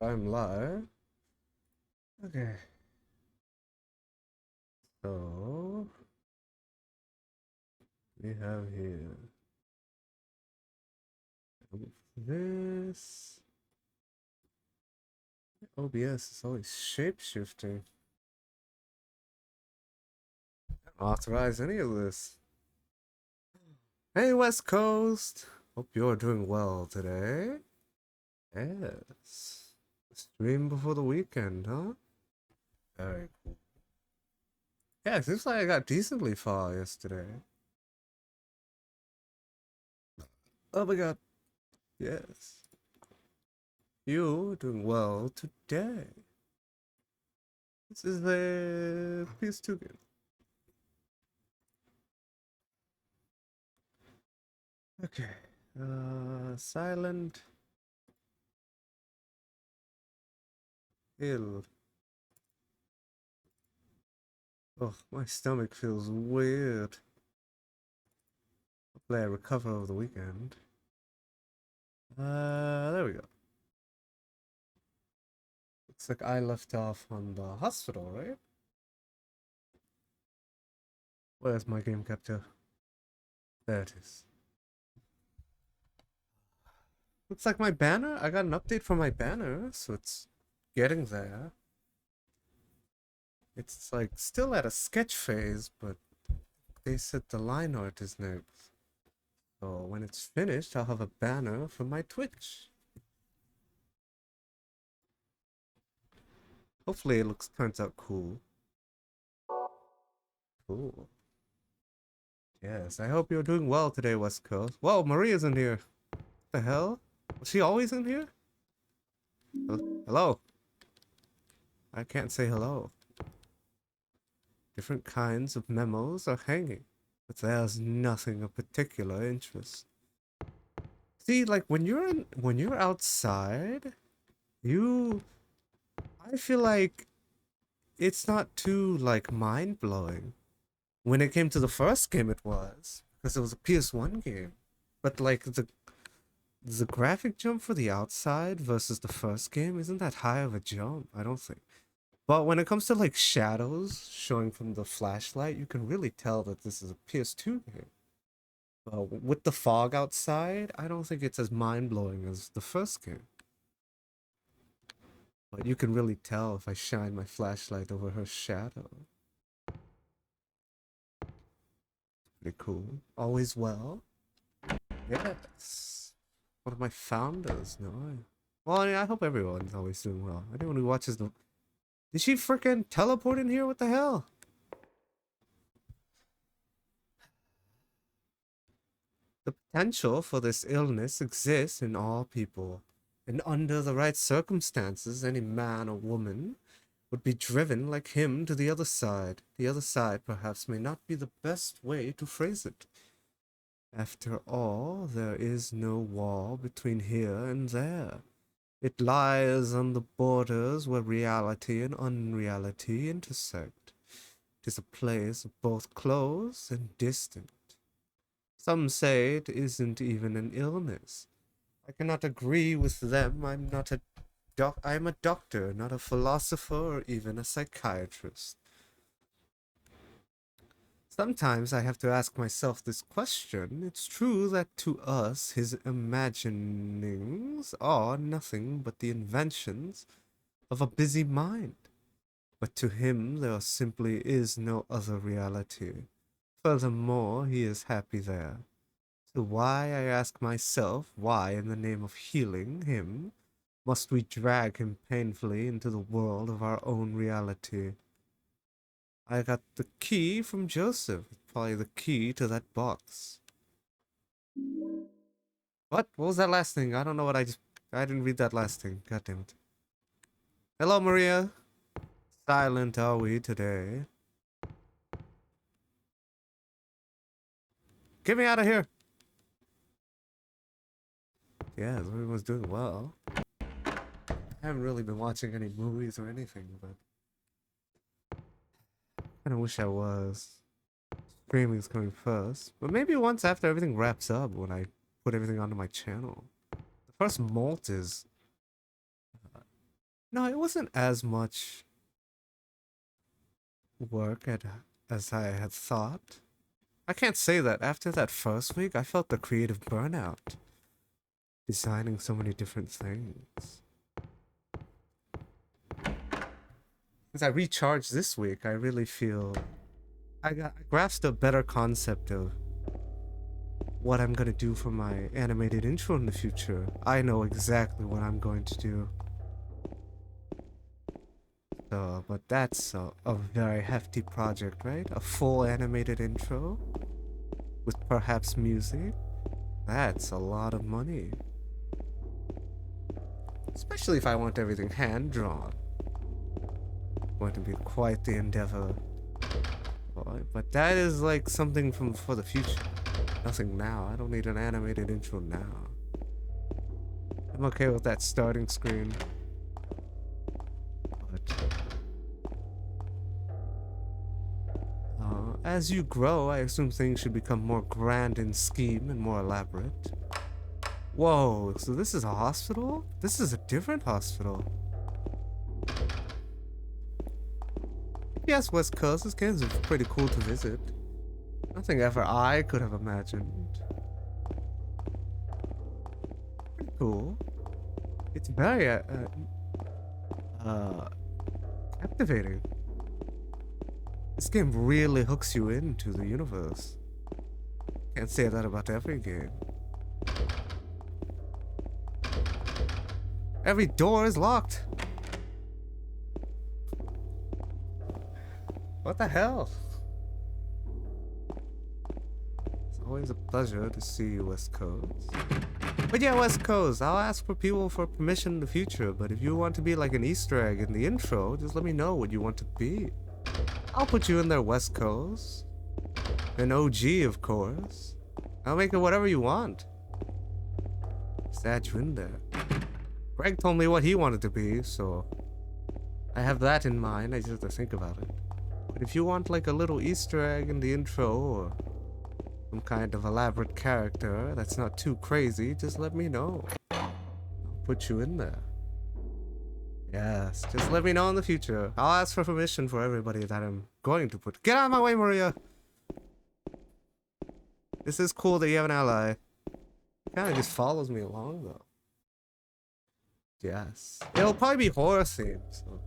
I'm live. Okay. So we have here this OBS is always shape shifting. Authorize any of this. Hey West Coast! Hope you're doing well today. Yes. Stream before the weekend, huh? Very cool. Yeah, it seems like I got decently far yesterday. Oh my god. Yes. You doing well today. This is the PS2 game. Okay. Silent Hill. Oh, my stomach feels weird. Hopefully I recover over the weekend. There we go. Looks like I left off on the hospital, right? Where's my game capture? There it is. Looks like my banner. I got an update for my banner, so it's getting there. It's like still at a sketch phase, but they said the line art is next. So when it's finished, I'll have a banner for my Twitch. Hopefully it turns out cool. Cool. Yes, I hope you're doing well today, West Coast. Whoa, Maria's in here. What the hell? Was she always in here? Hello? I can't say hello. Different kinds of memos are hanging, but there's nothing of particular interest. See, like when you're outside, you I feel like it's not too like mind-blowing. When it came to the first game it was, because it was a PS1 game. But like the graphic jump for the outside versus the first game isn't that high of a jump, I don't think. But when it comes to like shadows showing from the flashlight, you can really tell that this is a PS2 game. With the fog outside, I don't think it's as mind-blowing as the first game. But you can really tell if I shine my flashlight over her shadow. Pretty cool. Always well. Yes. One of my founders, no? Well, I hope everyone's always doing well. Anyone who watches the... Did she freaking teleport in here? What the hell? The potential for this illness exists in all people, and under the right circumstances, any man or woman would be driven like him to the other side. The other side, perhaps, may not be the best way to phrase it. After all, there is no wall between here and there. It lies on the borders where reality and unreality intersect. It is a place both close and distant. Some say it isn't even an illness. I cannot agree with them. I'm a doctor, not a philosopher or even a psychiatrist. Sometimes I have to ask myself this question. It's true that to us his imaginings are nothing but the inventions of a busy mind. But to him there simply is no other reality. Furthermore, he is happy there. So why, I ask myself, why in the name of healing him must we drag him painfully into the world of our own reality? I got the key from Joseph. Probably the key to that box. What? What was that last thing? I don't know what I didn't read that last thing. God damn it. Hello, Maria. Silent are we today? Get me out of here! Yeah, everyone's doing well. I haven't really been watching any movies or anything, but I kinda wish I was. Streaming's coming first. But maybe once after everything wraps up when I put everything onto my channel. The first molt is No, it wasn't as much work as I had thought. I can't say that after that first week, I felt the creative burnout, designing so many different things. As I recharged this week, I really feel I grasped a better concept of what I'm gonna do for my animated intro in the future. I know exactly what I'm going to do. So, but that's a very hefty project, right? A full animated intro with perhaps music. That's a lot of money. Especially if I want everything hand drawn. Going to be quite the endeavor. But that is like something for the future. Nothing now. I don't need an animated intro now. I'm okay with that starting screen. But as you grow, I assume things should become more grand in scheme and more elaborate. Whoa, so this is a hospital? This is a different hospital. Yes, West Coast, this game is pretty cool to visit. Nothing ever I could have imagined. Pretty cool. It's very, captivating. This game really hooks you into the universe. Can't say that about every game. Every door is locked. What the hell? It's always a pleasure to see you, West Coast. But yeah, West Coast, I'll ask for people for permission in the future, but if you want to be like an Easter egg in the intro, just let me know what you want to be. I'll put you in there, West Coast. An OG, of course. I'll make it whatever you want. Just add you in there. Greg told me what he wanted to be, so I have that in mind. I just have to think about it. But if you want like a little Easter egg in the intro or some kind of elaborate character that's not too crazy, just let me know. I'll put you in there. Yes, just let me know in the future. I'll ask for permission for everybody that I'm going to put. Get out of my way, Maria! This is cool that you have an ally. Kinda just follows me along though. Yes. It'll probably be horror themed, so.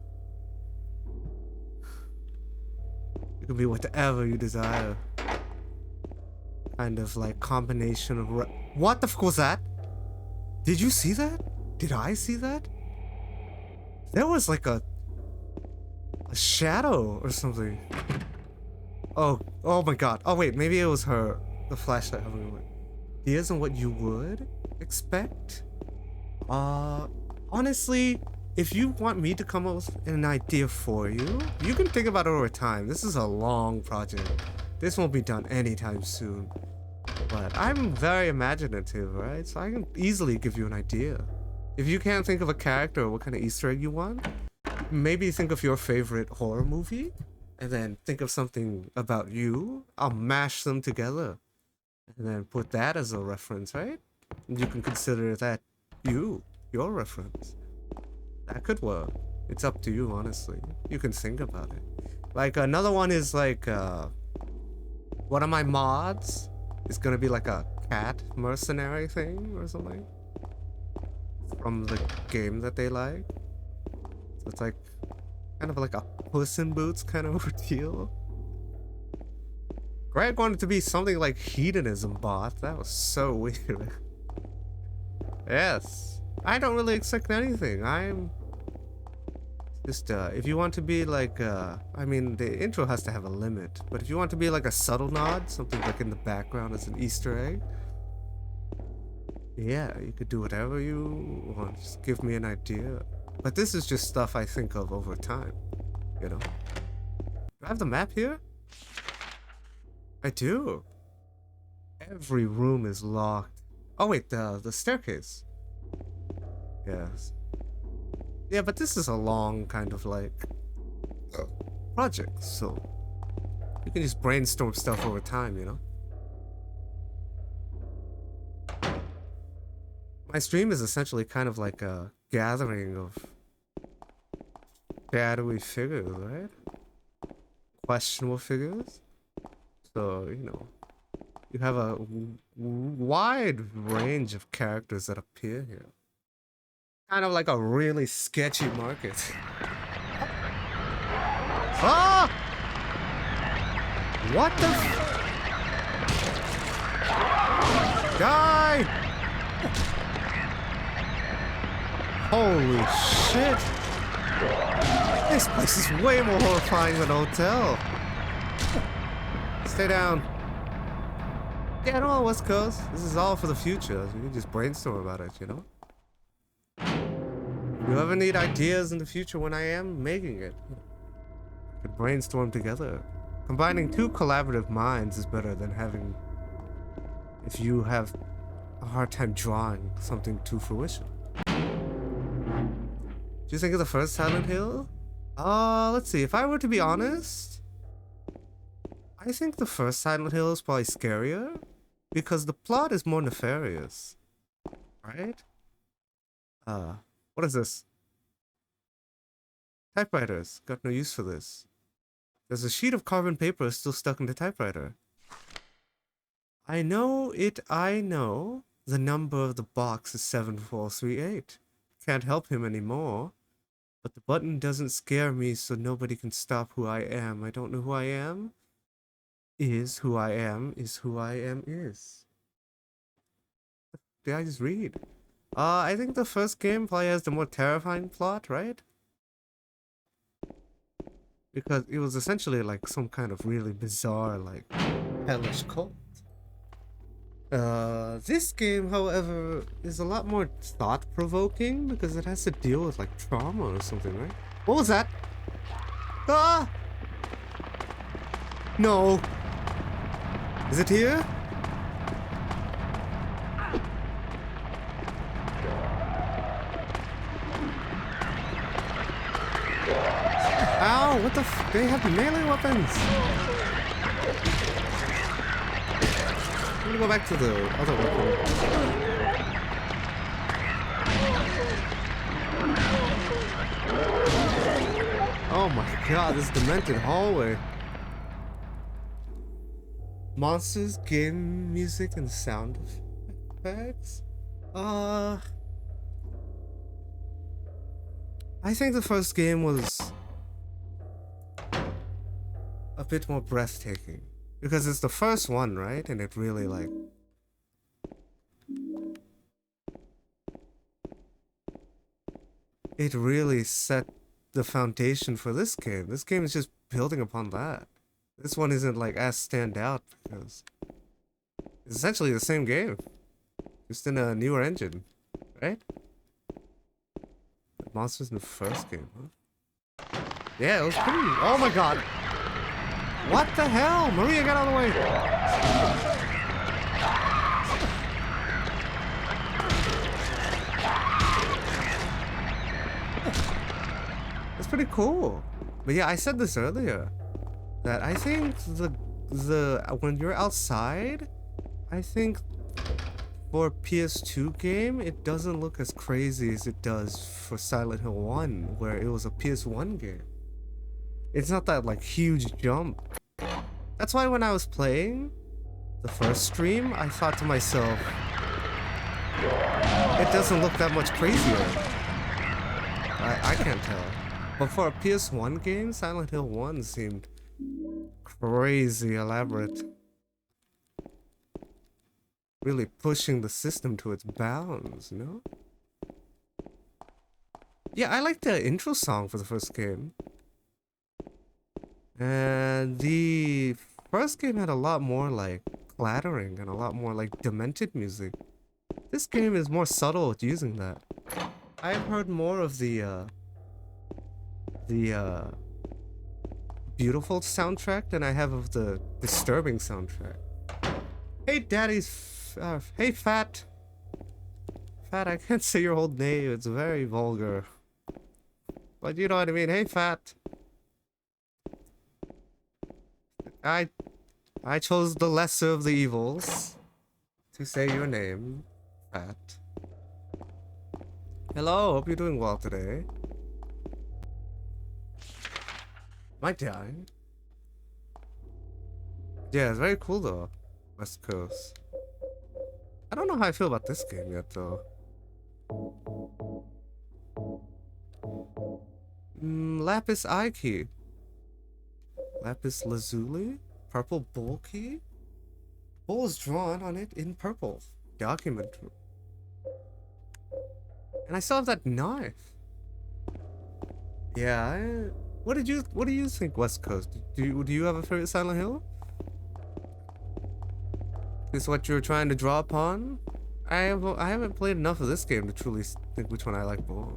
It can be whatever you desire. Kind of like combination of what the fuck was that? Did you see that? Did I see that? There was like a shadow or something. Oh my god. Oh wait, maybe it was her. The flashlight hovering away. He isn't what you would expect. Honestly, if you want me to come up with an idea for you, you can think about it over time. This is a long project. This won't be done anytime soon. But I'm very imaginative, right? So I can easily give you an idea. If you can't think of a character or what kind of Easter egg you want, maybe think of your favorite horror movie, and then think of something about you. I'll mash them together, and then put that as a reference, right? And you can consider that your reference. That could work. It's up to you, honestly. You can think about it. Like, another one is like, one of my mods is gonna be like a cat mercenary thing or something. From the game that they like. So it's like, kind of like a Puss in Boots kind of deal. Greg wanted to be something like Hedonism Bot. That was so weird. Yes. I don't really expect anything. I'm just, if you want to be like, I mean, the intro has to have a limit, but if you want to be like a subtle nod, something like in the background as an Easter egg, yeah, you could do whatever you want. Just give me an idea. But this is just stuff I think of over time, you know? Do I have the map here? I do. Every room is locked. Oh wait, the staircase. Yes. Yeah, but this is a long kind of like project, so you can just brainstorm stuff over time, you know? My stream is essentially kind of like a gathering of shadowy figures, right? Questionable figures. So, you know, you have a wide range of characters that appear here. Kind of like a really sketchy market. Ah! What the Die! Holy shit! This place is way more horrifying than a hotel. Stay down. Yeah, no, West Coast. This is all for the future. You can just brainstorm about it, you know? If you ever need ideas in the future when I am making it, we could brainstorm together. Combining two collaborative minds is better than having... if you have a hard time drawing something to fruition. Do you think of the first Silent Hill? Let's see. If I were to be honest, I think the first Silent Hill is probably scarier because the plot is more nefarious, right? What is this? Typewriters. Got no use for this. There's a sheet of carbon paper still stuck in the typewriter. I know. The number of the box is 7438. Can't help him anymore. But the button doesn't scare me, so nobody can stop who I am. I don't know who I am. Is who I am. Is who I am is. Did I just read? I think the first game probably has the more terrifying plot, right? Because it was essentially like some kind of really bizarre, like, hellish cult. This game, however, is a lot more thought-provoking because it has to deal with, like, trauma or something, right? What was that? Ah! No. Is it here? Ow, what the f- they have melee weapons! I'm gonna go back to the other weapon. Oh my god, this demented hallway. Monsters, game music, and sound effects? I think the first game was a bit more breathtaking. Because it's the first one, right? And it really, like... it really set the foundation for this game. This game is just building upon that. This one isn't, like, as stand out because... it's essentially the same game. Just in a newer engine. Right? The monsters in the first game, huh? Yeah, it was pretty... oh my god! What the hell? Maria, get out of the way! That's pretty cool. But yeah, I said this earlier. That I think when you're outside, I think for a PS2 game, it doesn't look as crazy as it does for Silent Hill 1, where it was a PS1 game. It's not that, like, huge jump. That's why when I was playing the first stream, I thought to myself, it doesn't look that much crazier. I can't tell. But for a PS1 game, Silent Hill 1 seemed crazy elaborate. Really pushing the system to its bounds, you know? Yeah, I like the intro song for the first game. And the first game had a lot more, like, clattering and a lot more, like, demented music. This game is more subtle at using that. I've heard more of the beautiful soundtrack than I have of the disturbing soundtrack. Hey, hey, Fat. Fat, I can't say your whole name. It's very vulgar. But you know what I mean. Hey, Fat. I chose the lesser of the evils to say your name, Fat. Hello, hope you're doing well today. Might die. Yeah, it's very cool though. West Coast. I don't know how I feel about this game yet though. Lapis Eye Key. Lapis Lazuli? Purple Bull Key? Bull is drawn on it in purple. Document. And I still have that knife. Yeah, what do you think, West Coast? Do you have a favorite Silent Hill? Is what you're trying to draw upon? I haven't played enough of this game to truly think which one I like more.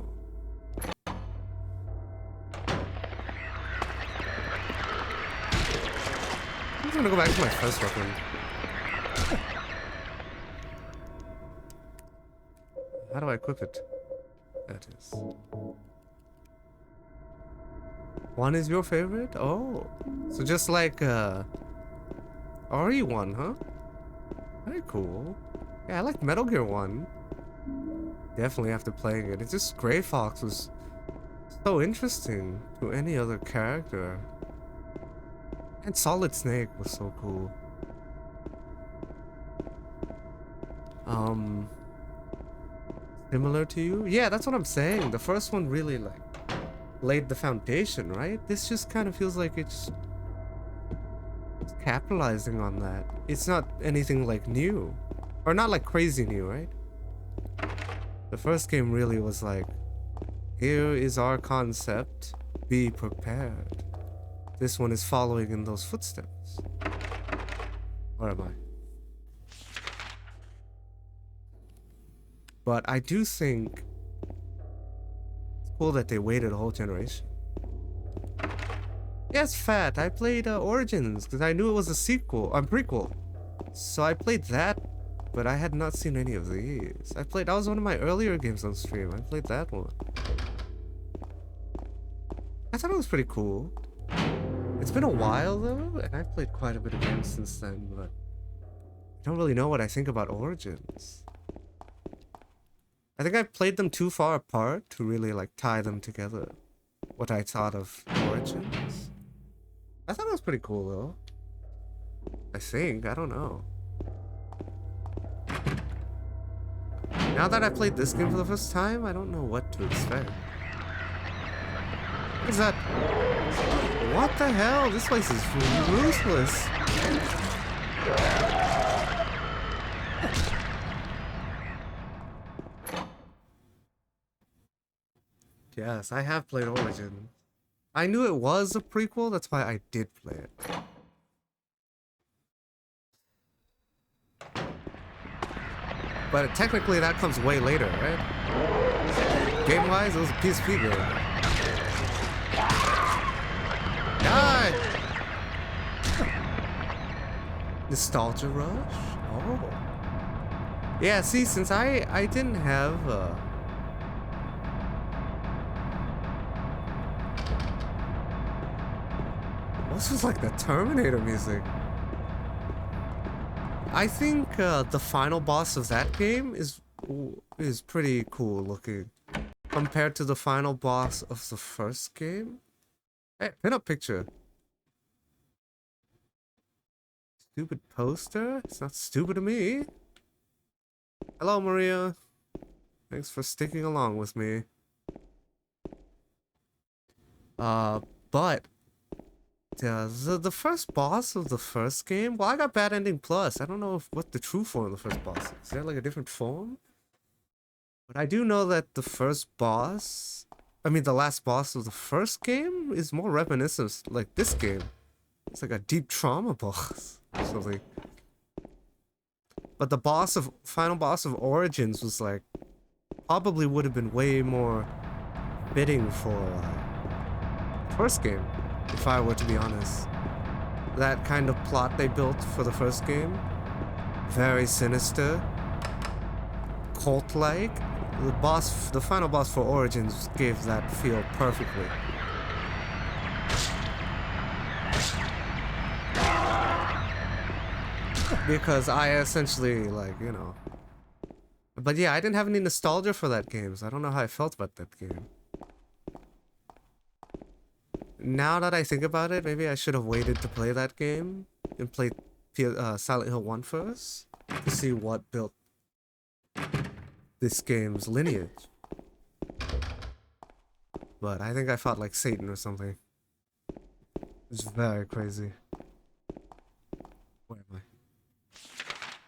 I'm gonna go back to my first weapon. How do I equip it? That is. One is your favorite? Oh. So just like RE1, huh? Very cool. Yeah, I like Metal Gear 1. Definitely after playing it. It's just Gray Fox was so interesting to any other character. And Solid Snake was so cool. Similar to you? Yeah, that's what I'm saying. The first one really like laid the foundation, right? This just kind of feels like it's capitalizing on that. It's not anything like new. Or not like crazy new, right? The first game really was like, here is our concept, be prepared. This one is following in those footsteps. Where am I? But I do think it's cool that they waited a whole generation. Yes, Fat, I played Origins because I knew it was a prequel. So I played that, but I had not seen any of these. That was one of my earlier games on stream. I played that one. I thought it was pretty cool. It's been a while though, and I've played quite a bit of games since then, but I don't really know what I think about Origins. I think I played them too far apart to really like tie them together. What I thought of Origins. I thought it was pretty cool though. I think, I don't know. Now that I played this game for the first time, I don't know what to expect. What is that? What the hell? This place is ruthless. Yes, I have played Origin. I knew it was a prequel, that's why I did play it. But technically that comes way later, right? Game-wise, it was a PSP game. Die! Nostalgia Rush? Oh. Yeah, see, since I didn't have this was like the Terminator music. I think the final boss of that game is pretty cool looking compared to the final boss of the first game. Hey, pin up picture. Stupid poster? It's not stupid to me. Hello, Maria. Thanks for sticking along with me. But the first boss of the first game, well, I got Bad Ending Plus. I don't know what the true form of the first boss is. Is there like a different form? But I do know that the first boss, the last boss of the first game is more reminiscent like this game. It's like a deep trauma boss or something. But the final boss of Origins was like, probably would have been way more fitting for first game. If I were to be honest. That kind of plot they built for the first game. Very sinister. Cult-like. The final boss for Origins gave that feel perfectly. Because I essentially, But yeah, I didn't have any nostalgia for that game, so I don't know how I felt about that game. now that I think about it, maybe I should have waited to play that game and played Silent Hill 1 first to see what built this game's lineage. But I think I fought like Satan or something. It's very crazy. Where am I?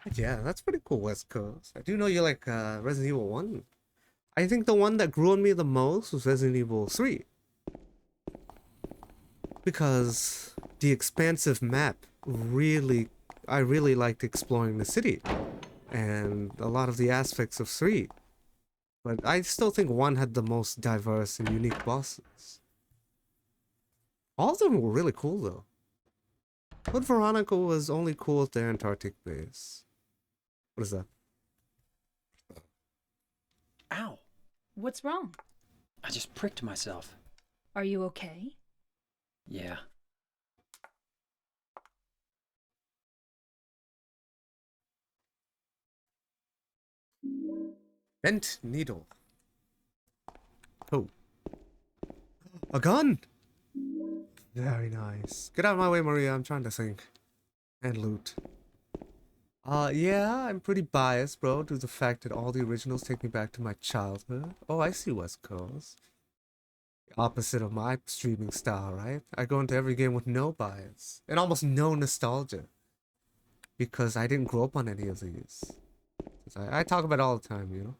But yeah, that's pretty cool, West Coast. I do know you like Resident Evil 1. I think the one that grew on me the most was Resident Evil 3. Because the expansive map I really liked exploring the city. And a lot of the aspects of 3. But I still think 1 had the most diverse and unique bosses. All of them were really cool though. But Veronica was only cool at the Antarctic base. What is that? Ow! What's wrong? I just pricked myself. Are you okay? Yeah. Bent needle. Oh. A gun! Very nice. Get out of my way, Maria. I'm trying to think. And loot. Yeah, I'm pretty biased, bro, due to the fact that all the originals take me back to my childhood. Oh, I see West Coast. The opposite of my streaming style, right? I go into every game with no bias. And almost no nostalgia. Because I didn't grow up on any of these. I talk about it all the time, you know?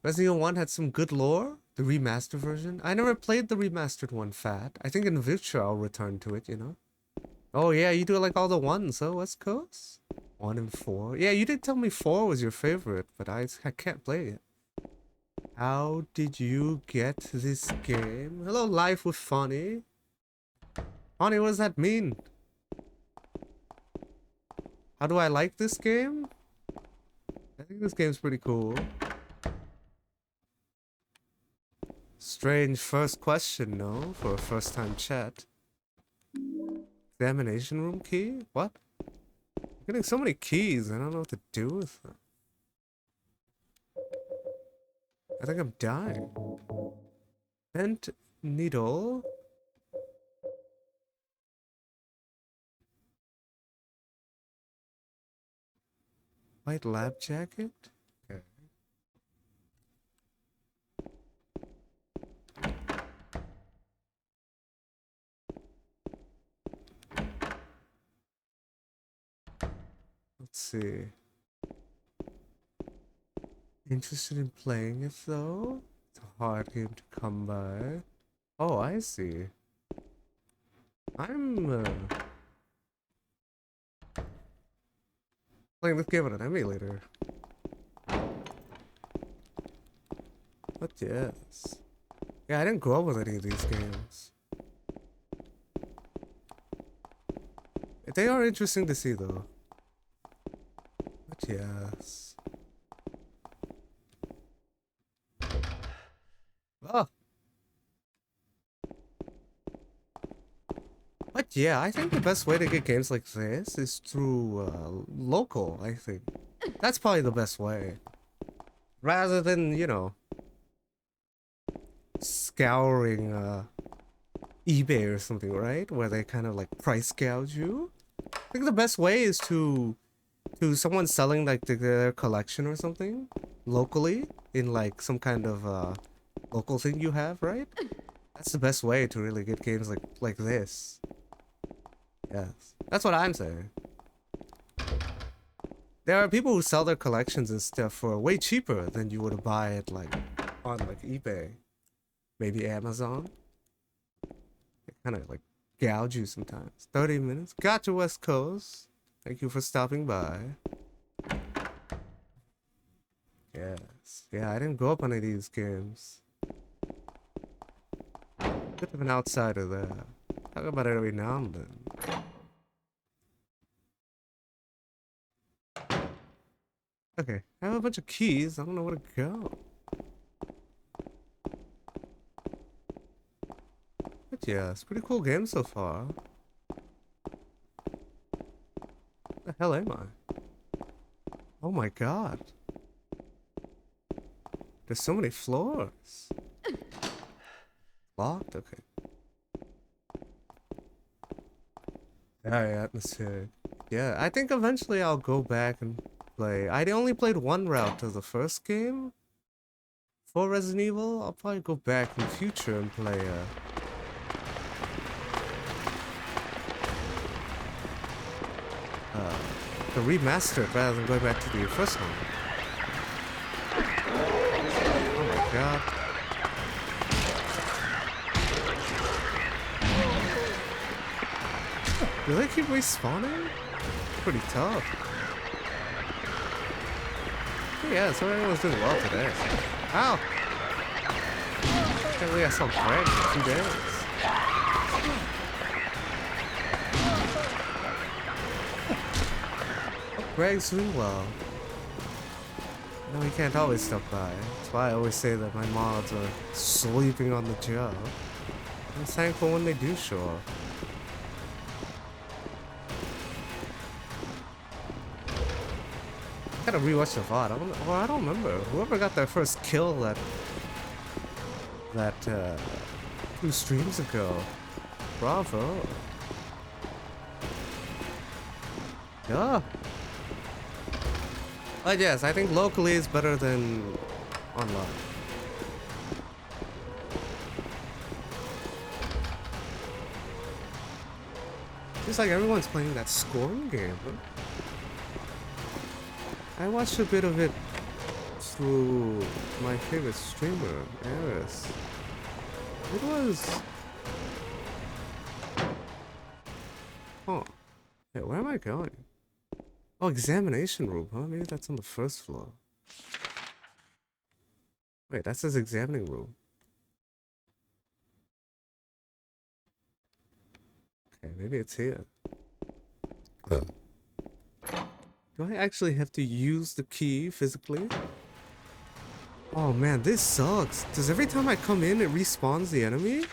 Resident Evil 1 had some good lore. The remastered version. I never played the remastered one, Fat. I think in the future I'll return to it, you know? Oh yeah, you do like all the ones, huh, West Coast? 1 and 4. Yeah, you did tell me 4 was your favorite, but I can't play it. How did you get this game? Hello, Life with Funny. Funny, what does that mean? How do I like this game? I think this game's pretty cool. Strange first question, no? For a first time chat. Examination room key? What? I'm getting so many keys, I don't know what to do with them. I think I'm dying. Bent needle. White lab jacket? Okay. Let's see. Interested in playing it though? It's a hard game to come by. Oh, I see. I'm playing this game on an emulator. But yes. Yeah, I didn't grow up with any of these games. They are interesting to see though. But yes. Oh. But yeah, I think the best way to get games like this is through local, I think. That's probably the best way. Rather than, you know, scouring eBay or something, right? Where they kind of like price gouge you. I think the best way is to someone selling like their collection or something locally in like some kind of local thing you have, right? That's the best way to really get games like this. Yes, that's what I'm saying. There are people who sell their collections and stuff for way cheaper than you would buy it like on like eBay, maybe Amazon. They kind of like gouge you sometimes. 30 minutes. Gotcha, West Coast. Thank you for stopping by. Yes. Yeah, I didn't grow up on any of these games. Bit of an outsider there. Talk about it every now and then. Okay, I have a bunch of keys. I don't know where to go. But yeah, it's a pretty cool game so far. What the hell am I? Oh my god. There's so many floors. Locked? Okay. Very atmospheric. Yeah, I think eventually I'll go back and play. I only played one route of the first game for Resident Evil. I'll probably go back in the future and play the remastered rather than going back to the first one. Oh my god. Do they keep respawning? Pretty tough. Yeah, so everyone's doing well today. Ow! Can't believe I saw Greg in 2 days. Oh, Greg's doing well. No, he can't always stop by. That's why I always say that my mods are sleeping on the job. I'm thankful when they do show up. I gotta rewatch the VOD. I don't remember. Whoever got their first kill that 2 streams ago. Bravo. Yeah. But yes, I think locally is better than online. Just like everyone's playing that scoring game, huh? I watched a bit of it through my favorite streamer, Eris. It was... Huh. Yeah, where am I going? Oh, examination room, huh? Maybe that's on the first floor. Wait, that says examining room. Okay, maybe it's here. Do I actually have to use the key physically? Oh man, this sucks. Does every time I come in, it respawns the enemy?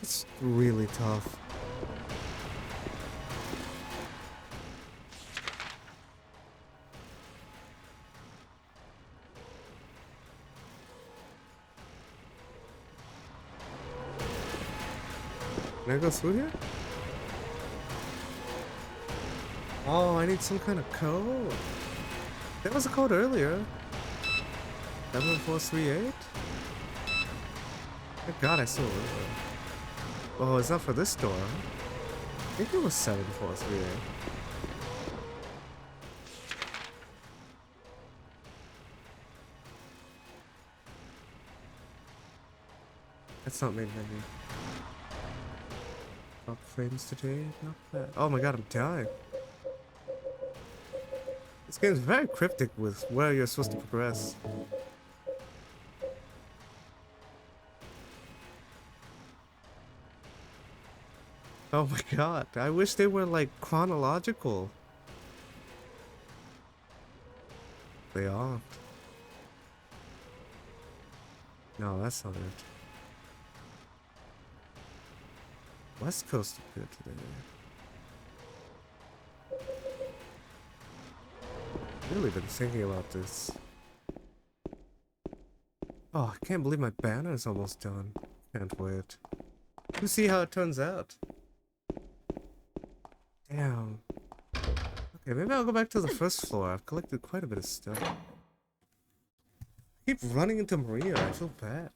It's really tough. Can I go through here? Oh, I need some kind of code. There was a code earlier. 7438? Thank God I still remember. Oh, it's not for this door. I think it was 7438. That's not main menu. Top frames today, not bad. Oh my god, I'm dying. This game is very cryptic with where you're supposed to progress. Oh my god, I wish they were like chronological. They aren't. No, that's not it. West Coast appeared today. Really been thinking about this. Oh, I can't believe my banner is almost done. Can't wait. We'll see how it turns out. Damn. Okay, maybe I'll go back to the first floor. I've collected quite a bit of stuff. I keep running into Maria. I feel bad.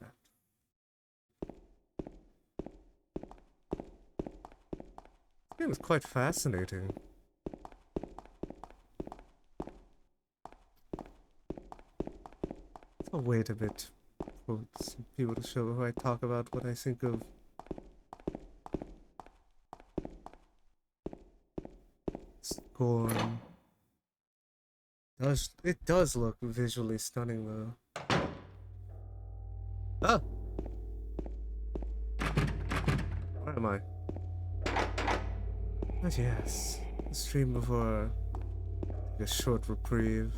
This game is quite fascinating. I'll wait a bit for some people to show who I talk about what I think of. Scorn. It does look visually stunning though. Ah! Where am I? But yes, the stream before a short reprieve.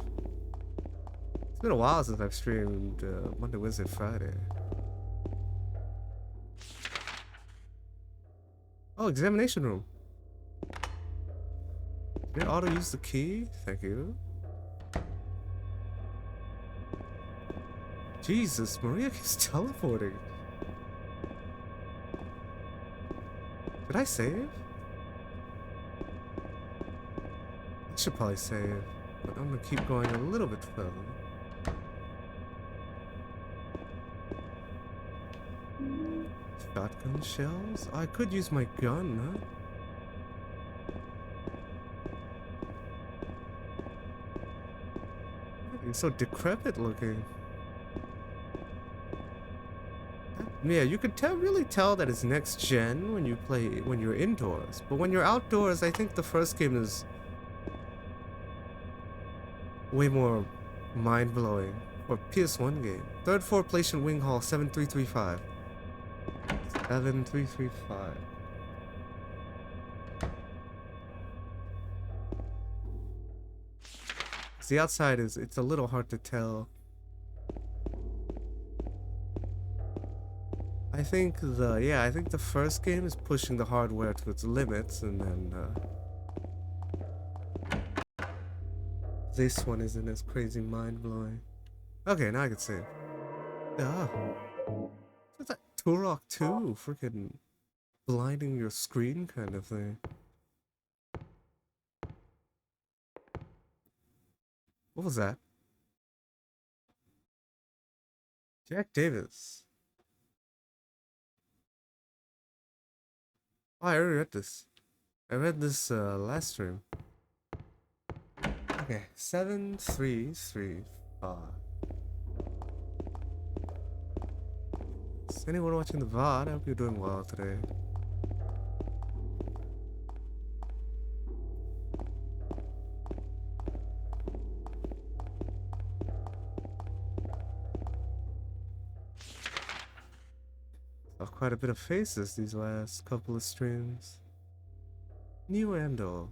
It's been a while since I've streamed Monday, Wednesday, Friday. Oh, examination room. Did it auto use the key? Thank you. Jesus, Maria keeps teleporting. Did I save? should probably save, but I'm gonna keep going a little bit further. Shotgun shells? I could use my gun, huh? It's so decrepit looking. Yeah, you could really tell that it's next gen when you're indoors. But when you're outdoors, I think the first game is way more mind-blowing. Or PS1 game. Third floor Palatial Wing Hall 7335. 7335. The outside it's a little hard to tell. I think the first game is pushing the hardware to its limits, and then this one isn't as crazy mind-blowing. Okay, now I can save. Ah. It's that Turok 2, freaking blinding your screen kind of thing. What was that? Jack Davis. Oh, I already read this. I read this last stream. Okay, 7335. Is anyone watching the VOD? I hope you're doing well today. Saw quite a bit of faces these last couple of streams. New and old.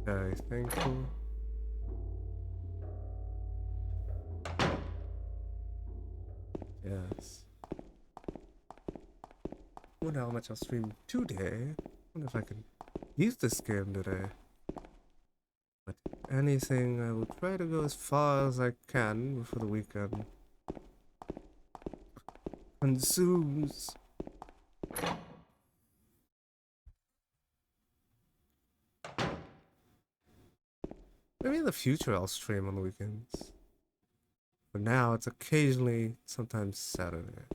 Very thankful. Yes. Wonder how much I'll stream today. Wonder if I can use this game today. But anything, I will try to go as far as I can before the weekend consumes. Maybe in the future I'll stream on the weekends. For now, it's occasionally, sometimes Saturday.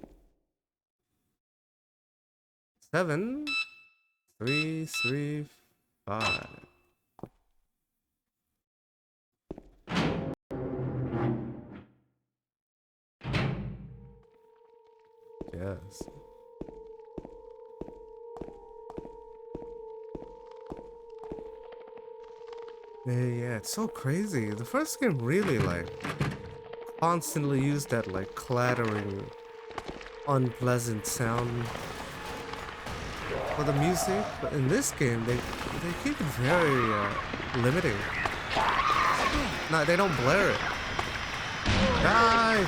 7335. Yes. Yeah, it's so crazy. The first game really constantly used that clattering, unpleasant sound for the music, but in this game they keep it very limiting. No, they don't blare it. Die!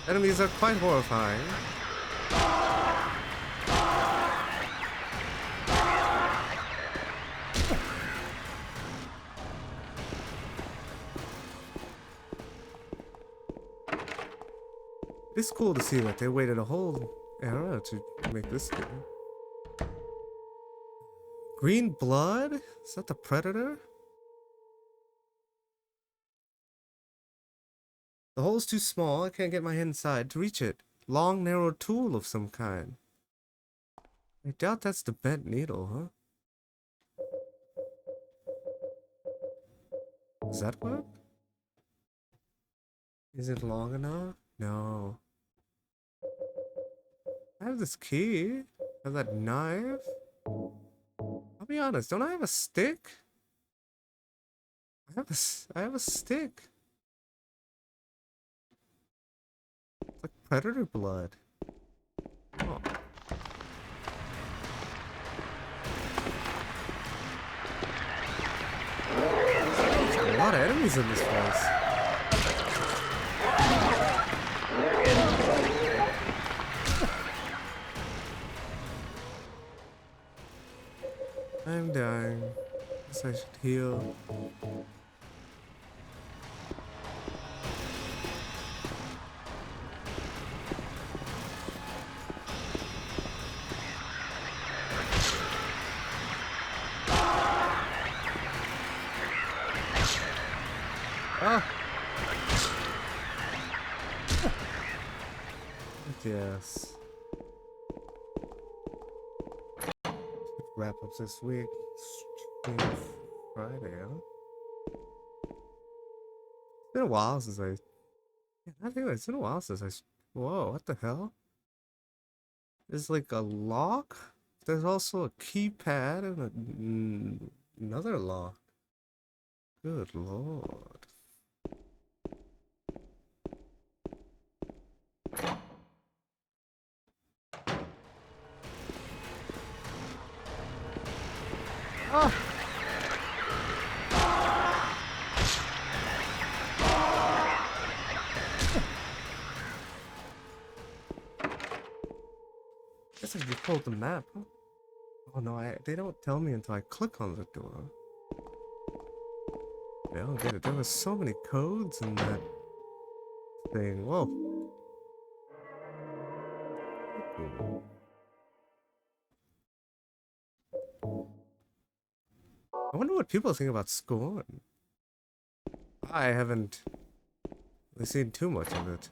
Enemies are quite horrifying. It's cool to see that they waited a whole era to make this game. Green blood? Is that the Predator? The hole's too small, I can't get my hand inside to reach it. Long, narrow tool of some kind. I doubt that's the bent needle, huh? Does that work? Is it long enough? No. I have this key. I have that knife. I'll be honest, don't I have a stick? I have a stick. It's like predator blood. Oh. There's a lot of enemies in this place. I'm dying. Guess I should heal. Ah! Yes. Wrap up this week. Stream Friday, huh? It's been a while since I. Yeah, I think it's been a while since I. Whoa, what the hell? There's like a lock. There's also a keypad and another lock. Good lord. Ah! Guess I just pulled the map, huh? Oh no, they don't tell me until I click on the door. I don't get it. There were so many codes in that thing. Whoa. Cool. I wonder what people think about Scorn. I haven't really seen too much of it.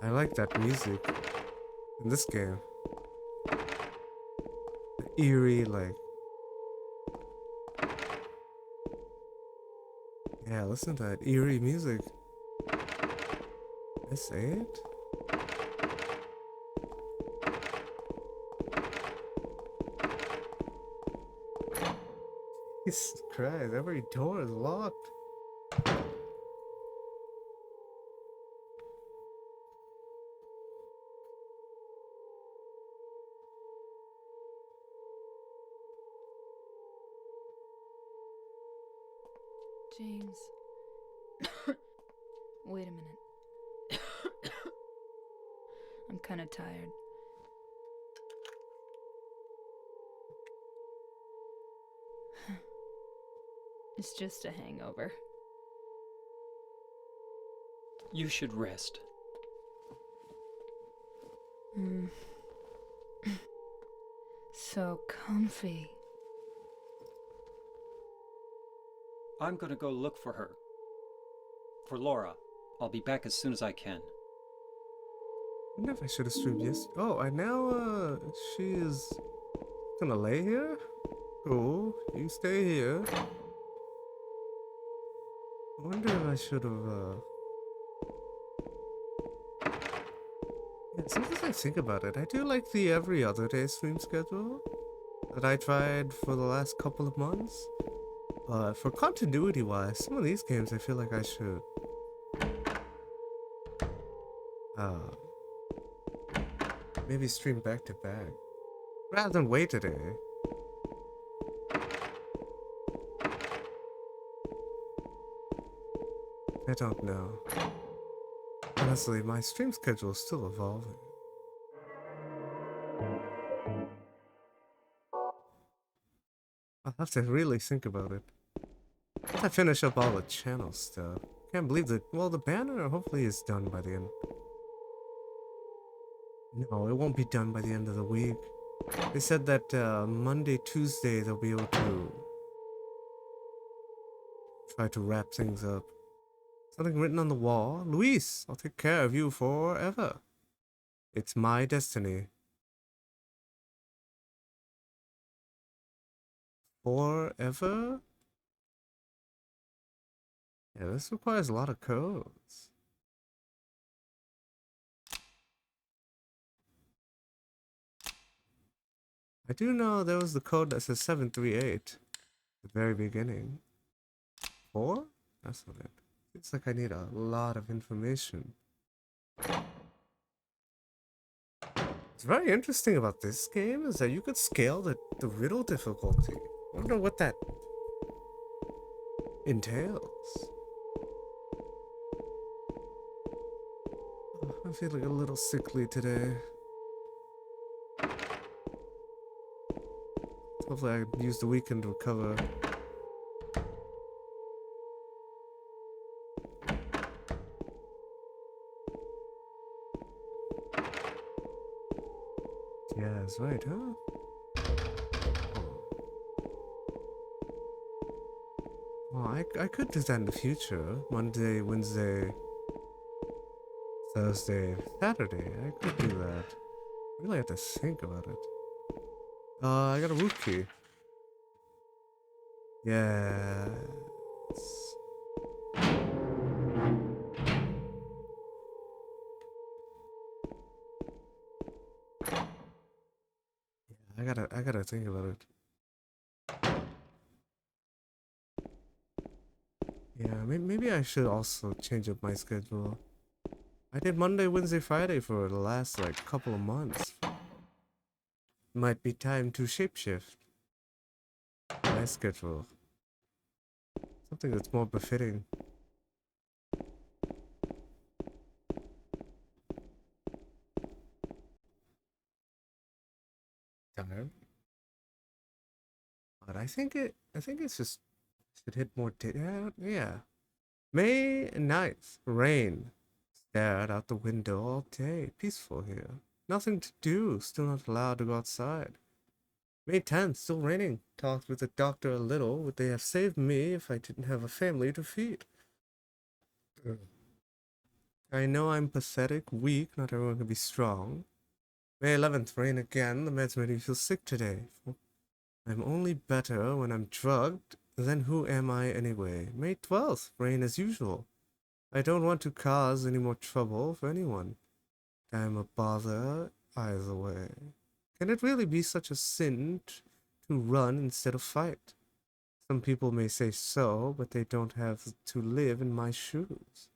I like that music in this game. The eerie, like... Yeah, listen to that eerie music. Did I say it? Jesus Christ, every door is locked. James. Wait a minute. I'm kind of tired. It's just a hangover. You should rest. So comfy. I'm gonna go look for her. For Laura. I'll be back as soon as I can. I wonder if I should have streamed yes. Oh, and now, she is gonna lay here? Cool. You stay here. I wonder if I should have, Yeah, sometimes I think about it. I do like the every other day stream schedule that I tried for the last couple of months. But for continuity wise, some of these games I feel like I should maybe stream back to back rather than wait a day. I don't know. Honestly, my stream schedule is still evolving. I'll have to really think about it. Once I finish up all the channel stuff. Can't believe that. Well, the banner hopefully is done by the end. No, it won't be done by the end of the week. They said that Monday, Tuesday, they'll be able to try to wrap things up. Something written on the wall. Luis, I'll take care of you forever. It's my destiny. Forever? Yeah, this requires a lot of codes. I do know there was the code that says 738 at the very beginning. 4? That's not it. It's like I need a lot of information. What's very interesting about this game is that you could scale the riddle difficulty. I wonder what that entails. Oh, I'm feeling a little sickly today. Hopefully I can use the weekend to recover. Yeah, that's right, huh? Well, I could do that in the future. Monday, Wednesday, Thursday, Saturday. I could do that. I really have to think about it. I got a root key. Yes. I gotta think about it. Yeah, maybe I should also change up my schedule. I did Monday, Wednesday, Friday for the last like couple of months. Might be time to shapeshift my schedule. Something that's more befitting. Time. But I think it's just should hit more yeah. May 9th, rain. Stared out the window all day. Peaceful here. Nothing to do. Still not allowed to go outside. May 10th, still raining. Talked with the doctor a little. Would they have saved me if I didn't have a family to feed? I know I'm pathetic, weak. Not everyone can be strong. May 11th, rain again. The meds made me feel sick today. I'm only better when I'm drugged. Then who am I anyway? May 12th, rain as usual. I don't want to cause any more trouble for anyone. I'm a bother either way. Can it really be such a sin to run instead of fight? Some people may say so, but they don't have to live in my shoes.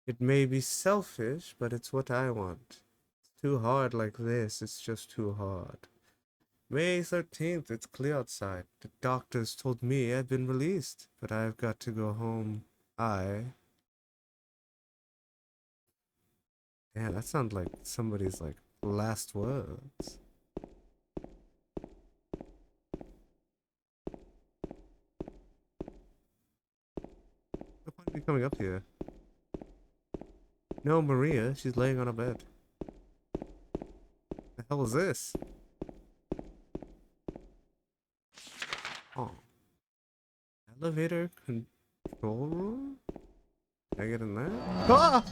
It may be selfish, but it's what I want. It's too hard like this, it's just too hard. May 13th, it's clear outside. The doctors told me I've been released, but I've got to go home. Yeah, that sounds like somebody's like last words. No point in me coming up here. No, Maria, she's laying on a bed. The hell is this? Oh. Elevator control room? Can I get in there? Ah!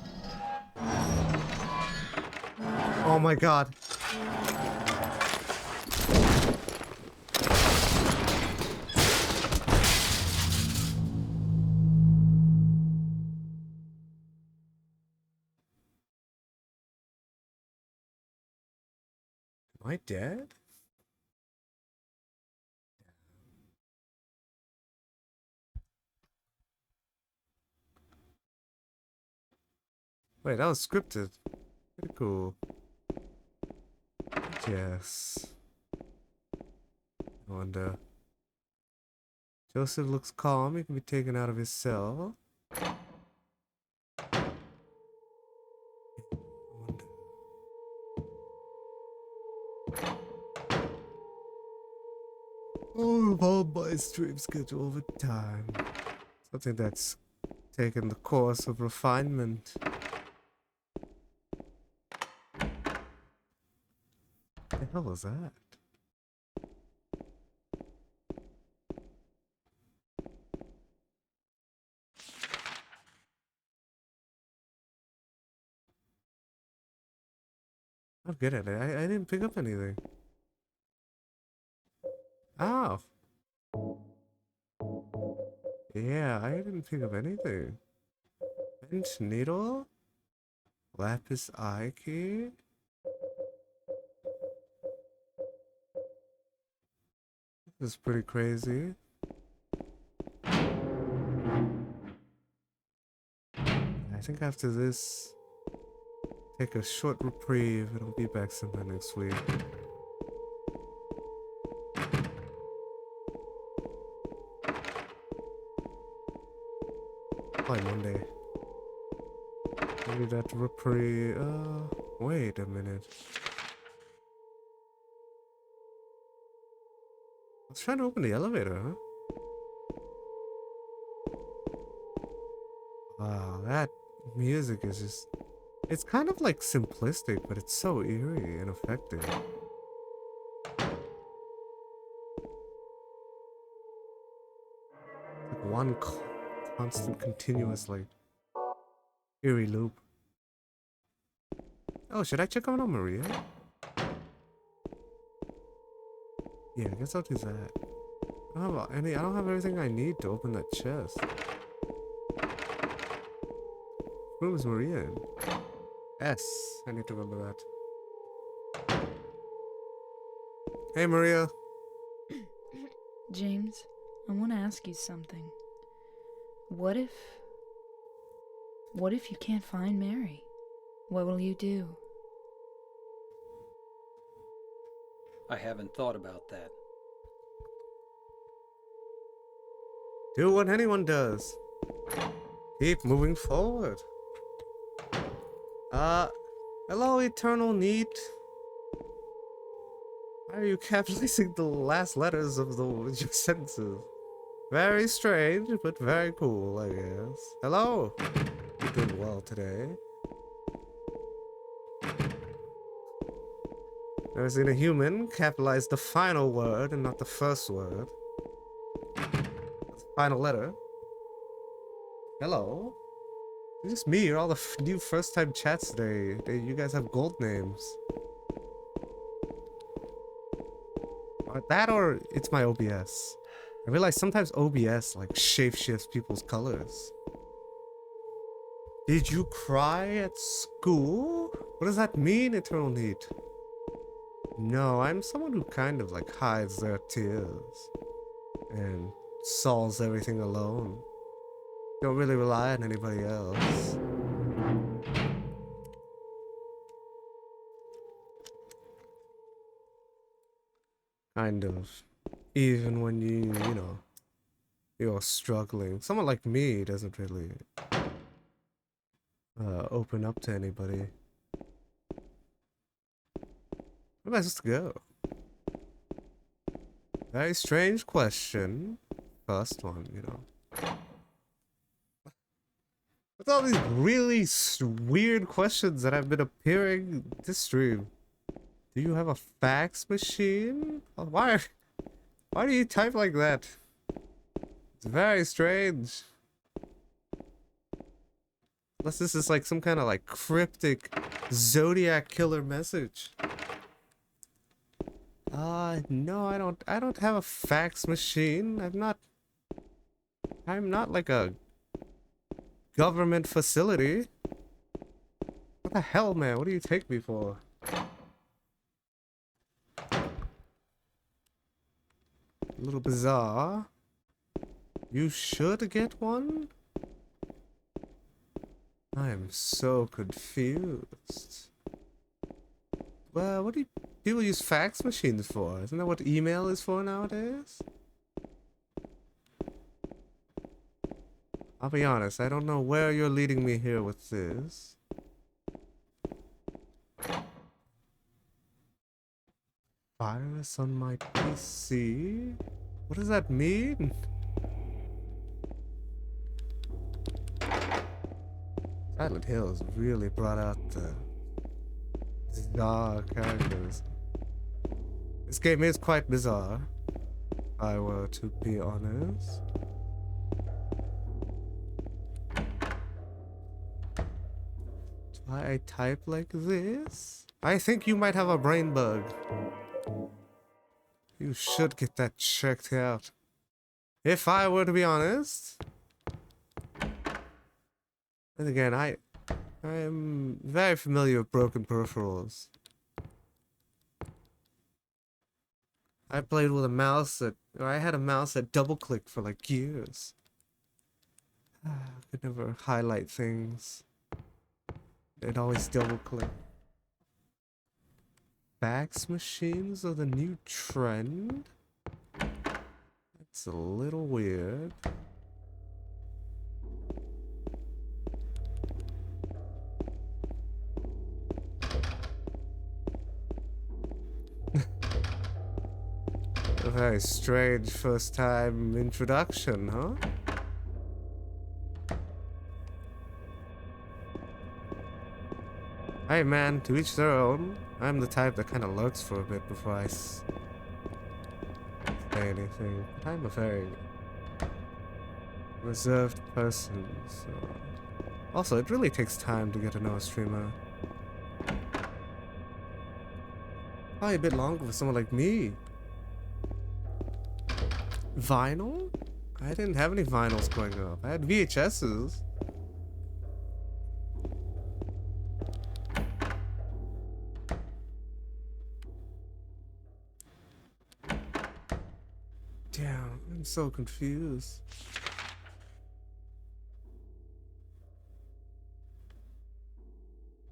Oh my god. Am I dead? Wait, that was scripted. Pretty cool. Yes. I wonder. Joseph looks calm. He can be taken out of his cell. I wonder. Oh, evolved my stream schedule over time. Something that's taken the course of refinement. What the hell was that? I'm good at it. I didn't pick up anything. Ow. Yeah, I didn't pick up anything. Bench needle? Lapis eye key? This is pretty crazy. I think after this, take a short reprieve and I'll be back sometime next week. Probably Monday. Maybe that reprieve. Wait a minute. I was trying to open the elevator, huh? Wow, that music is just... It's kind of like simplistic, but it's so eerie and effective. Like One constant, continuously eerie loop. Oh, should I check on Maria? Yeah, I guess I'll do that. I don't have everything I need to open that chest. Where was Maria in? S. I need to remember that. Hey, Maria. James, I want to ask you something. What if you can't find Mary? What will you do? I haven't thought about that. Do what anyone does. Keep moving forward. Hello, Eternal Need. Why are you capitalizing the last letters of your sentences? Very strange, but very cool, I guess. Hello. You're doing well today. Never seen a human capitalize the final word and not the first word. That's the final letter. Hello. It's just me or all the new first-time chats today. You guys have gold names. That or it's my OBS. I realize sometimes OBS like shapeshifts people's colors. Did you cry at school? What does that mean, Eternal Need? No, I'm someone who kind of like hides their tears and solves everything alone. Don't really rely on anybody else. Kind of. Even when you know, you're struggling. Someone like me doesn't really open up to anybody. Where am I supposed to go? Very strange question. First one, you know. What's all these really weird questions that have been appearing this stream? Do you have a fax machine? Why do you type like that? It's very strange. Unless this is like some kind of like cryptic Zodiac killer message. No, I don't have a fax machine. I'm not like a government facility. What the hell, man? What do you take me for? A little bizarre. You should get one? I am so confused. Well, what do people use fax machines for? Isn't that what email is for nowadays? I'll be honest, I don't know where you're leading me here with this. Virus on my PC? What does that mean? Silent Hills really brought out the bizarre characters. This game is quite bizarre, if I were to be honest. Why I type like this? I think you might have a brain bug. You should get that checked out. If I were to be honest. And again, I'm very familiar with broken peripherals. I played with a mouse I had a mouse that double-clicked for like years. I could never highlight things. It always double-click. Fax machines are the new trend? That's a little weird. A very strange first time introduction, huh? Hey man, to each their own. I'm the type that kind of lurks for a bit before I say anything. But I'm a very reserved person. So. Also, it really takes time to get to know a streamer. Probably a bit longer for someone like me. Vinyl? I didn't have any vinyls growing up. I had VHSs. Damn, I'm so confused.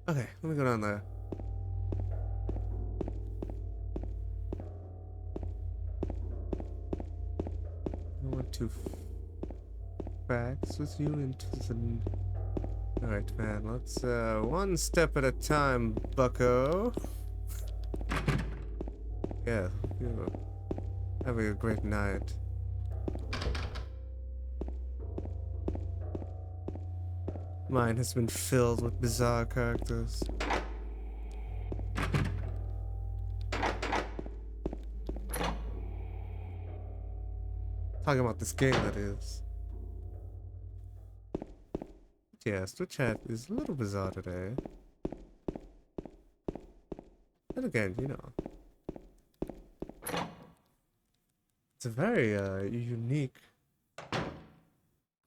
Okay, let me go down there. I want to fax with you into the... Alright, man, let's, one step at a time, bucko. Yeah, you're having a great night. Mine has been filled with bizarre characters. Talking about this game, that is. Yes, Twitch chat is a little bizarre today. And again, you know. It's a very, unique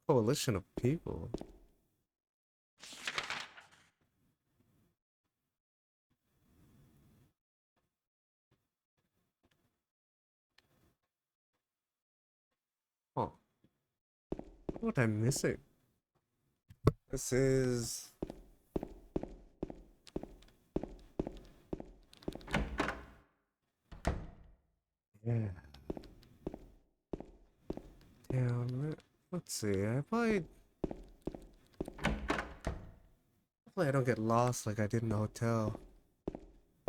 coalition of people. Oh. What am I missing? This is... Yeah. Damn, let's see, hopefully I don't get lost like I did in the hotel. I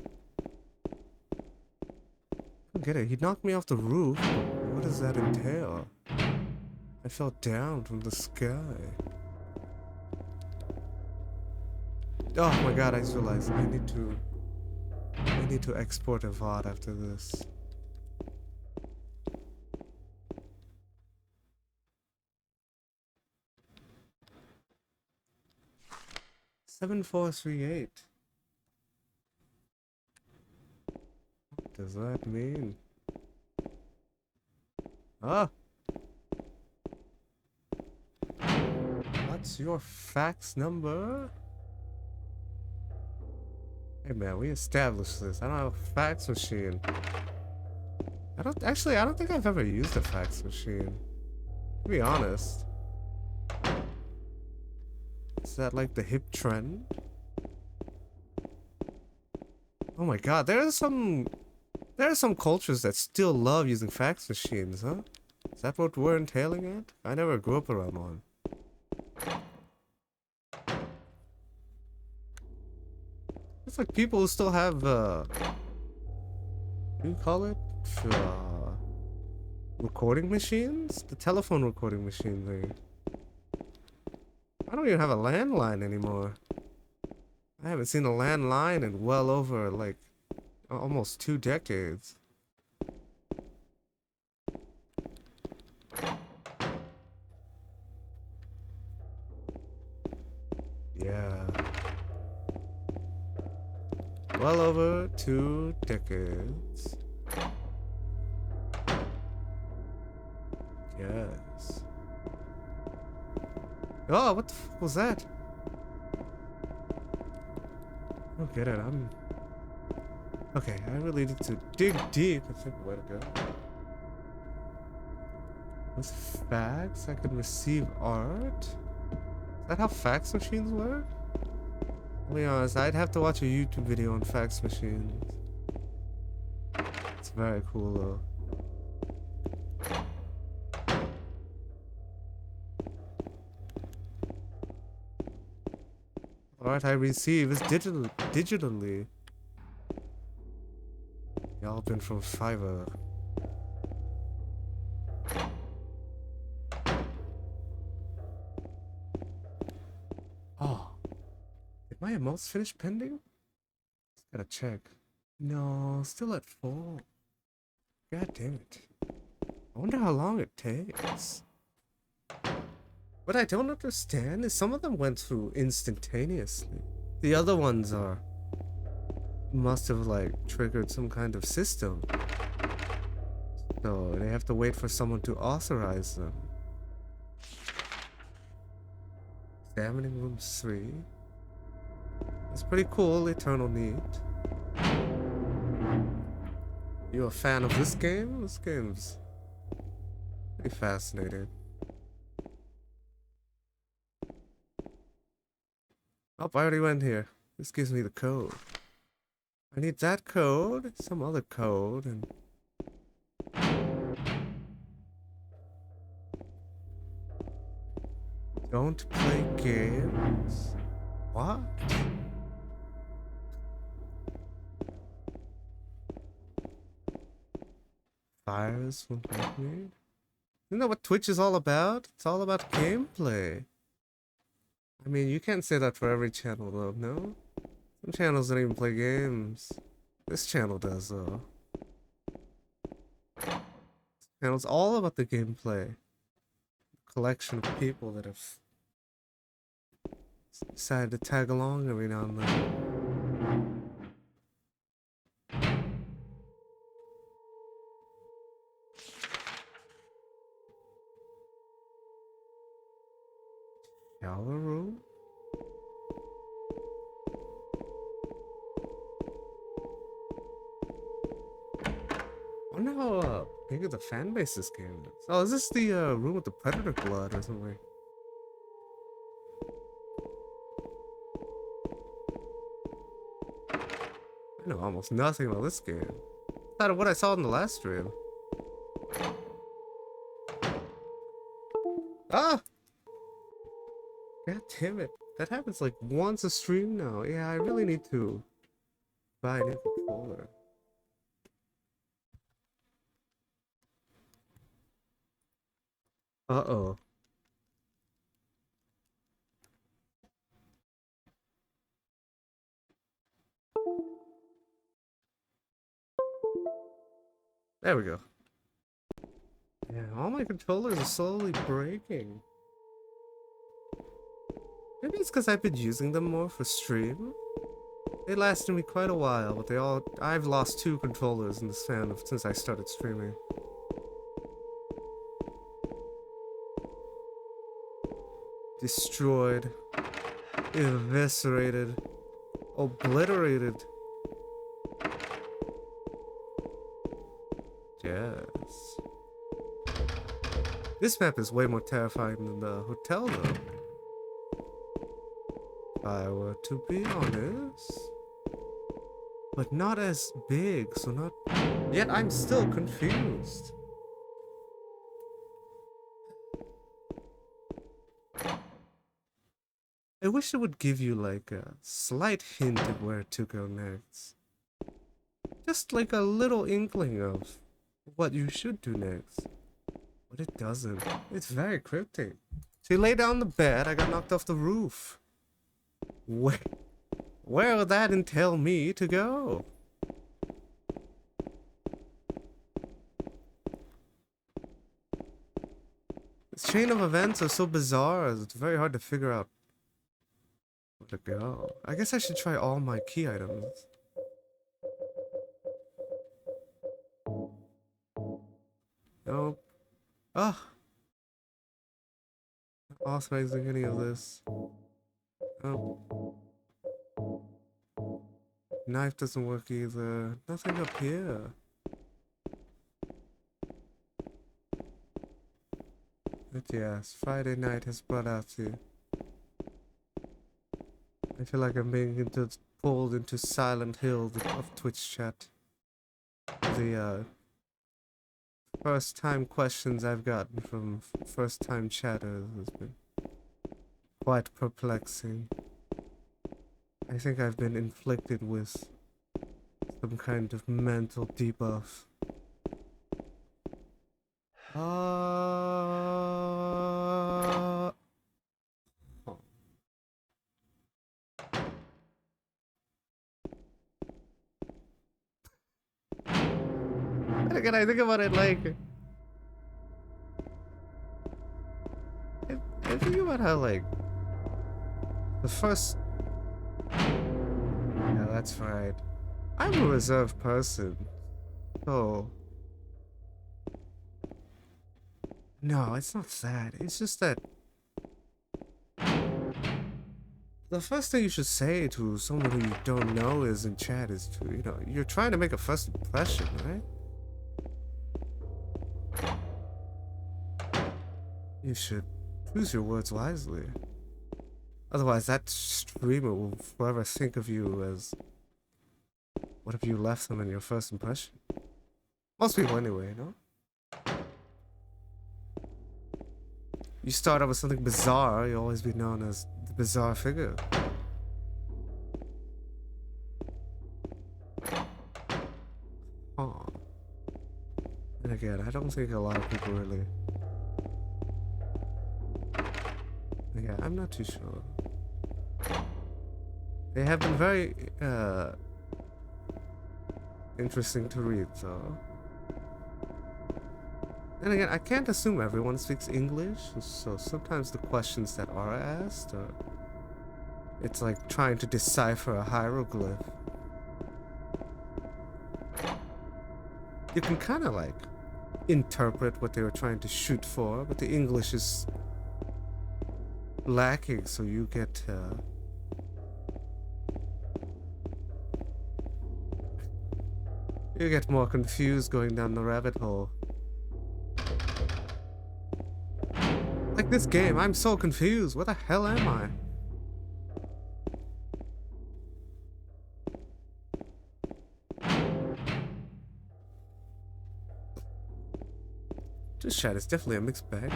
don't get it, he knocked me off the roof. What does that entail? I fell down from the sky. Oh my god, I just realized I need to export a VOD after this. Seven 438. What does that mean? Ah! What's your fax number? Hey man, we established this. I don't have a fax machine. I don't think I've ever used a fax machine. To be honest. Is that like the hip trend? Oh my god, there are some cultures that still love using fax machines, huh? Is that what we're entailing at? I never grew up around one. It's like people who still have, what do you call it? Recording machines? The telephone recording machine thing. I don't even have a landline anymore. I haven't seen a landline in well over, like, almost 2 decades. Yeah. Well over 2 decades. Yes. Oh, what the f was that? I don't get it. Okay, I really need to dig deep and think where to go. With fax, I could receive art? Is that how fax machines work? To be honest, I'd have to watch a YouTube video on fax machines. It's very cool though. Art I receive is digitally. Y'all been from Fiverr. Oh. Did my emotes finish pending? Just gotta check. No, still at 4. God damn it. I wonder how long it takes. What I don't understand is some of them went through instantaneously. The other ones are must have like triggered some kind of system. So they have to wait for someone to authorize them. Examining room 3. It's pretty cool, Eternal Need. You a fan of this game? This game's pretty fascinating. Oh, I already went here. This gives me the code. I need that code, some other code, and... Don't play games? What? Fires won't help me? Isn't that what Twitch is all about? It's all about gameplay. I mean, you can't say that for every channel though, no? Some channels don't even play games. This channel does though. This channel's all about the gameplay. Collection of people that have decided to tag along every now and then. Shower room? I wonder how big the fan base this game is. Oh, is this the room with the predator blood or something? I know almost nothing about this game. Out of what I saw in the last stream. Ah! God damn it. That happens like once a stream now. Yeah, I really need to buy a new controller. Uh-oh. There we go. Yeah, all my controllers are slowly breaking. Maybe it's because I've been using them more for stream. They lasted me quite a while, but I've lost 2 controllers in the span of since I started streaming. Destroyed, eviscerated, obliterated. Yes. This map is way more terrifying than the hotel, though. If I were to be honest. But not as big, so not... Yet I'm still confused. I wish it would give you like a slight hint of where to go next. Just like a little inkling of what you should do next. But it doesn't. It's very cryptic. So you lay down the bed, I got knocked off the roof. Where would that entail me to go? This chain of events are so bizarre, it's very hard to figure out where to go. I guess I should try all my key items. Nope. Ah! Not authorizing any of this. Oh. Knife doesn't work either. Nothing up here. But yes, Friday night has brought out you. I feel like I'm being pulled into Silent Hill of Twitch chat. The first time questions I've gotten from first time chatters has been quite perplexing. I think I've been inflicted with some kind of mental debuff. And again, I think about it like... I think about how, like, the first... Yeah, that's right. I'm a reserved person. So... No, it's not that. It's just that... The first thing you should say to someone who you don't know is in chat is to, you know, you're trying to make a first impression, right? You should choose your words wisely. Otherwise, that streamer will forever think of you as... What if you left them in your first impression? Most people anyway, no? You start out with something bizarre, you'll always be known as the bizarre figure. Huh. And again, I don't think a lot of people really... Yeah, I'm not too sure. They have been very, interesting to read, though. And again, I can't assume everyone speaks English, so sometimes the questions that are asked are... It's like trying to decipher a hieroglyph. You can kind of like interpret what they were trying to shoot for, but the English is lacking, so you get more confused going down the rabbit hole. Like this game, I'm so confused. Where the hell am I? This chat is definitely a mixed bag.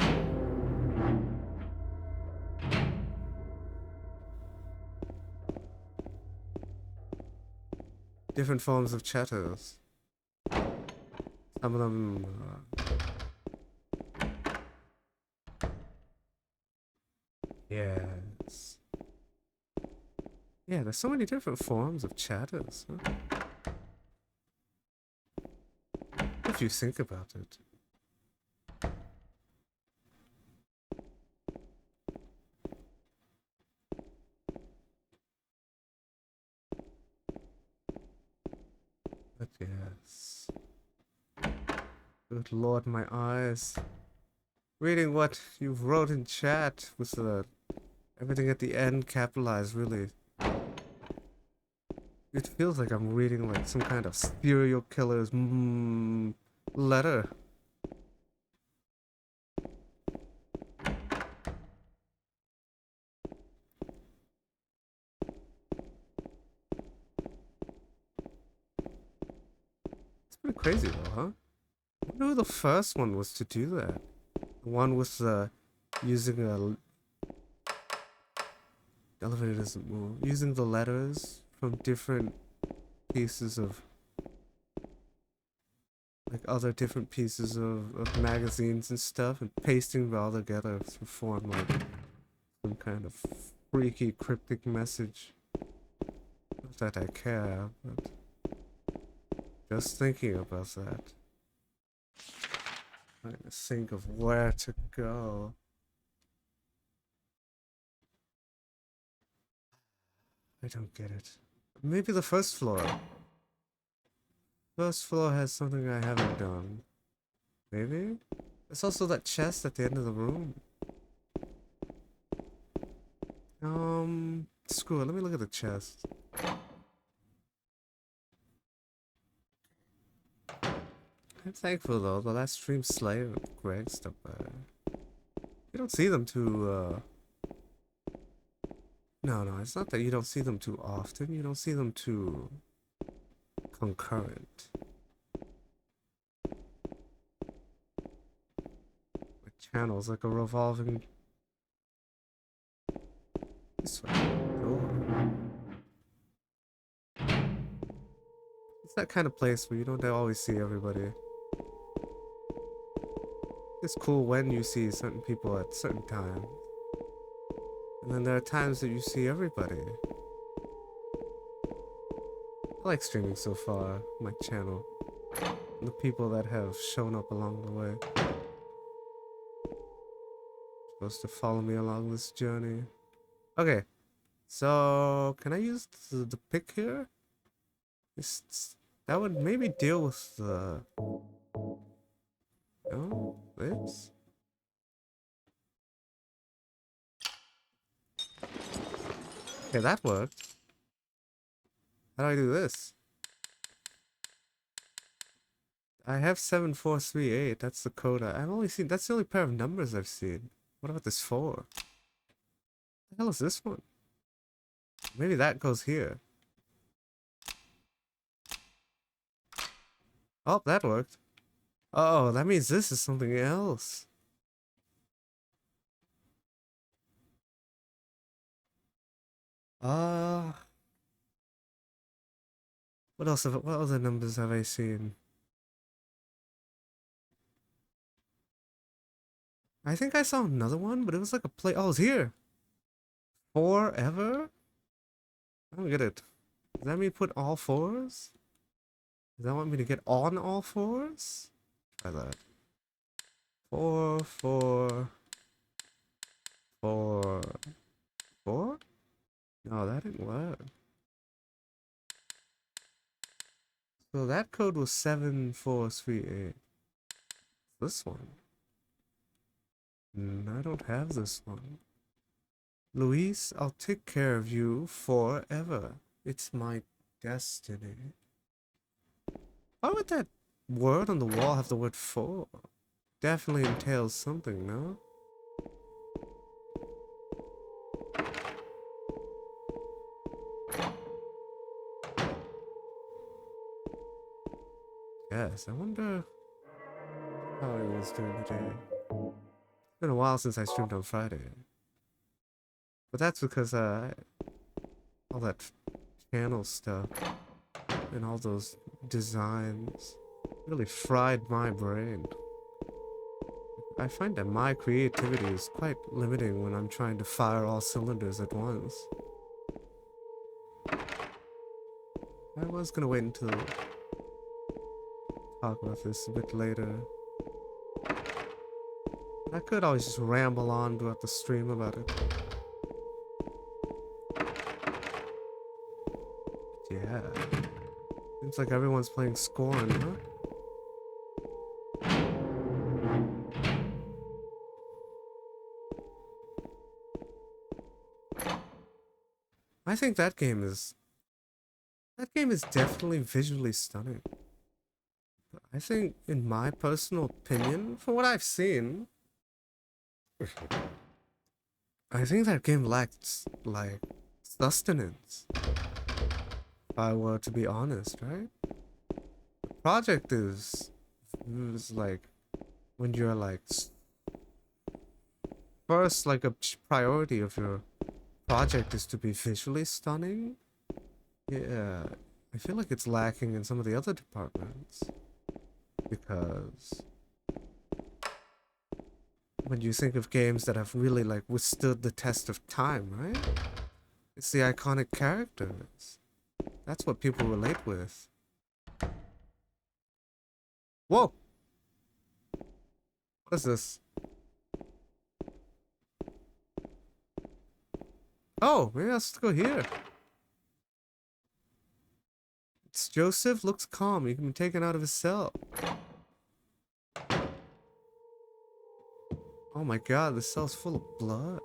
Different forms of chatters. Some of them... Yes. Yeah, there's so many different forms of chatters, huh? If you think about it. But yes. Good lord, my eyes. Reading what you wrote in chat with the everything at the end capitalized, really. It feels like I'm reading like some kind of serial killer's letter. It's pretty crazy though, huh? I wonder who the first one was to do that. The one with using a... The elevator doesn't move. Using the letters from different pieces of... Like other different pieces of magazines and stuff, and pasting them all together to form like some kind of freaky cryptic message. Not that I care, but just thinking about that. Trying to think of where to go. I don't get it. Maybe the first floor. First floor has something I haven't done. Maybe? There's also that chest at the end of the room. Screw it, let me look at the chest. I'm thankful though, the last stream Slay and Greg stopped by. You don't see them too, No, it's not that you don't see them too often, you don't see them too concurrent. My channel's like a revolving... This way. Door. It's that kind of place where you don't always see everybody. It's cool when you see certain people at certain times. And then there are times that you see everybody. I like streaming so far, my channel. And the people that have shown up along the way. Supposed to follow me along this journey. Okay, so can I use the pick here? That would maybe deal with the... No, this? Okay, that worked. How do I do this? I have 7438. That's the code. I've only seen. That's the only pair of numbers I've seen. What about this 4? What the hell is this one? Maybe that goes here. Oh, that worked. Oh, that means this is something else. What else? What other numbers have I seen? I think I saw another one, but it was like a play. Oh, it's here. Forever? I don't get it. Does that mean put all 4s? Does that want me to get on all 4s? Try that. 4, 4, 4, 4? No, that didn't work. So that code was 7438. This one. I don't have this one. Luis, I'll take care of you forever. It's my destiny. Why would that word on the wall have the word for? Definitely entails something, no? Yes, I wonder how I was doing today. It's been a while since I streamed on Friday. But that's because all that channel stuff and all those designs really fried my brain. I find that my creativity is quite limiting when I'm trying to fire all cylinders at once. I was gonna wait until talk about this a bit later. I could always just ramble on throughout the stream about it. Yeah. Seems like everyone's playing Scorn, huh? I think that game is definitely visually stunning. But I think, in my personal opinion, from what I've seen, I think that game lacks, like, sustenance. If I were to be honest, right? The project is like, when you're like, first, like, a priority of your project is to be visually stunning. Yeah, I feel like it's lacking in some of the other departments. Because when you think of games that have really, like, withstood the test of time, right? It's the iconic characters. That's what people relate with. Whoa! What is this? Oh, maybe I'll just go here. It's Joseph, looks calm. He can be taken out of his cell. Oh my god, this cell's full of blood.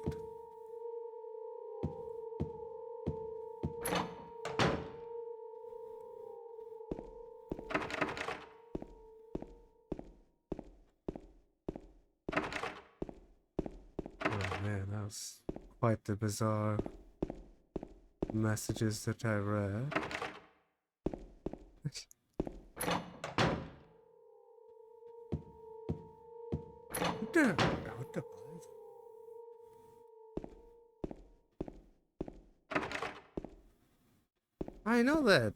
Oh man, that was quite the bizarre messages that I read. What the I know that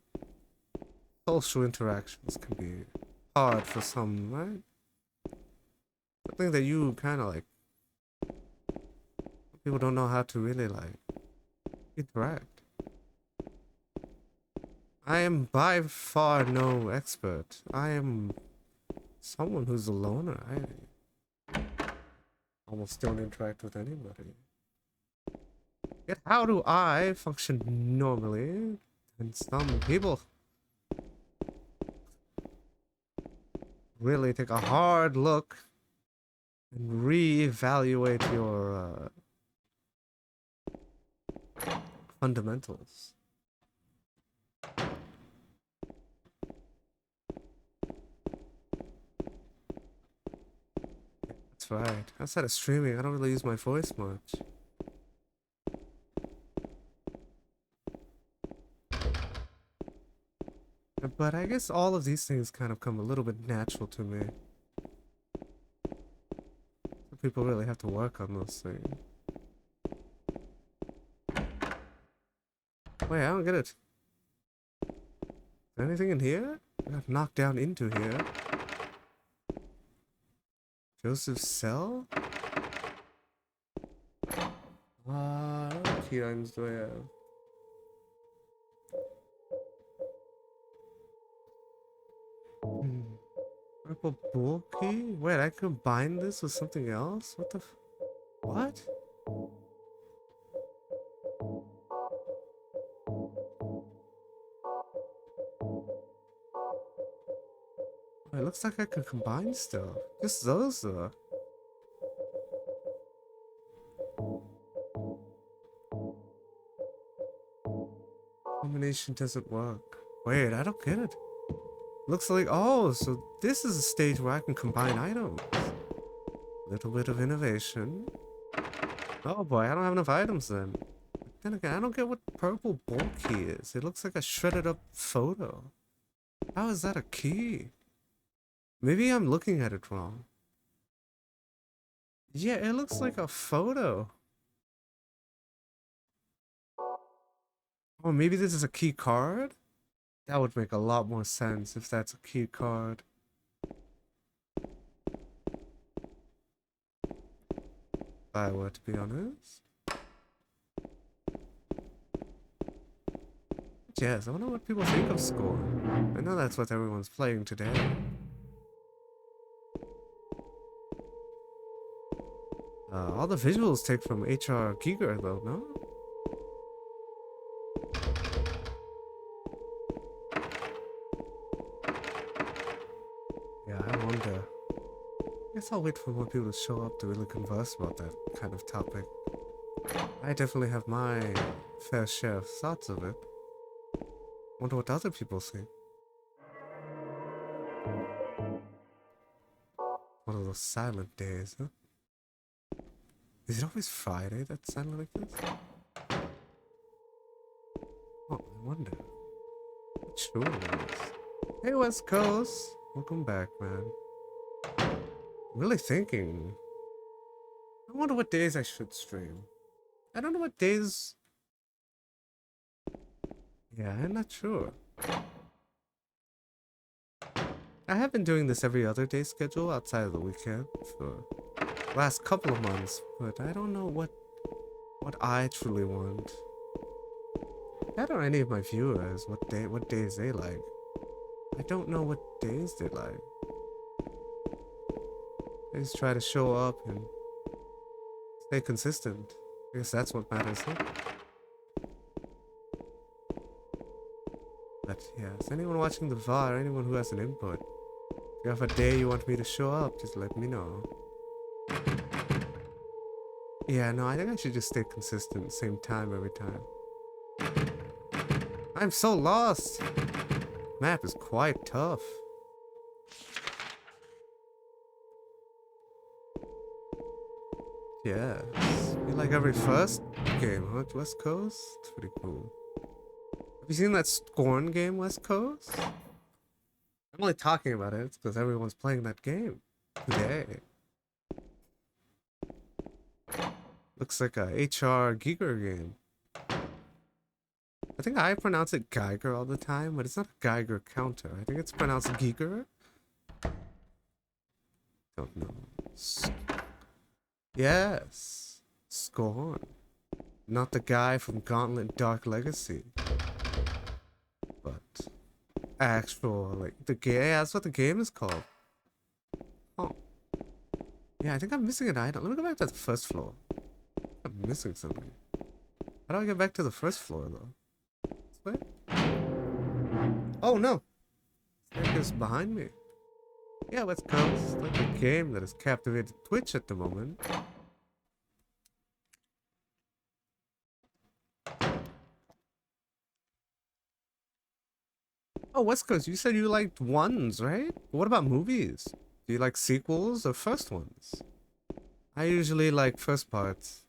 social interactions can be hard for some, right? Something that you kind of like. People don't know how to really like interact. I am by far no expert. I am someone who's a loner. almost don't interact with anybody. Yet how do I function normally? And some people really take a hard look and re-evaluate your fundamentals. That's right. Outside of streaming, I don't really use my voice much. But I guess all of these things kind of come a little bit natural to me. So people really have to work on those things. Wait, I don't get it. Is there anything in here? I got knocked down into here. Joseph's cell? What key items do I have? Purple bull key? Wait, I combine this with something else? What the what? Oh, it looks like I can combine stuff. Just those though. Combination doesn't work. Wait, I don't get it. Looks like, oh, so this is a stage where I can combine items. Little bit of innovation. Oh boy, I don't have enough items then. Then again, I don't get what purple bull key is. It looks like a shredded up photo. How is that a key? Maybe I'm looking at it wrong. Yeah, it looks like a photo. Oh, maybe this is a key card? That would make a lot more sense if that's a key card. If I were to be honest. Yes, I wonder what people think of Score. I know that's what everyone's playing today. All the visuals take from HR Giger though, no? Yeah, I wonder. I guess I'll wait for more people to show up to really converse about that kind of topic. I definitely have my fair share of thoughts of it. Wonder what other people think. One of those silent days, huh? Is it always Friday that's silent like this? Oh, I wonder. It sure is. Hey, West Coast! Welcome back, man. I'm really thinking. I wonder what days I should stream. I don't know what days. Yeah, I'm not sure. I have been doing this every other day schedule outside of the weekend for the last couple of months, but I don't know what I truly want. I don't know any of my viewers what days they like. I don't know what days they like. I just try to show up and stay consistent. I guess that's what matters, huh? But yeah, is anyone watching the VOD or anyone who has an input? If you have a day you want me to show up, just let me know. Yeah, no, I think I should just stay consistent, same time every time. I'm so lost! Map is quite tough. Yeah, you like every first game, huh? West Coast? It's pretty cool. Have you seen that Scorn game, West Coast? I'm only talking about it because everyone's playing that game today. Looks like a HR Giger game. I think I pronounce it Geiger all the time, but it's not a Geiger counter. I think it's pronounced Giger. Don't know. Yes. Scorn. Not the guy from Gauntlet Dark Legacy. But actual, like, the game, yeah, that's what the game is called. Oh. Yeah, I think I'm missing an item. Let me go back to the first floor. I'm missing something. How do I get back to the first floor, though? This way? Oh, no! Staircase behind me. Yeah, let's go. It's like a game that has captivated Twitch at the moment. Oh, West Coast, you said you liked ones, right? What about movies? Do you like sequels or first ones? I usually like first parts.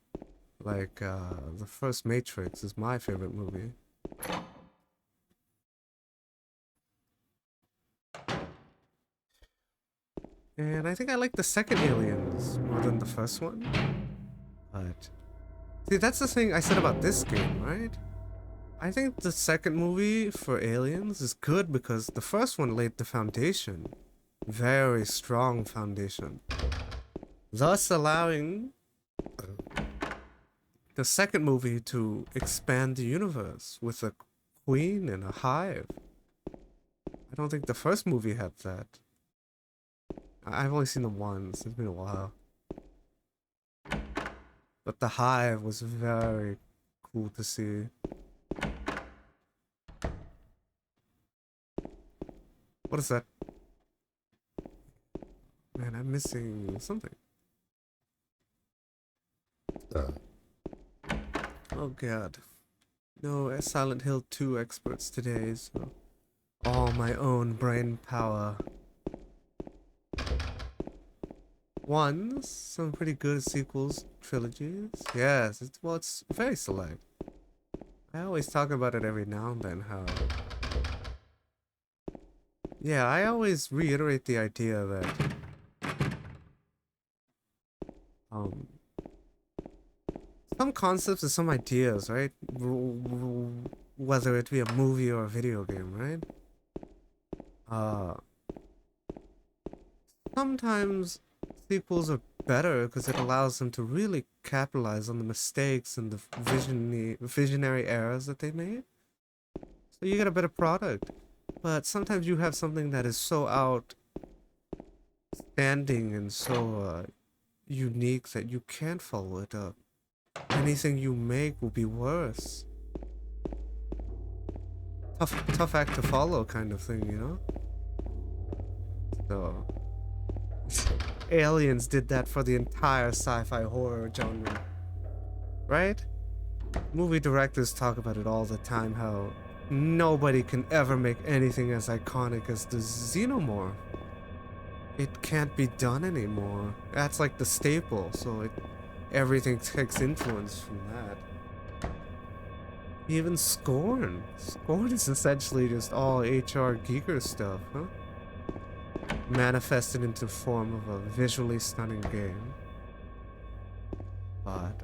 Like, the first Matrix is my favorite movie. And I think I like the second Aliens more than the first one. But, see, that's the thing I said about this game, right? I think the second movie for Aliens is good because the first one laid the foundation. Very strong foundation. Thus allowing the second movie to expand the universe with a queen and a hive. I don't think the first movie had that. I've only seen them once. It's been a while. But the hive was very cool to see. What is that? Man, I'm missing something. Oh god. No Silent Hill 2 experts today, so all my own brain power. Ones, some pretty good sequels, trilogies. Yes, it's very select. I always talk about it every now and then, how... Yeah, I always reiterate the idea that... some concepts and some ideas, right? Whether it be a movie or a video game, right? Sometimes sequels are better because it allows them to really capitalize on the mistakes and the visionary errors that they made. So you get a better product. But sometimes you have something that is so outstanding and so unique that you can't follow it up. Anything you make will be worse. Tough act to follow kind of thing, you know? So... Aliens did that for the entire sci-fi horror genre. Right? Movie directors talk about it all the time, how nobody can ever make anything as iconic as the Xenomorph. It can't be done anymore. That's like the staple, so everything takes influence from that. Even Scorn. Scorn is essentially just all H.R. Giger stuff, huh? Manifested into form of a visually stunning game. But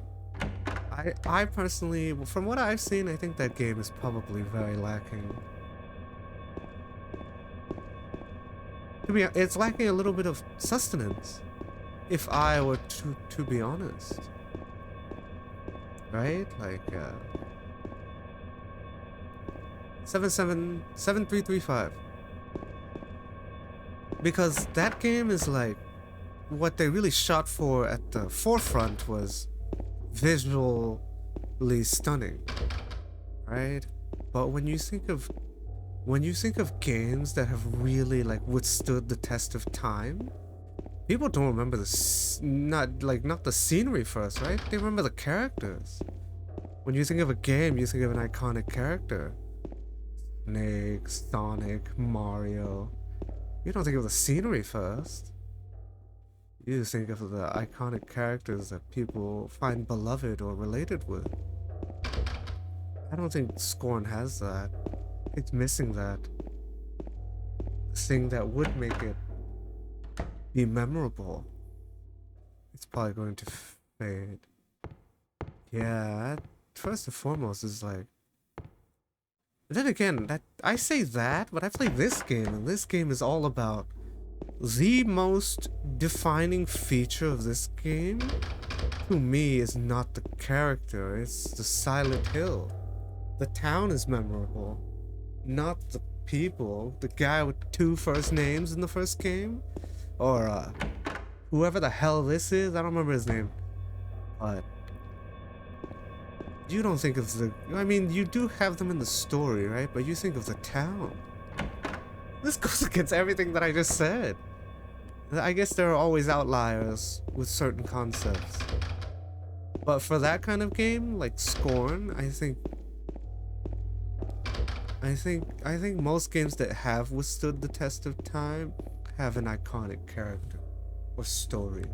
I personally, from what I've seen, I think that game is probably very lacking. It's lacking a little bit of sustenance, if I were to be honest. Right? Like 7335. Because that game is like, what they really shot for at the forefront was visually stunning, right? But when you think of games that have really like withstood the test of time, people don't remember not the scenery first, right? They remember the characters. When you think of a game, you think of an iconic character. Snake, Sonic, Mario. You don't think of the scenery first. You just think of the iconic characters that people find beloved or related with. I don't think Scorn has that. It's missing that. The thing that would make it be memorable. It's probably going to fade. Yeah, first and foremost is like... But then again, I say that, but I play this game, and this game is all about the most defining feature of this game, to me, is not the character, it's the Silent Hill. The town is memorable, not the people. The guy with 2 first names in the first game, or whoever the hell this is, I don't remember his name. But you don't think of the, I mean, you do have them in the story, right? But you think of the town. This goes against everything that I just said. I guess there are always outliers with certain concepts. But for that kind of game, like Scorn, I think most games that have withstood the test of time have an iconic character or story.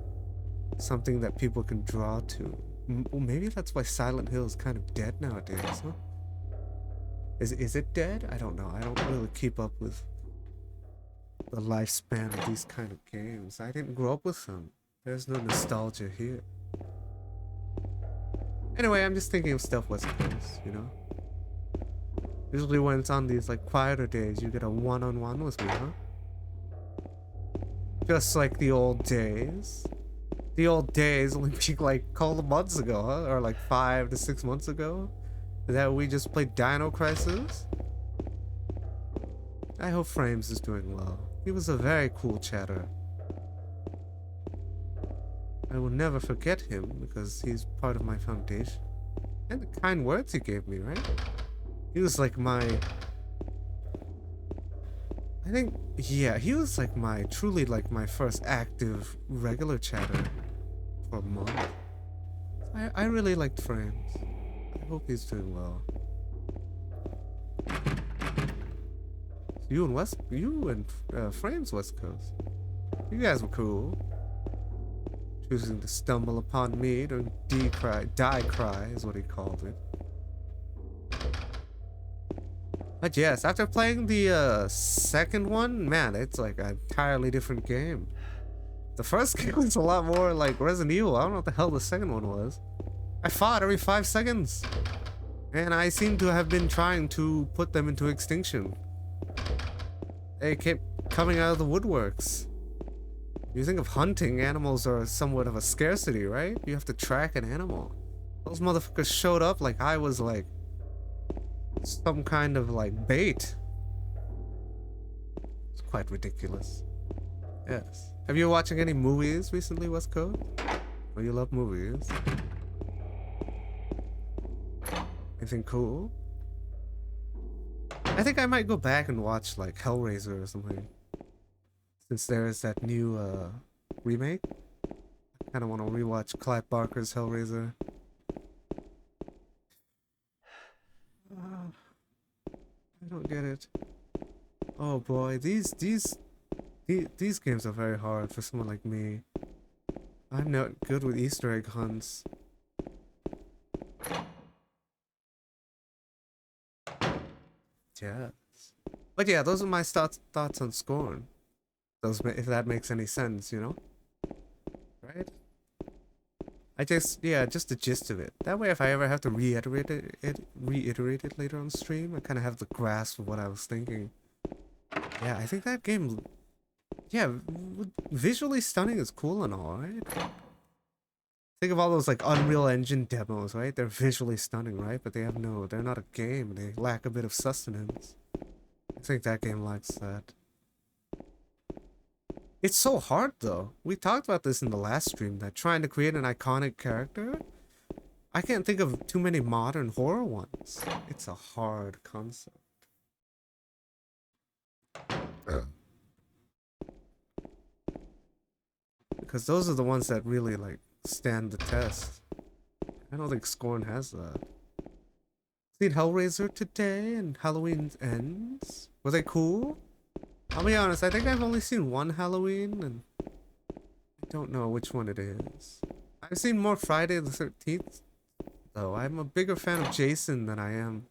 Something that people can draw to. Well, maybe that's why Silent Hill is kind of dead nowadays, huh? Is it dead? I don't know. I don't really keep up with the lifespan of these kind of games. I didn't grow up with them. There's no nostalgia here. Anyway, I'm just thinking of stuff West Coast, you know? Usually when it's on these like quieter days, you get a one-on-one with me, huh? Just like the old days. The old days only being like a couple of months ago, huh? Or like 5 to 6 months ago. That we just played Dino Crisis. I hope Frames is doing well. He was a very cool chatter. I will never forget him because he's part of my foundation. And the kind words he gave me, right? He was like my... I think, yeah, he was like my, truly like my first active regular chatter for a month. I really liked Frames. I hope he's doing well. You and Frames West Coast. You guys were cool. Choosing to stumble upon me to die cry is what he called it. But yes, after playing the second one, man, it's like an entirely different game. The first game was a lot more like Resident Evil. I don't know what the hell the second one was. I fought every 5 seconds. And I seem to have been trying to put them into extinction. They kept coming out of the woodworks. You think of hunting, animals are somewhat of a scarcity, right? You have to track an animal. Those motherfuckers showed up like I was like some kind of like bait. It's quite ridiculous. Yes. Have you been watching any movies recently, West Coast? Oh, you love movies. Anything cool? I think I might go back and watch like Hellraiser or something. Since there is that new remake. I kinda wanna rewatch Clive Barker's Hellraiser. I don't get it. Oh boy, these games are very hard for someone like me. I'm not good with Easter egg hunts. Yes. But yeah, those are my thoughts on Scorn. Those, if that makes any sense, you know? Right? just the gist of it. That way, if I ever have to reiterate it later on stream, I kind of have the grasp of what I was thinking. Yeah, I think that game, yeah, visually stunning is cool and all, right? Think of all those like Unreal Engine demos, right? They're visually stunning, right? But they're not a game. They lack a bit of sustenance. I think that game lacks that. It's so hard though. We talked about this in the last stream, that trying to create an iconic character, I can't think of too many modern horror ones. It's a hard concept. Because those are the ones that really like stand the test. I don't think Scorn has that. Seen Hellraiser today and Halloween Ends. Were they cool? I'll be honest, I think I've only seen one Halloween, and I don't know which one it is. I've seen more Friday the 13th, though. I'm a bigger fan of Jason than I am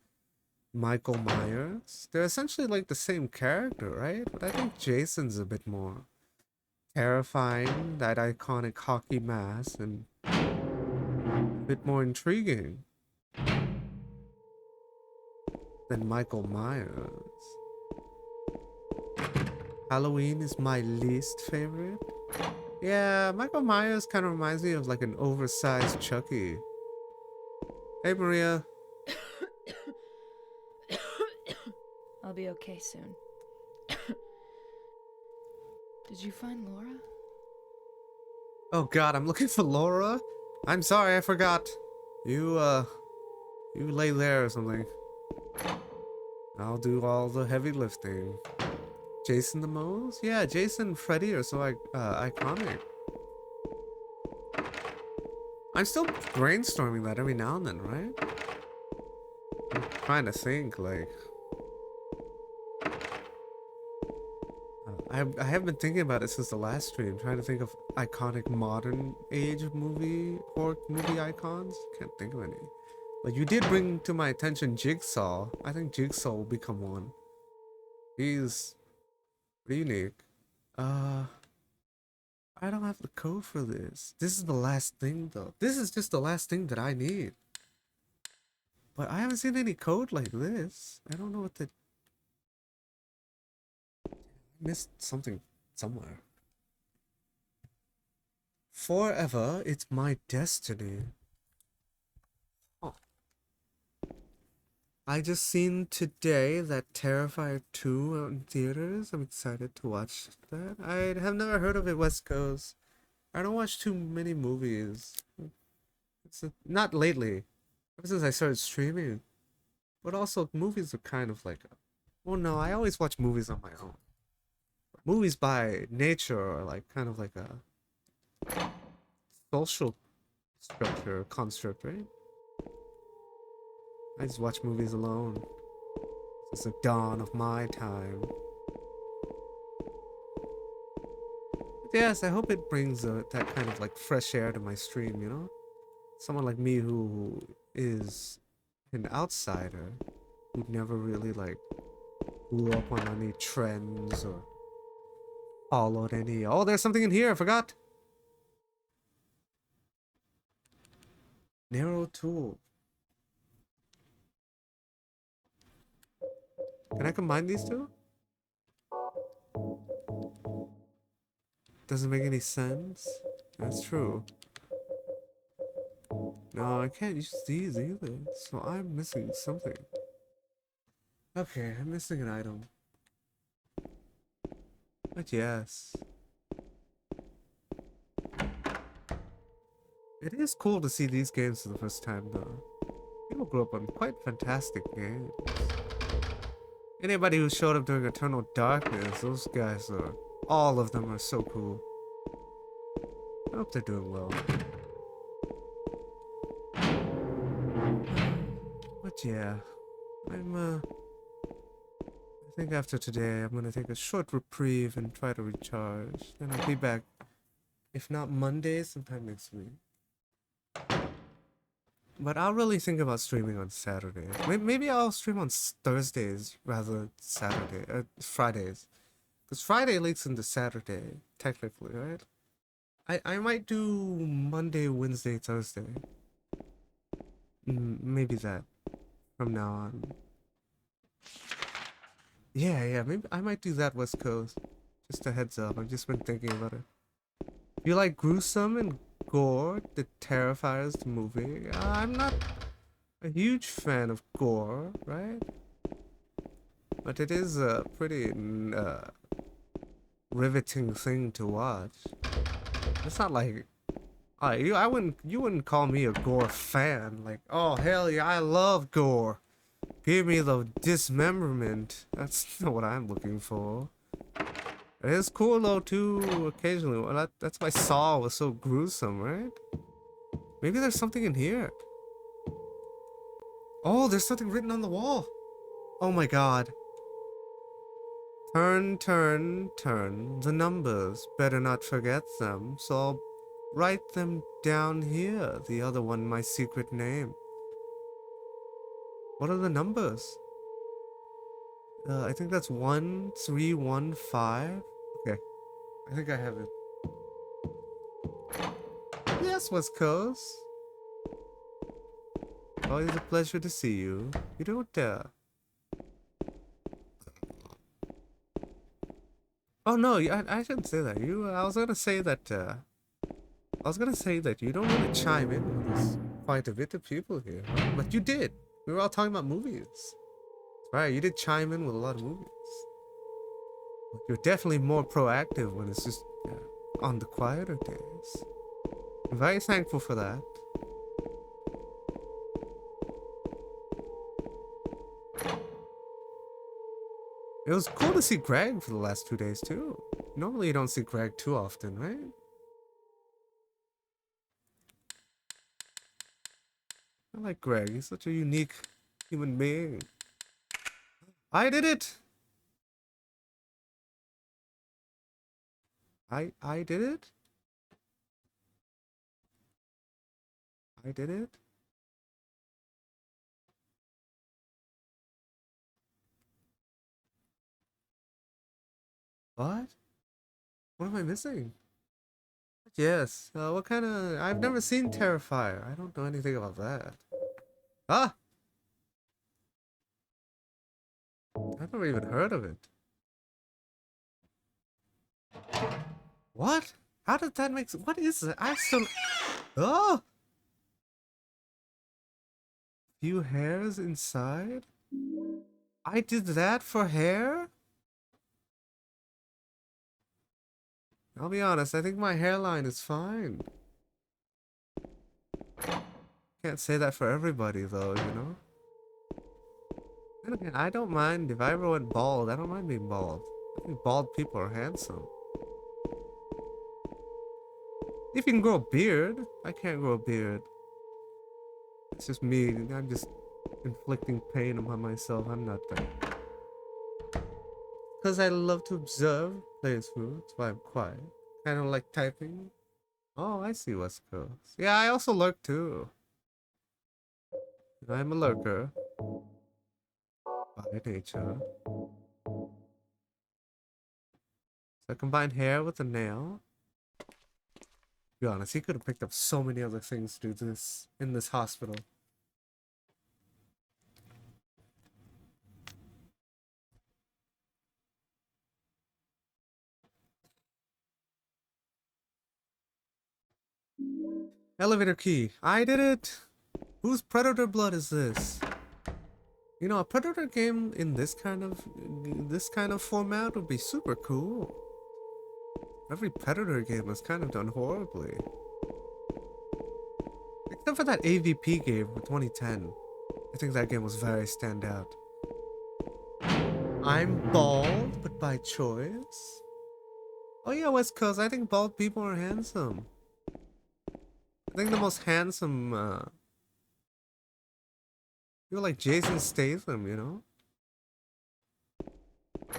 Michael Myers. They're essentially like the same character, right? But I think Jason's a bit more terrifying, that iconic hockey mask, and a bit more intriguing than Michael Myers. Halloween is my least favorite. Yeah, Michael Myers kind of reminds me of like an oversized Chucky. Hey, Maria. I'll be okay soon. Did you find Laura? Oh god, I'm looking for Laura. I'm sorry, I forgot. You lay there or something. I'll do all the heavy lifting. Jason the Moles? Yeah, Jason and Freddy are so iconic. I'm still brainstorming that every now and then, right? I'm trying to think, like... I have been thinking about it since the last stream, trying to think of iconic modern age horror movie icons. Can't think of any. But you did bring to my attention Jigsaw. I think Jigsaw will become one. He's pretty unique. I don't have the code for this. This is the last thing though. This is just the last thing that I need. But I haven't seen any code like this. I don't know what the... Missed something somewhere. Forever, it's my destiny. Oh. I just seen today that Terrifier 2 out in theaters. I'm excited to watch that. I have never heard of it, West Coast. I don't watch too many movies. Not lately. Ever since I started streaming. But also, movies are kind of like... Well, no, I always watch movies on my own. Movies by nature are like kind of like a social structure construct, right? I just watch movies alone. It's the dawn of my time. But yes, I hope it brings that kind of like fresh air to my stream, you know? Someone like me who is an outsider, who never really like grew up on any trends or followed any... Oh, there's something in here, I forgot. Narrow tool. Can I combine these two? Doesn't make any sense. That's true. No, I can't use these either. So I'm missing something. Okay, I'm missing an item. But yes. It is cool to see these games for the first time though. People grew up on quite fantastic games. Anybody who showed up during Eternal Darkness, those guys are... All of them are so cool. I hope they're doing well. But yeah, I think after today, I'm gonna take a short reprieve and try to recharge. Then I'll be back. If not Monday, sometime next week. But I'll really think about streaming on Saturday. Maybe I'll stream on Thursdays rather than Fridays. Because Friday leaks into Saturday, technically, right? I might do Monday, Wednesday, Thursday. Maybe that. From now on. Yeah, maybe I might do that, West Coast. Just a heads up, I've just been thinking about it. If you like gruesome and gore, The Terrifiers the movie, I'm not a huge fan of gore, right? But it is a pretty riveting thing to watch. It's not like you wouldn't call me a gore fan. Like, oh hell yeah, I love gore. Give me the dismemberment. That's not what I'm looking for. It is cool though too, occasionally. Well, that's why Saw was so gruesome, right? Maybe there's something in here. Oh, there's something written on the wall. Oh my god. Turn, turn, turn the numbers. Better not forget them, so I'll write them down here. The other one, my secret name. What are the numbers? I think that's 1315. Okay, I think I have it. Yes, West Coast. Always a pleasure to see you. You don't Oh no, I shouldn't say that. I was gonna say that you don't really chime in with this quite a bit of people here, but you did. We were all talking about movies. Right, you did chime in with a lot of movies. You're definitely more proactive when it's just on the quieter days. I'm very thankful for that. It was cool to see Greg for the last 2 days too. Normally you don't see Greg too often, right? I like Greg. He's such a unique human being. I did it! I did it? I did it? What? What am I missing? Yes. What kind of... I've never seen Terrifier. I don't know anything about that. Ah! I've never even heard of it. What? How did that make... What is it? I still... Oh! Few hairs inside? I did that for hair? I'll be honest, I think my hairline is fine. Can't say that for everybody though, you know? And again, I don't mind if I ever went bald. I don't mind being bald. I think bald people are handsome. If you can grow a beard, I can't grow a beard. It's just me. I'm just inflicting pain upon myself. I'm not that. Because I love to observe players' food. That's why I'm quiet. Kind of like typing. Oh, I see West Coast. Yeah, I also lurk too. I'm a lurker. By nature. So I combined hair with a nail. To be honest, he could have picked up so many other things to do this in this hospital. Elevator key. I did it! Whose Predator blood is this? You know, a Predator game in this kind of format would be super cool. Every Predator game has kind of done horribly. Except for that AVP game for 2010. I think that game was very standout. I'm bald, but by choice. Oh yeah, West Coast, I think bald people are handsome. I think the most handsome, you're like Jason Statham, you know?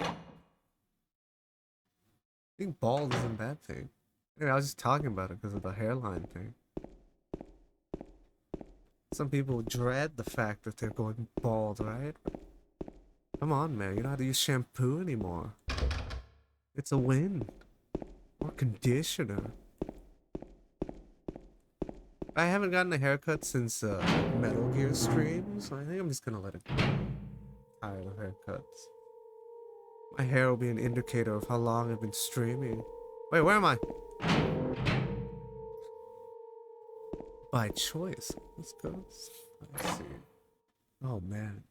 I think bald isn't a bad thing. Anyway, I was just talking about it because of the hairline thing. Some people dread the fact that they're going bald, right? Come on, man. You don't have to use shampoo anymore. It's a win. Or conditioner. I haven't gotten a haircut since Metal Gear stream, so I think I'm just gonna let it go. Tired of haircuts. My hair will be an indicator of how long I've been streaming. Wait, where am I? By choice. Let's go. Let's see. Oh man.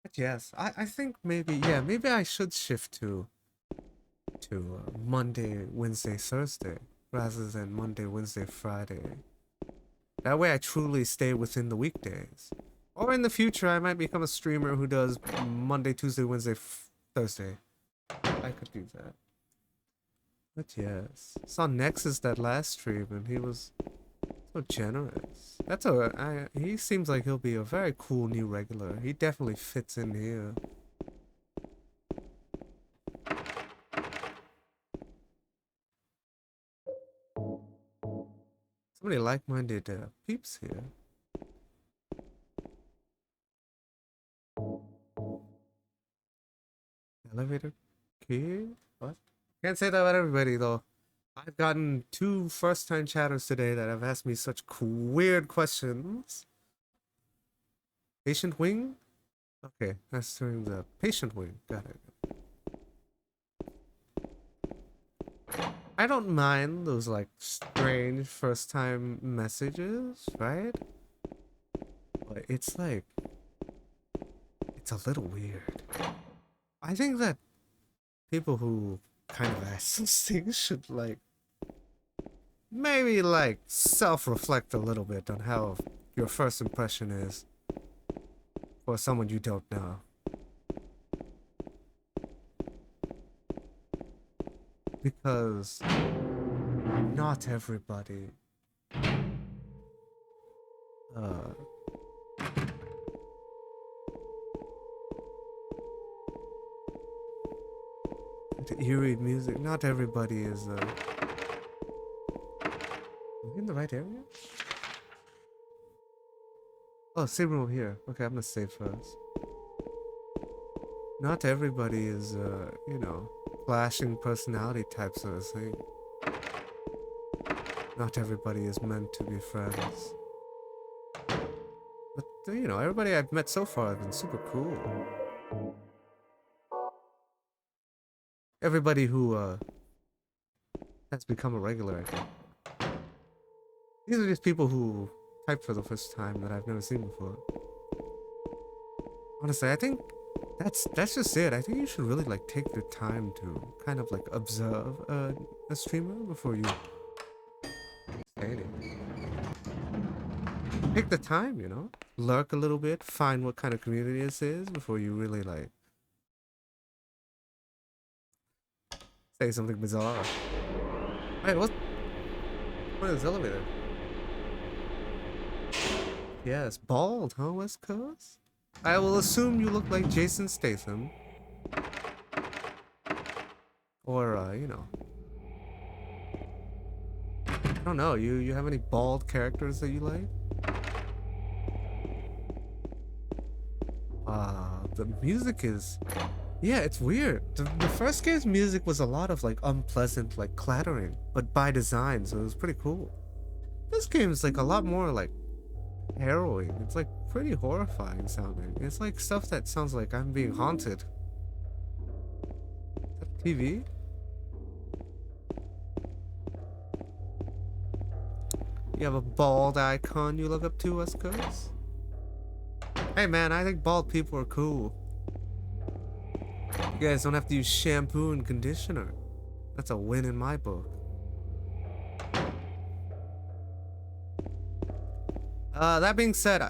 But yes, I think maybe, yeah, maybe I should shift to Monday, Wednesday, Thursday rather than Monday, Wednesday, Friday. That way I truly stay within the weekdays. Or in the future, I might become a streamer who does Monday, Tuesday, Wednesday, Thursday. I could do that. But yes, saw Nexus that last stream and he was so generous. He seems like he'll be a very cool new regular. He definitely fits in here. So many like-minded peeps here. Elevator key? What? Can't say that about everybody though. I've gotten 2 first-time chatters today that have asked me such weird questions. Patient wing? Okay, that's during the patient wing. Got it. I don't mind those like strange first-time messages, right? But it's like, it's a little weird. I think that people who kind of ask those things should like maybe like self-reflect a little bit on how your first impression is for someone you don't know. Because not everybody uh the eerie music, not everybody is am I in the right area? Oh, save room here. Okay, I'm gonna save first. Not everybody is you know, flashing personality type sort of thing. Not everybody is meant to be friends. But you know, everybody I've met so far have been super cool. Everybody who has become a regular, I think. These are just people who type for the first time that I've never seen before. Honestly, I think that's just it. I think you should really like take your time to kind of like observe a streamer before you say anything. Take the time, you know? Lurk a little bit, find what kind of community this is before you really like say something bizarre. Wait, what is this elevator? Yes, bald, huh, West Coast? I will assume you look like Jason Statham. Or, you know. I don't know, you have any bald characters that you like? The music is... Yeah, it's weird. The first game's music was a lot of, like, unpleasant, like, clattering. But by design, so it was pretty cool. This game is, like, a lot more, like, harrowing. It's, like, pretty horrifying sounding. It's, like, stuff that sounds like I'm being haunted. Is that TV? You have a bald icon you look up to, West Coast? Hey man, I think bald people are cool. You guys don't have to use shampoo and conditioner. That's a win in my book. That being said,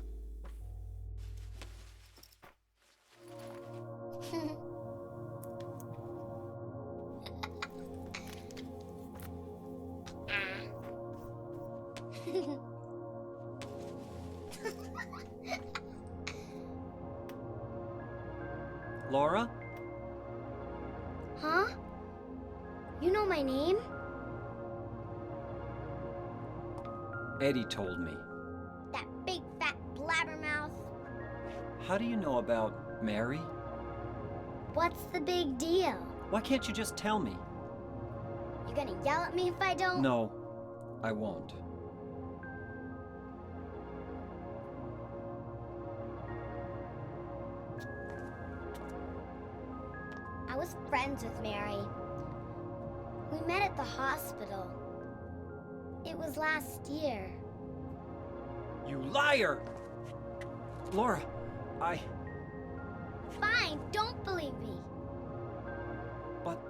Laura? Huh? You know my name? Eddie told me. That big fat blabbermouth. How do you know about Mary? What's the big deal? Why can't you just tell me? You gonna yell at me if I don't? No, I won't. I was friends with Mary. We met at the hospital. It was last year. You liar! Laura, Fine, don't believe me. But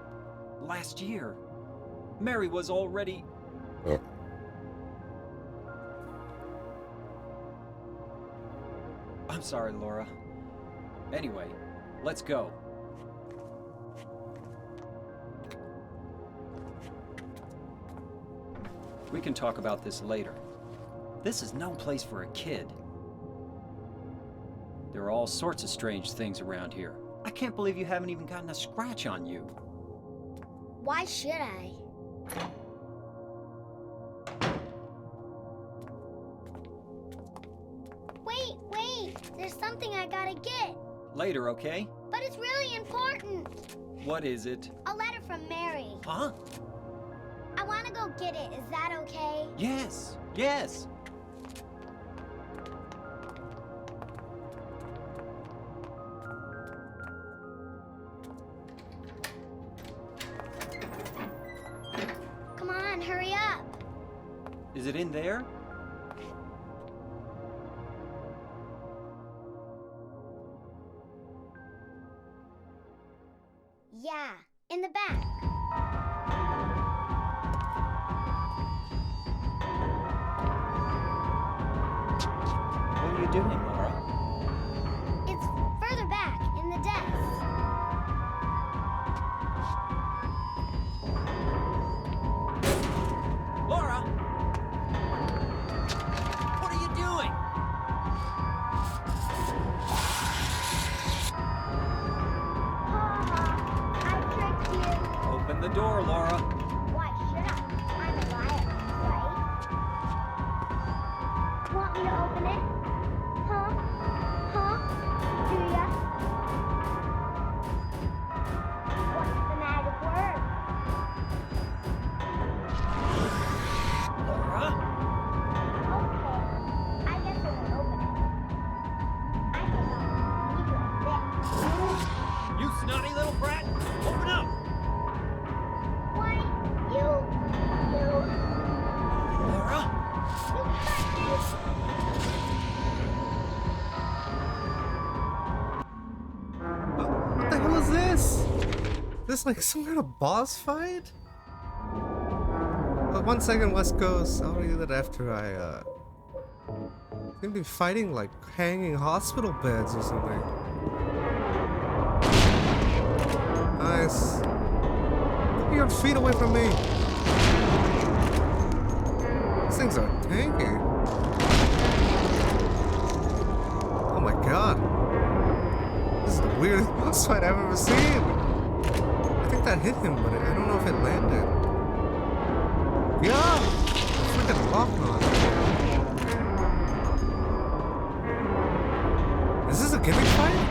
last year, Mary was already... I'm sorry, Laura. Anyway, let's go. We can talk about this later. This is no place for a kid. There are all sorts of strange things around here. I can't believe you haven't even gotten a scratch on you. Why should I? Wait! There's something I gotta get. Later, okay? But it's really important. What is it? A letter from Mary. Huh? I wanna go get it. Is that okay? Yes, yes. Come on, hurry up. Is it in there? Yeah, in the back. you doing, Laura? It's further back in the desk. Laura! What are you doing? I tricked you. Open the door, Laura. Why should I? I'm a liar, right? Want me to open it? Huh? Huh? Do ya? What's the magic word? Laura? Okay, I guess I won't open it. I think I'll leave you like this. You snotty little brat! Open up! Why? You. Laura? You got this. What the hell is this? This like some kind of boss fight? But 1 second, West Coast. I'll read that after I seem to be fighting like hanging hospital beds or something. Nice. Get your feet away from me. These things are tanky. Oh my god. This is the weirdest boss fight I've ever seen. I think that hit him, but I don't know if it landed. Yeah! Freaking lock on. Is this a gimmick fight?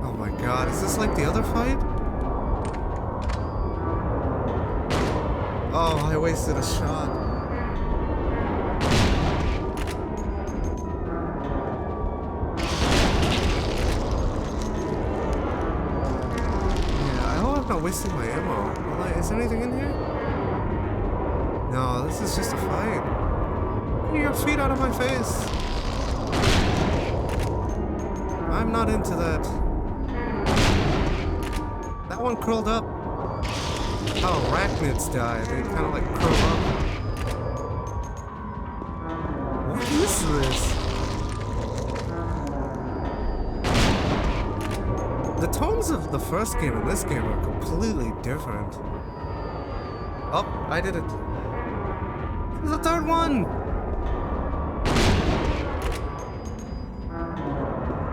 Oh my god, is this like the other fight? Oh, I wasted a shot. Yeah, I hope I'm not wasting my ammo. Is there anything in here? No, this is just a fight. Get your feet out of my face. I'm not into that. That one curled up. How arachnids die, they kind of like curl up. What is this? The tones of the first game and this game are completely different. Oh, I did it. There's a third one!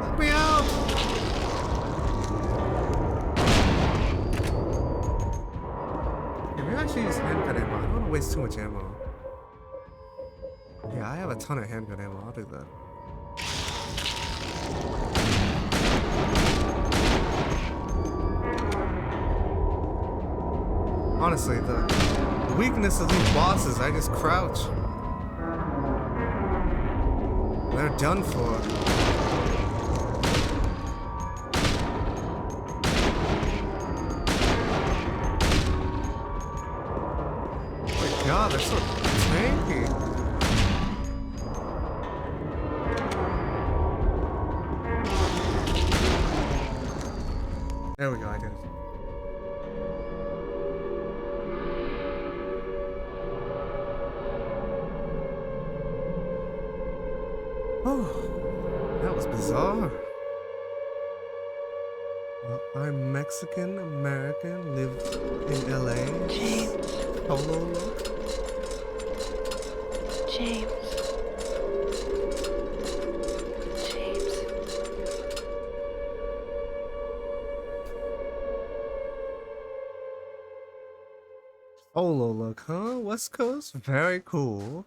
Let me out! Maybe I should use handgun ammo. I don't want to waste too much ammo. Yeah, I have a ton of handgun ammo. I'll do that. Honestly, the weakness of these bosses, I just crouch. They're done for. Oh my god, they're so tanky. There we go, I did it. Oh, that was bizarre. Well, I'm Mexican American, live in LA. James. Polo look. James. James. Polo look, huh? West Coast? Very cool.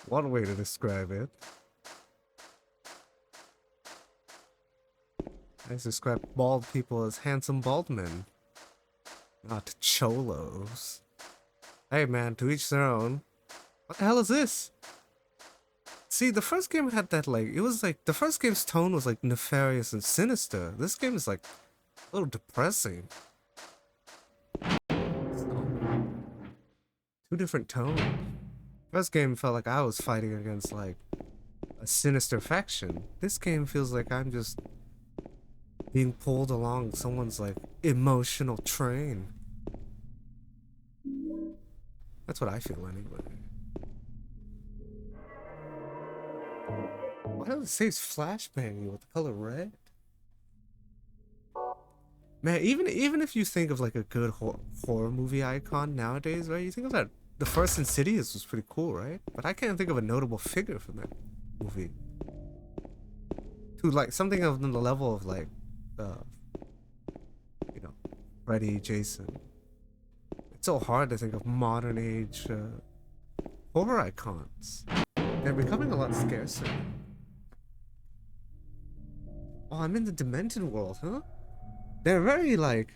One way to describe it. I describe bald people as handsome bald men, not cholos. Hey man, to each their own. What the hell is this? See, the first game had that like, it was like, the first game's tone was like nefarious and sinister. This game is like a little depressing. Two different tones. First game felt like I was fighting against like a sinister faction. This game feels like I'm just being pulled along someone's like emotional train. That's what I feel anyway. Why does it say it's flashbang with the color red? Man, even if you think of like a good horror movie icon nowadays, right? You think of that. The first Insidious was pretty cool, right? But I can't think of a notable figure from that movie. To like something of the level of like, you know, Freddy, Jason. It's so hard to think of modern age horror icons. They're becoming a lot scarcer. Oh, I'm in the Demented world, huh? They're very like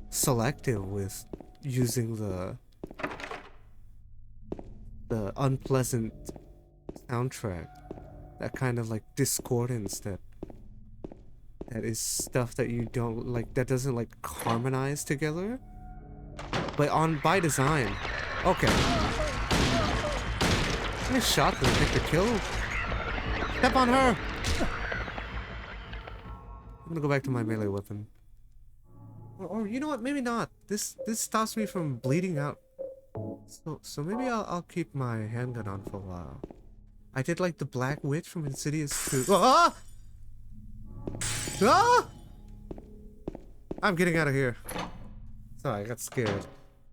selective with using the unpleasant soundtrack, that kind of like discordance that is stuff that you don't like, that doesn't like harmonize together, but by design. Okay, nice shot to pick the kill. Step on her. I'm gonna go back to my melee weapon. Or you know what? Maybe not. This stops me from bleeding out. So maybe I'll keep my handgun on for a while. I did like the Black Witch from Insidious 2. Ah! Ah! I'm getting out of here. Sorry, I got scared.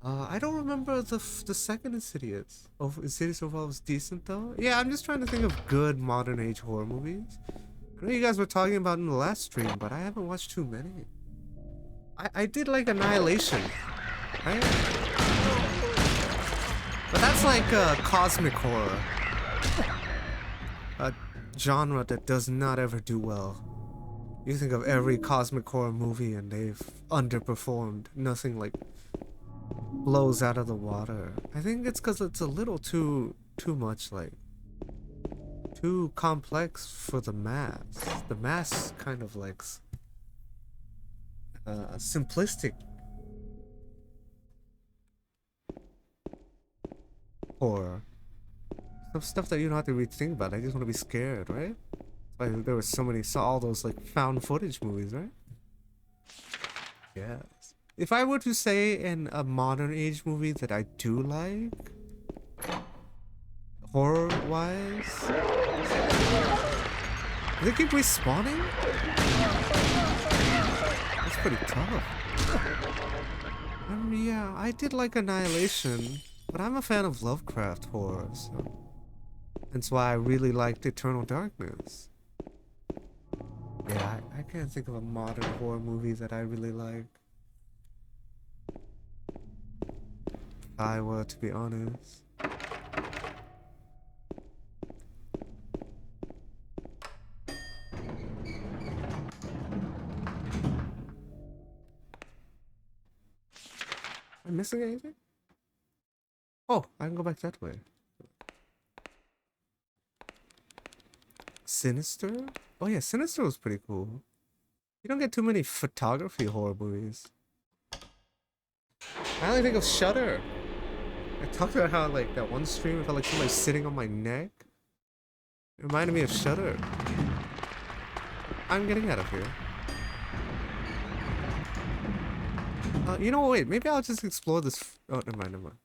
I don't remember the second Insidious. Oh, Insidious overall was decent though. Yeah, I'm just trying to think of good modern age horror movies. I know you guys were talking about in the last stream, but I haven't watched too many. I did like Annihilation, right? But that's like cosmic horror. A genre that does not ever do well. You think of every cosmic horror movie and they've underperformed. Nothing like blows out of the water. I think it's because it's a little too much like too complex for the mass. The mass kind of likes simplistic horror. Some stuff that you don't have to really think about. I just want to be scared, right? Like there were saw all those like found footage movies, right? Yes. If I were to say in a modern age movie that I do like, horror wise, do they keep respawning? That's pretty tough. Yeah, I did like Annihilation, but I'm a fan of Lovecraft horror, so that's why I really liked Eternal Darkness. Yeah, I can't think of a modern horror movie that I really like. If I were to be honest. Am I missing anything? Oh, I can go back that way. Sinister? Oh yeah, Sinister was pretty cool. You don't get too many photography horror movies. I only think of Shudder. I talked about how like that one stream I felt like somebody sitting on my neck. It reminded me of Shudder. I'm getting out of here. You know, wait, maybe I'll just explore this. Oh, never mind, never mind.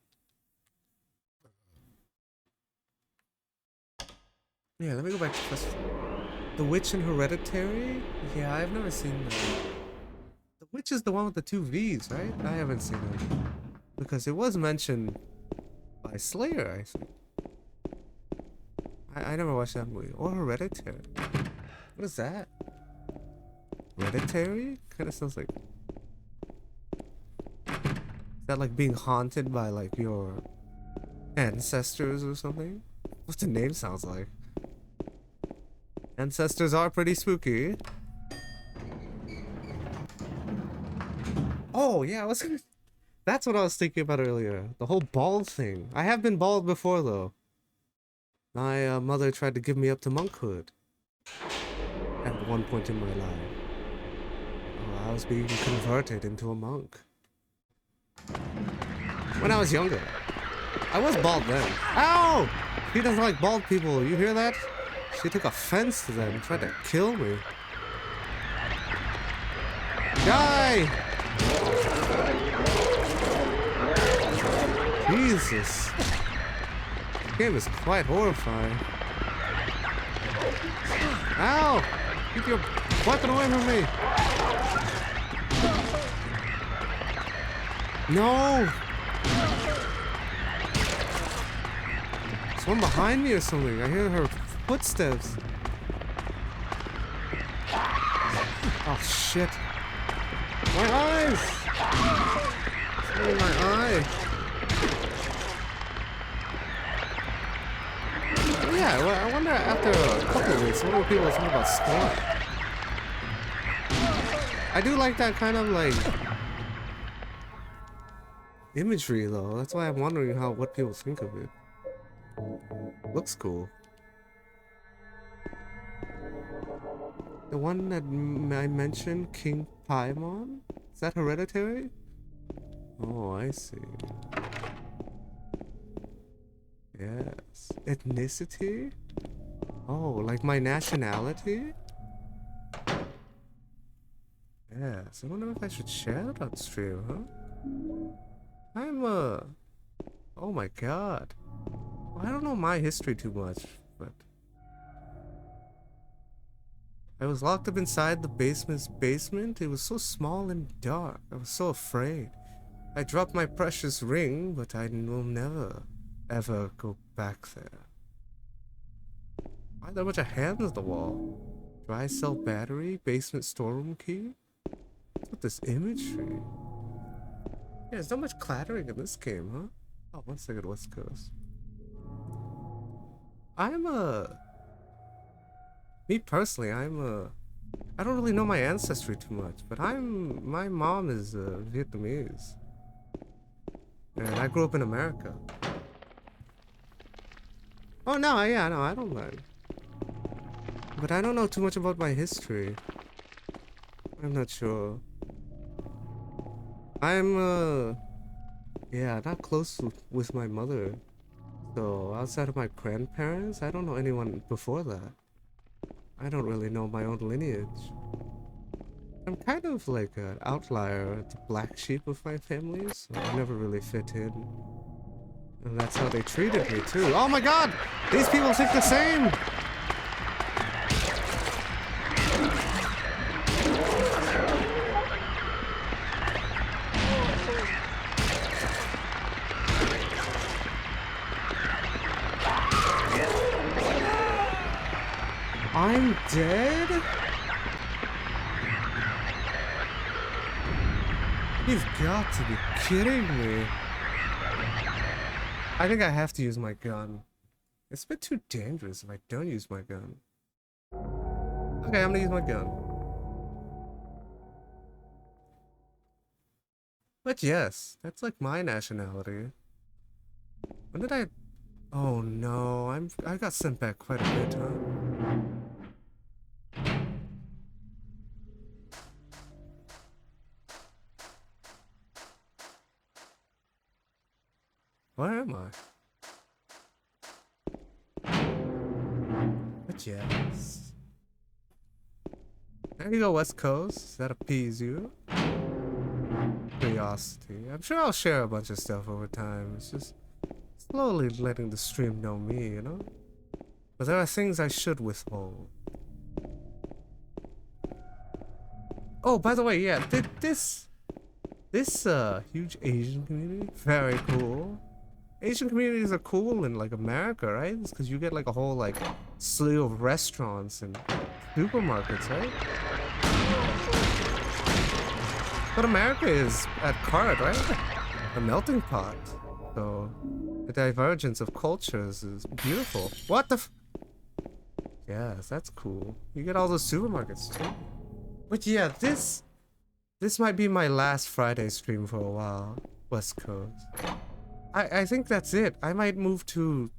Yeah, let me go back to first. The Witch in Hereditary? Yeah, I've never seen that. The Witch is the one with the 2 V's, right? I haven't seen it. Because it was mentioned by Slayer, I think. I never watched that movie. Or Hereditary. What is that? Hereditary? Kinda sounds like... Is that like being haunted by like your ancestors or something? What the name sounds like. Ancestors are pretty spooky. Oh yeah, I was gonna... That's what I was thinking about earlier. The whole bald thing. I have been bald before though. My mother tried to give me up to monkhood. At one point in my life. I was being converted into a monk. When I was younger. I was bald then. Ow! He doesn't like bald people. You hear that? She took offense to that and tried to kill me. Die! Jesus. This game is quite horrifying. Ow! Keep your weapon away from me! No! Someone behind me or something. I hear her footsteps. Oh shit. My eyes! It's in my eye. Yeah, well, I wonder after a couple of weeks, what will people think about Spawn? I do like that kind of like imagery though. That's why I'm wondering what people think of it. Looks cool. The one that I mentioned, King Paimon? Is that Hereditary? Oh, I see. Yes. Ethnicity? Oh, like my nationality? Yes. I wonder if I should share it on stream, huh? Oh my god. Well, I don't know my history too much, but... I was locked up inside the basement's basement. It was so small and dark. I was so afraid. I dropped my precious ring, but I will never, ever go back there. Why are there a bunch of hands on the wall? Dry cell battery? Basement storeroom key? What's with this imagery? Yeah, there's not much clattering in this game, huh? Oh, 1 second, West Coast. Me personally, I don't really know my ancestry too much, but my mom is Vietnamese. And I grew up in America. Oh no, yeah, no, I don't mind. But I don't know too much about my history. I'm not sure. Yeah, not close with my mother. So outside of my grandparents, I don't know anyone before that. I don't really know my own lineage. I'm kind of like an outlier, the black sheep of my family, so I never really fit in. And that's how they treated me too. Oh my god! These people think the same! I'm dead? You've got to be kidding me. I think I have to use my gun. It's a bit too dangerous if I don't use my gun. Okay, I'm gonna use my gun. But yes, that's like my nationality. When did I... Oh no, I got sent back quite a bit, huh? Where am I? But yes. There you go, West Coast. Does that appease you? Curiosity. I'm sure I'll share a bunch of stuff over time. It's just slowly letting the stream know me, you know? But there are things I should withhold. Oh, by the way, yeah, this huge Asian community, very cool. Asian communities are cool in like America, right? It's because you get like a whole like slew of restaurants and supermarkets, right? But America is at heart, right? A melting pot. So the divergence of cultures is beautiful. What the f— Yes, that's cool. You get all those supermarkets too. But yeah, this might be my last Friday stream for a while. West Coast. I think that's it. I might move to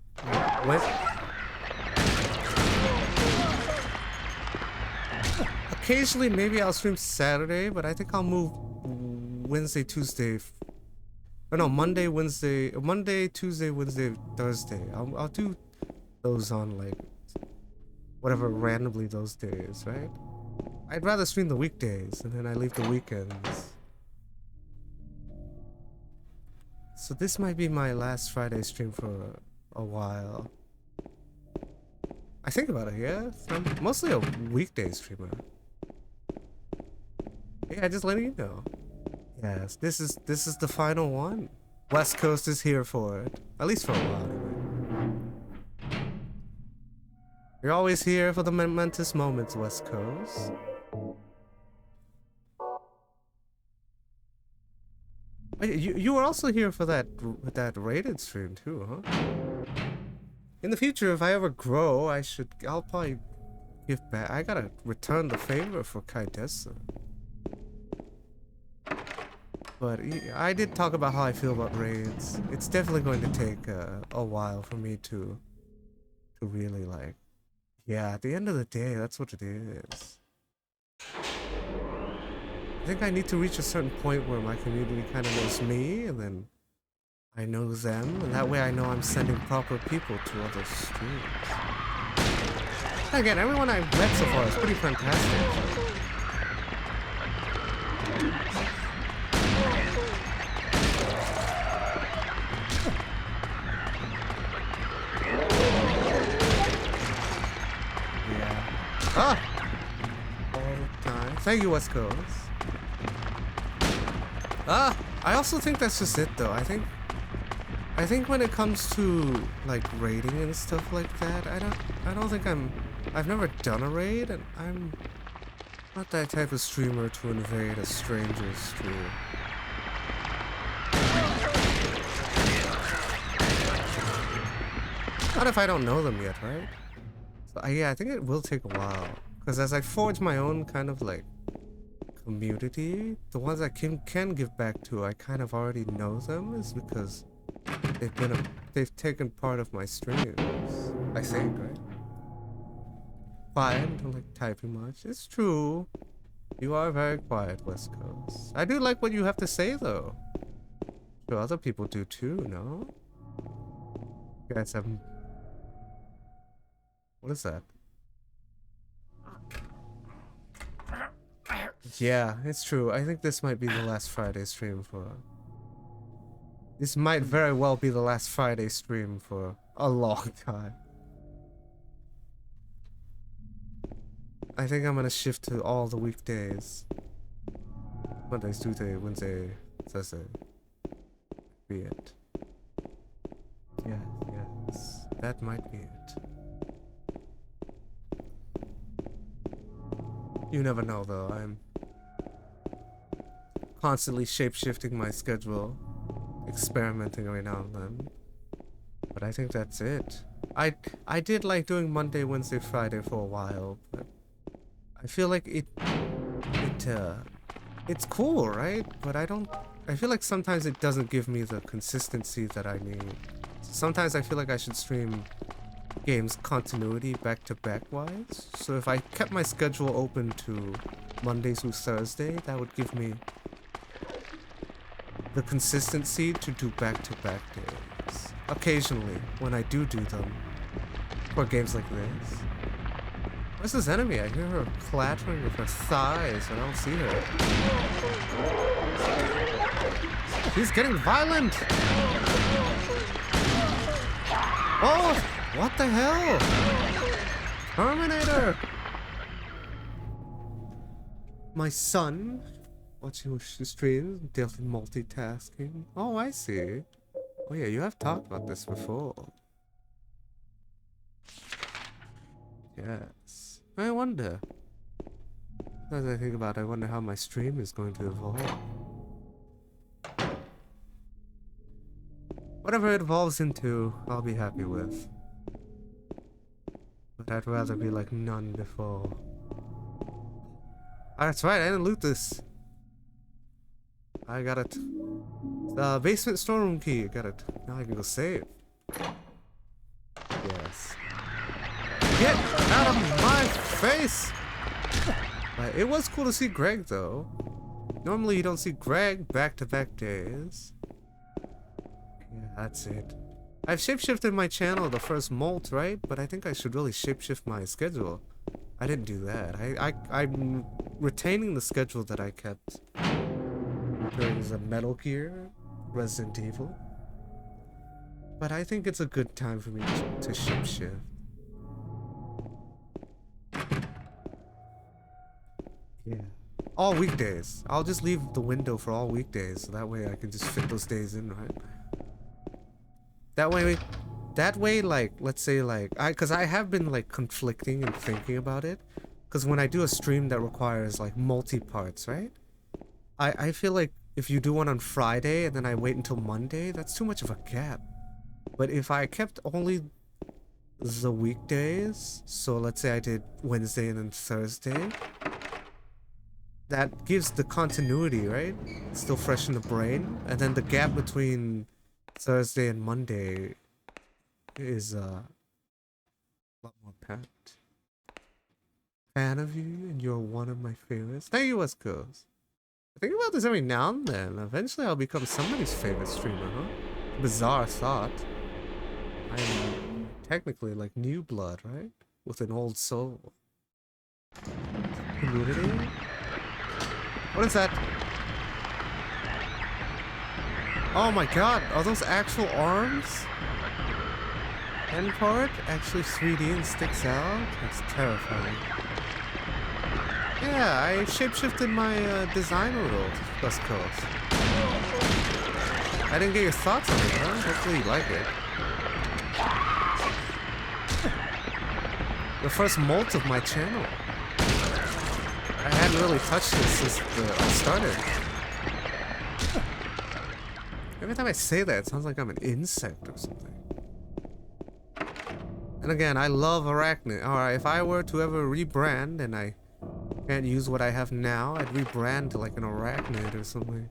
occasionally maybe I'll stream Saturday, but I think I'll move Wednesday, Tuesday. Or no, Monday, Tuesday, Wednesday, Thursday. I'll do those on like whatever randomly those days, right? I'd rather stream the weekdays and then I leave the weekends So this might be my last Friday stream for a while. I think about it, yeah. I'm mostly a weekday streamer. Yeah, just letting you know. Yes, this is the final one. West Coast is here for it. At least for a while, anyway. You're always here for the momentous moments, West Coast. You were also here for that rated stream too, huh? In the future, if I ever grow, I'll probably give back. I gotta return the favor for Kaidesa. But I did talk about how I feel about raids. It's definitely going to take a while for me to really like. Yeah, at the end of the day, that's what it is. I think I need to reach a certain point where my community kind of knows me, and then I know them, and that way I know I'm sending proper people to other streams. Again, everyone I've met so far is pretty fantastic. Ah! All the time. Thank you, West Coast. Ah! I also think that's just it, though. I think when it comes to like raiding and stuff like that, I don't think I've never done a raid, and I'm not that type of streamer to invade a stranger's stream. Not if I don't know them yet, right? So yeah, I think it will take a while, because as I forge my own kind of like community, the ones I can give back to, I kind of already know them, is because they've taken part of my streams. I think, right? Quiet, don't like typing much. It's true. You are very quiet, West Coast. I do like what you have to say, though. Sure, other people do too, no? You guys have... What is that? Yeah, it's true. I think this might be the last Friday stream for... This might very well be the last Friday stream for a long time. I think I'm gonna shift to all the weekdays. Mondays, Tuesday, Wednesday, Thursday. Be it. Yes. That might be it. You never know, though. I'm constantly shape-shifting my schedule, experimenting every now and then. But I think that's it. I did like doing Monday, Wednesday, Friday for a while, but I feel like it's cool, right? But I feel like sometimes it doesn't give me the consistency that I need. Sometimes I feel like I should stream games continuity back-to-back wise. So if I kept my schedule open to Monday through Thursday, that would give me the consistency to do back-to-back days. Occasionally, when I do them, for games like this. Where's this enemy? I hear her clattering with her thighs, and I don't see her. She's getting violent! Oh! What the hell? Terminator! My son watching streams, daily multitasking. Oh, I see. Oh yeah, you have talked about this before. Yes. I wonder. As I think about it, I wonder how my stream is going to evolve. Whatever it evolves into, I'll be happy with. But I'd rather be like none before. Ah, that's right, I didn't loot this. I got it. The basement storeroom key, I got it. Now I can go save. Yes. Get out of my face! It was cool to see Greg, though. Normally you don't see Greg back-to-back days. Yeah, that's it. I've shapeshifted my channel the first molt, right? But I think I should really shapeshift my schedule. I didn't do that. I'm retaining the schedule that I kept during the Metal Gear, Resident Evil. But I think it's a good time for me to shapeshift. Yeah. All weekdays. I'll just leave the window for all weekdays, so that way I can just fit those days in, right? That way, like, let's say, like, cause I have been, like, conflicting and thinking about it. Cause when I do a stream that requires, like, multi-parts, right? I feel like if you do one on Friday and then I wait until Monday, that's too much of a gap. But if I kept only the weekdays, so let's say I did Wednesday and then Thursday, that gives the continuity, right? It's still fresh in the brain. And then the gap between Thursday and Monday is a lot more packed. Fan of you, and you're one of my favorites. Thank you, West Coast. I think about this every now and then. Eventually I'll become somebody's favorite streamer, huh? Bizarre thought. I'm technically like new blood, right? With an old soul. Community? What is that? Oh my god, are those actual arms? End part actually 3D and sticks out? That's terrifying. Yeah, I shapeshifted my design a little, West Coast. I didn't get your thoughts on it, huh? Hopefully you like it. The first molt of my channel. I hadn't really touched this since I started. Every time I say that, it sounds like I'm an insect or something. And again, I love Arachnid. Alright, if I were to ever rebrand and I can't use what I have now, I'd rebrand to like an Arachnid or something.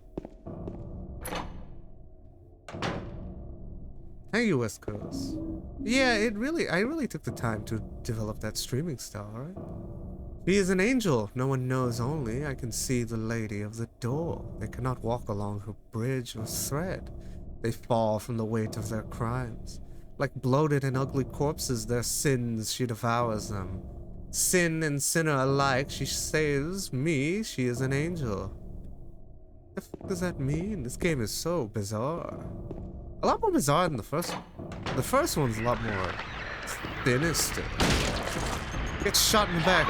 Thank you, West Coast. Yeah, I really took the time to develop that streaming style, right? He is an angel, no one knows only. I can see the lady of the door. They cannot walk along her bridge or thread. They fall from the weight of their crimes. Like bloated and ugly corpses, their sins, she devours them. Sin and sinner alike, she saves me, she is an angel. What the fuck does that mean? This game is so bizarre. A lot more bizarre than the first one. The first one's a lot more sinister. Get shot in the back.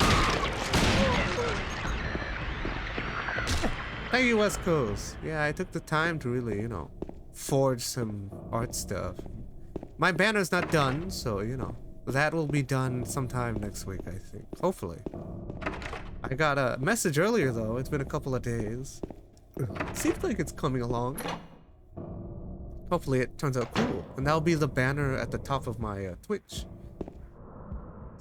Thank you, West Coast. Yeah, I took the time to really, you know, forge some art stuff. My banner's not done, so, you know, that will be done sometime next week, I think. Hopefully. I got a message earlier, though. It's been a couple of days. Seems like it's coming along. Hopefully it turns out cool. And that'll be the banner at the top of my Twitch.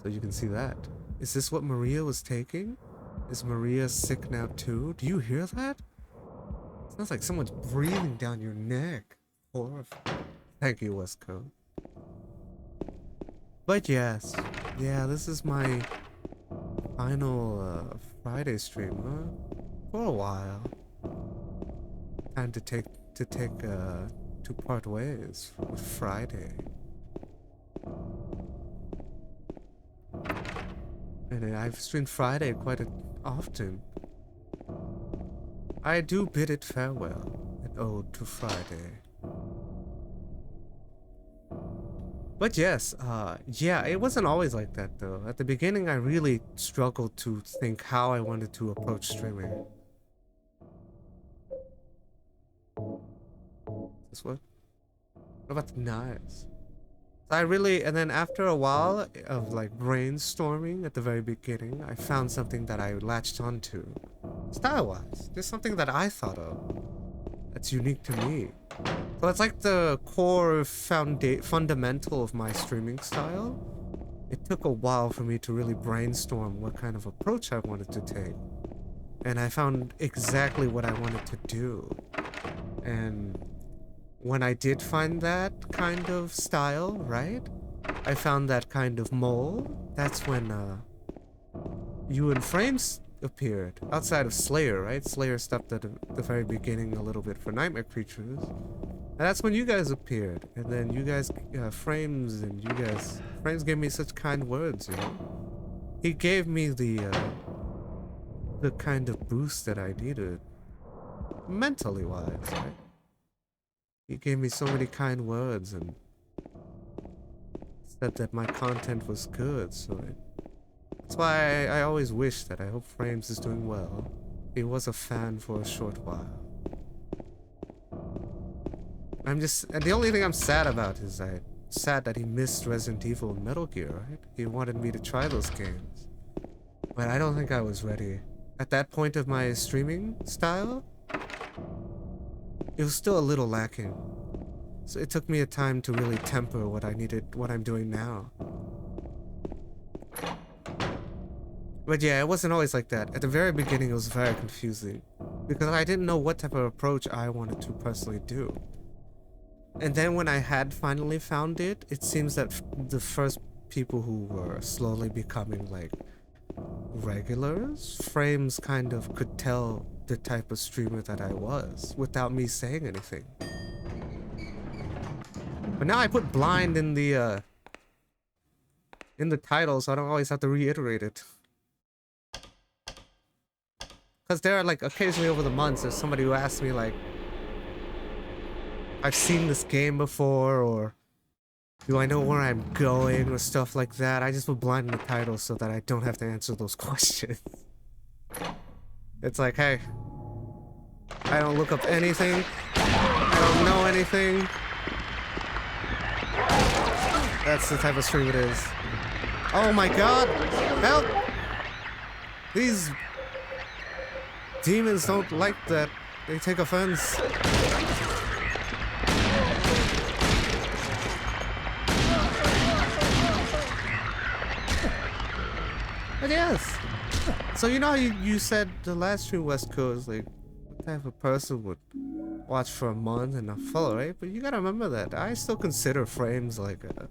So you can see that. Is this what Maria was taking? Is Maria sick now too? Do you hear that? Sounds like someone's breathing down your neck. Horrifying. Thank you, West Coast. But yes. Yeah, this is my final Friday stream, huh? For a while. Time to take to part ways with Friday. And I've streamed Friday quite often. I do bid it farewell, an ode to Friday. But yes, yeah, it wasn't always like that though. At the beginning, I really struggled to think how I wanted to approach streaming. This what? What about the knives? And then after a while of like brainstorming at the very beginning, I found something that I latched onto. Style-wise, just something that I thought of. That's unique to me. So it's like the core fundamental of my streaming style. It took a while for me to really brainstorm what kind of approach I wanted to take. And I found exactly what I wanted to do. And when I did find that kind of style, right? I found that kind of mold. That's when you and Frames appeared. Outside of Slayer, right? Slayer stopped at the very beginning a little bit for Nightmare Creatures. And that's when you guys appeared. And then you guys, Frames gave me such kind words, you know? He gave me the kind of boost that I needed. Mentally wise, right? He gave me so many kind words, and said that my content was good, so that's why I always wish that I hope Frames is doing well. He was a fan for a short while. And the only thing I'm sad about is I'm sad that he missed Resident Evil and Metal Gear, right? He wanted me to try those games. But I don't think I was ready. At that point of my streaming style, it was still a little lacking. So it took me a time to really temper what I'm doing now. But yeah, it wasn't always like that. At the very beginning, it was very confusing because I didn't know what type of approach I wanted to personally do. And then when I had finally found it, it seems that the first people who were slowly becoming like regulars, Frames kind of could tell the type of streamer that I was without me saying anything. But now I put blind in the title, so I don't always have to reiterate it. Because there are like occasionally over the months there's somebody who asks me like, I've seen this game before, or do I know where I'm going, or stuff like that. I just put blind in the title so that I don't have to answer those questions. It's like, hey, I don't look up anything. I don't know anything. That's the type of stream it is. Oh my god! Help! These demons don't like that. They take offense. But yes. So you know how you said the last stream West Coast, like, what type of person would watch for a month and not follow, right? But you gotta remember that I still consider Frames like a...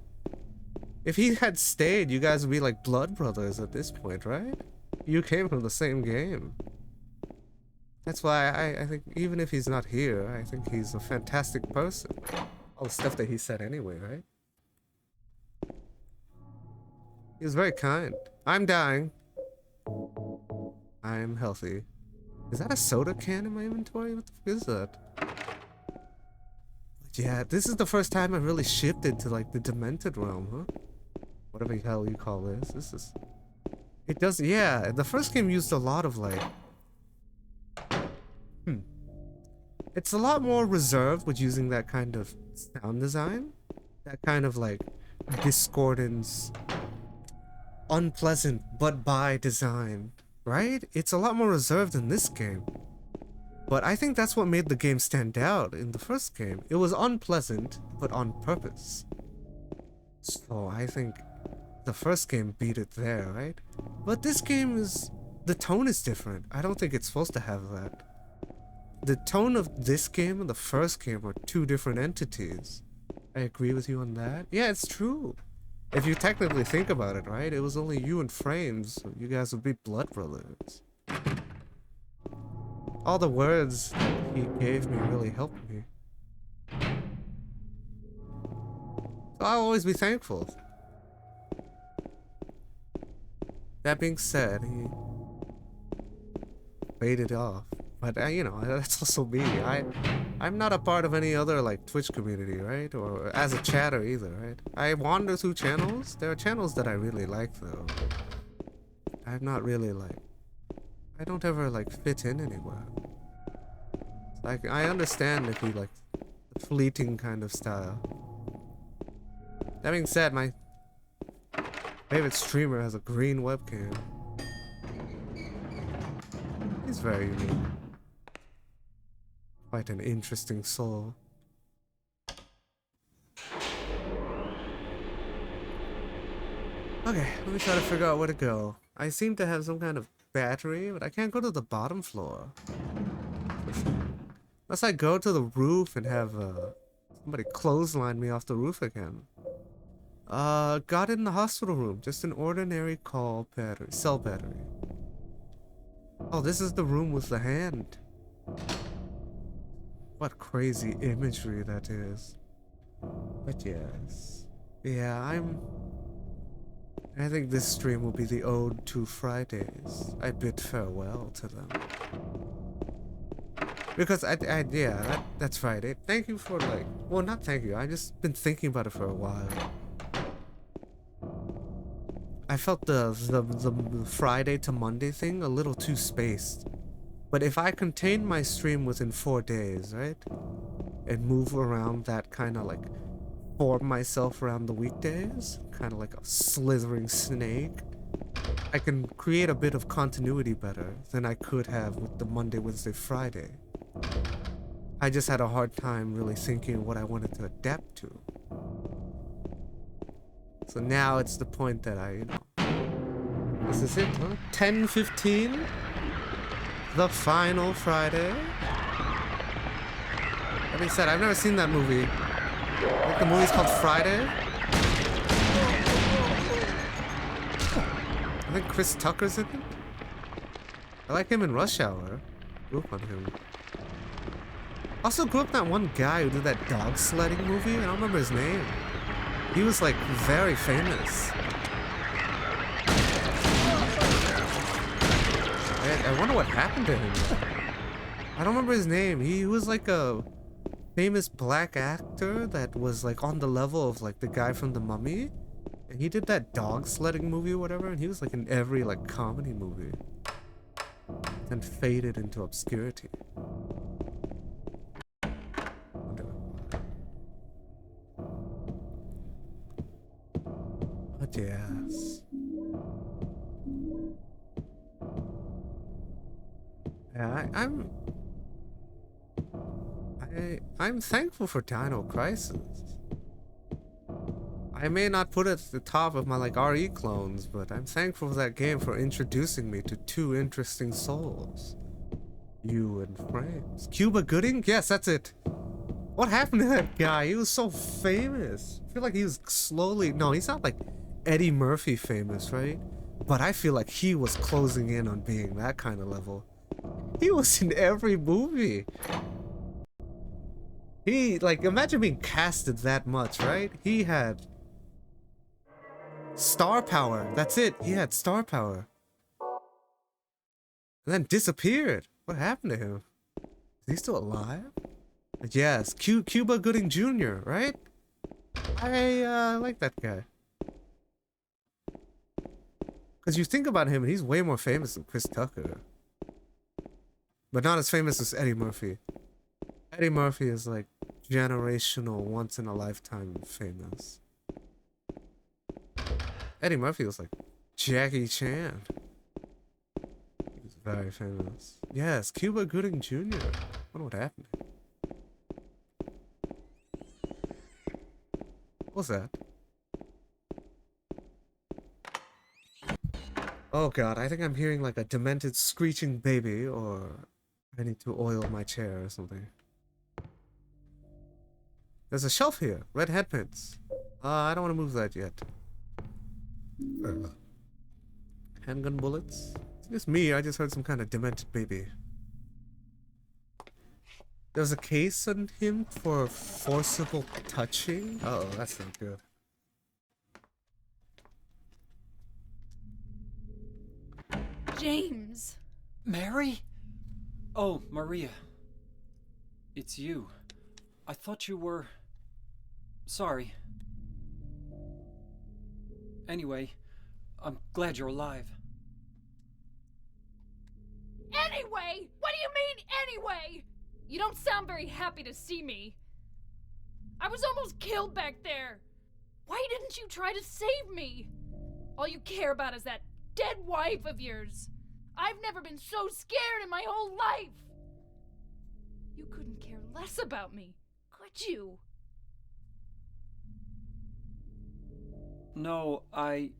If he had stayed, you guys would be like blood brothers at this point, right? You came from the same game. That's why I think even if he's not here, I think he's a fantastic person. All the stuff that he said anyway, right? He was very kind. I'm dying. I'm healthy. Is that a soda can in my inventory? What the fuck is that? But yeah, this is the first time I really shifted to like the Demented realm, huh? Whatever the hell you call this. This is... It does... Yeah, the first game used a lot of like... It's a lot more reserved with using that kind of sound design. That kind of like discordance, unpleasant but by design, right? It's a lot more reserved in this game. But I think that's what made the game stand out in the first game. It was unpleasant, but on purpose. So I think the first game beat it there, right? But this game is... The tone is different. I don't think it's supposed to have that. The tone of this game and the first game are two different entities. I agree with you on that. Yeah, it's true. If you technically think about it, right? It was only you and Frames, so you guys would be blood brothers. All the words he gave me really helped me. So I'll always be thankful. That being said, he faded off. But you know, that's also me. I'm not a part of any other like Twitch community, right? Or as a chatter either, right? I wander through channels. There are channels that I really like though. I'm not really like... I don't ever like fit in anywhere. Like, I understand if you like the fleeting kind of style. That being said, my favorite streamer has a green webcam. He's very unique. Quite an interesting soul. Okay, let me try to figure out where to go. I seem to have some kind of battery, but I can't go to the bottom floor. Unless I go to the roof and have somebody clothesline me off the roof again. Got in the hospital room. Just an ordinary cell battery. Oh, this is the room with the hand. What crazy imagery that is. But yes. Yeah, I think this stream will be the ode to Fridays. I bid farewell to them. Because yeah, that's Friday. Thank you for like... Well, not thank you. I've just been thinking about it for a while. I felt the Friday to Monday thing a little too spaced. But if I contain my stream within 4 days, right? And move around that kind of like form myself around the weekdays, kind of like a slithering snake, I can create a bit of continuity better than I could have with the Monday, Wednesday, Friday. I just had a hard time really thinking what I wanted to adapt to. So now it's the point that this is it, huh? 10:15, the final Friday. Like I said, I've never seen that movie. I think the movie's called Friday. I think Chris Tucker's in it. I like him in Rush Hour. Grew up on him. Also grew up that one guy who did that dog sledding movie. I don't remember his name. He was like very famous. I wonder what happened to him. I don't remember his name. He was like a famous black actor that was like on the level of like the guy from The Mummy. And he did that dog sledding movie or whatever, and he was like in every like comedy movie. Then faded into obscurity. But yes. Yeah, I'm thankful for Dino Crisis. I may not put it at the top of my like RE clones, but I'm thankful for that game for introducing me to two interesting souls. You and Frames. Cuba Gooding? Yes, that's it. What happened to that guy? He was so famous. I feel like he was slowly... No, he's not like Eddie Murphy famous, right? But I feel like he was closing in on being that kind of level. He was in every movie. He, like, imagine being casted that much, right? He had star power. That's it. He had star power. And then disappeared. What happened to him? Is he still alive? Yes, Cuba Gooding Jr., right? I like that guy. Because you think about him, and he's way more famous than Chris Tucker. But not as famous as Eddie Murphy. Eddie Murphy is like generational, once-in-a-lifetime famous. Eddie Murphy was like Jackie Chan. He's very famous. Yes, Cuba Gooding Jr. I wonder what happened. What's that? Oh god, I think I'm hearing like a demented screeching baby, or I need to oil my chair or something. There's a shelf here. Red headpins. I don't want to move that yet. Handgun bullets? It's just me, I just heard some kind of demented baby. There's a case on him for forcible touching? Oh, that's not good. James! Mary? Oh, Maria. It's you. I thought you were... Sorry. Anyway, I'm glad you're alive. Anyway? What do you mean, anyway? You don't sound very happy to see me. I was almost killed back there. Why didn't you try to save me? All you care about is that dead wife of yours. I've never been so scared in my whole life. You couldn't care less about me, could you? No, I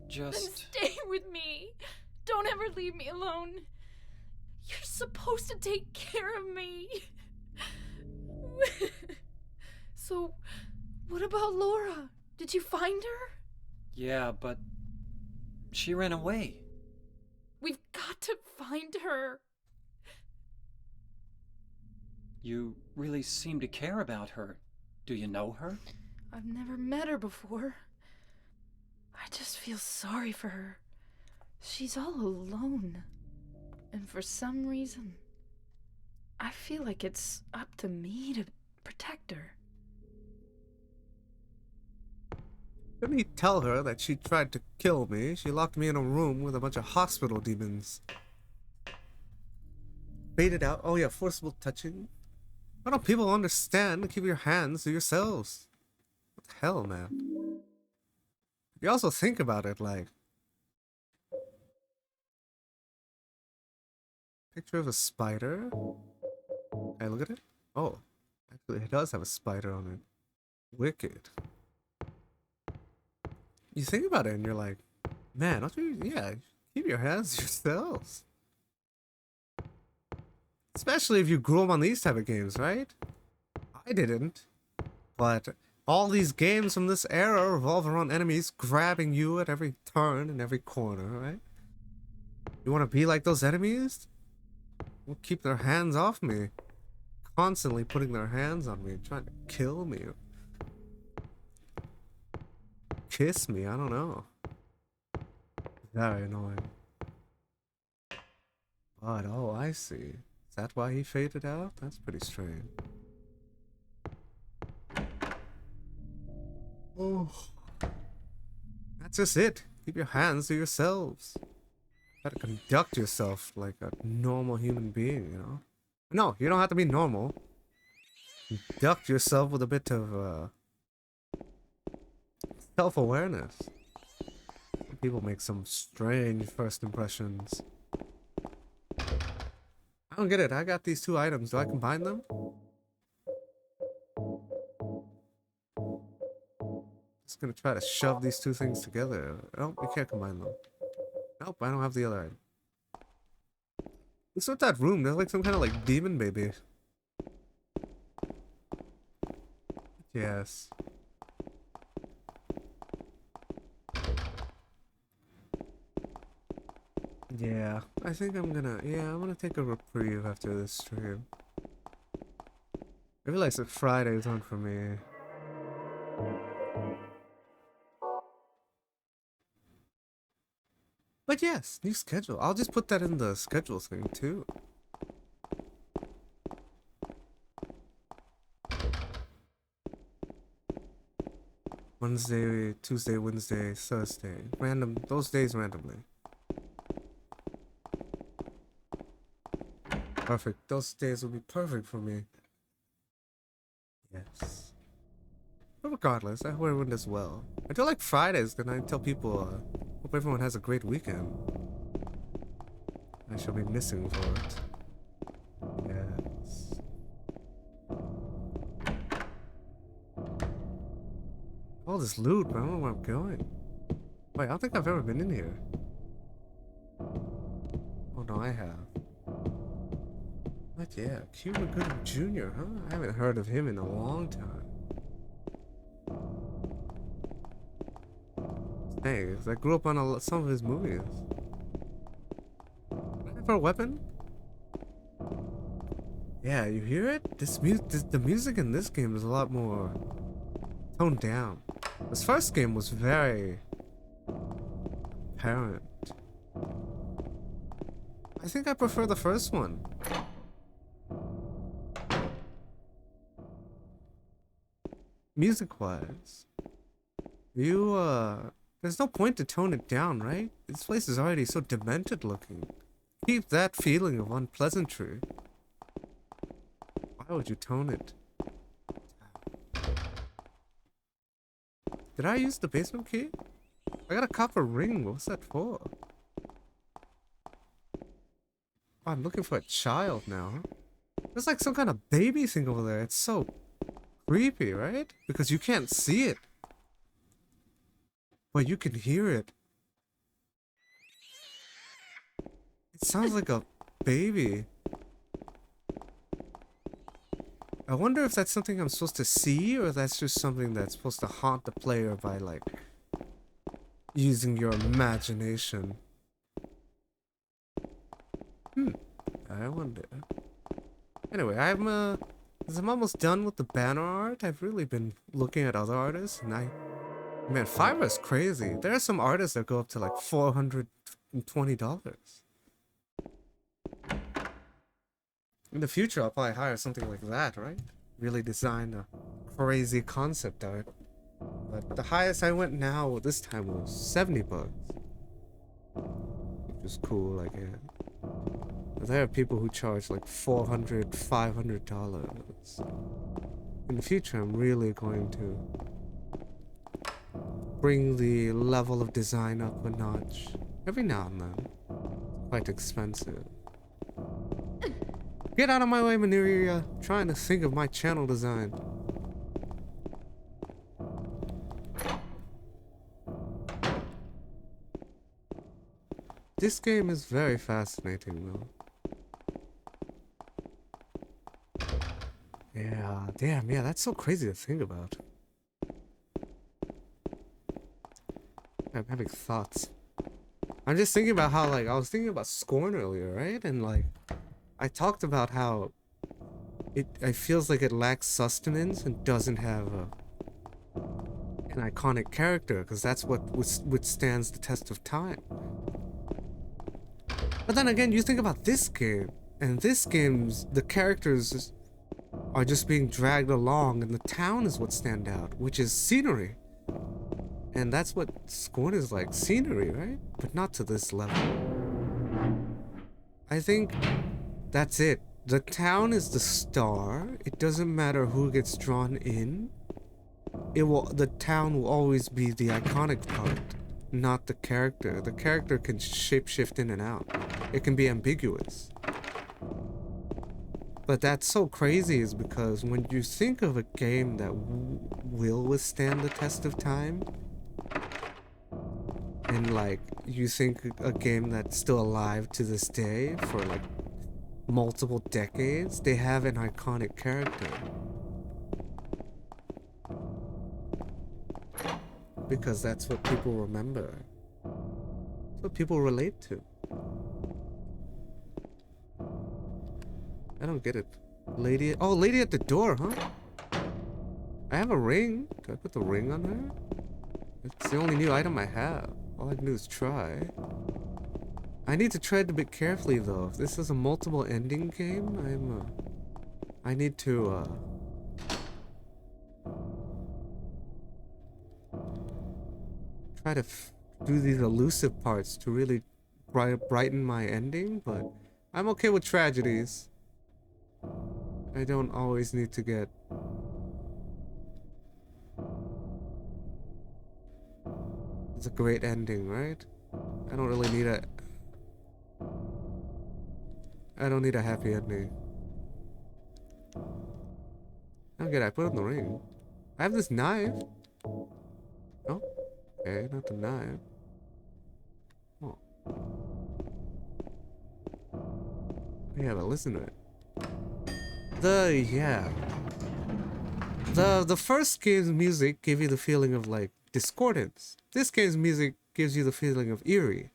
just... Then stay with me. Don't ever leave me alone. You're supposed to take care of me. So, what about Laura? Did you find her? Yeah, but... she ran away. We've got to find her. You really seem to care about her. Do you know her? I've never met her before. I just feel sorry for her. She's all alone. And for some reason, I feel like it's up to me to protect her. Didn't he tell her that she tried to kill me? She locked me in a room with a bunch of hospital demons. Baited out. Oh yeah, forcible touching. Why don't people understand to keep your hands to yourselves? What the hell, man? You also think about it, like... Picture of a spider? Hey, look at it. Oh, actually it does have a spider on it. Wicked. You think about it and you're like, man, don't you, yeah, keep your hands to yourselves. Especially if you grew up on these type of games, right? I didn't. But all these games from this era revolve around enemies grabbing you at every turn and every corner, right? You want to be like those enemies? Well, keep their hands off me. Constantly putting their hands on me, trying to kill me. Kiss me, I don't know. Very annoying. But, oh, I see. Is that why he faded out? That's pretty strange. Oh. That's just it. Keep your hands to yourselves. Gotta conduct yourself like a normal human being, you know? No, you don't have to be normal. Conduct yourself with a bit of, self-awareness. People make some strange first impressions. I don't get it. I got these two items. Do I combine them? Just gonna try to shove these two things together. Oh, we can't combine them. Nope, I don't have the other item. What's with that room? There's like some kind of like demon baby. Yes. Yeah, I think I'm gonna take a reprieve after this stream. I realize that Friday's on for me. But yes, new schedule. I'll just put that in the schedule thing too. Wednesday, Tuesday, Wednesday, Thursday. Random, those days randomly. Perfect. Those days will be perfect for me. Yes. But regardless, I hope everyone does well. I do like Fridays, then I tell people, hope everyone has a great weekend. I shall be missing for it. Yes. All this loot, but I don't know where I'm going. Wait, I don't think I've ever been in here. Oh no, I have. But yeah, Cuba Gooding Jr., huh? I haven't heard of him in a long time. Hey, 'cause I grew up on some of his movies. Can I have a weapon? Yeah, you hear it? The music in this game is a lot more toned down. This first game was very apparent. I think I prefer the first one. Music-wise, there's no point to tone it down, right? This place is already so demented looking. Keep that feeling of unpleasantry. Why would you tone it? Did I use the basement key? I got a copper ring. What's that for? Oh, I'm looking for a child now. There's like some kind of baby thing over there. It's so creepy, right? Because you can't see it, but you can hear it. It sounds like a baby. I wonder if that's something I'm supposed to see, or that's just something that's supposed to haunt the player by, like, using your imagination. I wonder. Anyway, as I'm almost done with the banner art, I've really been looking at other artists, and man, Fiverr is crazy. There are some artists that go up to like $420. In the future, I'll probably hire something like that, right? Really design a crazy concept art. But the highest I went now this time was $70, which is cool, I guess. But there are people who charge like $400, $500. In the future, I'm really going to bring the level of design up a notch. Every now and then. Quite expensive. Get out of my way, Maneria. I'm trying to think of my channel design. This game is very fascinating, though. Yeah, damn, yeah, that's so crazy to think about. I'm having thoughts. I'm just thinking about how, like, I was thinking about Scorn earlier, right? And, like, I talked about how it feels like it lacks sustenance and doesn't have an iconic character, because that's what withstands the test of time. But then again, you think about this game, and this game's, the characters are just being dragged along, and the town is what stand out, which is scenery. And that's what Scorn is like, scenery, right? But not to this level. I think that's it. The town is the star. It doesn't matter who gets drawn in. The town will always be the iconic part, not the character. The character can shapeshift in and out. It can be ambiguous. But that's so crazy is because when you think of a game that will withstand the test of time, and like you think a game that's still alive to this day for like multiple decades, they have an iconic character. Because that's what people remember. That's what people relate to. I don't get it. Lady at the door, huh? I have a ring. Do I put the ring on her? It's the only new item I have. All I can do is try. I need to tread a bit carefully though. If this is a multiple ending game, I need to try to do these elusive parts to really brighten my ending, but I'm okay with tragedies. I don't always need to get... It's a great ending, right? I don't really need a... I don't need a happy ending. Okay, I put on the ring. I have this knife. Oh, okay, not the knife. Oh. Yeah, but listen to it. The first game's music gave you the feeling of like discordance. This game's music gives you the feeling of eerie.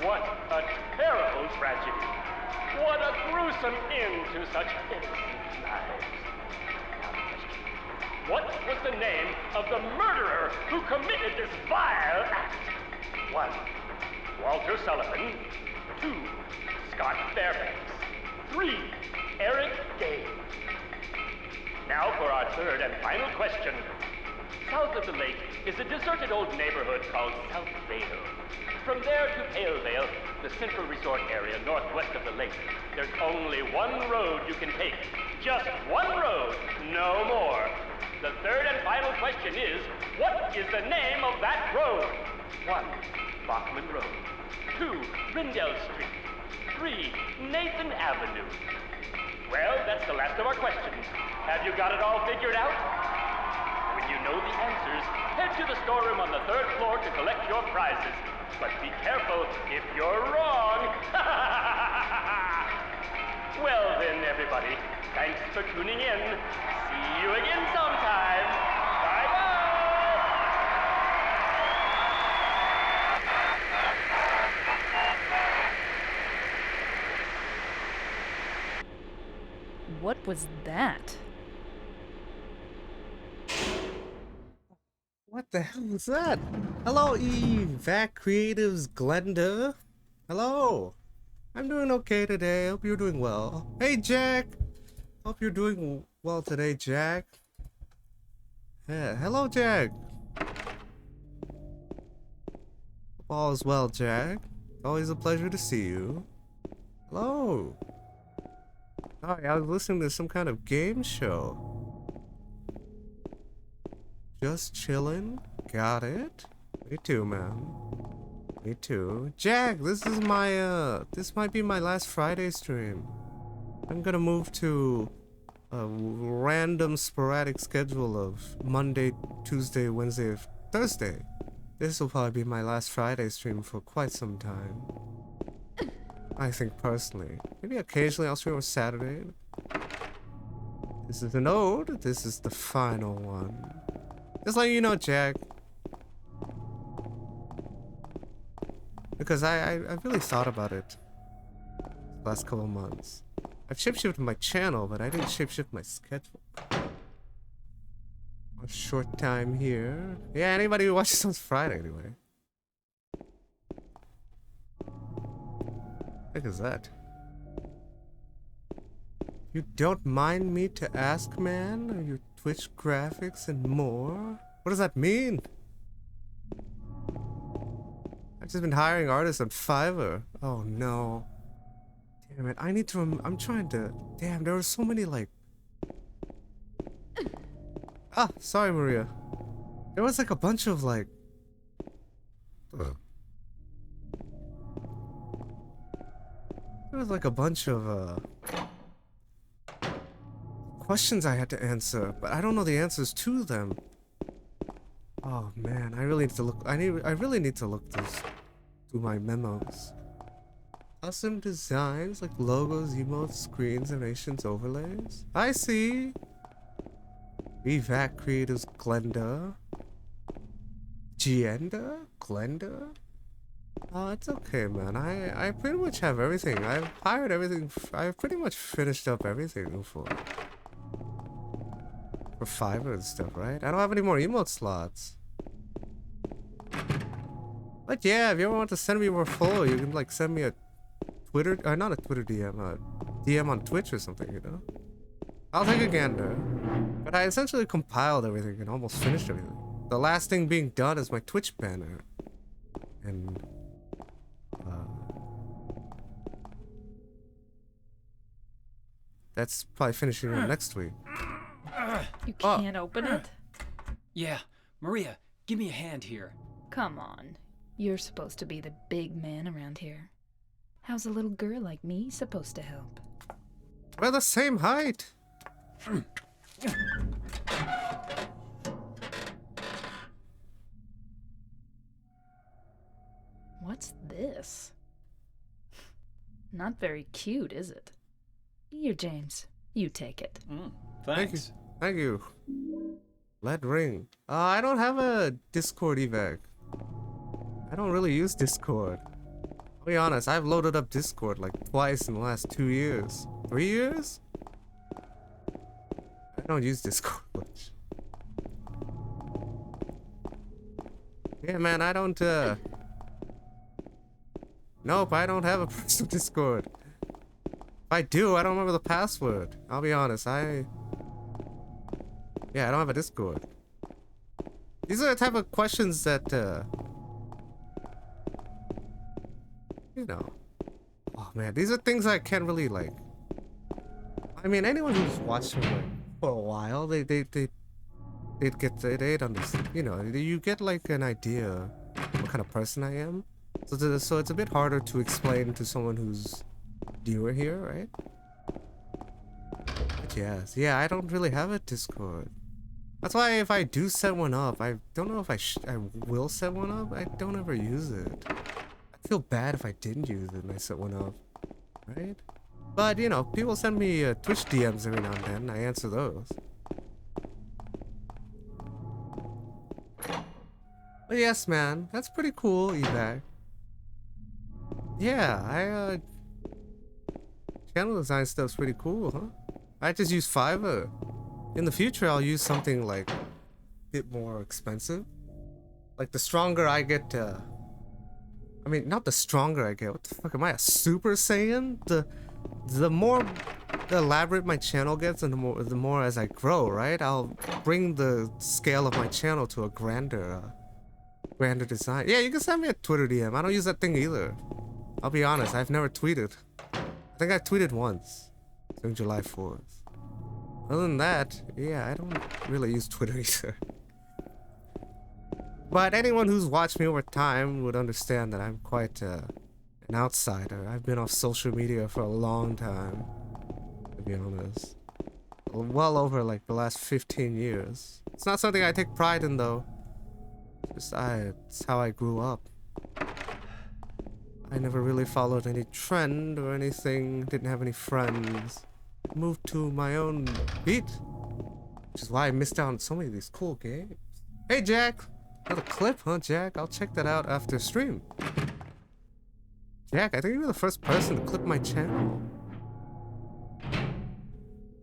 What a terrible tragedy. What a gruesome end to such innocent lives. Now the question. What was the name of the murderer who committed this vile act? 1. Walter Sullivan. 2. Scott Fairbanks. 3. Eric Dane. Now for our third and final question. South of the lake is a deserted old neighborhood called South Vale. From there to Pale Vale, the central resort area northwest of the lake, there's only one road you can take. Just one road, no more. The third and final question is, what is the name of that road? 1. Bachman Road. 2. Rindell Street. 3. Nathan Avenue. Well, that's the last of our questions. Have you got it all figured out? When you know the answers, head to the storeroom on the 3rd floor to collect your prizes. But be careful if you're wrong. Well then, everybody, thanks for tuning in. See you again sometime. Bye-bye. What was that? What the hell was that? Hello, Evac Creatives Glenda. Hello. I'm doing okay today. Hope you're doing well. Hey, Jack. Hope you're doing well today, Jack. Yeah, hello, Jack. All is well, Jack. Always a pleasure to see you. Hello. Sorry, I was listening to some kind of game show. Just chillin'. Got it. Me too, man. Me too. Jack, this is my, this might be my last Friday stream. I'm gonna move to a random sporadic schedule of Monday, Tuesday, Wednesday, Thursday. This will probably be my last Friday stream for quite some time. I think personally. Maybe occasionally I'll stream on Saturday. This is an ode. This is the final one. Just letting you know, Jack. Because I really thought about it the last couple of months. I've shapeshifted my channel, but I didn't shapeshift my schedule. A short time here. Yeah, anybody who watches on Friday anyway. What is that? You don't mind me to ask, man? Are your Twitch graphics and more? What does that mean? I've just been hiring artists on Fiverr. Oh no. Damn it, I need to I'm trying to... Damn, there were so many like... Ah, sorry Maria. There was like a bunch of like... There was like a bunch of questions I had to answer, but I don't know the answers to them. Oh man, I really need to look. I really need to look through my memos. Custom designs like logos, emotes, screens, animations, overlays. I see. Evac Creatives Glenda. Glenda? Oh, it's okay, man. I pretty much have everything. I've hired everything. I've pretty much finished up everything for Fiverr and stuff, right? I don't have any more emote slots. But yeah, if you ever want to send me more follow, you can like send me a Twitter, not a Twitter DM, a DM on Twitch or something, you know? I'll take a gander. But I essentially compiled everything and almost finished everything. The last thing being done is my Twitch banner. And that's probably finishing up next week. You can't open it? Yeah, Maria, give me a hand here. Come on. You're supposed to be the big man around here. How's a little girl like me supposed to help? We're the same height. What's this? Not very cute, is it? Here, James. You take it. Thanks. Thank you. Let ring. I don't have a Discord evac. I don't really use Discord. I'll be honest, I've loaded up Discord like twice in the last 2 years. 3 years? I don't use Discord much. Yeah, man, I don't, Nope, I don't have a personal Discord. If I do, I don't remember the password. I'll be honest, Yeah, I don't have a Discord. These are the type of questions that, you know. Oh, man, these are things I can't really, like... I mean, anyone who's watched me, like, for a while, they'd understand, you know, you get, like, an idea what kind of person I am. So it's a bit harder to explain to someone who's newer here, right? But yes, yeah, I don't really have a Discord. That's why if I do set one up, I don't know if I will set one up. I don't ever use it. I feel bad if I didn't use it and I set one up, right? But, you know, people send me Twitch DMs every now and then. I answer those. But yes, man, that's pretty cool, Evac. Yeah, channel design stuff's pretty cool, huh? I just use Fiverr. In the future, I'll use something like a bit more expensive. Like the stronger I get, I mean, not the stronger I get. What the fuck am I, a Super Saiyan? The more elaborate my channel gets, and the more as I grow, right? I'll bring the scale of my channel to a grander design. Yeah, you can send me a Twitter DM. I don't use that thing either. I'll be honest, I've never tweeted. I think I tweeted once, during July 4th. Other than that, yeah, I don't really use Twitter either. But anyone who's watched me over time would understand that I'm quite an outsider. I've been off social media for a long time, to be honest. Well over like the last 15 years. It's not something I take pride in though. It's how I grew up. I never really followed any trend or anything, didn't have any friends. Moved to my own beat, which is why I missed out on so many of these cool games. Hey Jack! Another clip, huh Jack? I'll check that out after stream. Jack, I think you were the first person to clip my channel.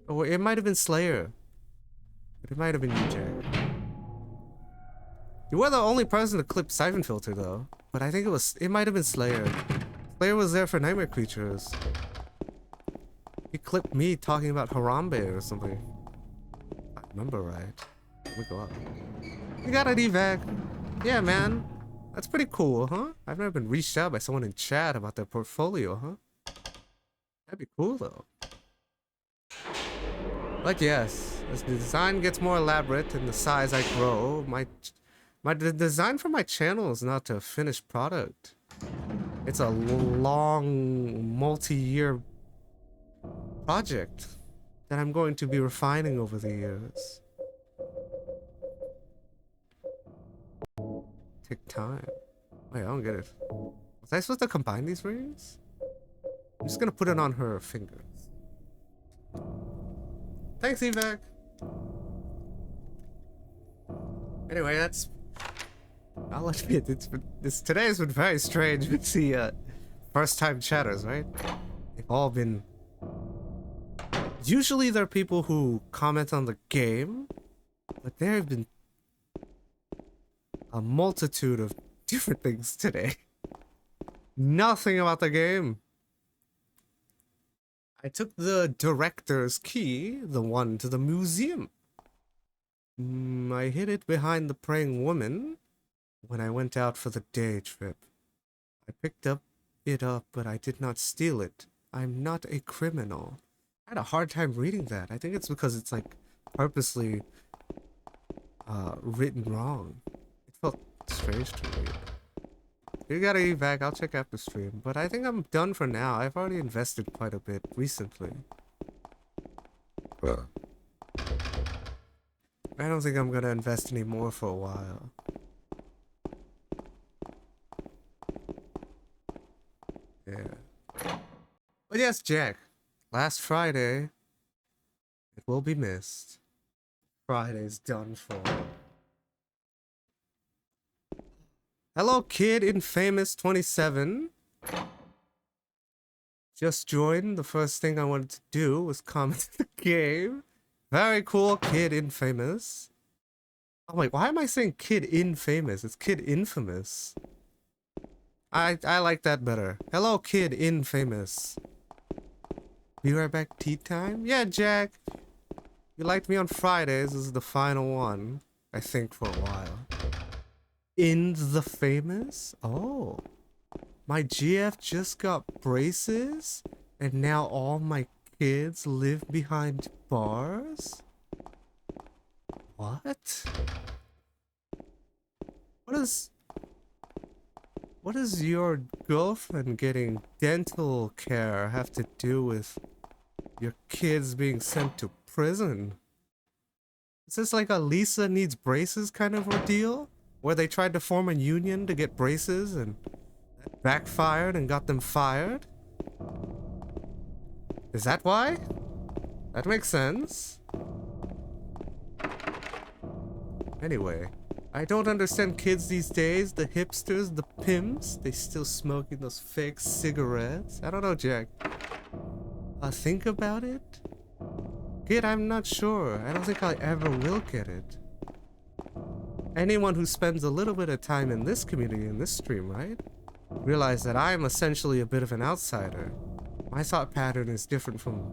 Oh, it might have been Slayer. But it might have been you, Jack. You were the only person to clip Siphon Filter though. But I think it might have been Slayer. Slayer was there for Nightmare Creatures. He clipped me talking about Harambe or something. If I remember right. Let me go up. You got an evac. Yeah, man. That's pretty cool, huh? I've never been reached out by someone in chat about their portfolio, huh? That'd be cool though. But yes, as the design gets more elaborate and the size I grow, the design for my channel is not a finished product. It's a long, multi-year project that I'm going to be refining over the years. Take time. Wait, I don't get it. Was I supposed to combine these rings? I'm just gonna put it on her fingers. Thanks, Evac. Anyway, that's... I'll admit, today has been very strange with the first-time chatters, right? They've all been... Usually there are people who comment on the game, but there have been a multitude of different things today. Nothing about the game. I took the director's key, the one to the museum. I hid it behind the praying woman when I went out for the day trip. I picked it up, but I did not steal it. I'm not a criminal. I had a hard time reading that. I think it's because it's like purposely written wrong. It felt strange to read. You gotta eat back. I'll check after stream. But I think I'm done for now. I've already invested quite a bit recently. I don't think I'm gonna invest any more for a while. Yeah. But yes, Jack. Last Friday, it will be missed. Friday's done for. Hello, Kid Infamous 27. Just joined. The first thing I wanted to do was comment the game. Very cool, Kid Infamous. I'm like, why am I saying Kid Infamous? It's Kid Infamous. I like that better. Hello, Kid Infamous. Be right back, tea time? Yeah, Jack. You liked me on Fridays. This is the final one, I think, for a while. In the Famous? Oh. My GF just got braces, and now all my kids live behind bars? What? What does your girlfriend getting dental care have to do with your kids being sent to prison? Is this like a Lisa needs braces kind of ordeal? Where they tried to form a union to get braces and that backfired and got them fired? Is that why? That makes sense. Anyway, I don't understand kids these days, the hipsters, the pimps, they still smoking those fake cigarettes. I don't know, Jack. Think about it? Kid, I'm not sure. I don't think I ever will get it. Anyone who spends a little bit of time in this community, in this stream, right? Realize that I am essentially a bit of an outsider. My thought pattern is different from...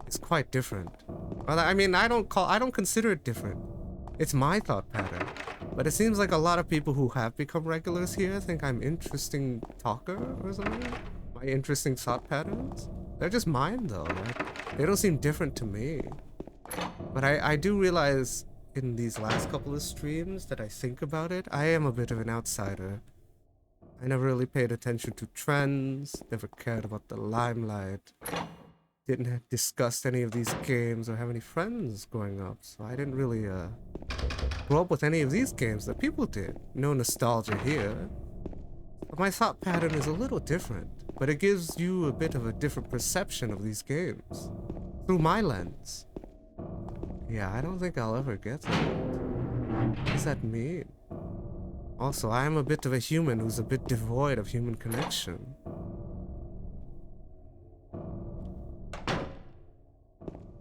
It's quite different. Well, I mean, I don't consider it different. It's my thought pattern. But it seems like a lot of people who have become regulars here think I'm interesting talker or something. My interesting thought patterns? They're just mine though, right? They don't seem different to me. But I do realize in these last couple of streams that I think about it, I am a bit of an outsider. I never really paid attention to trends, never cared about the limelight. Didn't have discussed any of these games or have any friends growing up, so I didn't really grow up with any of these games that people did. No nostalgia here. But my thought pattern is a little different, but it gives you a bit of a different perception of these games. Through my lens. Yeah, I don't think I'll ever get that. What does that mean? Also, I am a bit of a human who's a bit devoid of human connection.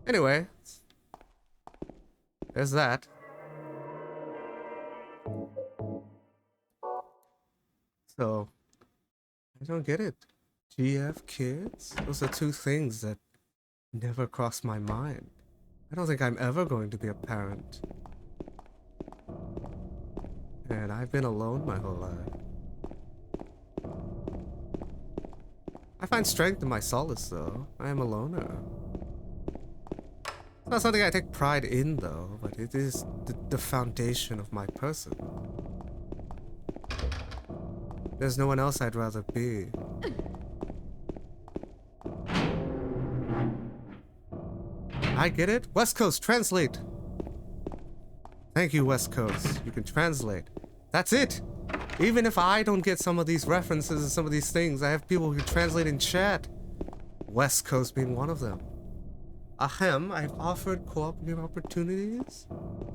Anyway, there's that. So, I don't get it. GF kids? Those are two things that never crossed my mind. I don't think I'm ever going to be a parent. And I've been alone my whole life. I find strength in my solace, though. I am a loner. It's not something I take pride in, though, but it is the foundation of my person. There's no one else I'd rather be. I get it. West Coast, translate. Thank you, West Coast. You can translate. That's it. Even if I don't get some of these references and some of these things, I have people who can translate in chat. West Coast being one of them. Ahem, I've offered co-op game opportunities.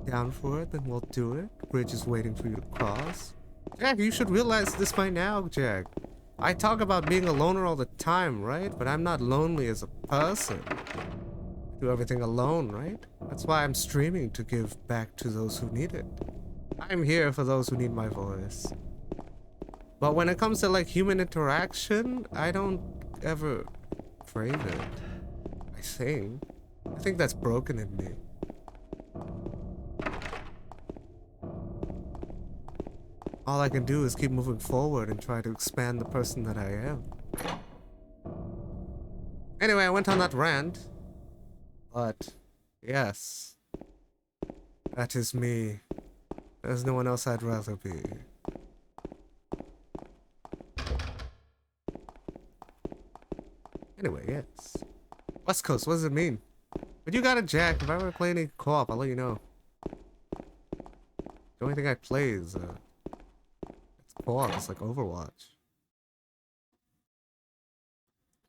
Down for it, then we'll do it. Bridge is waiting for you to cross. Jack, you should realize this by now, Jack. I talk about being a loner all the time, right? But I'm not lonely as a person. I do everything alone, right? That's why I'm streaming, to give back to those who need it. I'm here for those who need my voice. But when it comes to like human interaction, I don't ever crave it. I think that's broken in me. All I can do is keep moving forward and try to expand the person that I am. Anyway, I went on that rant. But, yes. That is me. There's no one else I'd rather be. Anyway, yes. West Coast, what does it mean? But you got it, Jack. If I ever play any co-op, I'll let you know. The only thing I play is, it's co-op. It's like Overwatch.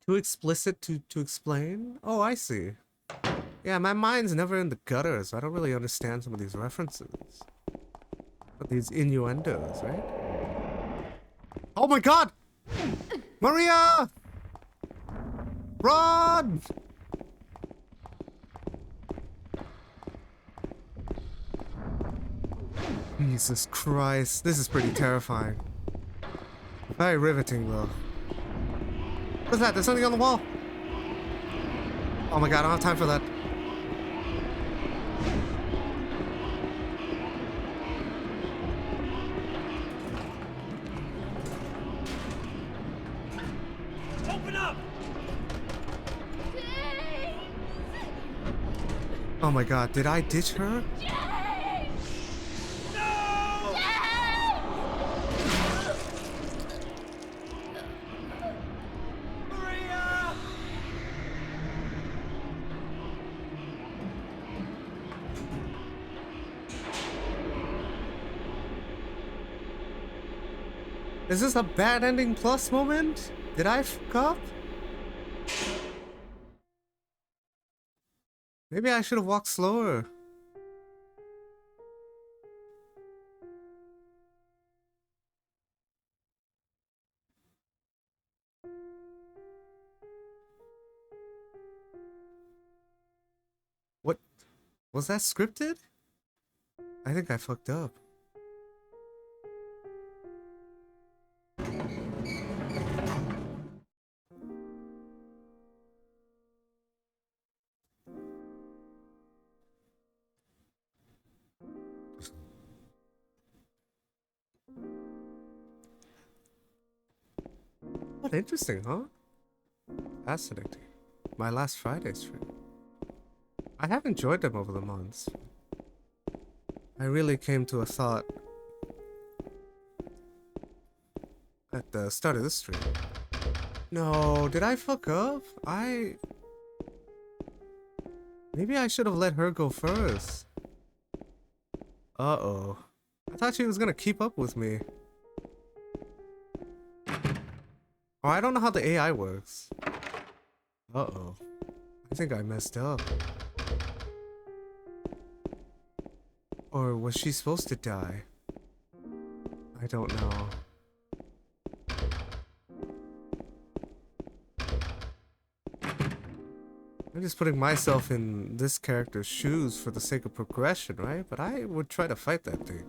Too explicit to explain? Oh, I see. Yeah, my mind's never in the gutter, so I don't really understand some of these references. But these innuendos, right? Oh my god! Maria! Run! Jesus Christ, this is pretty terrifying. Very riveting though. What's that? There's something on the wall. Oh my god, I don't have time for that. Open up! Oh my god, did I ditch her? Maria! Is this a bad ending plus moment? Did I fuck up? Maybe I should have walked slower. What? Was that scripted? I think I fucked up. What interesting, huh? Fascinating. My last Friday stream. I have enjoyed them over the months. I really came to a thought at the start of this stream. No, did I fuck up? Maybe I should have let her go first. Uh-oh. I thought she was gonna keep up with me. Oh, I don't know how the AI works. Uh-oh. I think I messed up. Or was she supposed to die? I don't know. I'm just putting myself in this character's shoes for the sake of progression, right? But I would try to fight that thing.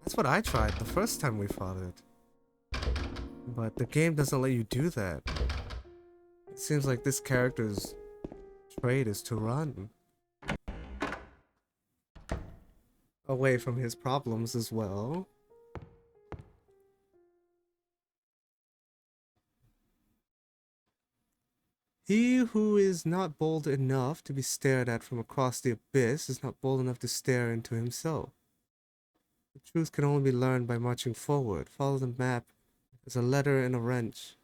That's what I tried the first time we fought it. But the game doesn't let you do that. It seems like this character's trait is to run. Away from his problems as well. He who is not bold enough to be stared at from across the abyss is not bold enough to stare into himself. The truth can only be learned by marching forward. Follow the map. There's a letter and a wrench.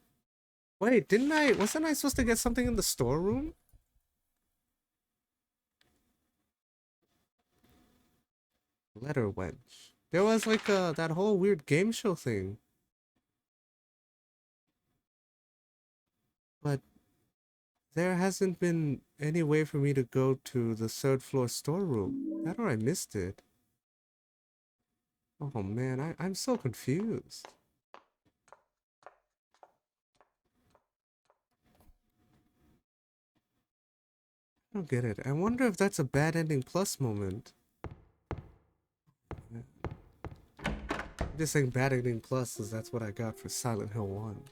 Wait, wasn't I supposed to get something in the storeroom? Letter wench. There was like that whole weird game show thing. But there hasn't been any way for me to go to the third floor storeroom. That or I missed it. Oh man, I'm so confused. I don't get it. I wonder if that's a bad ending plus moment. I'm just saying bad ending plus because that's what I got for Silent Hill 1.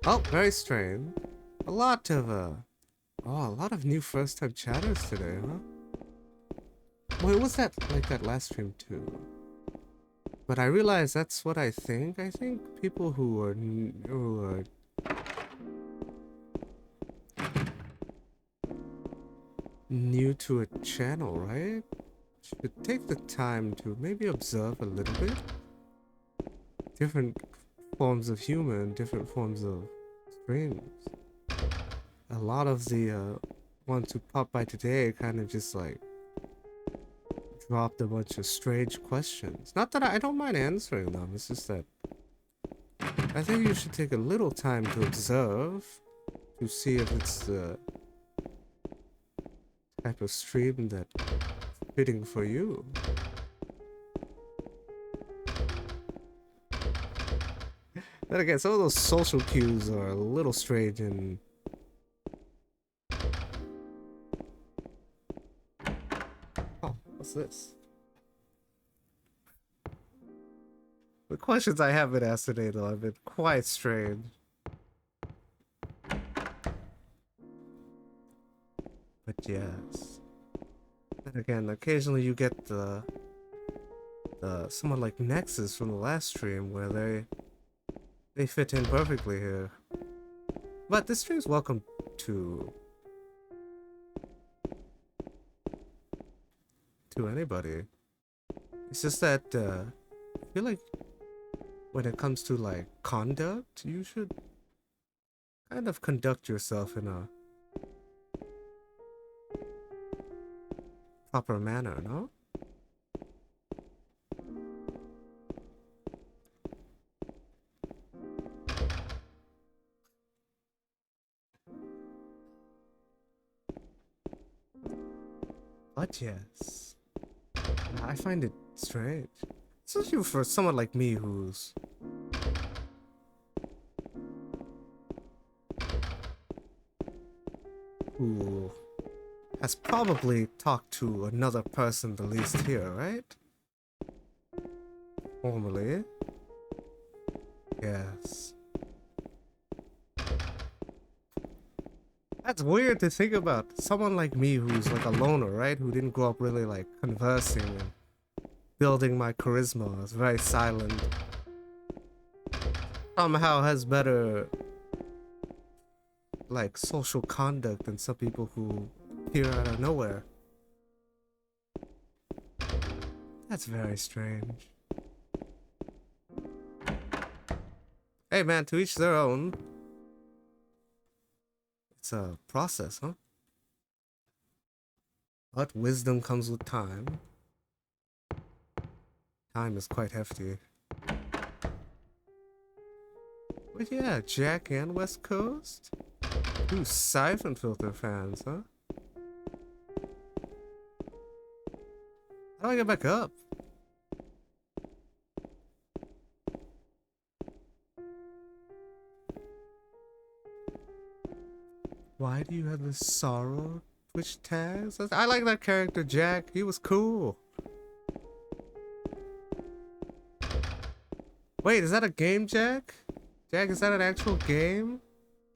Oh, very strange. A lot of new first time chatters today, huh? Wait, was that like that last stream too? But I realize that's what I think. I think people who are new to a channel, right? Should take the time to maybe observe a little bit. Different forms of humor and different forms of streams. A lot of the ones who pop by today kind of just like dropped a bunch of strange questions. Not that I don't mind answering them, it's just that I think you should take a little time to observe to see if it's the type of stream that's fitting for you. Then again, some of those social cues are a little strange and... Oh, what's this? The questions I have been asked today, though, have been quite strange. But yes. And again, occasionally you get the someone like Nexus from the last stream where they fit in perfectly here. But this stream's welcome to anybody. It's just that I feel like when it comes to like conduct, you should kind of conduct yourself in a proper manner, no? But yes, I find it strange, especially for someone like me who has probably talked to another person the least here, right? Formally. Yes. That's weird to think about. Someone like me who's like a loner, right? Who didn't grow up really like conversing and building my charisma. Is very silent. Somehow has better like social conduct than some people who appear out of nowhere. That's very strange. Hey man, to each their own. It's a process, huh? But wisdom comes with time. Time is quite hefty. But yeah, Jack and West Coast? Ooh, Siphon Filter fans, huh? How do I get back up? Why do you have this sorrow Twitch tags? I like that character, Jack. He was cool. Wait, is that a game, Jack? Jack, is that an actual game?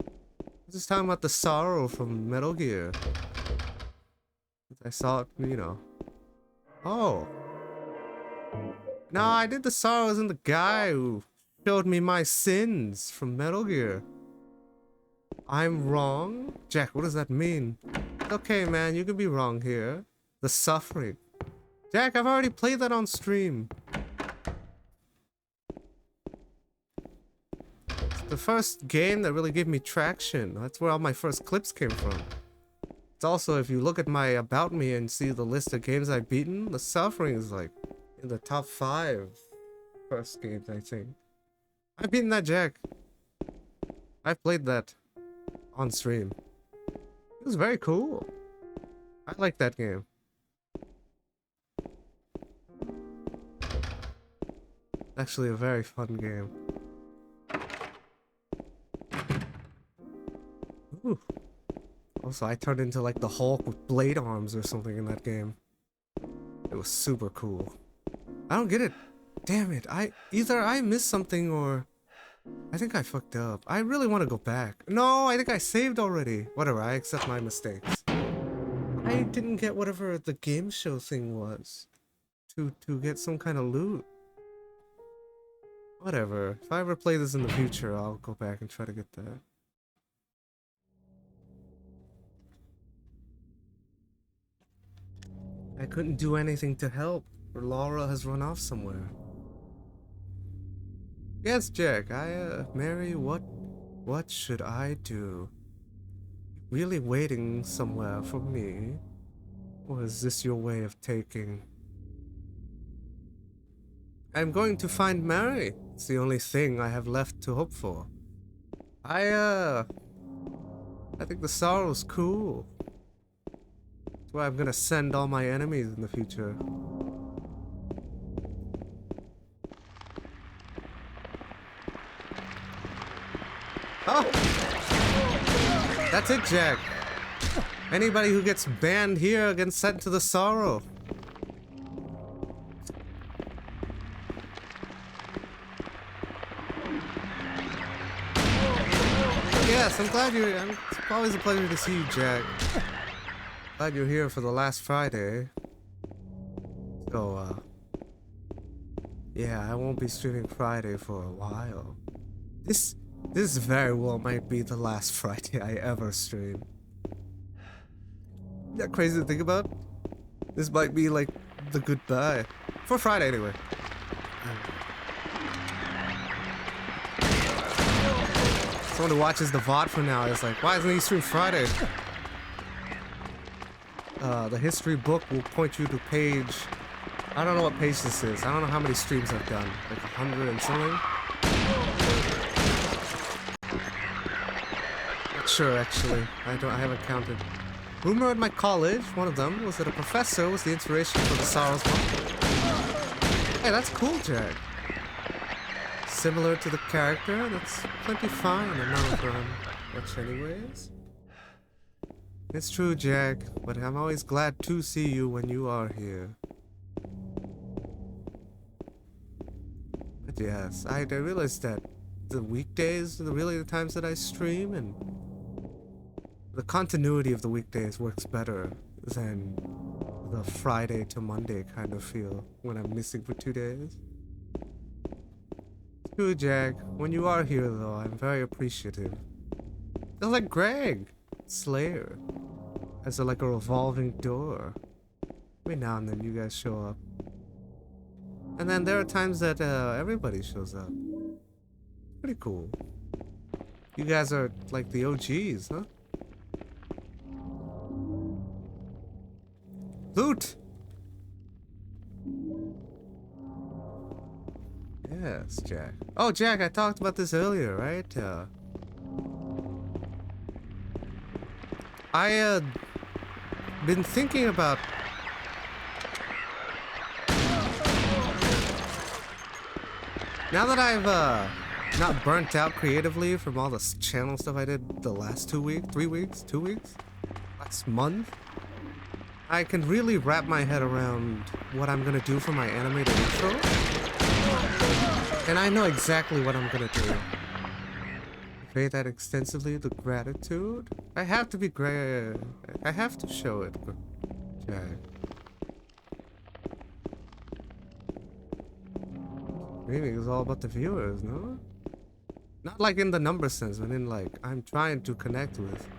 I'm just talking about the sorrow from Metal Gear. I saw it, you know. Oh. No, I did the sorrow as in the guy who showed me my sins from Metal Gear. I'm wrong? Jack, what does that mean? Okay, man, you can be wrong here. The suffering. Jack, I've already played that on stream. It's the first game that really gave me traction. That's where all my first clips came from. It's also, if you look at my About Me and see the list of games I've beaten, The Suffering is like in the top 5 first games, I think. I've beaten that, Jack. I've played that on stream. It was very cool. I like that game. Actually a very fun game. Ooh. Also, I turned into like the Hulk with blade arms or something in that game. It was super cool. I don't get it. Damn it. Either I missed something or I think I fucked up. I really want to go back. No, I think I saved already. Whatever, I accept my mistakes. I didn't get whatever the game show thing was. To get some kind of loot. Whatever. If I ever play this in the future, I'll go back and try to get that. I couldn't do anything to help, or Laura has run off somewhere. Yes, Jack, Mary, what should I do? Really waiting somewhere for me? Or is this your way of taking? I'm going to find Mary. It's the only thing I have left to hope for. I think the sorrow's cool. It's where I'm gonna send all my enemies in the future. Oh! That's it, Jack. Anybody who gets banned here gets sent to the sorrow. Yes, I'm glad you're. It's always a pleasure to see you, Jack. Glad you're here for the last Friday. So, yeah, I won't be streaming Friday for a while. This very well might be the last Friday I ever stream. Isn't that crazy to think about? This might be like the goodbye. For Friday, anyway. Someone who watches the VOD for now is like, why isn't he stream Friday? The history book will point you to page... I don't know what page this is. I don't know how many streams I've done. Like 100 and something? Not sure, actually. I haven't counted. Rumor at my college, one of them, was that a professor was the inspiration for the Sorrows month. Hey, that's cool, Jack. Similar to the character, that's plenty fine and none of them much anyways. It's true, Jack, but I'm always glad to see you when you are here. But yes, I realized that the weekdays are really the times that I stream, and the continuity of the weekdays works better than the Friday to Monday kind of feel when I'm missing for 2 days. True, Jack. When you are here, though, I'm very appreciative. Just like Greg, Slayer, as like a revolving door. Every now and then you guys show up. And then there are times that everybody shows up. Pretty cool. You guys are like the OGs, huh? Loot! Yes, Jack. Oh, Jack, I talked about this earlier, right? I been thinking about now that I've not burnt out creatively from all the channel stuff I did the last 2 weeks, 3 weeks, 2 weeks, last month, I can really wrap my head around what I'm gonna do for my animated intro. And I know exactly what I'm gonna do. Pay that extensively the gratitude. I have to be I have to show it, Jack. Streaming is all about the viewers, no? Not like in the number sense, but in like I'm trying to connect with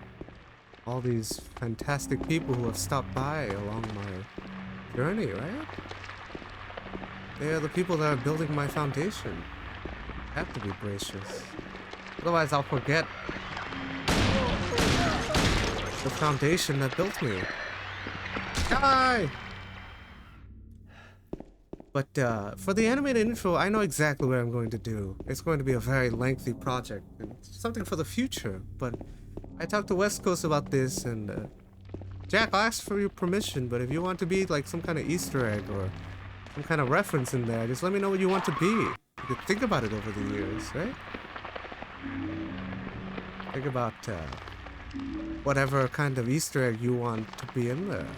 all these fantastic people who have stopped by along my journey, right? They are the people that are building my foundation. I have to be gracious. Otherwise I'll forget the foundation that built me. Die! But for the animated intro, I know exactly what I'm going to do. It's going to be a very lengthy project. And something for the future, but I talked to West Coast about this, and Jack, I'll ask for your permission, but if you want to be like some kind of Easter egg or some kind of reference in there, just let me know what you want to be. You could think about it over the years, right? Think about whatever kind of Easter egg you want to be in there.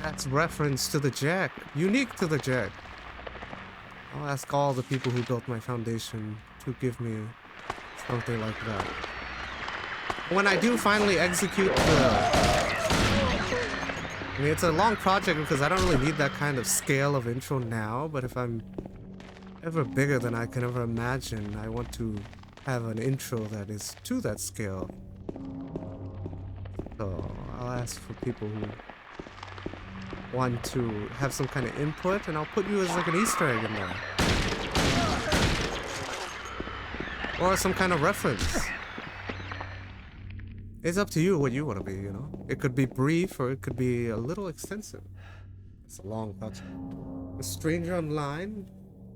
That's reference to the Jack, unique to the Jack. I'll ask all the people who built my foundation to give me something like that. When I do finally execute I mean, it's a long project because I don't really need that kind of scale of intro now, but if I'm ever bigger than I can ever imagine, I want to have an intro that is to that scale. So I'll ask for people who want to have some kind of input, and I'll put you as like an Easter egg in there. Or some kind of reference. It's up to you what you want to be, you know? It could be brief or it could be a little extensive. It's a long project. A stranger online,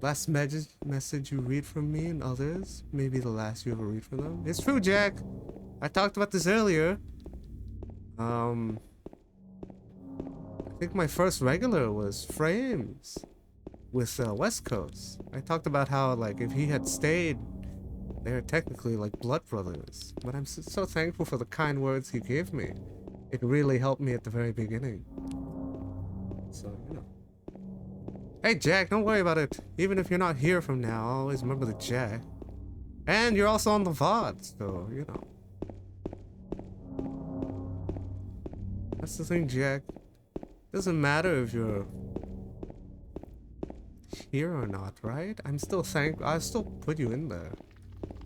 last message you read from me and others, maybe the last you ever read from them. It's true, Jack. I talked about this earlier. I think my first regular was Frames with West Coast. I talked about how, like, if he had stayed, they're technically like blood brothers. But I'm so thankful for the kind words he gave me. It really helped me at the very beginning. So, you know. Hey, Jack, don't worry about it. Even if you're not here from now, I'll always remember the Jack. And you're also on the VOD, so, you know. That's the thing, Jack. Doesn't matter if you're here or not, right? I'll still put you in there.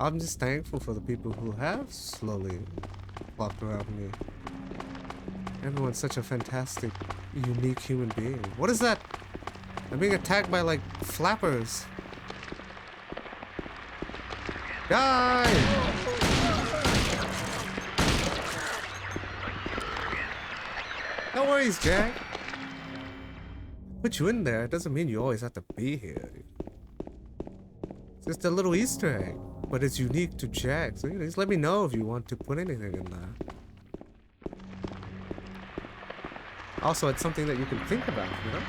I'm just thankful for the people who have slowly flocked around me. Everyone's such a fantastic, unique human being. What is that? I'm being attacked by, like, flappers. Die! No worries, Jack. Put you in there, it doesn't mean you always have to be here. It's just a little Easter egg, but it's unique to Jack, so you know, just let me know if you want to put anything in there. Also, it's something that you can think about, you know?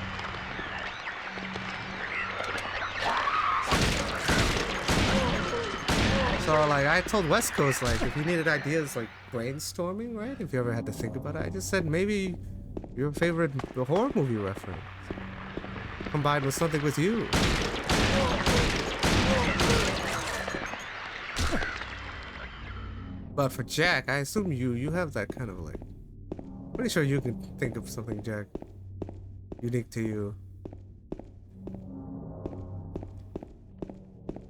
So, like, I told West Coast, like, if you needed ideas, like, brainstorming, right? If you ever had to think about it, I just said maybe your favorite horror movie reference combined with something with you. But for Jack, I assume you have that kind of, like, pretty sure you can think of something, Jack, unique to you.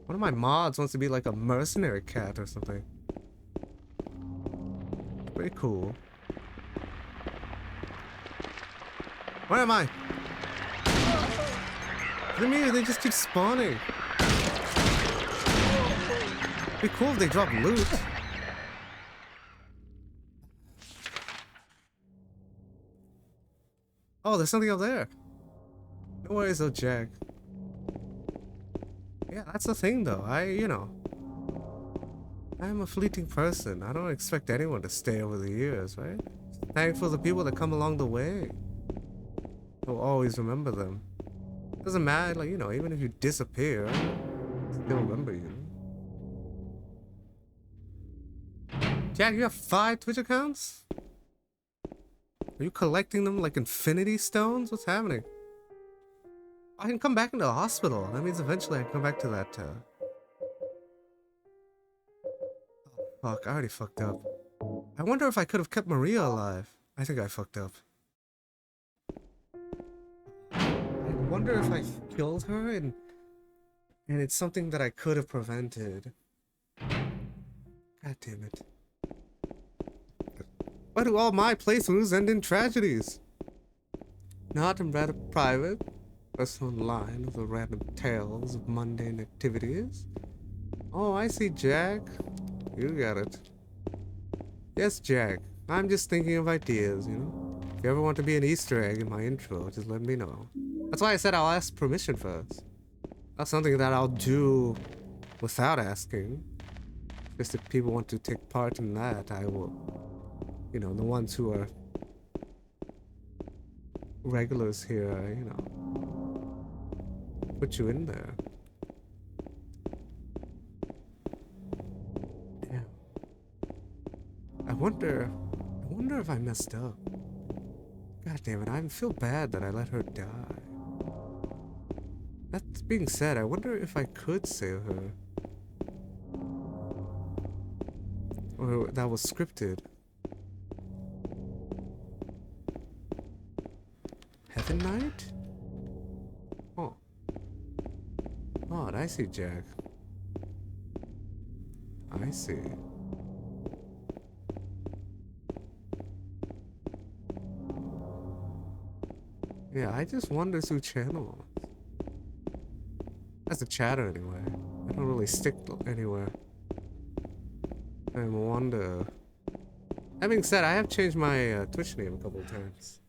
One of my mods wants to be like a mercenary cat or something. Pretty cool. Where am I? Look at me, they just keep spawning. It'd be cool if they drop loot. Oh, there's something up there. No worries though, Jack. Yeah, that's the thing though. You know, I'm a fleeting person. I don't expect anyone to stay over the years, right? Thankful for the people that come along the way. I'll always remember them. Doesn't matter, like, you know, even if you disappear, I'll still remember you. Jack, you have 5 Twitch accounts? Are you collecting them like Infinity Stones? What's happening? I can come back into the hospital. That means eventually I can come back to that, Oh, fuck, I already fucked up. I wonder if I could have kept Maria alive. I think I fucked up. I wonder if I killed her and it's something that I could have prevented. God damn it. Why do all my playthroughs end in tragedies? Not in rather private, personal line of the random tales of mundane activities. Oh, I see, Jack. You got it. Yes, Jack. I'm just thinking of ideas, you know? If you ever want to be an Easter egg in my intro, just let me know. That's why I said I'll ask permission first. That's something that I'll do without asking. Just if people want to take part in that, I will. You know, the ones who are regulars here, you know, put you in there. Damn. I wonder if I messed up. God damn it, I feel bad that I let her die. That being said, I wonder if I could save her. Or that was scripted. Heaven Knight? Oh. Oh, I see, Jack. I see. Yeah, I just wonder who channels. As a chatter, anyway. I don't really stick anywhere. I wonder. Having said, I have changed my Twitch name a couple of times.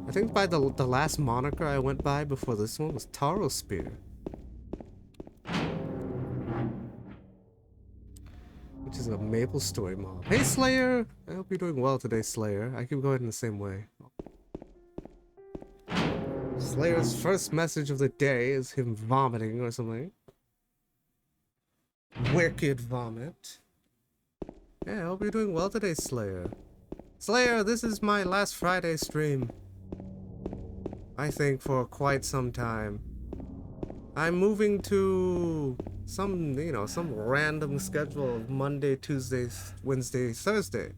I think by the last moniker I went by before this one was Taro Spear. Which she's a Maple Story mom. Hey, Slayer! I hope you're doing well today, Slayer. I keep going in the same way. Slayer's first message of the day is him vomiting or something. Wicked vomit. Yeah, I hope you're doing well today, Slayer. Slayer, this is my last Friday stream. I think for quite some time. I'm moving to some, you know, some random schedule of Monday, Tuesday, Wednesday, Thursday.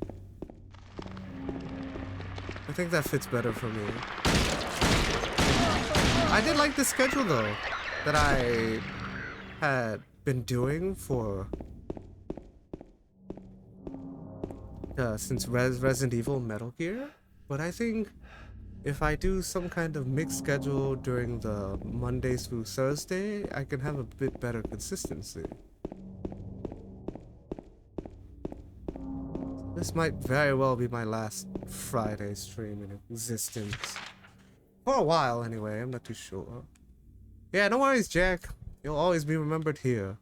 I think that fits better for me. I did like the schedule though, that I had been doing for since Resident Evil Metal Gear, but I think if I do some kind of mixed schedule during the Monday through Thursday, I can have a bit better consistency. This might very well be my last Friday stream in existence. For a while, anyway. I'm not too sure. Yeah, no worries, Jack. You'll always be remembered here.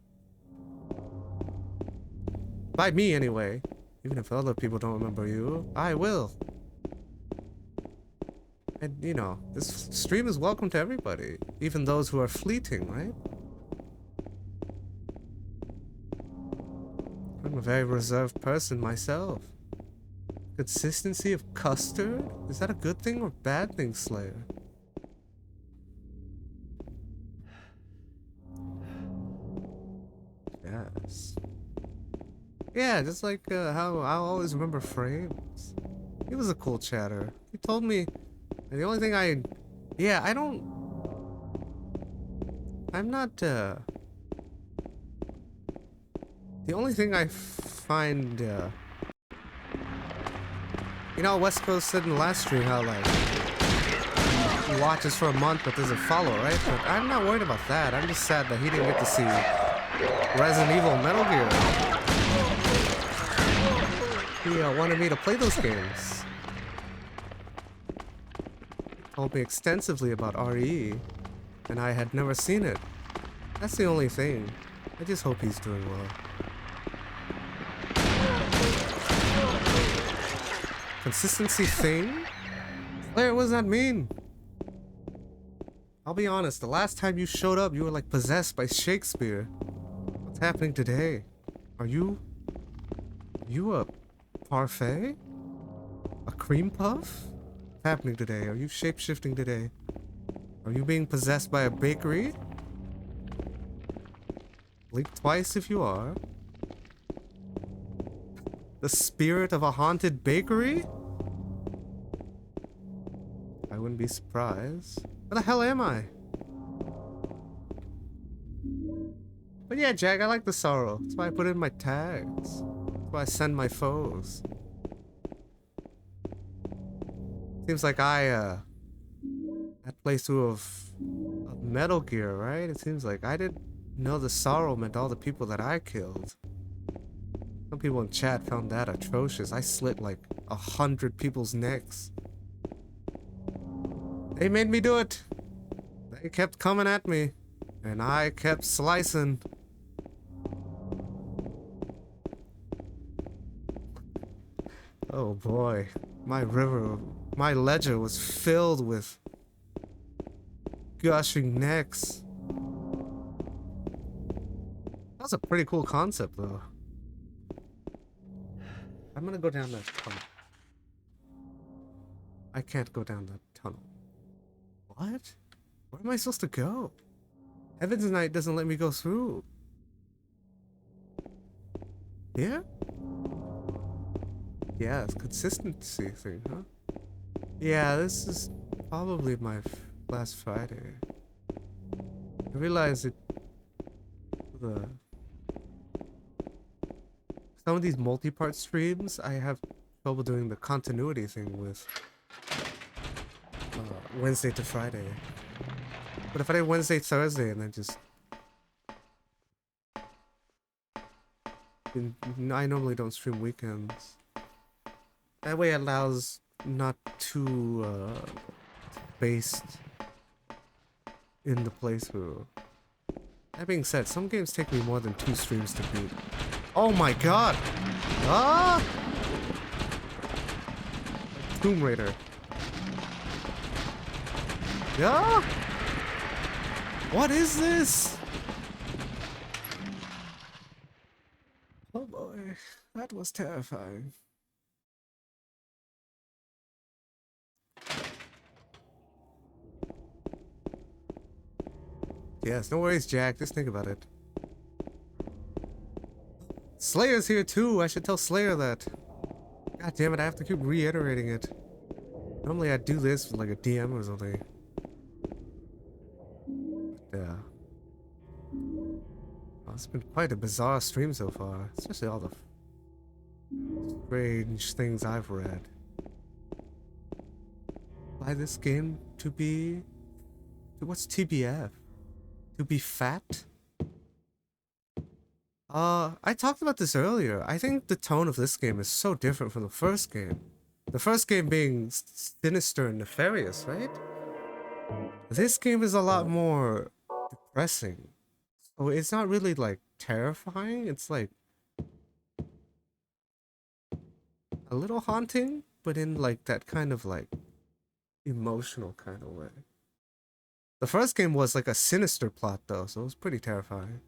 By me, anyway. Even if other people don't remember you, I will. And, you know, this stream is welcome to everybody. Even those who are fleeting, right? I'm a very reserved person myself. Consistency of custard? Is that a good thing or bad thing, Slayer? Yes. Yeah, just like how I'll always remember Frames. He was a cool chatter. He told me, and the only thing I'm not, the only thing I find, you know, West Coast said in the last stream how, like, he watches for a month but doesn't follow, right? But I'm not worried about that. I'm just sad that he didn't get to see Resident Evil Metal Gear. He wanted me to play those games. Told me extensively about RE, and I had never seen it. That's the only thing. I just hope he's doing well. Consistency thing? Slayer, what does that mean? I'll be honest, the last time you showed up, you were like possessed by Shakespeare. What's happening today? Are you a parfait? A cream puff? What's happening today? Are you shape-shifting today? Are you being possessed by a bakery? Blink twice if you are. The spirit of a haunted bakery? I wouldn't be surprised. Where the hell am I? But yeah, Jack, I like the sorrow. That's why I put in my tags. That's why I send my foes. Seems like that playthrough of Metal Gear, right? It seems like I didn't know the sorrow meant all the people that I killed. Some people in chat found that atrocious. I slit like 100 people's necks. They made me do it. They kept coming at me, and I kept slicing. Oh boy, my ledger was filled with gushing necks. That was a pretty cool concept, though. I'm gonna go down that tunnel. I can't go down that tunnel. What? Where am I supposed to go? Heaven's Night doesn't let me go through. Yeah? Yeah, it's a consistency thing, huh? Yeah, this is probably my last Friday. I realize it. Some of these multi-part streams, I have trouble doing the continuity thing with Wednesday to Friday. But if I did Wednesday, Thursday, and then just... I normally don't stream weekends. That way it allows not too based in the playthrough. That being said, some games take me more than 2 streams to beat. Oh my god! Ah! Tomb Raider. Yeah? What is this? Oh boy, that was terrifying. Yes, no worries, Jack. Just think about it. Slayer's here too. I should tell Slayer that. God damn it, I have to keep reiterating it. Normally I'd do this with like a DM or something. But, yeah. Oh, it's been quite a bizarre stream so far. Especially all the strange things I've read. By this game to be... What's TBF? To be fat? I talked about this earlier. I think the tone of this game is so different from the first game. The first game being sinister and nefarious, right? This game is a lot more depressing. So it's not really like terrifying, it's like a little haunting, but in like that kind of like emotional kind of way. The first game was like a sinister plot though, so it was pretty terrifying.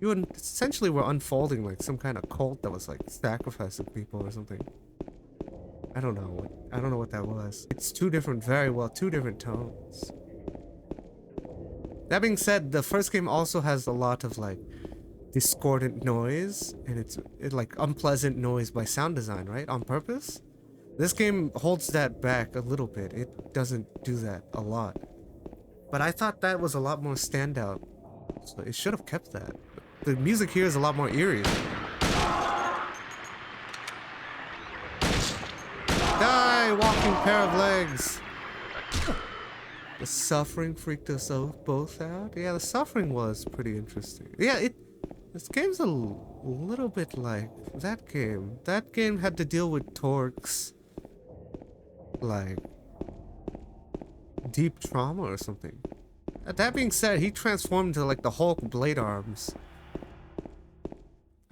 You essentially were unfolding like some kind of cult that was like sacrificing people or something. I don't know what that was. It's two different tones. That being said, the first game also has a lot of like discordant noise, and it's like unpleasant noise by sound design, right? On purpose. This game holds that back a little bit. It doesn't do that a lot. But I thought that was a lot more standout. So it should have kept that. The music here is a lot more eerie. Die, walking pair of legs. The suffering freaked us both out. Yeah, the suffering was pretty interesting. Yeah, this game's a little bit like that game. That game had to deal with Torque's like deep trauma or something. That being said, he transformed into like the Hulk blade arms.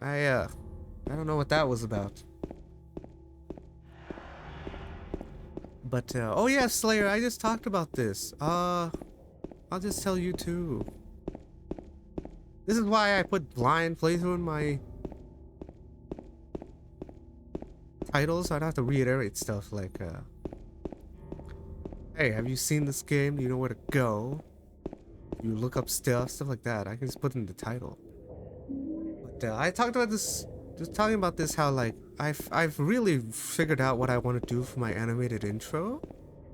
I don't know what that was about. But oh yeah, Slayer, I just talked about this. I'll just tell you too. This is why I put blind playthrough in my titles. I don't have to reiterate stuff like hey, have you seen this game? You know where to go. You look up stuff like that. I can just put it in the title. But I talked about this, just talking about this, how like I've really figured out what I want to do for my animated intro.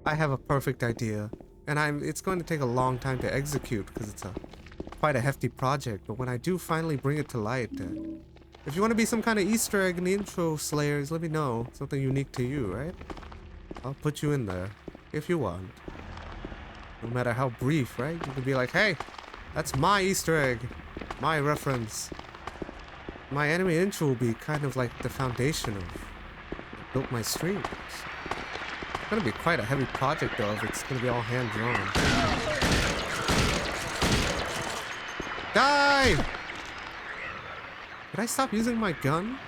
I have a perfect idea, and it's going to take a long time to execute because it's quite a hefty project. But when I do finally bring it to light, if you want to be some kind of Easter egg in the intro, Slayers, let me know. Something unique to you, right? I'll put you in there if you want. No matter how brief, right? You can be like, hey, that's my Easter egg, my reference. My anime intro will be kind of like the foundation of what built my streams. It's gonna be quite a heavy project though if it's gonna be all hand drawn. Die! Did I stop using my gun?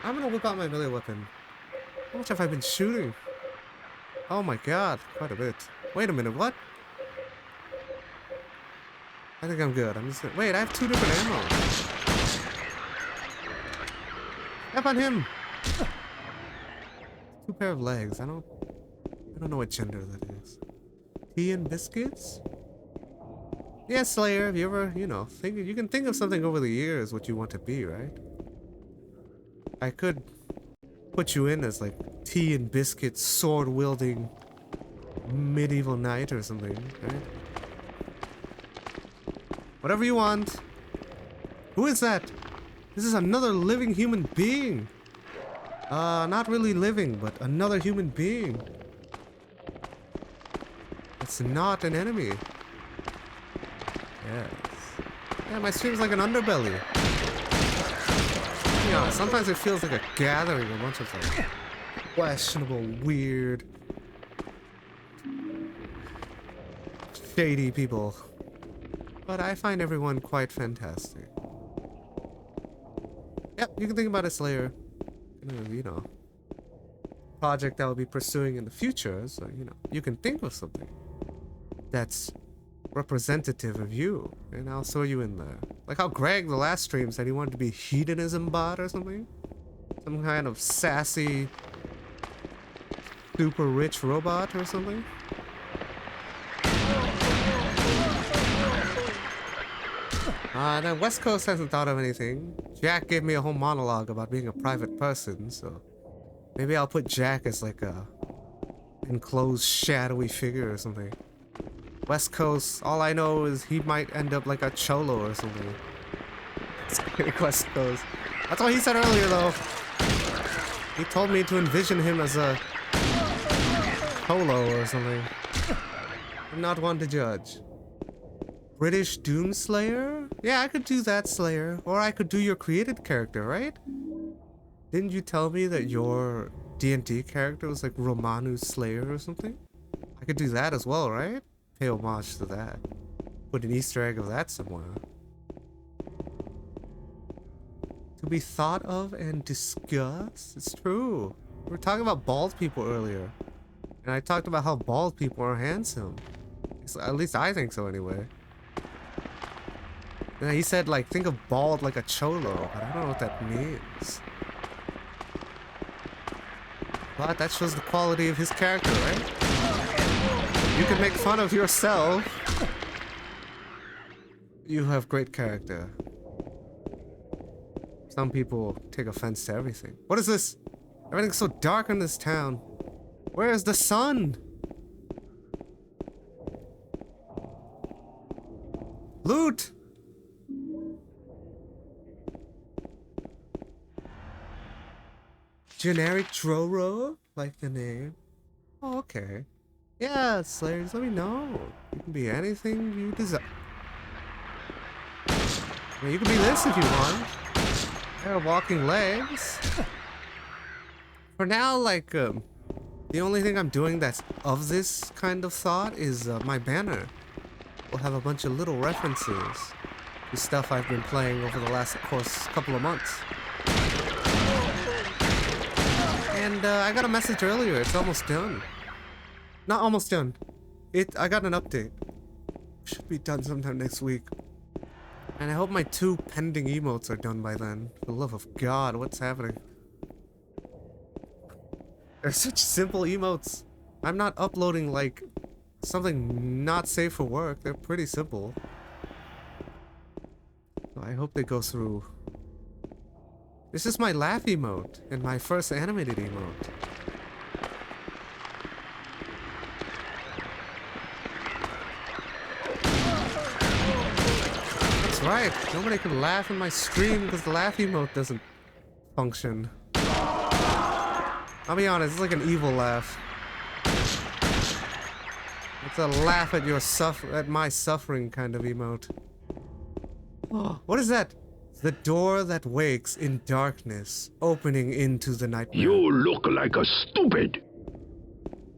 I'm gonna whip out my melee weapon. How much have I been shooting? Oh my god, quite a bit. Wait a minute, what? I think I'm good. I'm just gonna... Wait, I have two different ammo. Step on him! Two pair of legs. I don't know what gender that is. Tea and biscuits? Yeah, Slayer, have you ever, you can think of something over the years what you want to be, right? I could put you in as like tea and biscuits, sword wielding medieval knight or something, right? Whatever you want. Who is that? This is another living human being. Not really living, but another human being. It's not an enemy. Yes. Yeah, my stream's like an underbelly. Sometimes it feels like a gathering, a bunch of like questionable, weird, shady people. But I find everyone quite fantastic. Yep, you can think about it, Slayer. You know, project I will be pursuing in the future. So, you know, you can think of something that's representative of you, and I'll throw you in there. Like how Greg, the last stream, said he wanted to be hedonism bot or something. Some kind of sassy, super rich robot or something. Then West Coast hasn't thought of anything. Jack gave me a whole monologue about being a private person, so maybe I'll put Jack as like a enclosed shadowy figure or something. West Coast, all I know is he might end up like a cholo or something. West Coast. That's what he said earlier though. He told me to envision him as a cholo or something. I'm not one to judge. British Doomslayer? Yeah, I could do that, Slayer. Or I could do your created character, right? Didn't you tell me that your D&D character was like Romanu Slayer or something? I could do that as well, right? Pay homage to that. Put an Easter egg of that somewhere. To be thought of and discussed? It's true. We were talking about bald people earlier. And I talked about how bald people are handsome. At least I think so anyway. Yeah, he said, like, think of bald like a cholo, but I don't know what that means. But that shows the quality of his character, right? You can make fun of yourself. You have great character. Some people take offense to everything. What is this? Everything's so dark in this town. Where is the sun? Loot! Generic Droro? Like the name? Oh, okay. Yeah, Slayers, let me know. You can be anything you desire. I mean, you can be this if you want. There are walking legs. For now, like, the only thing I'm doing that's of this kind of thought is my banner. We'll have a bunch of little references to stuff I've been playing over the last, of course, couple of months. And I got a message earlier. It's almost done. Not almost done. I got an update. Should be done sometime next week. And I hope my 2 pending emotes are done by then. For the love of God, what's happening? They're such simple emotes. I'm not uploading like something not safe for work. They're pretty simple. So I hope they go through. This is my laugh emote and my first animated emote. That's right. Nobody can laugh in my stream because the laugh emote doesn't function. I'll be honest, it's like an evil laugh. It's a laugh at my suffering kind of emote. Oh, what is that? The door that wakes in darkness, opening into the nightmare. You look like a stupid.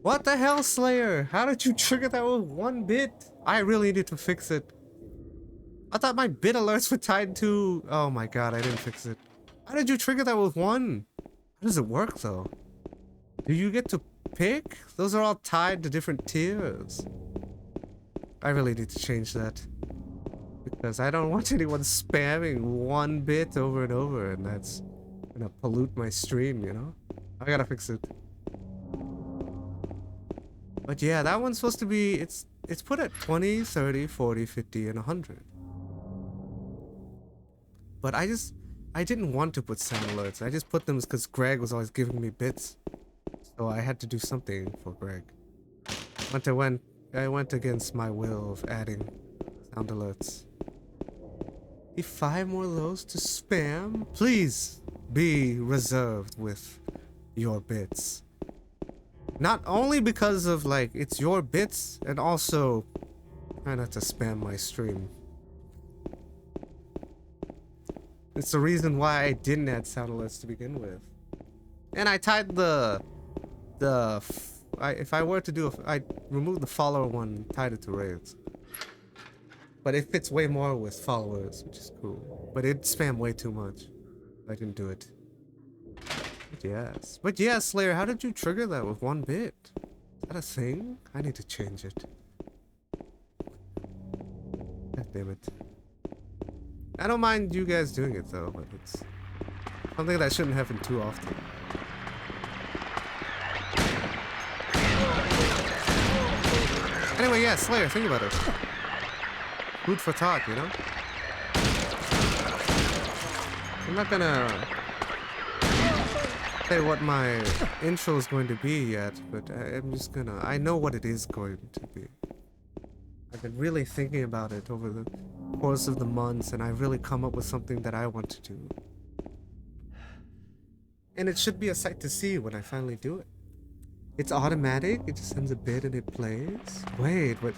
What the hell, Slayer? How did you trigger that with 1 bit? I really need to fix it. I thought my bit alerts were tied to... Oh my god, I didn't fix it. How did you trigger that with 1? How does it work, though? Do you get to pick? Those are all tied to different tiers. I really need to change that. Because I don't want anyone spamming 1 bit over and over, and that's gonna pollute my stream, you know? I gotta fix it. But yeah, that one's supposed to be... It's put at 20, 30, 40, 50, and 100. But I didn't want to put sound alerts. I just put them because Greg was always giving me bits. So I had to do something for Greg. I went against my will of adding sound alerts. Need 5 more of those to spam? Please be reserved with your bits. Not only because of like it's your bits, and also try not to spam my stream. It's the reason why I didn't add sound alerts to begin with. And I tied if I were to do I removed the follower one, tied it to raids. But it fits way more with followers, which is cool. But it spam way too much. I didn't do it. But yes, Slayer, how did you trigger that with 1 bit? Is that a thing? I need to change it. God damn it. I don't mind you guys doing it though, but it's something that shouldn't happen too often. Anyway, yeah, Slayer, think about it. Food for thought, you know? I'm not gonna say what my intro is going to be yet, but I'm just gonna... I know what it is going to be. I've been really thinking about it over the course of the months, and I've really come up with something that I want to do. And it should be a sight to see when I finally do it. It's automatic, it just sends a bit and it plays. Wait, but...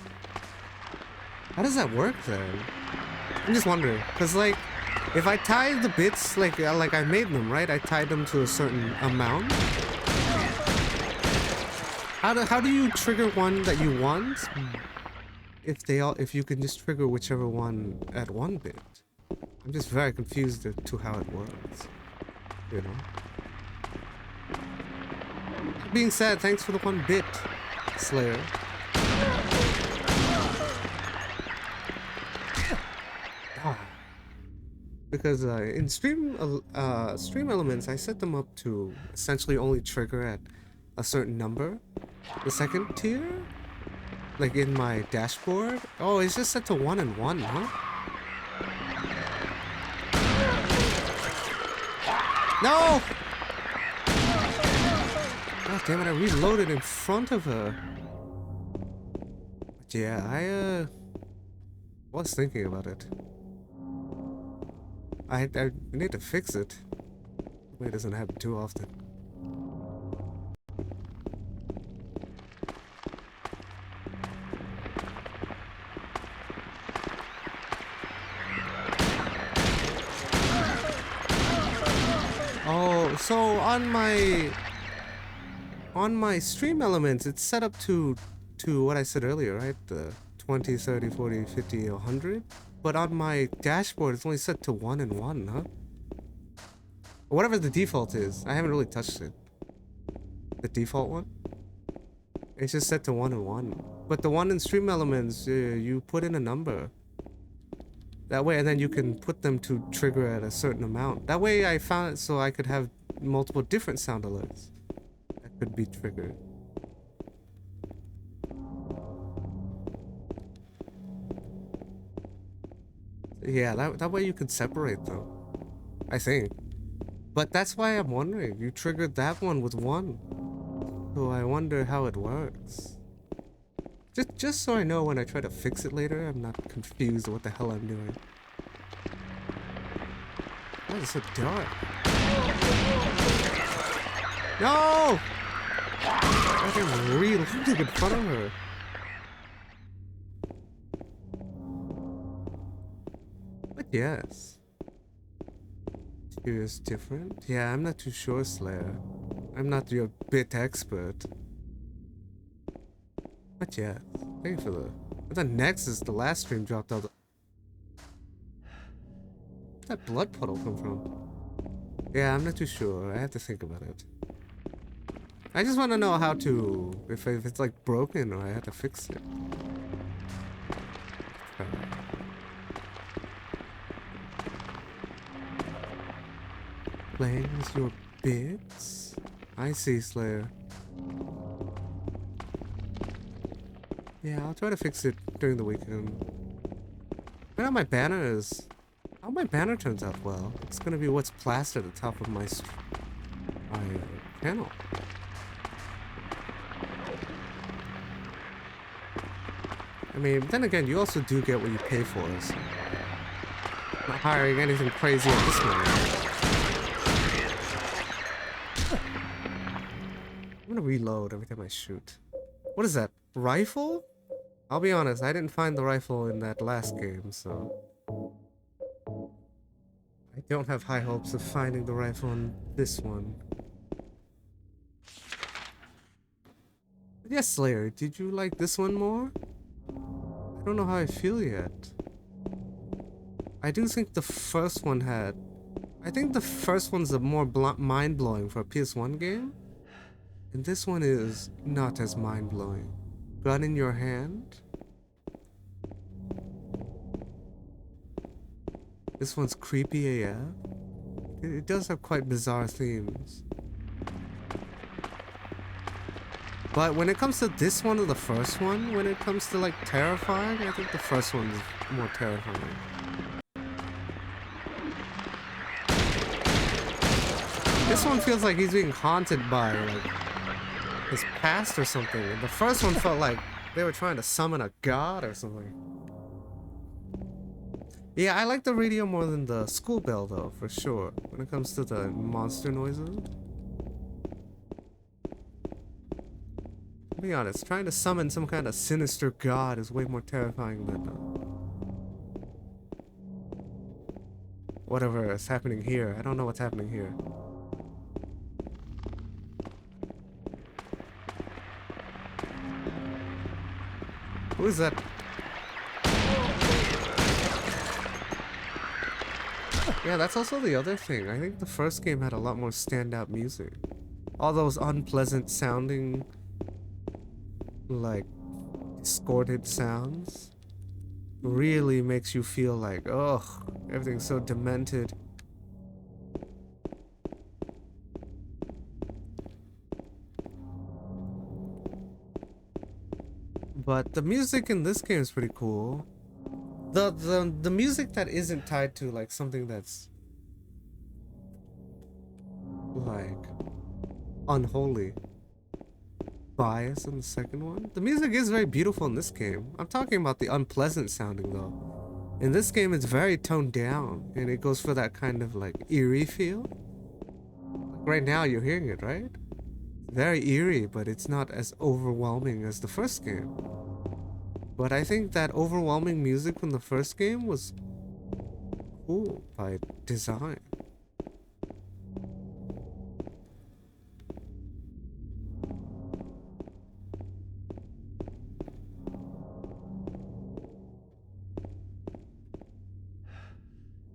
how does that work then? I'm just wondering, because like... if I tie the bits like I made them, right? I tied them to a certain amount. How do you trigger one that you want? If you can just trigger whichever one at 1 bit. I'm just very confused as to how it works. You know. That being said, thanks for the 1 bit, Slayer. Because in stream elements, I set them up to essentially only trigger at a certain number. The second tier, like in my dashboard, oh, it's just set to 1 and 1, huh? No! God damn it! I reloaded in front of her. But yeah, I was thinking about it. I need to fix it. It doesn't happen too often. Oh, so on my stream elements, it's set up to what I said earlier, right? The 20, 30, 40, 50, 100. But on my dashboard, it's only set to 1 and 1, huh? Whatever the default is. I haven't really touched it. The default one? It's just set to 1 and 1. But the one in stream elements, you put in a number. That way, and then you can put them to trigger at a certain amount. That way I found it so I could have multiple different sound alerts that could be triggered. Yeah, that way you can separate them, I think. But that's why I'm wondering, you triggered that one with 1. So I wonder how it works. Just so I know when I try to fix it later, I'm not confused what the hell I'm doing. Why is it so dark? No! I can reloading in front of her. But yes. Here's different? Yeah, I'm not too sure, Slayer. I'm not your bit expert. But yeah, thank you for the... I thought Nexus, the last stream, dropped out. Where'd that blood puddle come from? Yeah, I'm not too sure. I have to think about it. I just want to know how to... If it's like broken or I have to fix it. Playing with your bits? I see, Slayer. Yeah, I'll try to fix it during the weekend. But how my banner is... How my banner turns out well. It's gonna be what's plastered at the top of my channel. I mean, then again, you also do get what you pay for, so... I'm not hiring anything crazy at this moment. I'm gonna reload every time I shoot. What is that? Rifle? I'll be honest, I didn't find the rifle in that last game, so... I don't have high hopes of finding the rifle in this one. But yes, Slayer, did you like this one more? I don't know how I feel yet. I do think the first one had... I think the first one's a more mind-blowing for a PS1 game. And this one is not as mind-blowing. Gun in your hand. This one's creepy AF. It does have quite bizarre themes. But when it comes to this one or the first one, when it comes to like terrifying, I think the first one is more terrifying. This one feels like he's being haunted by like his past or something. And the first one felt like they were trying to summon a god or something. Yeah, I like the radio more than the school bell though, for sure. When it comes to the monster noises. To be honest, trying to summon some kind of sinister god is way more terrifying than whatever is happening here. I don't know what's happening here. Who is that? Yeah, that's also the other thing. I think the first game had a lot more standout music. All those unpleasant sounding, like, discordant sounds really makes you feel like, ugh, everything's so demented. But the music in this game is pretty cool. The music that isn't tied to like something that's like unholy. Bias in the second one. The music is very beautiful in this game. I'm talking about the unpleasant sounding though. In this game it's very toned down and it goes for that kind of like eerie feel. Like right now you're hearing it, right? Very eerie, but it's not as overwhelming as the first game. But I think that overwhelming music from the first game was cool by design.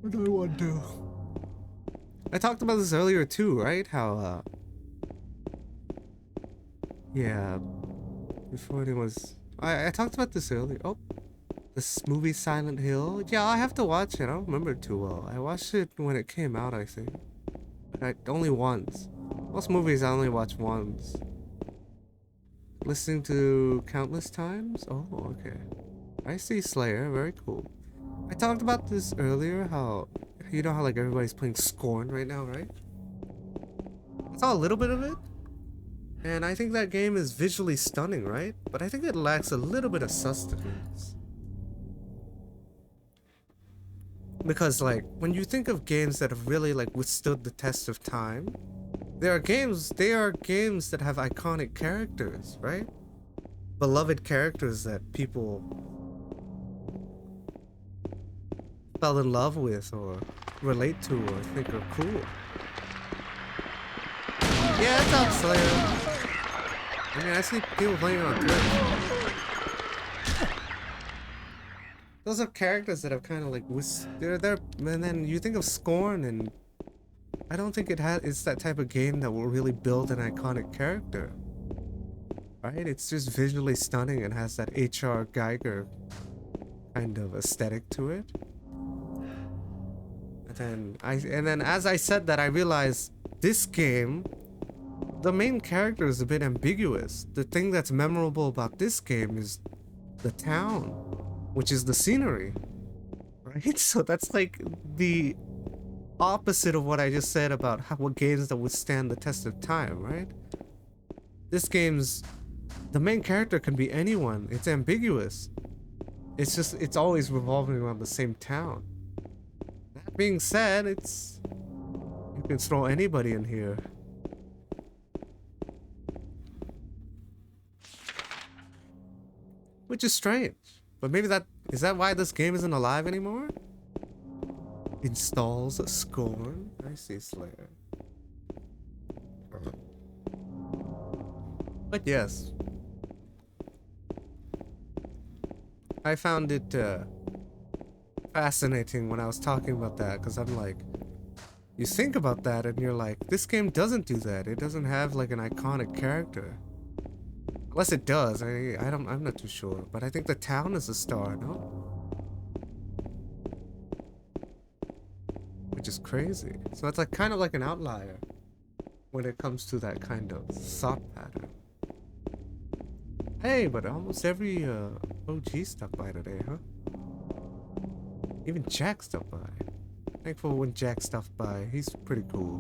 What do I want to do? I talked about this earlier too, right? How, yeah, before it was... I talked about this earlier. Oh, this movie Silent Hill. Yeah, I have to watch it. I don't remember it too well. I watched it when it came out, I think. Only once. Most movies I only watch once. Listening to countless times? Oh, okay. I see Slayer. Very cool. I talked about this earlier, how... You know how like everybody's playing Scorn right now, right? I saw a little bit of it. And I think that game is visually stunning, right? But I think it lacks a little bit of sustenance. Because like, when you think of games that have really like withstood the test of time, they are games that have iconic characters, right? Beloved characters that people fell in love with or relate to or think are cool. Yeah, it's up, Slayer. I mean, I see people playing it on Twitch. Those are characters that have kind of like they're and then you think of Scorn, and I don't think it's that type of game that will really build an iconic character. Right? It's just visually stunning and has that H.R. Geiger kind of aesthetic to it. And then as I said that, I realized this game, the main character is a bit ambiguous. The thing that's memorable about this game is the town, which is the scenery, right? So that's like the opposite of what I just said about what games that withstand the test of time, right? This game's, the main character can be anyone. It's ambiguous. It's always revolving around the same town. That being said, you can throw anybody in here. Which is strange. But maybe is that why this game isn't alive anymore? Installs Scorn. I see Slayer. But yes. I found it fascinating when I was talking about that, because I'm like, you think about that and you're like, this game doesn't do that. It doesn't have like an iconic character. Unless it does. I'm not too sure. But I think the town is a star, no? Which is crazy. So it's like kind of like an outlier when it comes to that kind of thought pattern. Hey, but almost every OG stopped by today, huh? Even Jack stopped by. Thankful when Jack stopped by. He's pretty cool.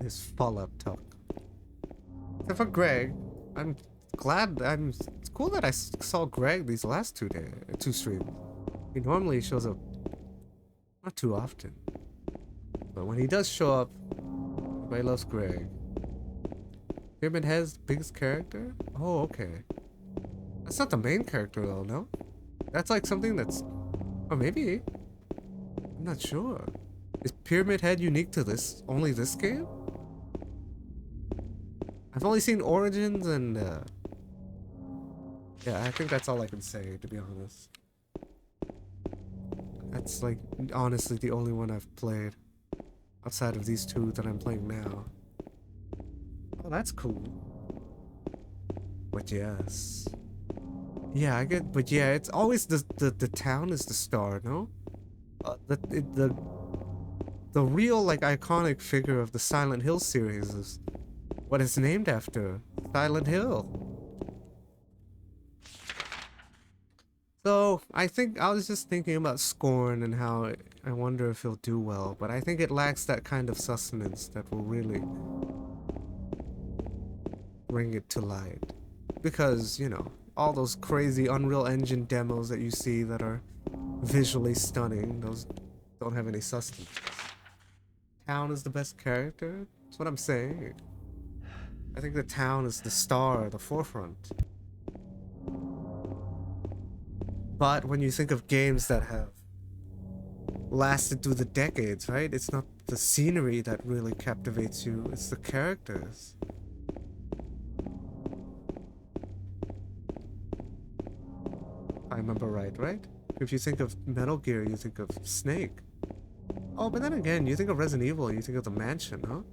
His follow-up talk. Except for Greg, I'm glad. It's cool that I saw Greg these last two streams. He normally shows up not too often, but when he does show up, everybody loves Greg. Pyramid Head's biggest character? Oh, okay. That's not the main character though, no? That's like something that's... Or maybe. I'm not sure. Is Pyramid Head unique to this? Only this game? I've only seen Origins and... Yeah, I think that's all I can say, to be honest. That's like, honestly, the only one I've played. Outside of these two that I'm playing now. Oh, that's cool. But yes. Yeah, I get, but yeah, it's always the town is the star, no? The real like iconic figure of the Silent Hill series is what it's named after, Silent Hill. So I think I was just thinking about Scorn and how I wonder if he'll do well, but I think it lacks that kind of sustenance that will really bring it to light, because you know, all those crazy Unreal Engine demos that you see that are visually stunning, those don't have any sustenance. Town is the best character? That's what I'm saying. I think the town is the star, the forefront. But when you think of games that have lasted through the decades, right? It's not the scenery that really captivates you, it's the characters. I remember right? If you think of Metal Gear, you think of Snake. Oh, but then again, you think of Resident Evil, you think of the mansion, huh?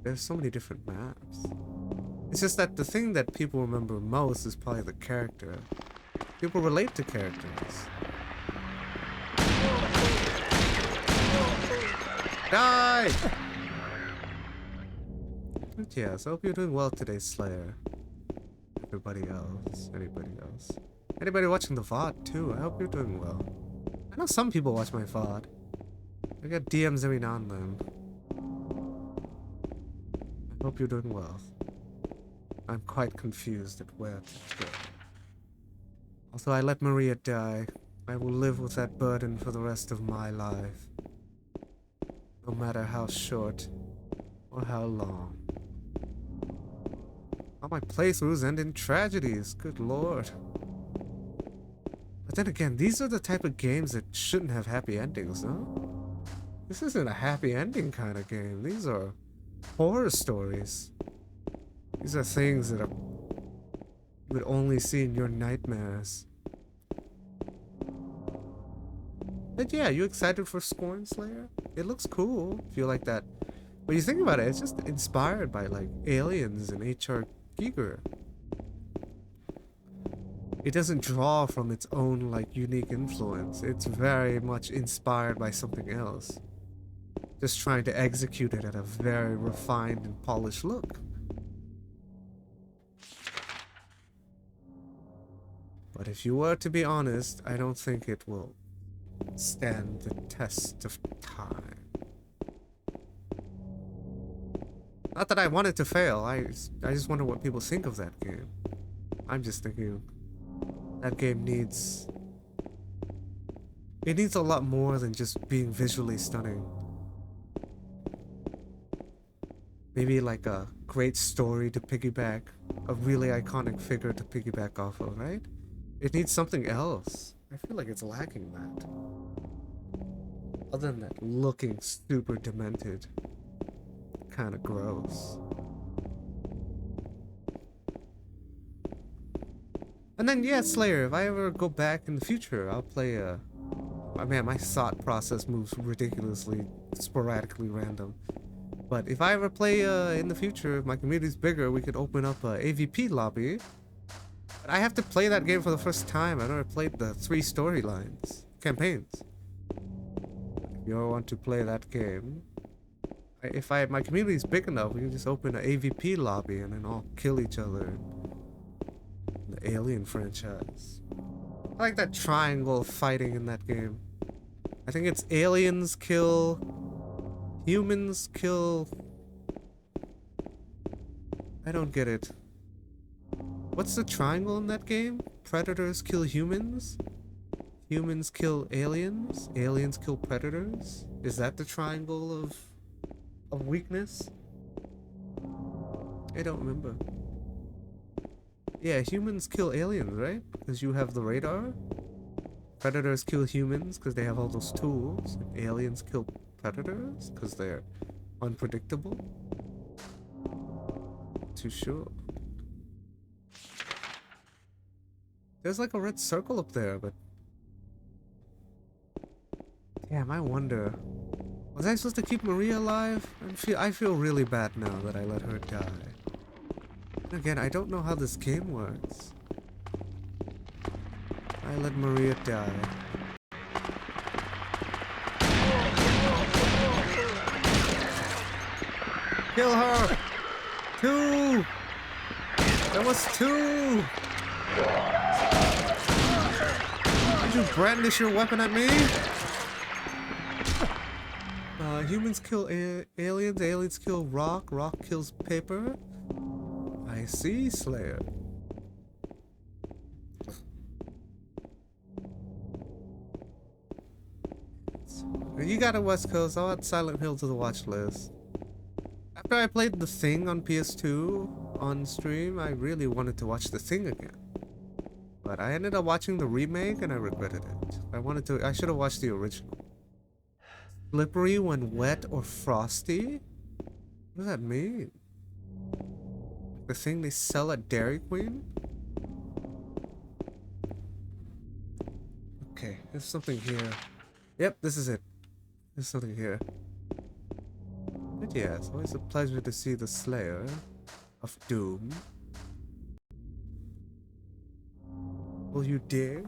There's so many different maps. It's just that the thing that people remember most is probably the character. People relate to characters. Die! But yes, I hope you're doing well today, Slayer. Anybody else? Anybody watching the VOD too? I hope you're doing well. I know some people watch my VOD. I get DMs every now and then. I hope you're doing well. I'm quite confused at where to go. Also, I let Maria die. I will live with that burden for the rest of my life. No matter how short or how long. All my playthroughs end in tragedies, good lord. But then again, these are the type of games that shouldn't have happy endings, no? This isn't a happy ending kind of game. These are horror stories. These are things that you would only see in your nightmares. But yeah, you excited for Scorn Slayer? It looks cool, if you like that. When you think about it, it's just inspired by like Aliens and H.R. Giger. It doesn't draw from its own like unique influence. It's very much inspired by something else. Just trying to execute it at a very refined and polished look. But if you were to be honest, I don't think it will stand the test of time. Not that I want it to fail, I just wonder what people think of that game. I'm just thinking that game needs... It needs a lot more than just being visually stunning. Maybe like a great story to piggyback, a really iconic figure to piggyback off of, right? It needs something else. I feel like it's lacking that. Other than that looking super demented. Kinda gross. And then, yeah, Slayer, if I ever go back in the future, I'll play man, my thought process moves ridiculously, sporadically random. But if I ever play in the future, if my community's bigger, we could open up a AVP lobby. But I have to play that game for the first time. I never played the 3 storylines, campaigns. If you ever want to play that game, if my community is big enough, we can just open an AVP lobby and then all kill each other. The Alien franchise. I like that triangle fighting in that game. I think it's aliens kill, humans kill. I don't get it. What's the triangle in that game? Predators kill humans? Humans kill aliens? Aliens kill predators? Is that the triangle of weakness? I don't remember. Yeah, humans kill aliens, right? Because you have the radar. Predators kill humans because they have all those tools. And aliens kill predators because they're unpredictable. Not too sure. There's like a red circle up there, but damn, I wonder. Was I supposed to keep Maria alive? I feel really bad now that I let her die. Again, I don't know how this game works. I let Maria die. Kill her! 2! There was 2! Did you brandish your weapon at me? Humans kill aliens, aliens kill rock, rock kills paper. I see, Slayer. You got a West Coast. I'll add Silent Hill to the watch list. After I played The Thing on PS2 on stream, I really wanted to watch The Thing again. But I ended up watching the remake and I regretted it. I should have watched the original. Slippery when wet or frosty? What does that mean? The thing they sell at Dairy Queen? Okay, there's something here. Yep, this is it. There's something here. But yeah, it's always a pleasure to see the Slayer of Doom. Will you dig?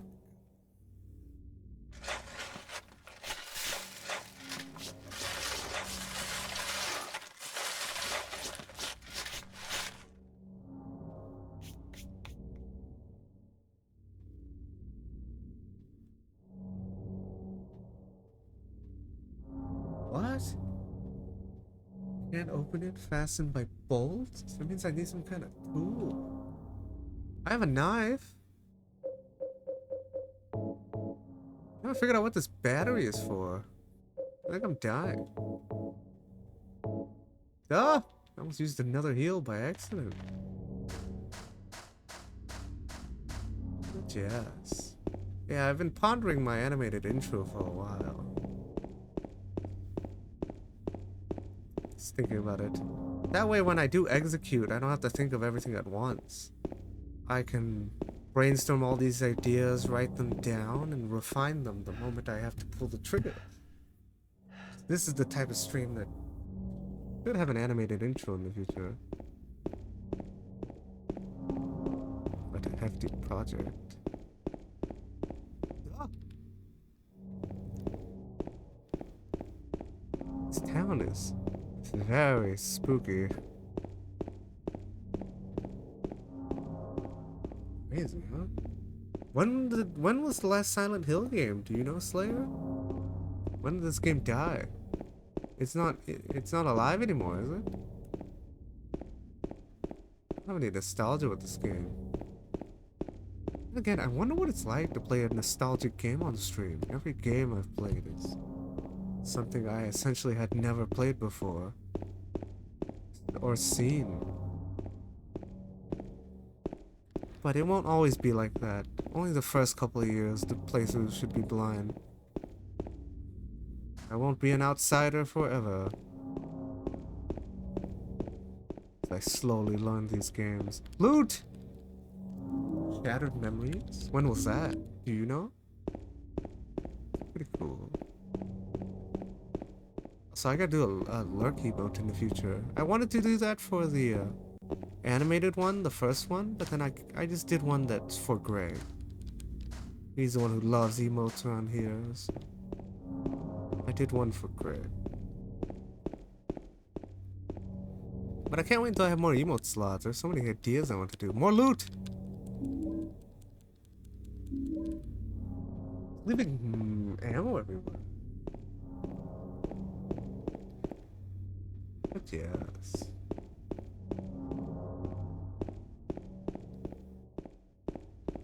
Can't open it, fastened by bolts? That means I need some kind of tool. I have a knife. I haven't figured out what this battery is for. I think I'm dying. Ah! I almost used another heal by accident. But yes. Yeah, I've been pondering my animated intro for a while. Just thinking about it. That way when I do execute, I don't have to think of everything at once. I can brainstorm all these ideas, write them down, and refine them the moment I have to pull the trigger. This is the type of stream that should have an animated intro in the future. But a hefty project. Ah. This town is very spooky. Crazy, huh? When was the last Silent Hill game? Do you know, Slayer? When did this game die? It's not alive anymore, is it? I don't have any nostalgia with this game. Again, I wonder what it's like to play a nostalgic game on stream. Every game I've played is something I essentially had never played before or seen. But it won't always be like that. Only the first couple of years the playthroughs should be blind. I won't be an outsider forever. As I slowly learn these games. Loot! Shattered Memories? When was that? Do you know? Pretty cool. So I gotta do a lurk emote in the future. I wanted to do that for the animated one, the first one, but then I just did one that's for Greg. He's the one who loves emotes around here. So I did one for Greg. But I can't wait until I have more emote slots. There's so many ideas I want to do. More loot! Leaving ammo everywhere. But yes.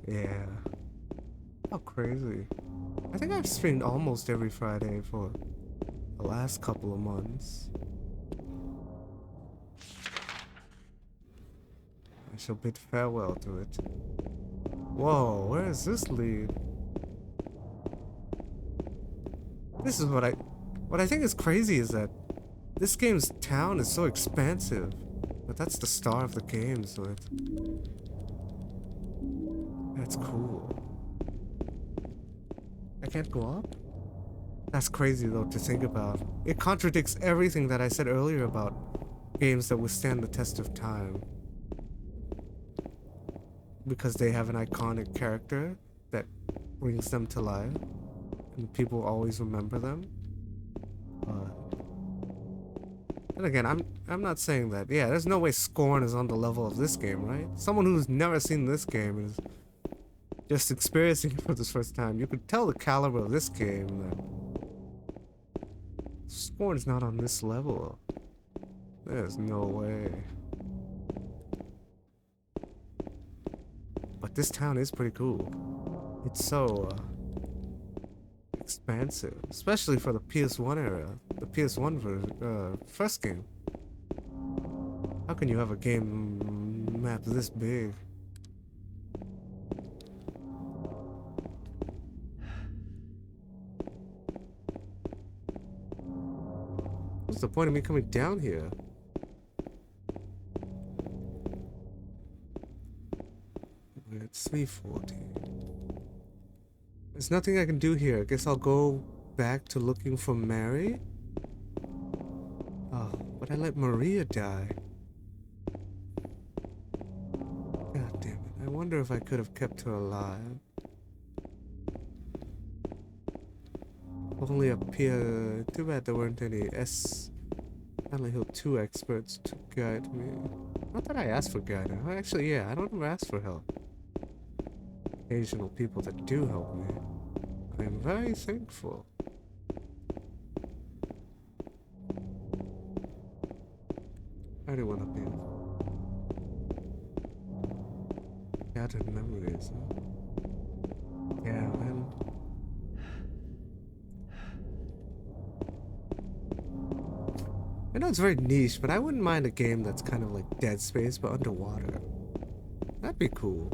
Yeah. How crazy. I think I've streamed almost every Friday for the last couple of months. I shall bid farewell to it. Whoa, where does this lead? This is what I think is crazy is that this game's town is so expansive. But that's the star of the game, so that's cool. I can't go up? That's crazy though to think about. It contradicts everything that I said earlier about games that withstand the test of time. Because they have an iconic character that brings them to life. And people always remember them. And again, I'm not saying that. Yeah, there's no way Scorn is on the level of this game, right? Someone who's never seen this game is just experiencing it for the first time. You could tell the caliber of this game that Scorn is not on this level. There's no way. But this town is pretty cool. It's so expansive, especially for the PS1 era, the PS1 first game. How can you have a game map this big? What's the point of me coming down here? We're at 340. There's nothing I can do here. I guess I'll go back to looking for Mary. Oh, but I let Maria die. God damn it. I wonder if I could have kept her alive. Only up here. Too bad there weren't any Silent Hill 2 experts to guide me. Not that I asked for guidance. Actually, yeah, I don't ever ask for help. Occasional people that do help me. I'm very thankful. I do want to be. Shattered memories. Huh? Yeah, man. I know it's very niche, but I wouldn't mind a game that's kind of like Dead Space but underwater. That'd be cool.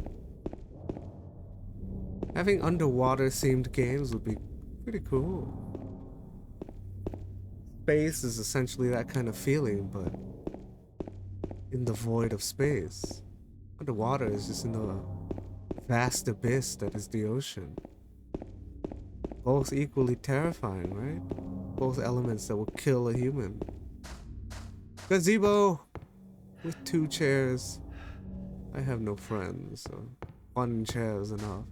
Having underwater themed games would be pretty cool. Space is essentially that kind of feeling, but in the void of space. Underwater is just in the vast abyss that is the ocean. Both equally terrifying, right? Both elements that will kill a human. Gazebo with 2 chairs. I have no friends, so 1 chair is enough.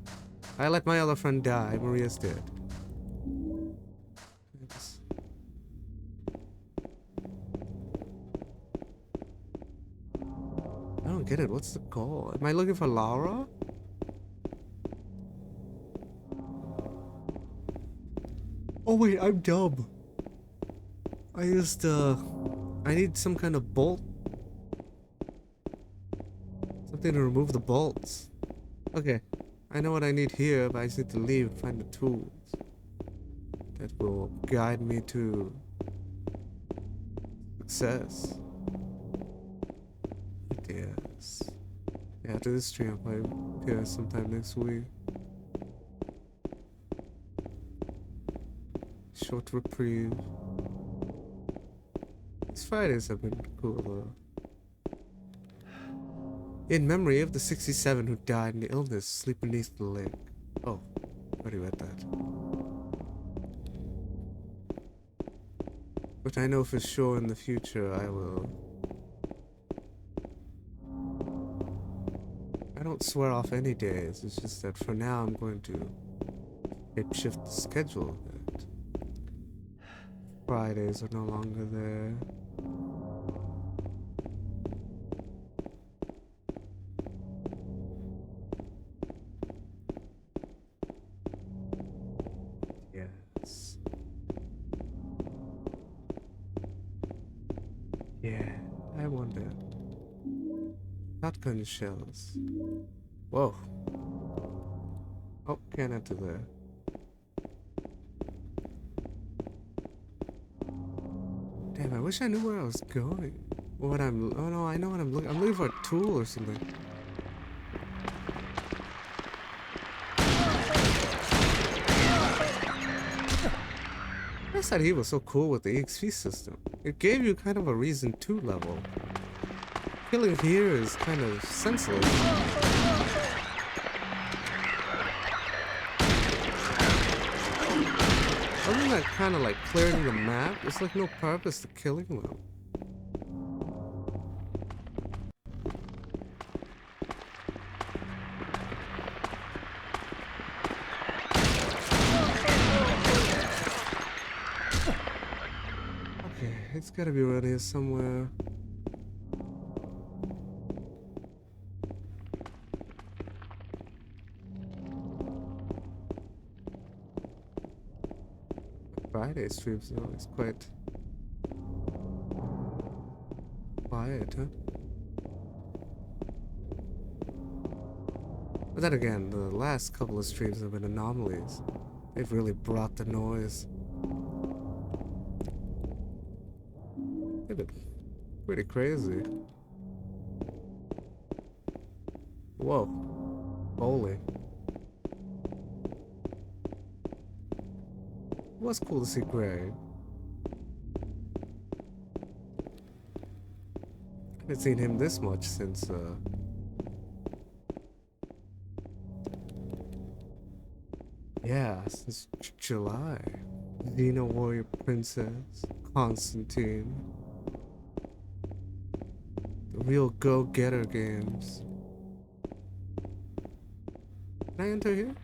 I let my other friend die. Maria's dead. I don't get it. What's the goal? Am I looking for Laura? Oh wait, I'm dumb. I need some kind of bolt. Something to remove the bolts. Okay. I know what I need here, but I just need to leave and find the tools that will guide me to success. Yes. Yeah, after this stream, I'll probably appear sometime next week. Short reprieve. These Fridays have been cool though. In memory of the 67 who died in illness, sleep beneath the lake. Oh, already read that. But I know for sure in the future I will. I don't swear off any days, it's just that for now I'm going to shift the schedule a bit. Fridays are no longer there. Yes. Yeah, I wonder. Shotgun shells. Whoa. Oh, can't enter there. Damn, I wish I knew where I was going. What I'm... Oh no, I know what I'm looking... I'm looking for a tool or something. I thought he was so cool with the EXP system. It gave you kind of a reason to level. Killing here is kind of senseless. Other than that kind of like clearing the map, there's like no purpose to killing them. Okay, it's gotta be around here somewhere. Friday streams though, it's quite quiet, huh? But then again, the last couple of streams have been anomalies. They've really brought the noise. They've been pretty crazy. Whoa. Bowling. It was cool to see Greg. I haven't seen him this much since yeah, since July. Xena Warrior Princess, Constantine. The real go-getter games. Can I enter here?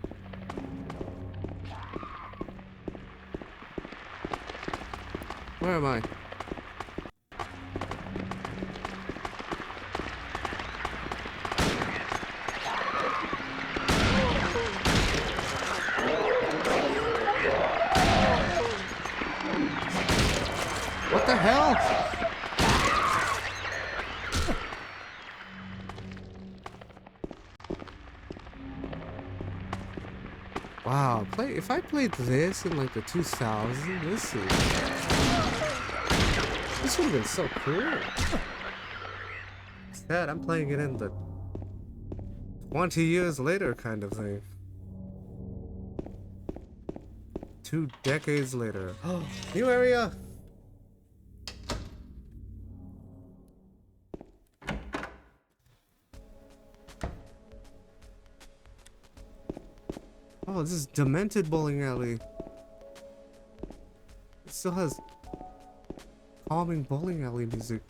Where am I? What the hell? Wow, if I played this in like the 2000s, this would have been so cool. Instead, I'm playing it in the 20 years later kind of thing. 2 decades later. Oh, new area! Oh, this is Demented Bowling Alley. It still has calming bowling alley music.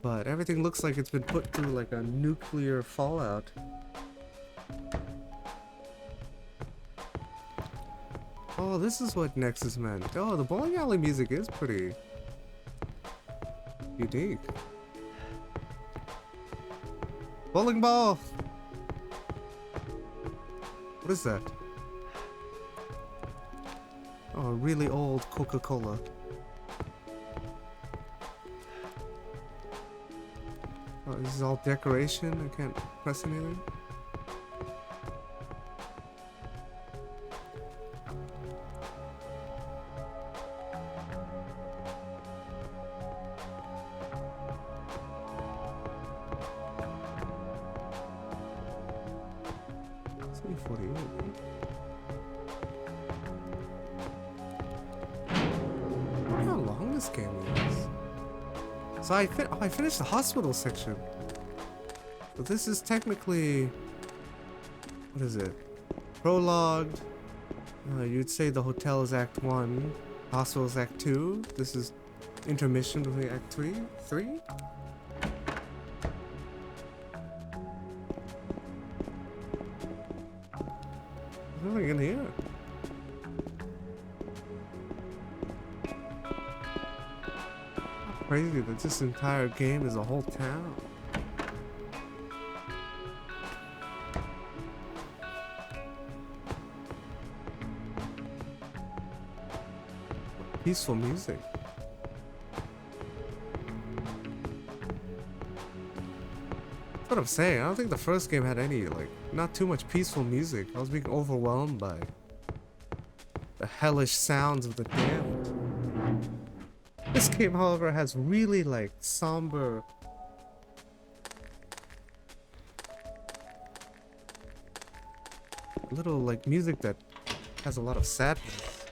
But everything looks like it's been put through like a nuclear fallout. Oh, this is what Nexus meant. Oh, the bowling alley music is pretty unique. Bowling ball! What is that? Oh, a really old Coca-Cola. Oh, this is all decoration? I can't press anything? How long this game is? So I finished the hospital section. So this is technically, what is it? Prologue. You'd say the hotel is Act 1, hospital is Act 2. This is intermission between Act 3. There's nothing in here. How crazy that this entire game is a whole town. Peaceful music. That's what I'm saying. I don't think the first game had any, like, not too much peaceful music. I was being overwhelmed by the hellish sounds of the damned. This game, however, has really, like, somber, little, like, music that has a lot of sadness.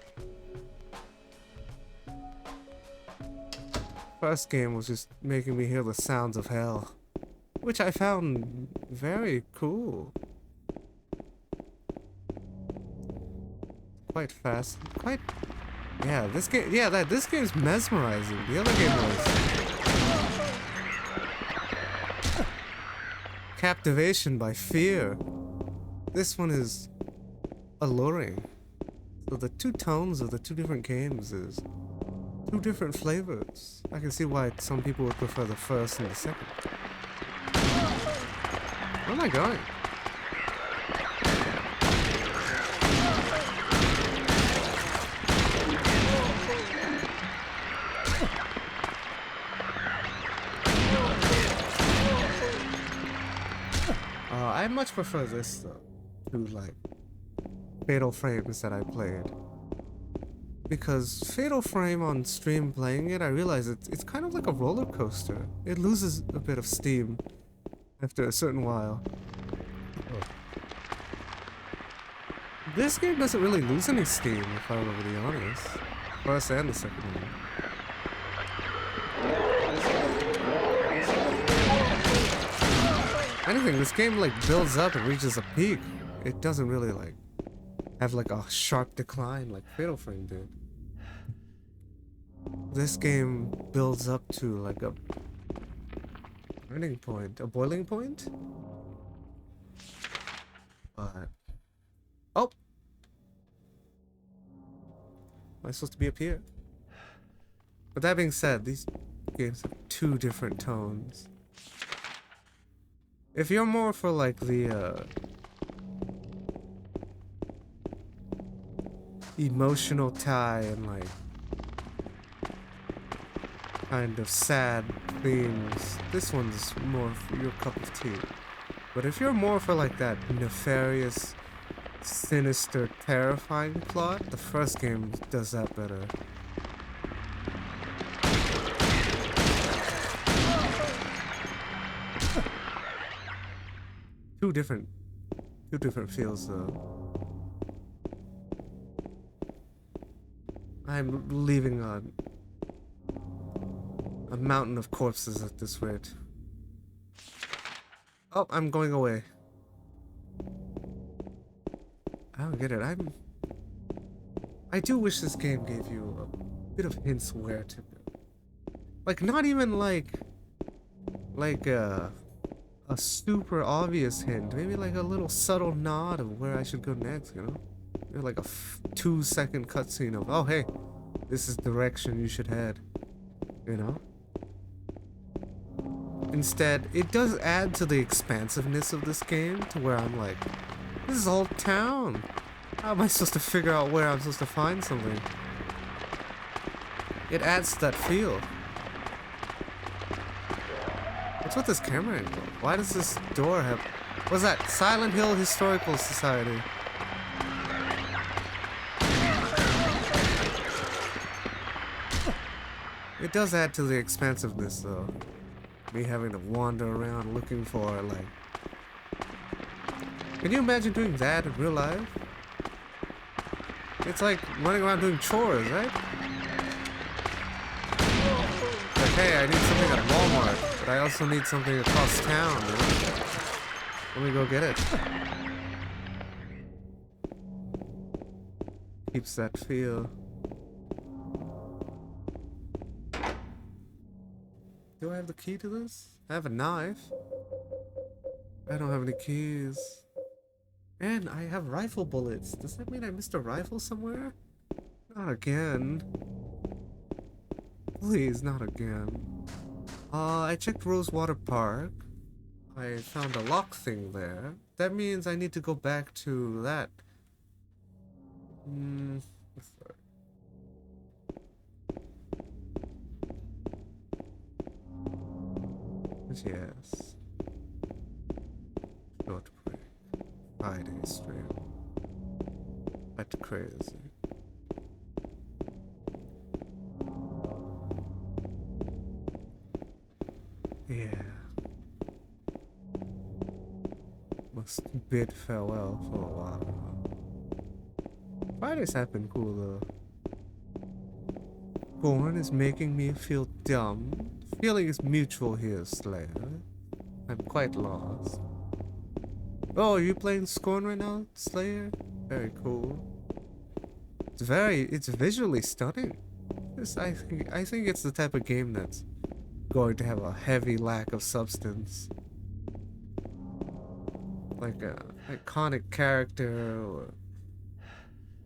First game was just making me hear the sounds of hell, which I found very cool. Quite fast, yeah, this game, this game's mesmerizing. The other game was captivation by fear. This one is alluring. So the two tones of the two different games is two different flavors. I can see why some people would prefer the first and the second. Where am I going? I much prefer this though to like Fatal Frames that I played. Because Fatal Frame on stream playing it, I realize it's kind of like a roller coaster. It loses a bit of steam after a certain while. This game doesn't really lose any steam, if I'm to be honest. First and the second one. Anything, this game like builds up and reaches a peak. It doesn't really like have like a sharp decline like Fatal Frame did. This game builds up to like a turning point, a boiling point. But oh, am I supposed to be up here? But that being said, these games have two different tones. If you're more for like the emotional tie and like kind of sad themes, this one's more for your cup of tea. But if you're more for like that nefarious, sinister, terrifying plot, the first game does that better. Two different feels though. I'm leaving a mountain of corpses at this rate. Oh, I'm going away. I don't get it. I do wish this game gave you a bit of hints where to go. Like, not even like a super obvious hint. Maybe like a little subtle nod of where I should go next, you know? Maybe like a 2-second cutscene of, oh hey, this is the direction you should head, you know? Instead, it does add to the expansiveness of this game to where I'm like, this is a whole town. How am I supposed to figure out where I'm supposed to find something? It adds to that feel. What's with this camera angle? Why does this door have... What's that? Silent Hill Historical Society. It does add to the expansiveness though. Me having to wander around looking for like... Can you imagine doing that in real life? It's like running around doing chores, right? Like hey, I need something at Walmart, but I also need something across town, you know? Let me go get it. Keeps that feel. Do I have the key to this? I have a knife. I don't have any keys. And I have rifle bullets. Does that mean I missed a rifle somewhere? Not again. Please, not again. I checked Rosewater Park. I found a lock thing there. That means I need to go back to that. What's that? Yes. Short break. Friday stream. That's crazy. Yeah. Must bid farewell for a while. Fridays have been cool though. Born is making me feel dumb. Feeling is mutual here, Slayer. I'm quite lost. Oh, are you playing Scorn right now, Slayer? Very cool. It's visually stunning. I think it's the type of game that's going to have a heavy lack of substance. Like a iconic character or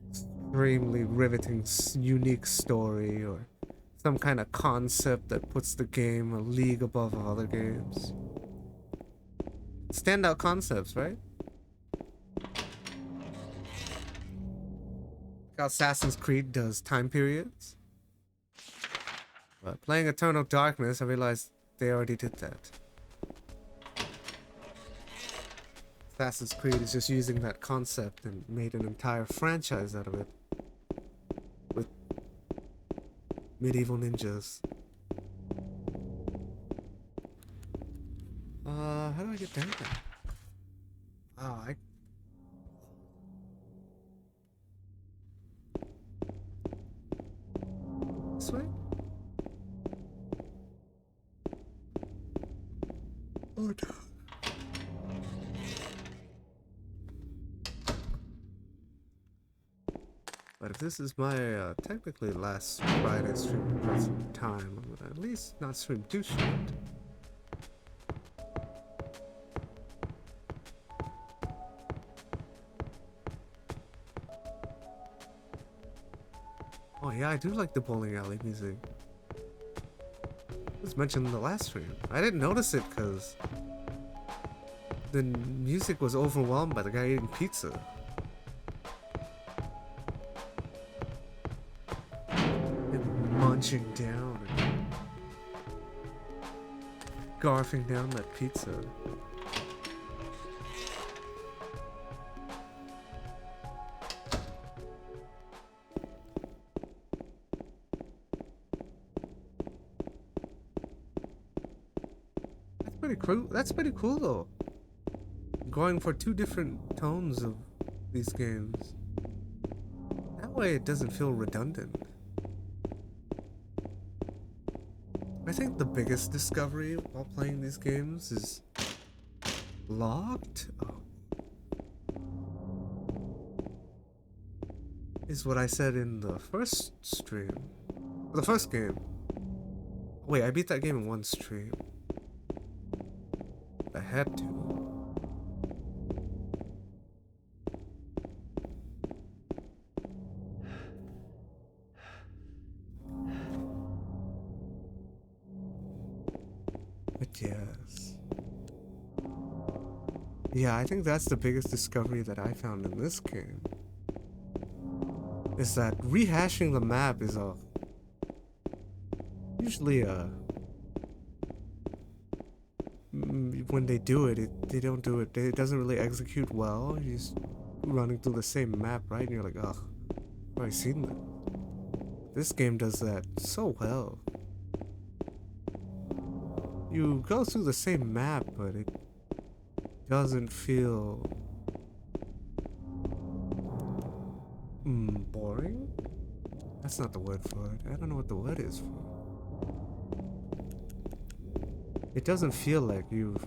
extremely riveting, unique story or some kind of concept that puts the game a league above other games. Standout concepts, right? Like Assassin's Creed does time periods. But playing Eternal Darkness, I realized they already did that. Assassin's Creed is just using that concept and made an entire franchise out of it. With medieval ninjas. How do I get down there? Oh, this way? Oh, no. But if this is my technically last Friday stream for some time, I'm gonna at least not stream too short. Oh yeah, I do like the bowling alley music. It was mentioned in the last stream. I didn't notice it because the music was overwhelmed by the guy eating pizza. And munching down and garfing down that pizza. That's pretty cool though. Going for two different tones of these games. That way it doesn't feel redundant. I think the biggest discovery while playing these games is locked. Is what I said in the first stream. The first game. Wait, I beat that game in one stream. I had to. But yes. Yeah, I think that's the biggest discovery that I found in this game. Is that rehashing the map is usually when they do it, they don't do it. It doesn't really execute well. You're just running through the same map, right? And you're like, ugh, I've already seen that. This game does that so well. You go through the same map, but it doesn't feel boring. That's not the word for it. I don't know what the word is for. it doesn't feel like you've.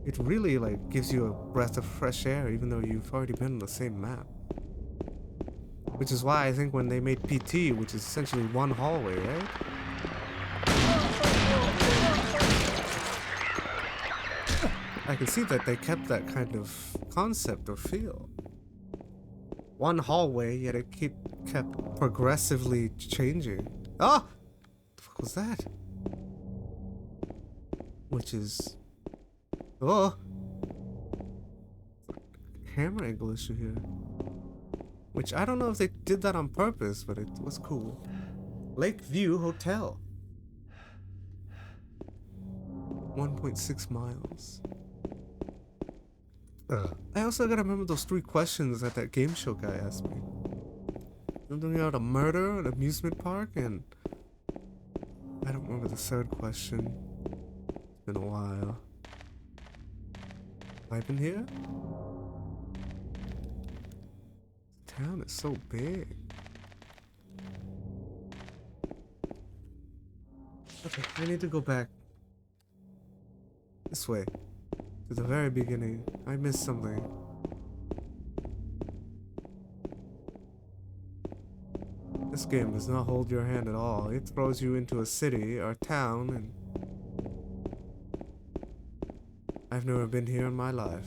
It really like gives you a breath of fresh air, even though you've already been on the same map. Which is why I think when they made PT, which is essentially one hallway, right? I can see that they kept that kind of concept or feel. One hallway, yet it kept progressively changing. Ah! What the fuck was that? Which is... Oh! Camera angle issue here. Which I don't know if they did that on purpose, but it was cool. Lakeview Hotel. 1.6 miles. I also gotta remember those 3 questions that game show guy asked me. Something about a murder, an amusement park, and I don't remember the 3rd question. It's been a while. Have I been here? This town is so big. Okay, I need to go back this way. To the very beginning. I missed something. This game does not hold your hand at all. It throws you into a city or town, and I've never been here in my life.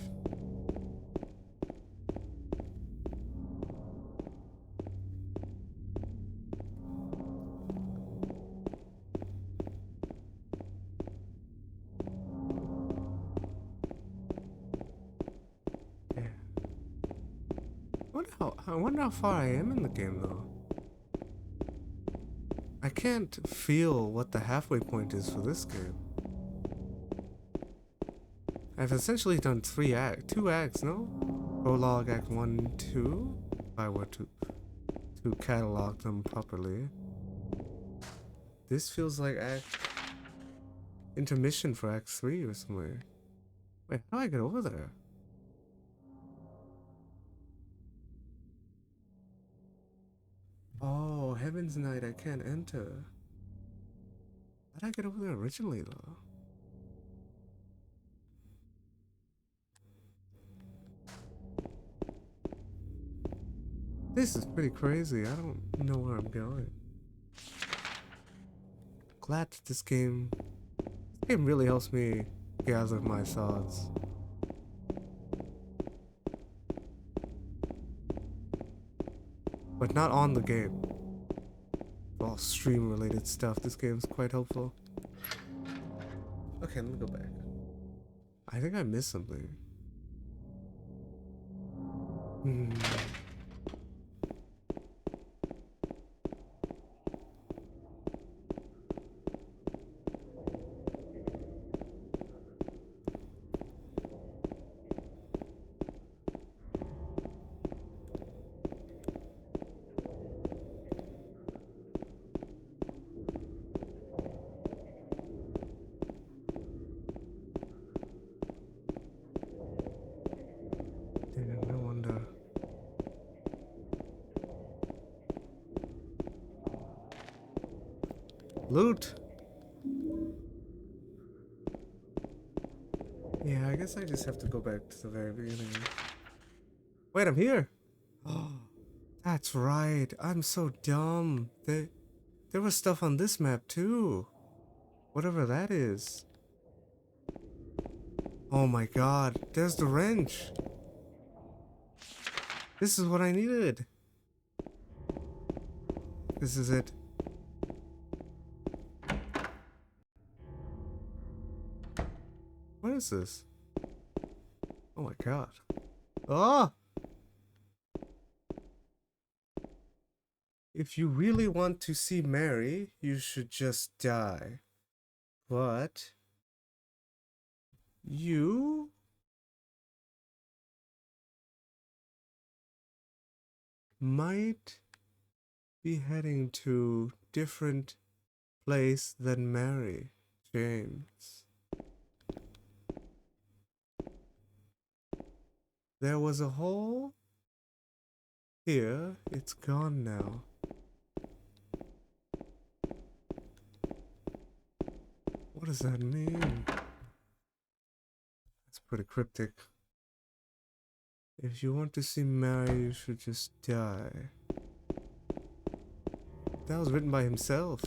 I wonder how far I am in the game, though. I can't feel what the halfway point is for this game. I've essentially done 2 acts, no? Prologue, Act 1, 2, if I were to catalog them properly. This feels like intermission for Act 3 or somewhere. Wait, how do I get over there? Oh, Heaven's Night, I can't enter. How did I get over there originally, though? This is pretty crazy. I don't know where I'm going. Glad that this game really helps me gather my thoughts. But not on the game. All stream related stuff. This game's quite helpful. Okay, let me go back. I think I missed something. Damn, I wonder. Loot! Yeah, I guess I just have to go back to the very beginning. Wait, I'm here! Oh, that's right. I'm so dumb. There was stuff on this map too. Whatever that is. Oh my god, there's the wrench. This is what I needed. This is it. What is this? Oh my god. Ah! If you really want to see Mary, you should just die. But you might be heading to different place than Mary, James. There was a hole here. It's gone now. What does that mean? That's pretty cryptic. If you want to see Mary, you should just die. That was written by himself.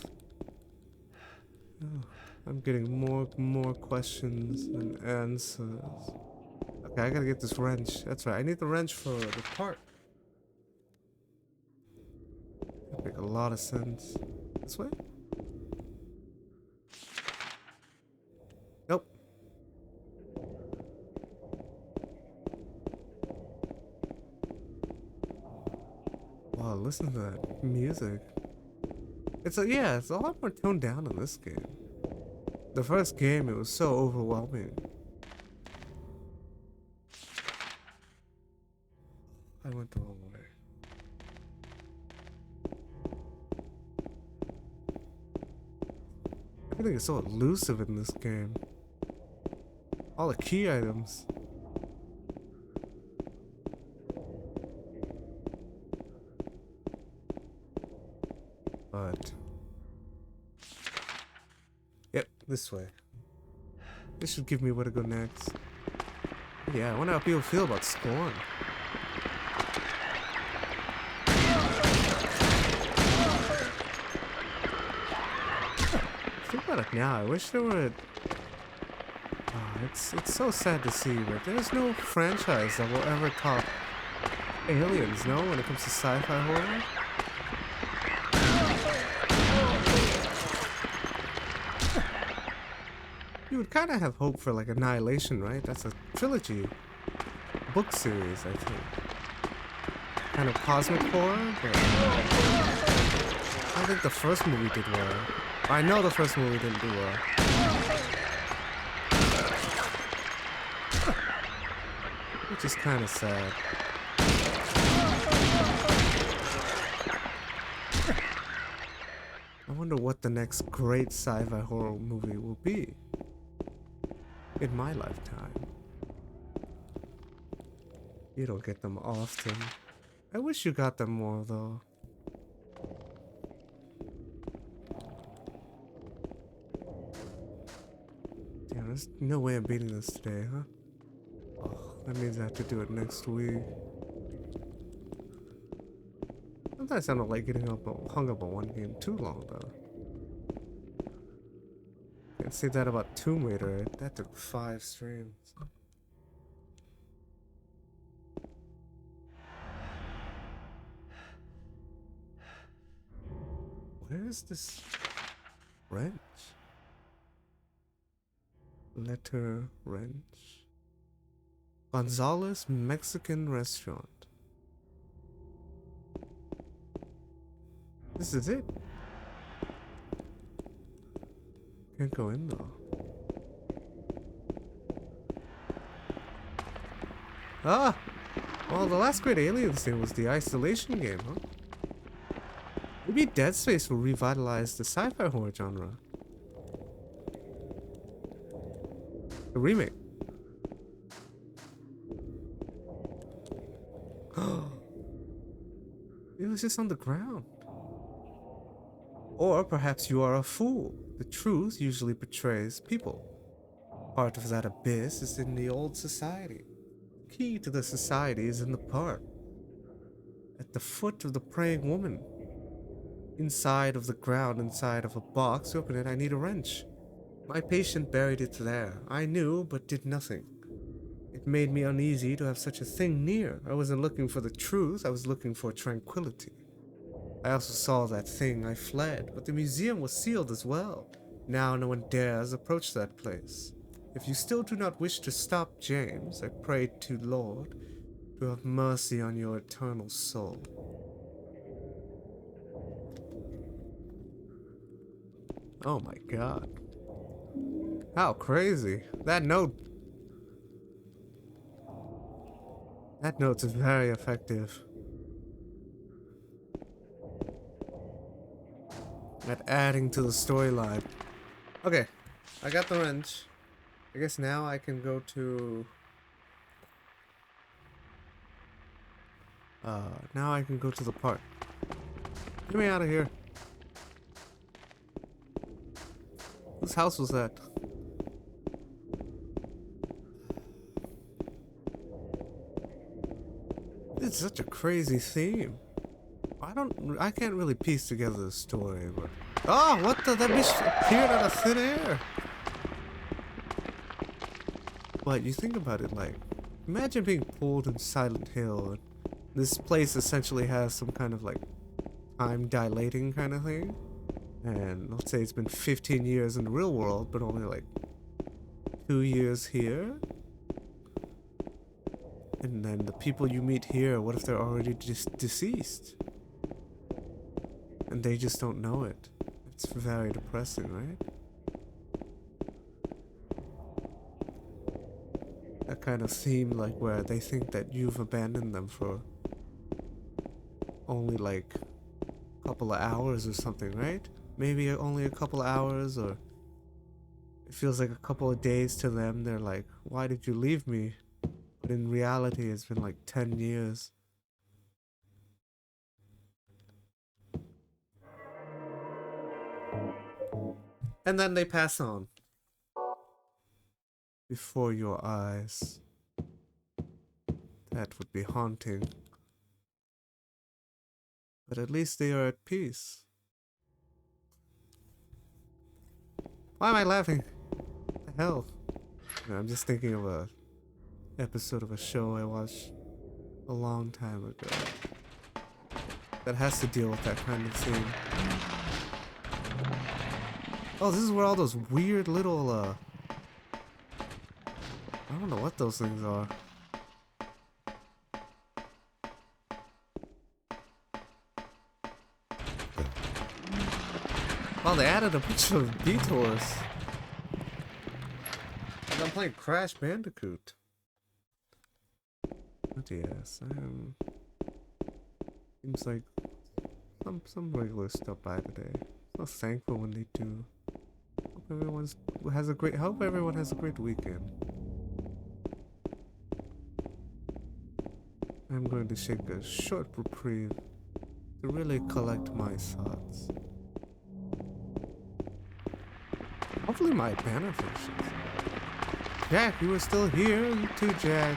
Oh, I'm getting more questions than answers. Okay, I gotta get this wrench. That's right, I need the wrench for the part. That make a lot of sense. This way? Nope. Wow, listen to that music. It's a lot more toned down in this game. The first game, it was so overwhelming. I went the wrong way. Everything is so elusive in this game. All the key items. But yep, this way. This should give me where to go next. Yeah, I wonder how people feel about Spawn. Think about it now. I wish there were. It's so sad to see, but there's no franchise that will ever top Aliens, no, when it comes to sci-fi horror. You would kind of have hope for like Annihilation, right? That's a trilogy book series, I think. Kind of cosmic horror, but I don't think the first movie did well. I know the first movie didn't do well. Which is kind of sad. I wonder what the next great sci-fi horror movie will be. In my lifetime. You don't get them often. I wish you got them more though. Damn, there's no way I'm beating this today, huh? Oh, that means I have to do it next week. Sometimes I don't like getting hung up on one game too long though. Can't say that about Tomb Raider. That took 5 streams. Where is this wrench? Letter wrench. Gonzalez Mexican Restaurant. This is it. Can't go in though. Ah! Well, the last great Aliens thing was the Isolation game, huh? Maybe Dead Space will revitalize the sci-fi horror genre. The remake. It was just on the ground. Or perhaps you are a fool. The truth usually betrays people. Part of that abyss is in the old society. The key to the society is in the park. At the foot of the praying woman. Inside of the ground, inside of a box. Open it, I need a wrench. My patient buried it there. I knew, but did nothing. It made me uneasy to have such a thing near. I wasn't looking for the truth, I was looking for tranquility. I also saw that thing, I fled, but the museum was sealed as well. Now no one dares approach that place. If you still do not wish to stop James, I pray to Lord to have mercy on your eternal soul. Oh my god. How crazy. That note's very effective. At adding to the storyline. Okay, I got the wrench. I guess now I can go to... now I can go to the park. Get me out of here. Whose house was that? It's such a crazy theme. I can't really piece together the story, but... Oh, what the? That bitch appeared out of thin air! But you think about it, like... Imagine being pulled in Silent Hill, and this place essentially has some kind of, like, time dilating kind of thing. And let's say it's been 15 years in the real world, but only, like, 2 years here? And then the people you meet here, what if they're already just deceased? And they just don't know it. It's very depressing, right? That kind of theme, like, where they think that you've abandoned them for only, like, a couple of hours or something, right? Maybe only a couple of hours, or it feels like a couple of days to them. They're like, why did you leave me? But in reality, it's been like 10 years. And then they pass on. Before your eyes. That would be haunting. But at least they are at peace. Why am I laughing? What the hell? No, I'm just thinking of a episode of a show I watched a long time ago that has to deal with that kind of thing. Oh, this is where all those weird little I don't know what those things are. Well, they added a bunch of detours. Like I'm playing Crash Bandicoot. But yes, seems like some regular stuff by today. So thankful when they do. Hope everyone has a great weekend. I'm going to take a short reprieve to really collect my thoughts. Hopefully my banner finishes. Jack, you are still here? You too, Jack.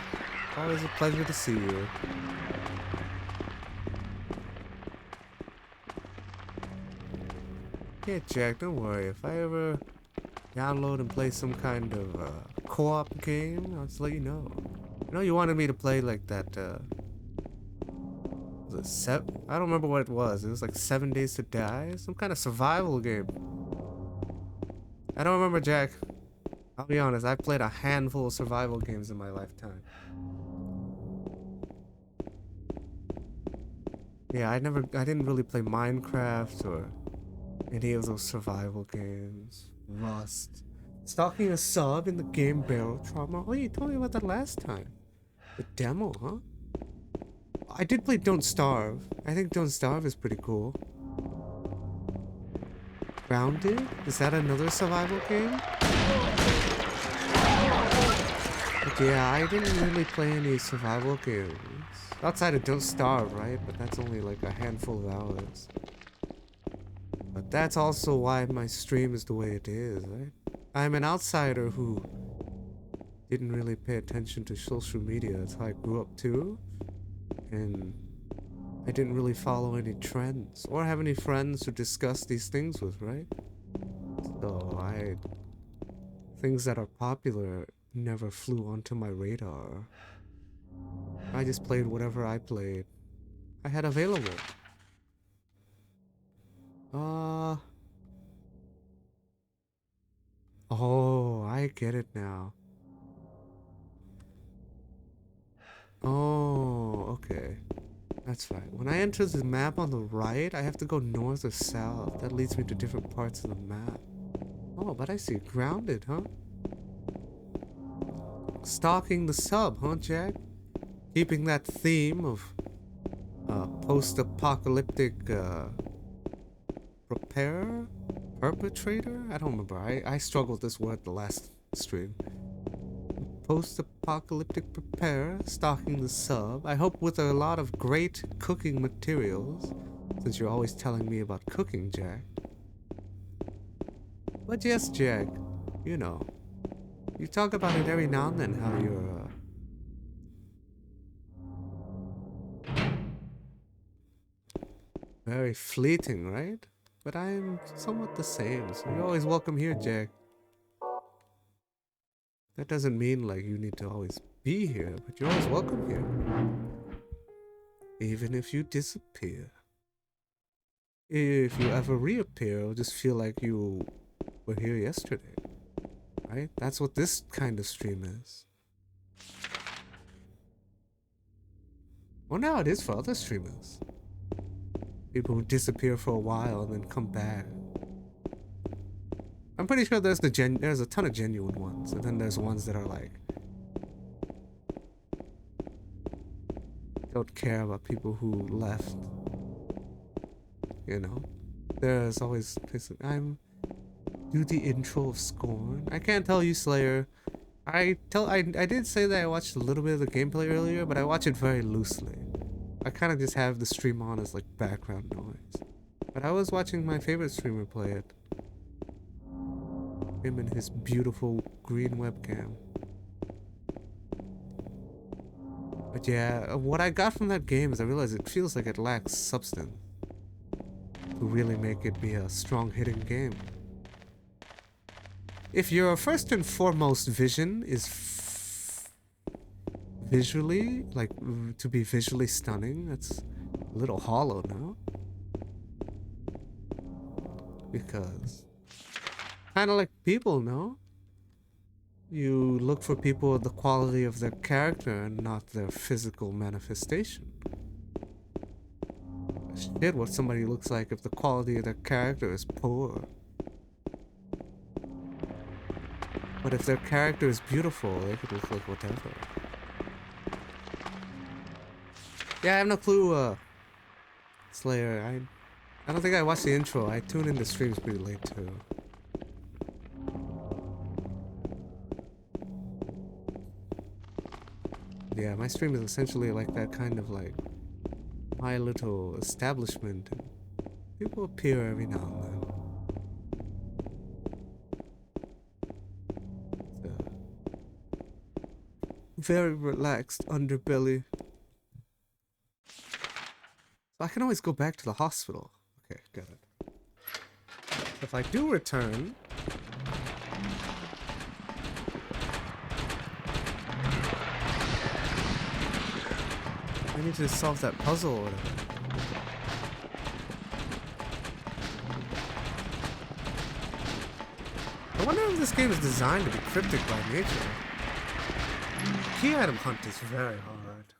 Always a pleasure to see you. Yeah, Jack, don't worry. If I ever download and play some kind of co-op game, I'll just let you know. You know, you wanted me to play like that, was it I don't remember what it was. It was like 7 Days to Die? Some kind of survival game. I don't remember, Jack. I'll be honest, I've played a handful of survival games in my lifetime. Yeah, I didn't really play Minecraft or any of those survival games. Rust. Stalking a sub in the game Barrel Trauma. Oh, you told me about that last time. The demo, huh? I did play Don't Starve. I think Don't Starve is pretty cool. Grounded? Is that another survival game? But yeah, I didn't really play any survival games. Outside of Don't Starve, right? But that's only like a handful of hours. But that's also why my stream is the way it is, right? I'm an outsider who didn't really pay attention to social media. That's how I grew up too. And I didn't really follow any trends or have any friends to discuss these things with, right? So things that are popular never flew onto my radar. I just played whatever I played. I had available. Oh, I get it now. Oh, okay. That's right. When I enter the map on the right, I have to go north or south. That leads me to different parts of the map. Oh, but I see Grounded, huh? Stalking the sub, huh, Jack? Keeping that theme of post-apocalyptic perpetrator? I don't remember. I struggled this word the last stream. Post-apocalyptic preparer, stalking the sub. I hope with a lot of great cooking materials, since you're always telling me about cooking, Jack. But yes, Jack, you know, you talk about it every now and then, how you're Very fleeting, right? But I'm somewhat the same, so you're always welcome here, Jack. That doesn't mean like you need to always be here, but you're always welcome here. Even if you disappear. If you ever reappear, it'll just feel like you were here yesterday. Right? That's what this kind of stream is. Well, now it is for other streamers. People who disappear for a while and then come back. I'm pretty sure there's a ton of genuine ones, and then there's ones that are like don't care about people who left. You know, there's always do the intro of Scorn. I can't tell you, Slayer. I did say that I watched a little bit of the gameplay earlier, but I watch it very loosely. I kind of just have the stream on as like background noise. But I was watching my favorite streamer play it. Him and his beautiful green webcam. But yeah, what I got from that game is I realized it feels like it lacks substance to really make it be a strong hitting game. If your first and foremost vision is visually, like to be visually stunning, that's a little hollow now. Because kind of like people, no? You look for people the quality of their character and not their physical manifestation. Shit, what somebody looks like if the quality of their character is poor. But if their character is beautiful, they could look like whatever. Yeah, I have no clue, Slayer. I don't think I watched the intro. I tune into streams pretty late too. Yeah, my stream is essentially like that kind of like my little establishment. People appear every now and then. Very relaxed underbelly. So I can always go back to the hospital. Okay, got it. If I do return, I need to solve that puzzle or whatever. I wonder if this game is designed to be cryptic by nature. Key item hunt is very hard.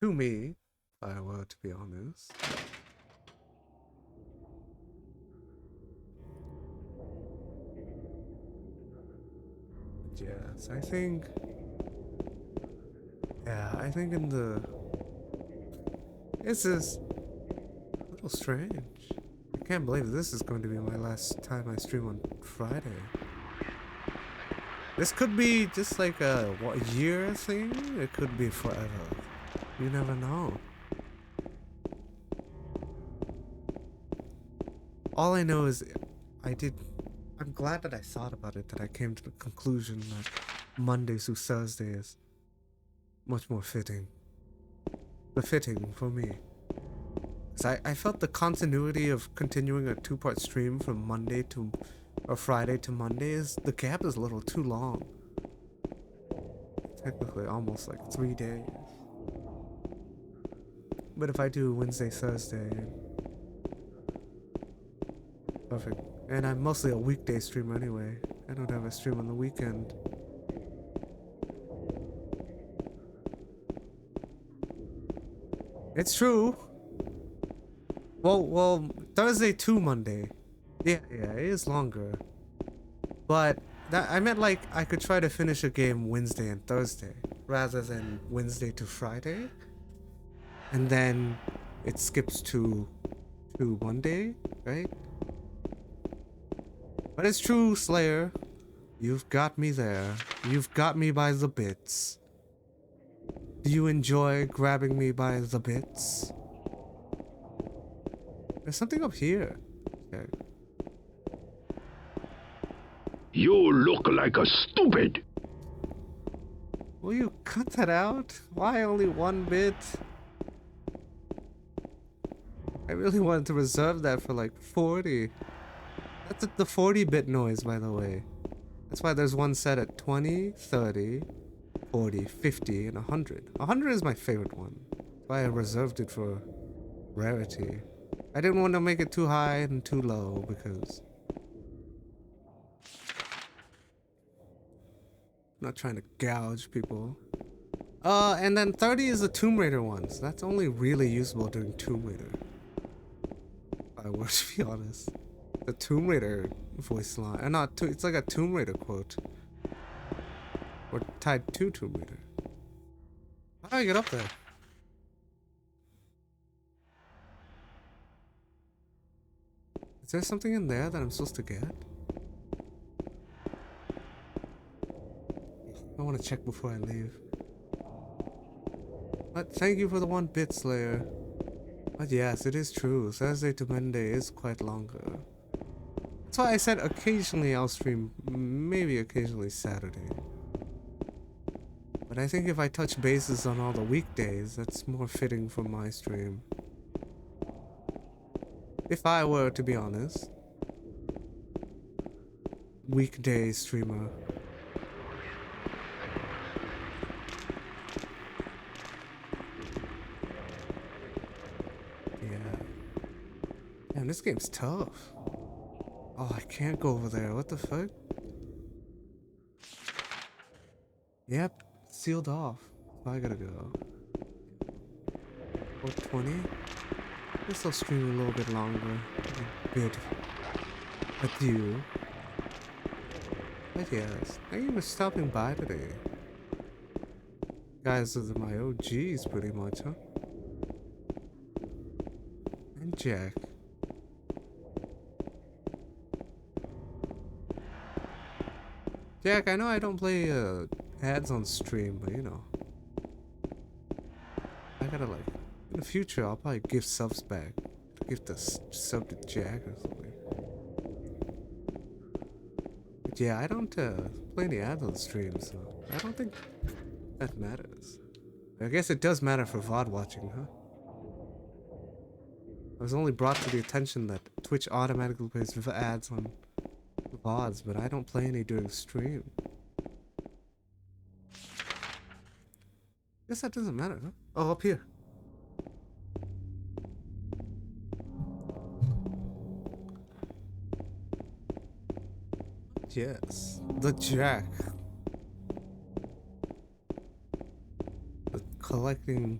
To me, if I were to be honest. But yes, I think... Yeah, I think in the... This is a little strange. I can't believe this is going to be my last time I stream on Friday. This could be just like a year thing. It could be forever. You never know. All I know is I'm glad that I thought about it, that I came to the conclusion that Monday through Thursday is much more fitting. Befitting for me. Because I felt the continuity of continuing a 2-part stream from Monday to... or Friday to Monday the gap is a little too long. Technically almost like 3 days. But if I do Wednesday, Thursday, perfect. And I'm mostly a weekday streamer anyway. I don't have a stream on the weekend. It's true. Well, Thursday to Monday. Yeah, it is longer. But that I meant like I could try to finish a game Wednesday and Thursday rather than Wednesday to Friday. And then it skips to Monday, right? But it's true, Slayer. You've got me there. You've got me by the bits. Do you enjoy grabbing me by the bits? There's something up here. Okay. You look like a stupid. Will you cut that out? Why only one bit? I really wanted to reserve that for like 40. That's the 40-bit noise, by the way. That's why there's one set at 20, 30, 40, 50, and 100. 100 is my favorite one. That's why I reserved it for rarity. I didn't want to make it too high and too low because I'm not trying to gouge people. And then 30 is the Tomb Raider ones. That's only really usable during Tomb Raider. If I were to be honest. The Tomb Raider voice line. Not it's like a Tomb Raider quote. Or tied to Tomb Raider. How do I get up there? Is there something in there that I'm supposed to get? I want to check before I leave. But thank you for the 1 bit, Slayer. But yes, it is true. Thursday to Monday is quite longer. That's why I said occasionally I'll stream, maybe occasionally Saturday. But I think if I touch bases on all the weekdays, that's more fitting for my stream. If I were to be honest. Weekday streamer. Damn, this game's tough. Oh, I can't go over there. What the fuck? Yep, sealed off. So I gotta go. 420? I guess I'll stream a little bit longer. A bit adieu. But yes, thank you for stopping by today. Guys, those are my OGs pretty much, huh? And Jack. Jack, I know I don't play ads on stream, but you know. I gotta like, in the future I'll probably give subs back. Give the sub to Jack or something. But yeah, I don't play any ads on stream, so I don't think that matters. I guess it does matter for VOD watching, huh? I was only brought to the attention that Twitch automatically plays ads on VODs, but I don't play any during stream. Guess that doesn't matter, huh? Oh, up here. Yes, the Jack. The collecting.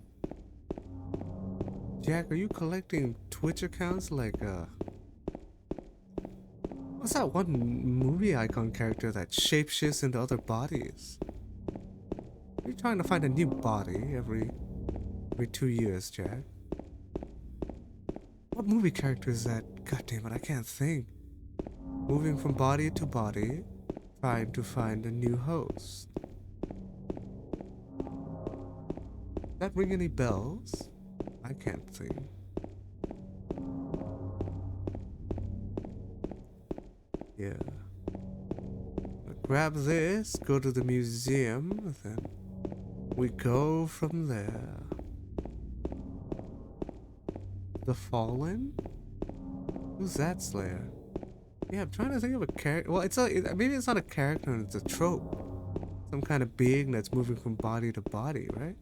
Jack, are you collecting Twitch accounts like what's that one movie icon character that shapeshifts into other bodies? Are you trying to find a new body every 2 years, Jack? What movie character is that? God damn it, I can't think. Moving from body to body, trying to find a new host. That ring any bells? I can't think. Yeah. Grab this, go to the museum, then we go from there. The Fallen? Who's that, Slayer? Yeah, I'm trying to think of a character. Well, maybe it's not a character, it's a trope. Some kind of being that's moving from body to body, right?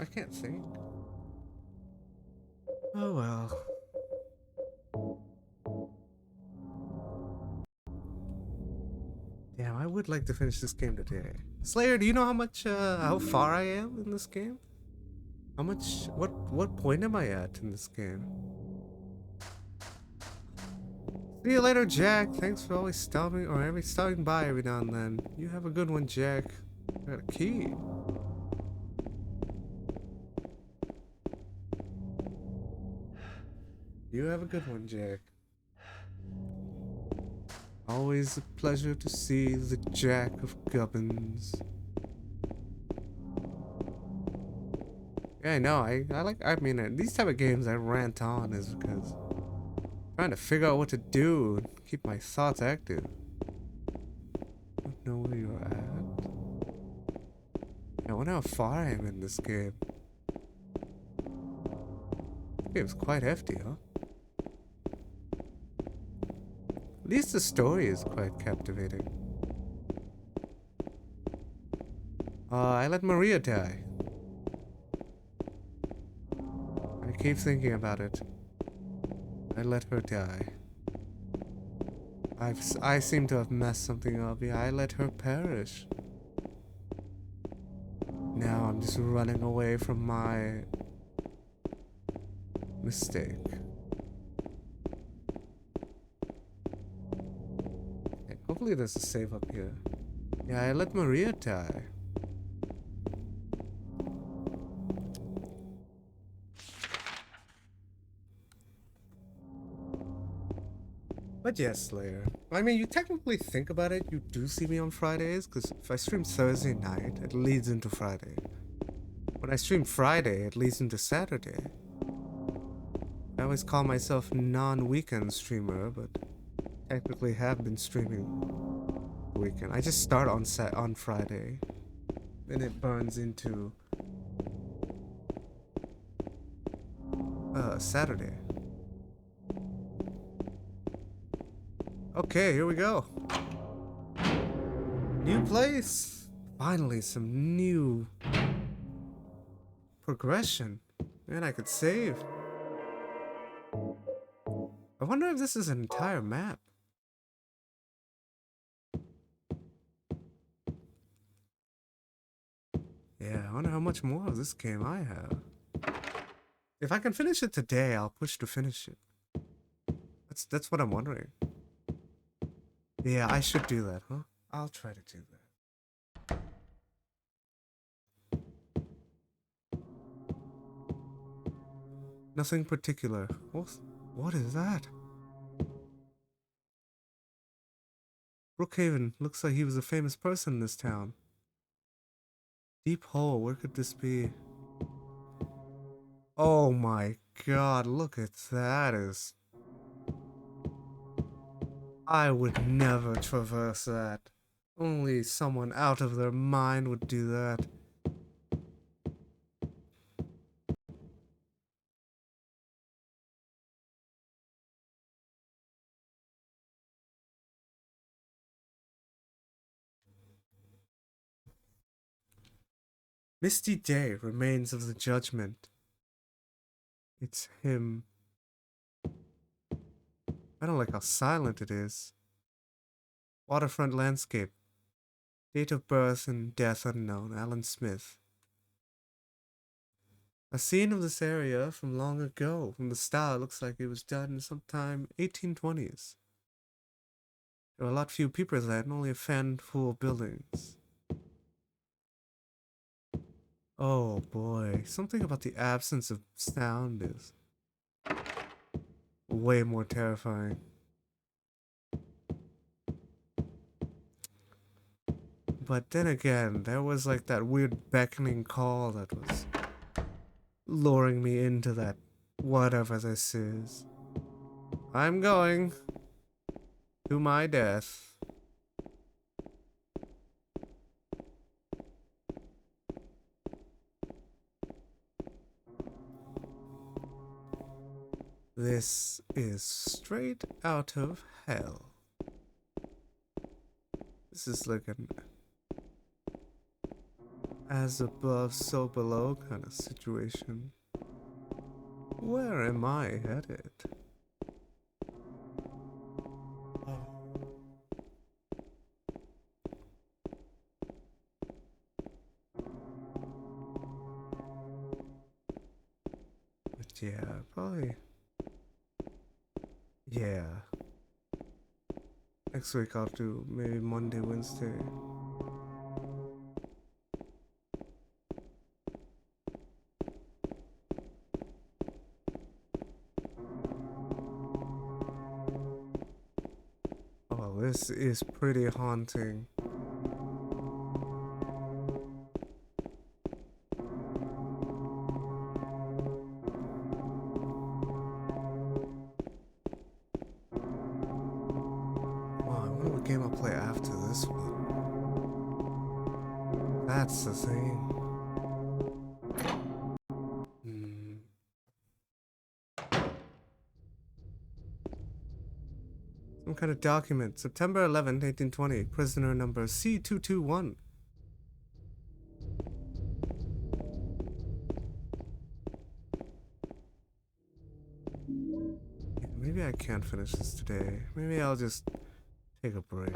I can't think. Oh well. Damn, I would like to finish this game today. Slayer, do you know how far I am in this game? What point am I at in this game? See you later, Jack. Thanks for always stopping by every now and then. You have a good one, Jack. I got a key. You have a good one, Jack. Always a pleasure to see the Jack of Gubbins. Yeah, I know. I mean, these type of games I rant on is because I'm trying to figure out what to do and keep my thoughts active. I don't know where you're at. I wonder how far I am in this game. This game's quite hefty, huh? At least the story is quite captivating. I let Maria die. I keep thinking about it. I let her die. I seem to have messed something up. Yeah, I let her perish. Now I'm just running away from my mistake. Okay, hopefully there's a save up here. Yeah, I let Maria die. But yes, Slayer. I mean, you technically think about it, you do see me on Fridays, because if I stream Thursday night, it leads into Friday. When I stream Friday, it leads into Saturday. I always call myself non-weekend streamer, but technically have been streaming weekend. I just start on Friday, then it burns into Saturday. Okay, here we go. New place. Finally, some new progression. Man, I could save. I wonder if this is an entire map. Yeah, I wonder how much more of this game I have. If I can finish it today, I'll push to finish it. That's what I'm wondering. Yeah, I should do that, huh? I'll try to do that. Nothing particular. What is that? Brookhaven. Looks like he was a famous person in this town. Deep hole. Where could this be? Oh my god, look at that. I would never traverse that. Only someone out of their mind would do that. Misty day, remains of the judgment. It's him. I don't like how silent it is. Waterfront landscape. Date of birth and death unknown. Alan Smith. A scene of this area from long ago. From the style, it looks like it was done sometime 1820s. There were a lot few people then, only a handful of buildings. Oh boy, something about the absence of sound is way more terrifying. But then again, there was like that weird beckoning call that was luring me into that whatever this is. I'm going to my death. This is straight out of hell. This is like an as above, so below kind of situation. Where am I headed? But yeah, probably. Yeah. Next week I'll do maybe Monday, Wednesday. Oh, this is pretty haunting. Game I'll play after this one. That's the thing. Some kind of document. September 11th, 1820. Prisoner number C221. Maybe I can't finish this today. Maybe I'll just take a break.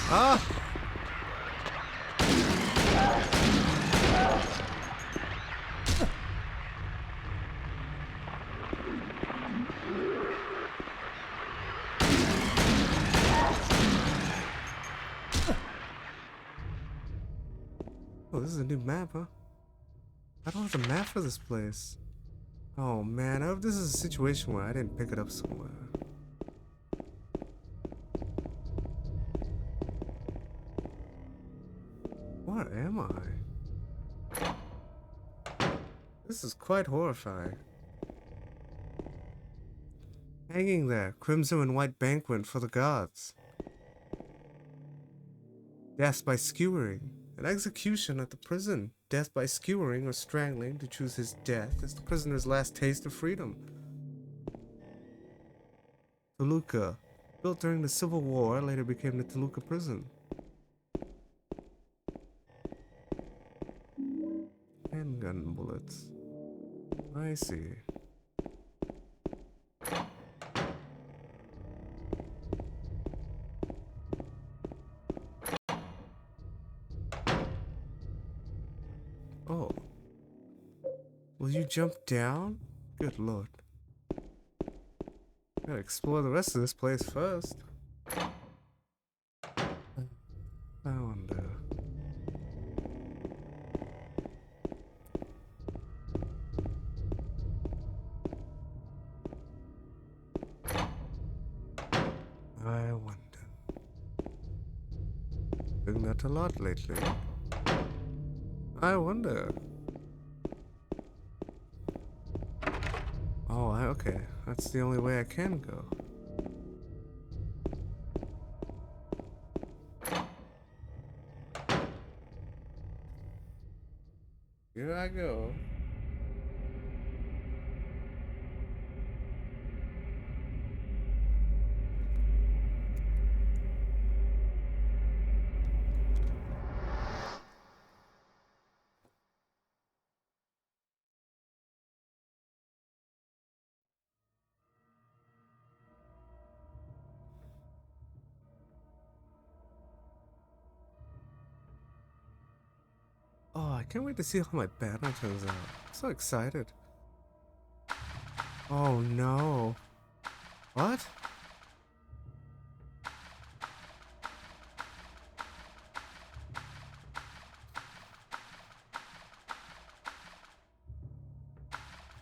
Ah! Oh, this is a new map, huh? I don't have the map for this place. Oh man, I hope this is a situation where I didn't pick it up somewhere. Where am I? This is quite horrifying. Hanging there, crimson and white banquet for the gods. Death by skewering. An execution at the prison. Death by skewering or strangling to choose his death as the prisoner's last taste of freedom. Toluca. Built during the Civil War, later became the Toluca prison. Handgun bullets. I see. Oh. Will you jump down? Good lord. Gotta explore the rest of this place first. I wonder. I wonder. Doing that a lot lately. I wonder. Oh, okay. That's the only way I can go. Here I go. Oh, I can't wait to see how my banner turns out. I'm so excited. Oh no. What?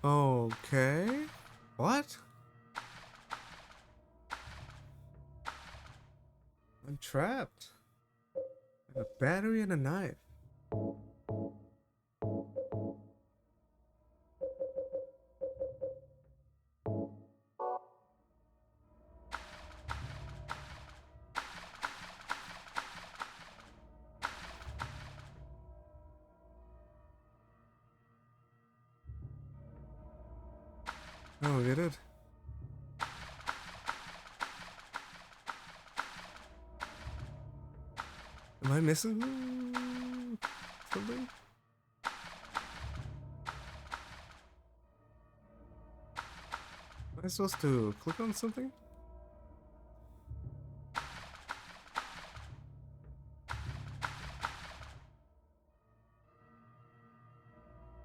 Okay. What? I'm trapped. I have a battery and a knife. I don't get it. Am I missing something? Am I supposed to click on something?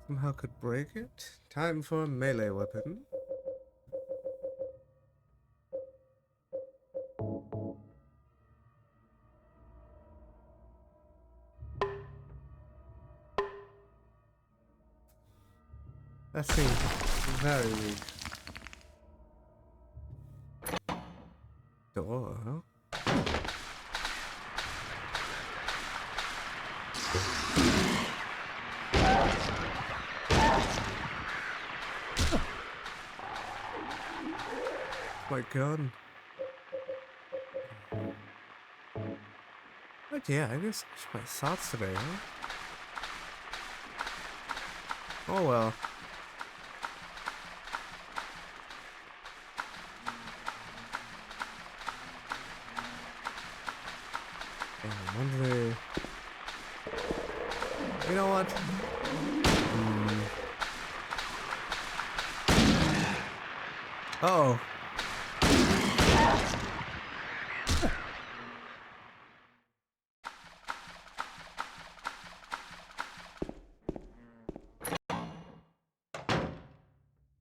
Somehow could break it? Time for a melee weapon. That seems very weak. Door, huh? My gun. But yeah, I guess my thoughts today, huh? Oh well. And one day, you know what? Uh-oh.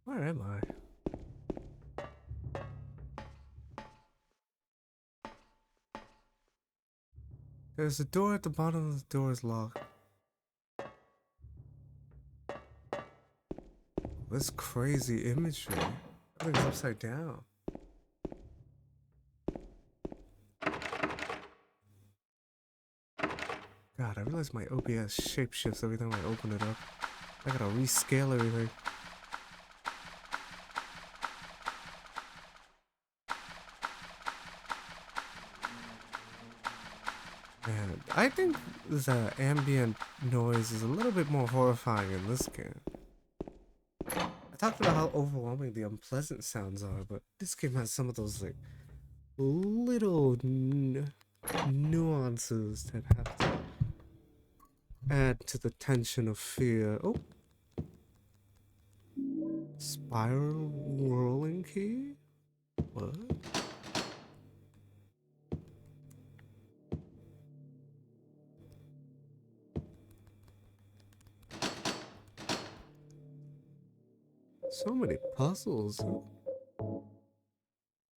Where am I? There's a door at the bottom of the door is locked. This crazy imagery. Everything's upside down. God, I realize my OBS shapeshifts every time I open it up. I gotta rescale everything. Man, I think the ambient noise is a little bit more horrifying in this game. I talked about how overwhelming the unpleasant sounds are, but this game has some of those like little nuances that have to add to the tension of fear. Oh, spiral rolling key? What? So many puzzles.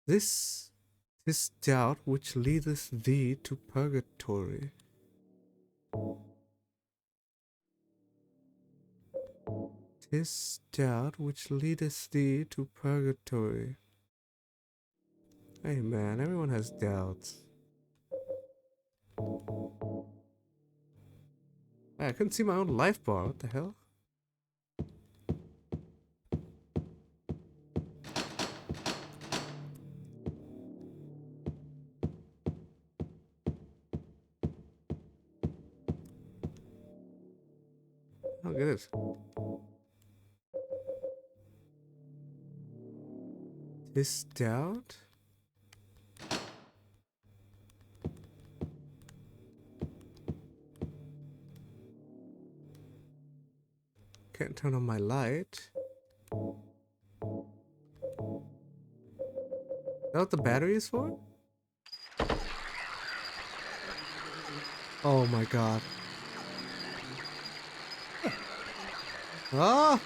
This doubt which leadeth thee to purgatory. This doubt which leadeth thee to purgatory. Hey man, everyone has doubts. Hey, I couldn't see my own life bar. What the hell? Oh, look at this. This doubt? Can't turn on my light. Is that what the battery is for? Oh my god. Ah!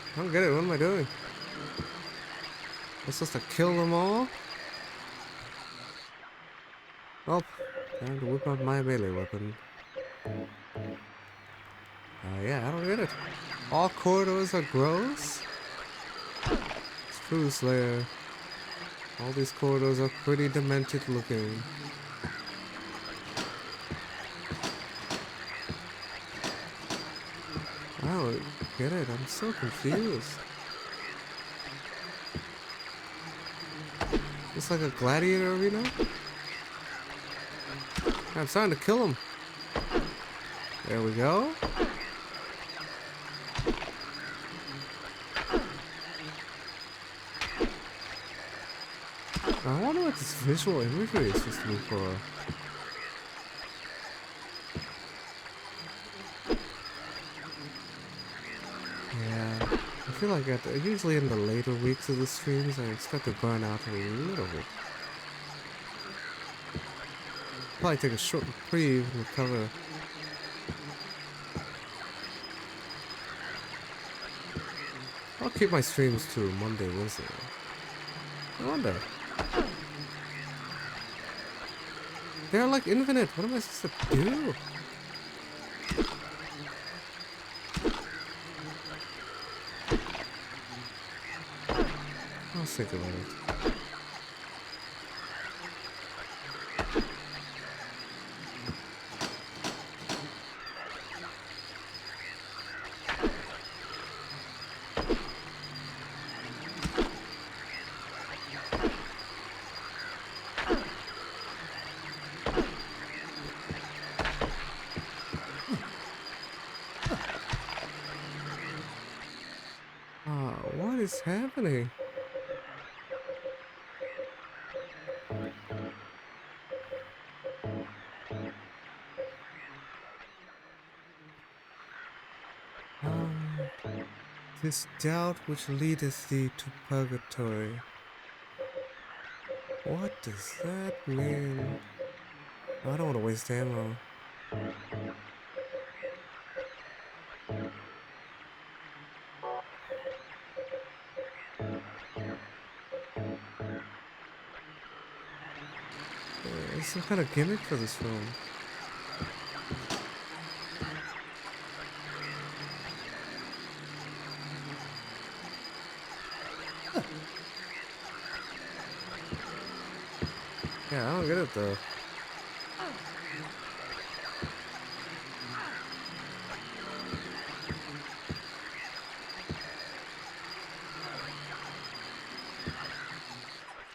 I don't get it. What am I doing? I'm supposed to kill them all? Oh, time to whip out my melee weapon. Yeah, I don't get it. All corridors are gross? It's true, Slayer. All these corridors are pretty demented looking. I don't get it. I'm so confused. It's like a gladiator arena? I'm starting to kill him. There we go. I wonder what this visual imagery is supposed to be for. Yeah, I feel like usually in the later weeks of the streams, I expect to burn out a little bit. Probably take a short reprieve and recover. I'll keep my streams to Monday, Wednesday. I wonder. They're like infinite. What am I supposed to do? I'll think about it. happening? This doubt which leadeth thee to purgatory. What does that mean? I don't want to waste ammo. There's some kind of gimmick for this film. Yeah, I don't get it though.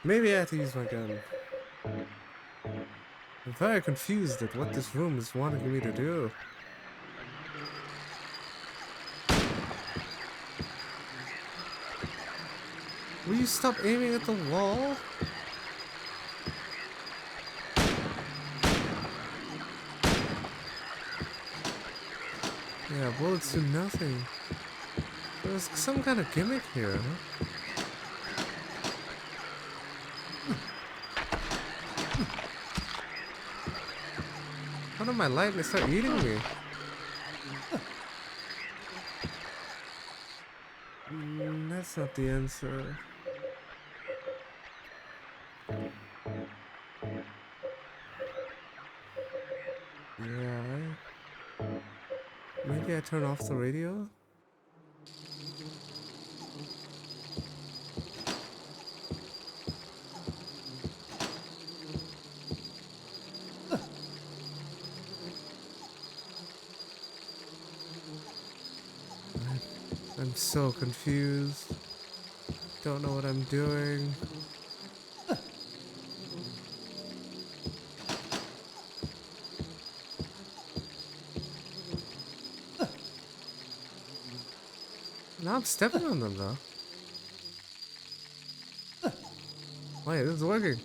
Maybe I have to use my gun. I'm very confused at what this room is wanting me to do. Will you stop aiming at the wall? Yeah, bullets do nothing. There's some kind of gimmick here, huh? How did my lightning start eating me? That's not the answer. Yeah, maybe I turn off the radio? I'm so confused. Don't know what I'm doing. Now I'm stepping on them though. Wait, this is working.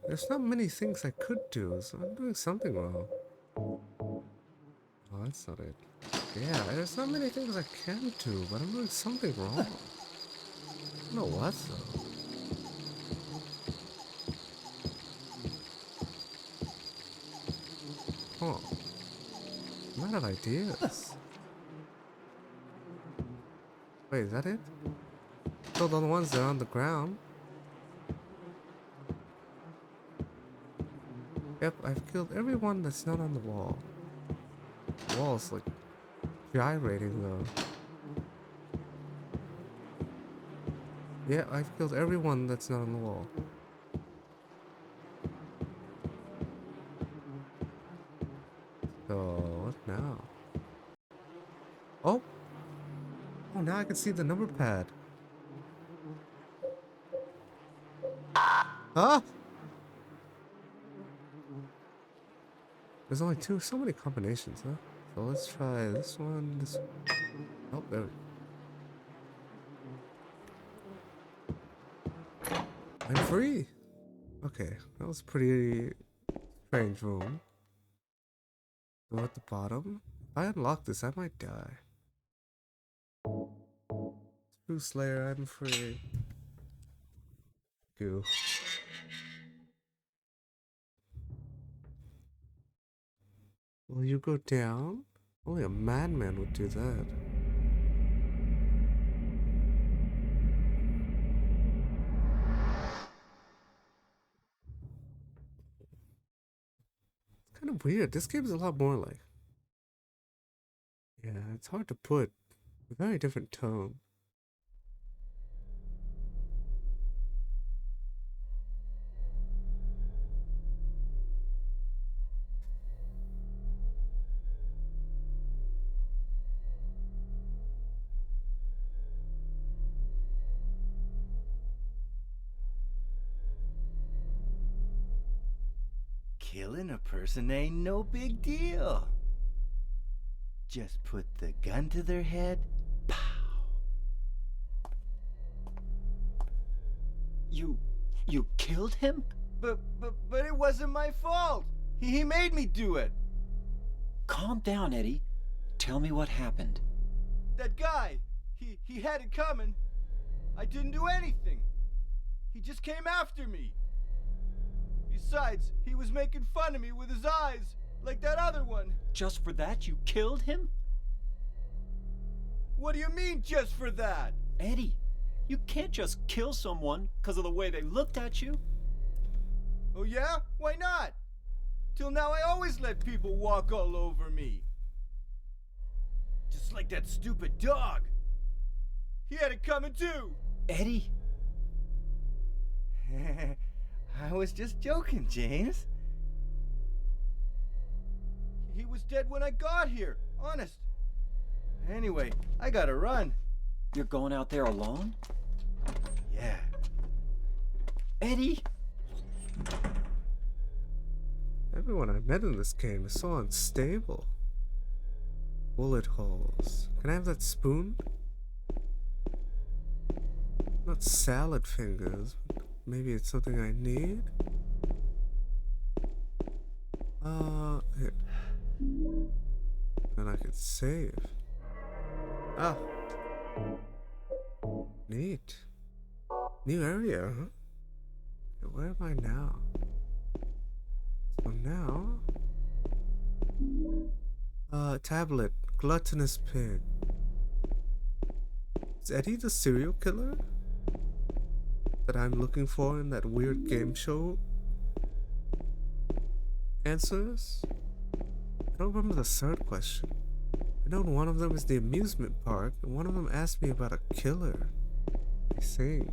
There's not many things I could do, so I'm doing something wrong. Oh, that's not it. Yeah, there's not many things I can do, but I'm doing something wrong. I don't know what though. Huh. I'm out of ideas. Wait, is that it? Killed all the ones that are on the ground. Yep, I've killed everyone that's not on the wall. The wall's like gyrating though. Yeah, I've killed everyone that's not on the wall. So, what now? Oh! Oh, now I can see the number pad. Huh? There's only so many combinations, huh? So let's try this one, this one. Oh, there we go. I'm free! Okay, that was a pretty strange room. Go at the bottom. If I unlock this, I might die. Screw Slayer, I'm free. Goo. Will you go down? Only a madman would do that. It's kind of weird. This game is a lot more like... Yeah, it's hard to put. A very different tone. Killing a person ain't no big deal. Just put the gun to their head. Pow. You killed him? But it wasn't my fault. He made me do it. Calm down, Eddie. Tell me what happened. That guy, he had it coming. I didn't do anything. He just came after me. Besides, he was making fun of me with his eyes, like that other one. Just for that, you killed him? What do you mean, just for that? Eddie, you can't just kill someone because of the way they looked at you. Oh yeah? Why not? Till now I always let people walk all over me. Just like that stupid dog. He had it coming too. Eddie? I was just joking, James. He was dead when I got here, honest. Anyway, I gotta run. You're going out there alone? Yeah. Eddie? Everyone I met in this game is so unstable. Bullet holes. Can I have that spoon? Not salad fingers. Maybe it's something I need? Here. And I could save. Ah. Neat. New area, huh? Okay, where am I now? So now... tablet. Gluttonous pig. Is Eddie the serial killer that I'm looking for in that weird game show? Answers? I don't remember the third question. I know one of them is the amusement park, and one of them asked me about a killer. I think.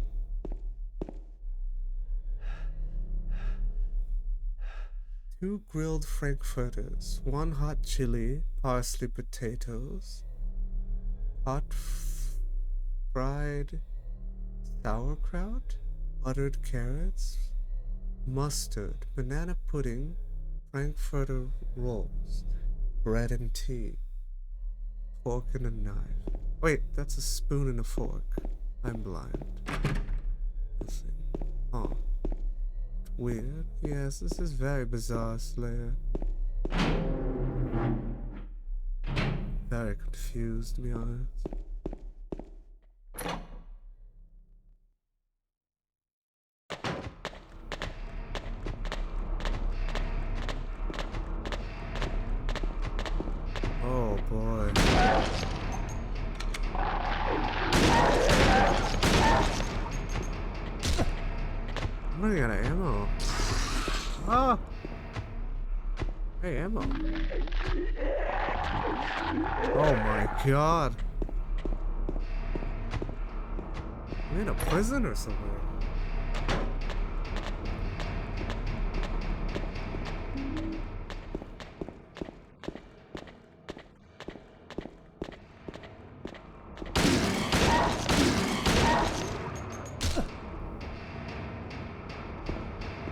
Two grilled frankfurters, one hot chili, parsley potatoes, hot fried sauerkraut, buttered carrots, mustard, banana pudding, frankfurter rolls, bread and tea, fork and a knife. Wait, that's a spoon and a fork. I'm blind. Let's see. Oh. Weird. Yes, this is very bizarre, Slayer. Very confused, to be honest. Oh boy. I'm running out of ammo. Ah! Hey, ammo. Oh my god. I'm in a prison or something.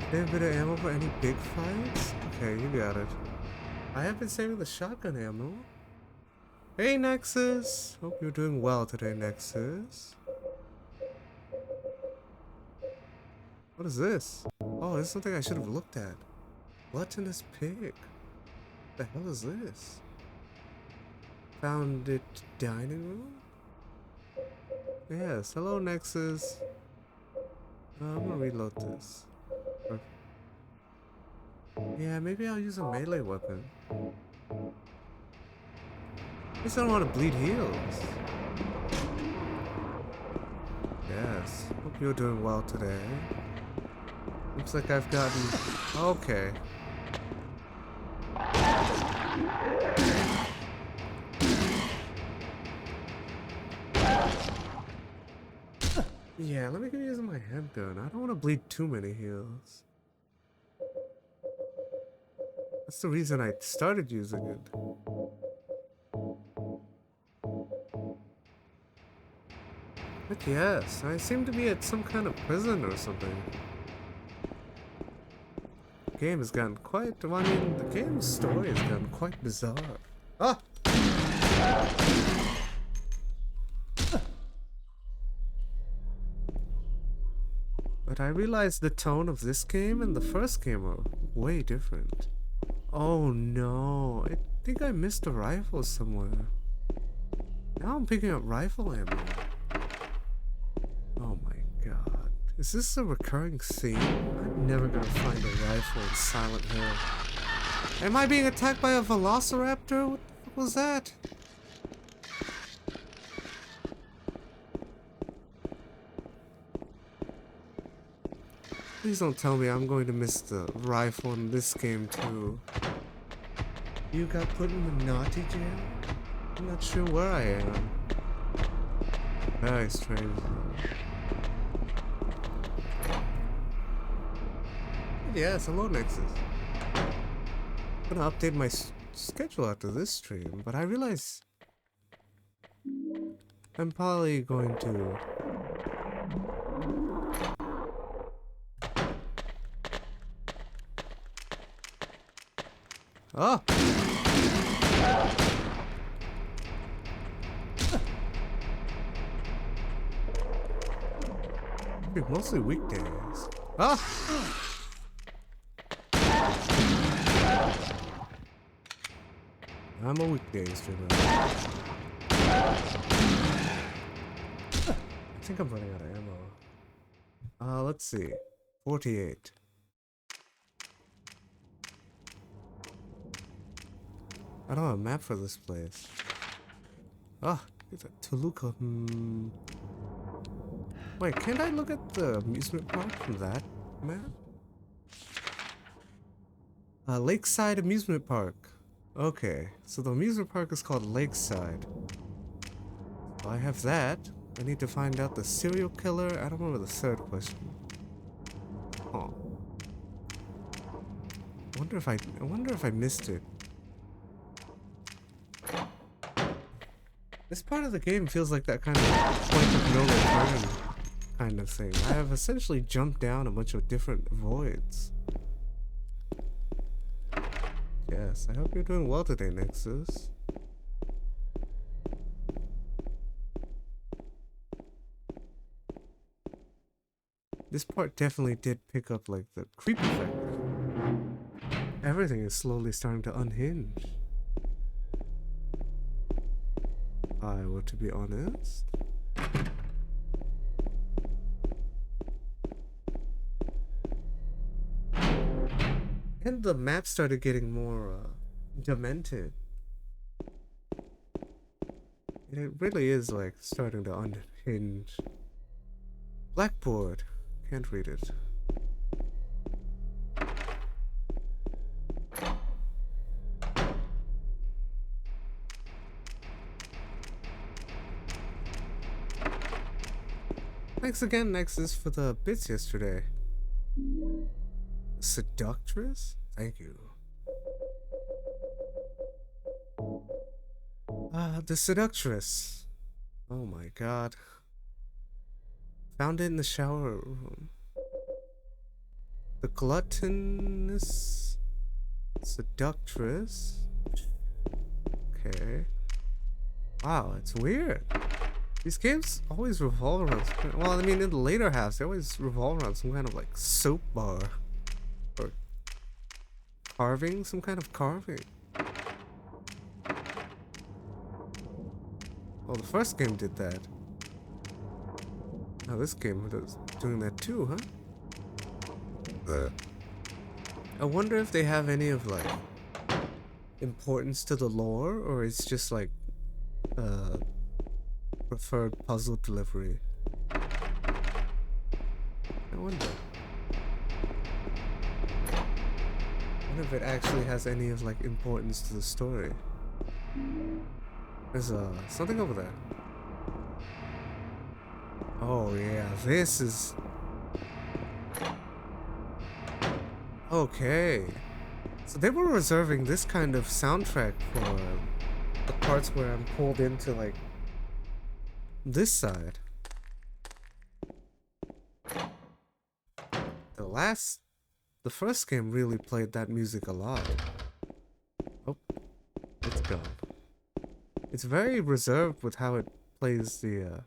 A bit of ammo for any big fights? Okay, you got it. I have been saving the shotgun ammo. Hey, Nexus! Hope you're doing well today, Nexus. What is this? Oh, this is something I should have looked at. Gluttonous pig. What the hell is this? Found it dining room? Yes, hello, Nexus. I'm gonna reload this. Yeah, maybe I'll use a melee weapon. At least I don't want to bleed heals. Yes, hope you're doing well today. Looks like I've gotten... Okay. Yeah, let me go using my handgun. I don't want to bleed too many heals. That's the reason I started using it. But yes, I seem to be at some kind of prison or something. game has gotten quite, well, I mean, the game's story has gotten quite bizarre. Ah! But I realized the tone of this game and the first game are way different. Oh no, I think I missed a rifle somewhere. Now I'm picking up rifle ammo. Oh my god. Is this a recurring theme? I'm never gonna find a rifle in Silent Hill. Am I being attacked by a velociraptor? What the fuck was that? Please don't tell me I'm going to miss the rifle in this game too. You got put in the naughty jail? I'm not sure where I am. Very strange though. Yes, hello Nexus. I'm gonna update my schedule after this stream, but I realize I'm probably going to oh! Mostly weekdays. Ah! I'm a weekday streamer. I think I'm running out of ammo. Let's see. 48. I don't have a map for this place. Ah, it's a Toluca. Wait, can't I look at the amusement park from that map? Lakeside Amusement Park. Okay, so the amusement park is called Lakeside. So I have that. I need to find out the serial killer. I don't remember the third question. Oh. I wonder if I missed it. This part of the game feels like that kind of point of no return kind of thing. I have essentially jumped down a bunch of different voids. Yes, I hope you're doing well today, Nexus. This part definitely did pick up like the creep effect. Everything is slowly starting to unhinge. I were to be honest. And the map started getting more demented. It really is like starting to unhinge. Blackboard. Can't read it. Thanks again, Nexus, for the bits yesterday. Seductress? Thank you. The Seductress. Oh my god. Found it in the shower room. The Gluttonous Seductress. Okay. Wow, it's weird. These games always revolve around, well, I mean, in the later halves, they always revolve around some kind of like soap bar. Or carving, some kind of carving. Well, the first game did that. Now this game is doing that too, huh? I wonder if they have any of like importance to the lore, or it's just like preferred puzzle delivery. I wonder if it actually has any of like importance to the story. There's something over there. Oh yeah, this is okay. So they were reserving this kind of soundtrack for the parts where I'm pulled into like this side. The the first game really played that music a lot. Oh, it's gone. It's very reserved with how it plays the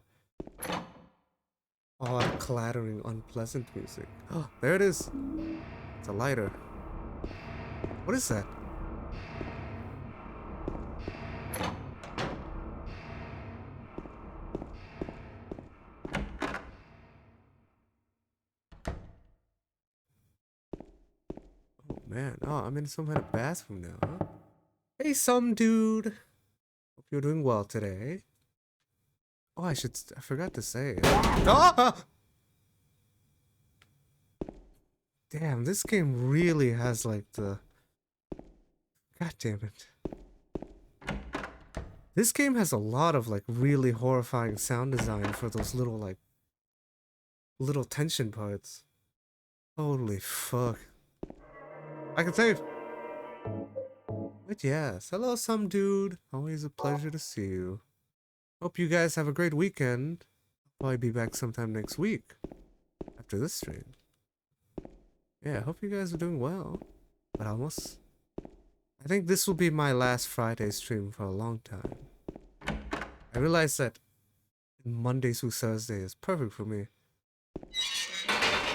odd, clattering, unpleasant music. Oh, there it is. It's a lighter. What is that? Oh man, oh, I'm in some kind of bathroom now, huh? Hey, some dude. Hope you're doing well today. Oh, I forgot to say. Ah! Damn, this game really has like the... God damn it. This game has a lot of like really horrifying sound design for those little like... little tension parts. Holy fuck. I can save! But yes, hello some dude. Always a pleasure to see you. Hope you guys have a great weekend. I'll probably be back sometime next week. After this stream. Yeah, I hope you guys are doing well. But I think this will be my last Friday stream for a long time. I realize that Monday through Thursday is perfect for me.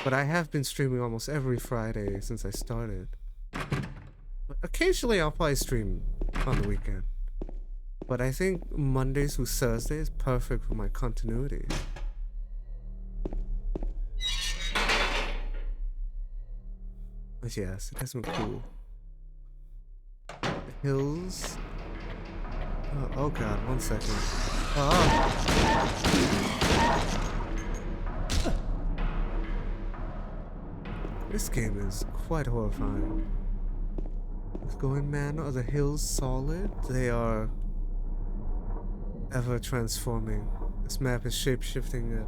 But I have been streaming almost every Friday since I started. But occasionally I'll probably stream on the weekend. But I think Monday through Thursday is perfect for my continuity. But yes, it has been cool. The hills. Oh god, 1 second. Oh. This game is quite horrifying. What's going, man? Are the hills solid? They are ever transforming. This map is shape-shifting it.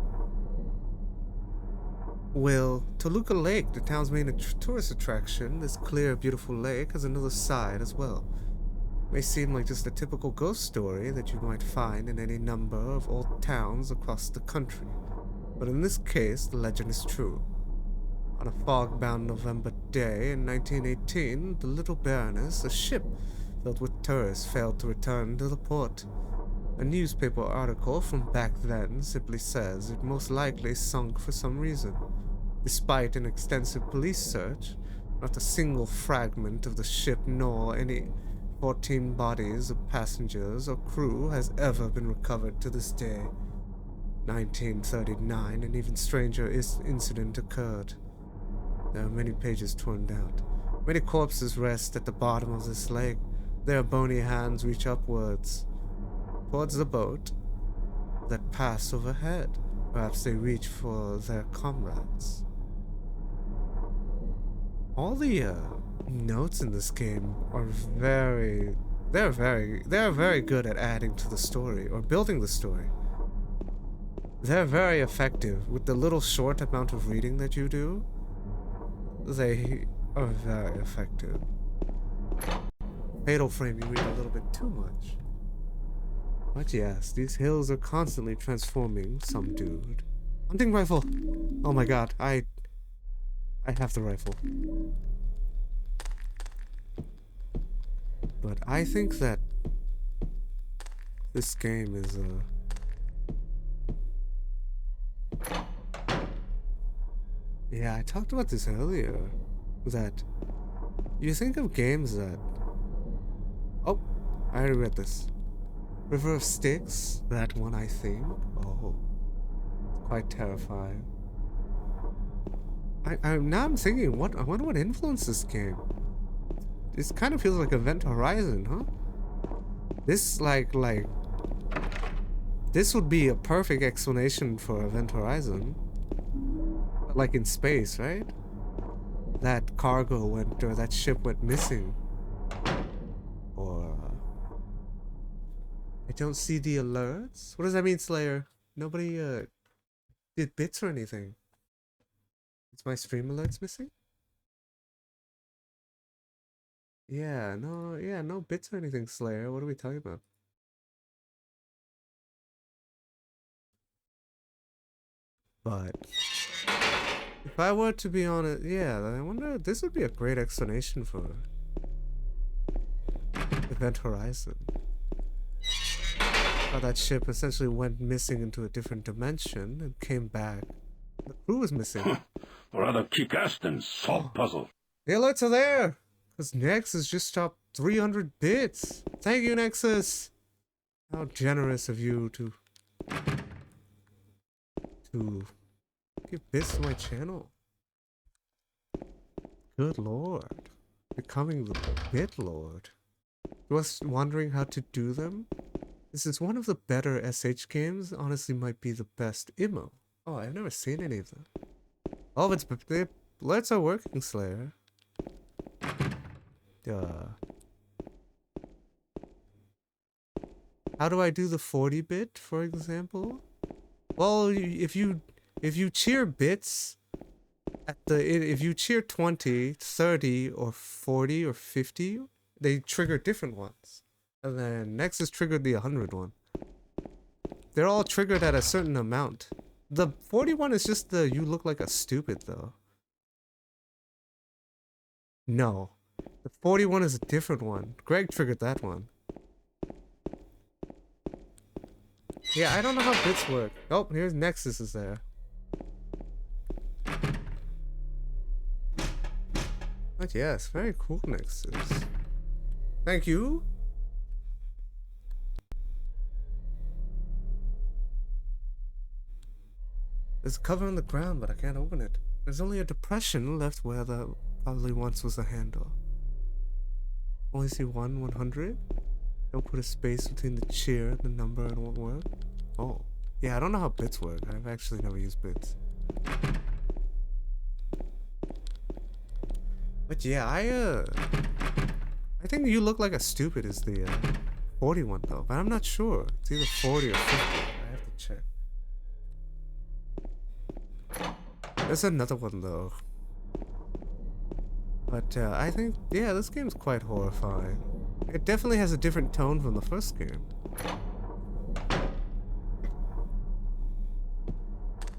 Well, Toluca Lake, the town's main tourist attraction, this clear, beautiful lake has another side as well. It may seem like just a typical ghost story that you might find in any number of old towns across the country. But in this case, the legend is true. On a fog-bound November day in 1918, the Little Baroness, a ship filled with tourists, failed to return to the port. A newspaper article from back then simply says it most likely sunk for some reason. Despite an extensive police search, not a single fragment of the ship nor any 14 bodies of passengers or crew has ever been recovered to this day. 1939, an even stranger incident occurred. There are many pages torn out. Many corpses rest at the bottom of this lake. Their bony hands reach upwards, towards the boat that pass overhead. Perhaps they reach for their comrades. All the notes in this game are very good at adding to the story or building the story. They're very effective with the little short amount of reading that you do. They are very effective. Fatal Frame, you read a little bit too much. But yes, these hills are constantly transforming some dude. Hunting rifle! Oh my god, I have the rifle. But I think that this game is yeah, I talked about this earlier. That you think of games that... Oh, I already read this. River of Styx, that one I think. Oh, quite terrifying. Now I'm thinking, I wonder what influenced this game. This kind of feels like Event Horizon, huh? This this would be a perfect explanation for Event Horizon. Like in space, right? That cargo went, or that ship went missing. Or I don't see the alerts. What does that mean, Slayer? Nobody did bits or anything. Is my stream alerts missing? Yeah, no bits or anything, Slayer. What are we talking about? But If I were to be honest, yeah, I wonder, this would be a great explanation for Event Horizon. How that ship essentially went missing into a different dimension and came back. The crew was missing. Rather kick-ass than solve puzzle. The alerts are there! Because Nexus just dropped 300 bits. Thank you, Nexus! How generous of you to give bits to my channel. Good lord. Becoming the Bit Lord. Was wondering how to do them? This is one of the better SH games. Honestly, might be the best IMO. Oh, I've never seen any of them. Oh, it's the alerts are working, Slayer. How do I do the 40-bit, for example? Well, if you cheer bits at if you cheer 20, 30, or 40 or 50, they trigger different ones. And then Nexus triggered the 100 one. They're all triggered at a certain amount. The 41 is just the you look like a stupid though. No. The 41 is a different one. Greg triggered that one. Yeah, I don't know how bits work. Oh, here's Nexus is there. But yes, very cool Nexus. Thank you. There's a cover on the ground, but I can't open it. There's only a depression left where the probably once was a handle. Only see 100? Don't put a space between the cheer and the number and it won't work. Oh. Yeah, I don't know how bits work. I've actually never used bits. But yeah, I think you look like a stupid is the 41 though, but I'm not sure. It's either 40 or 50. I have to check. There's another one though. But I think, yeah, this game's quite horrifying. It definitely has a different tone from the first game.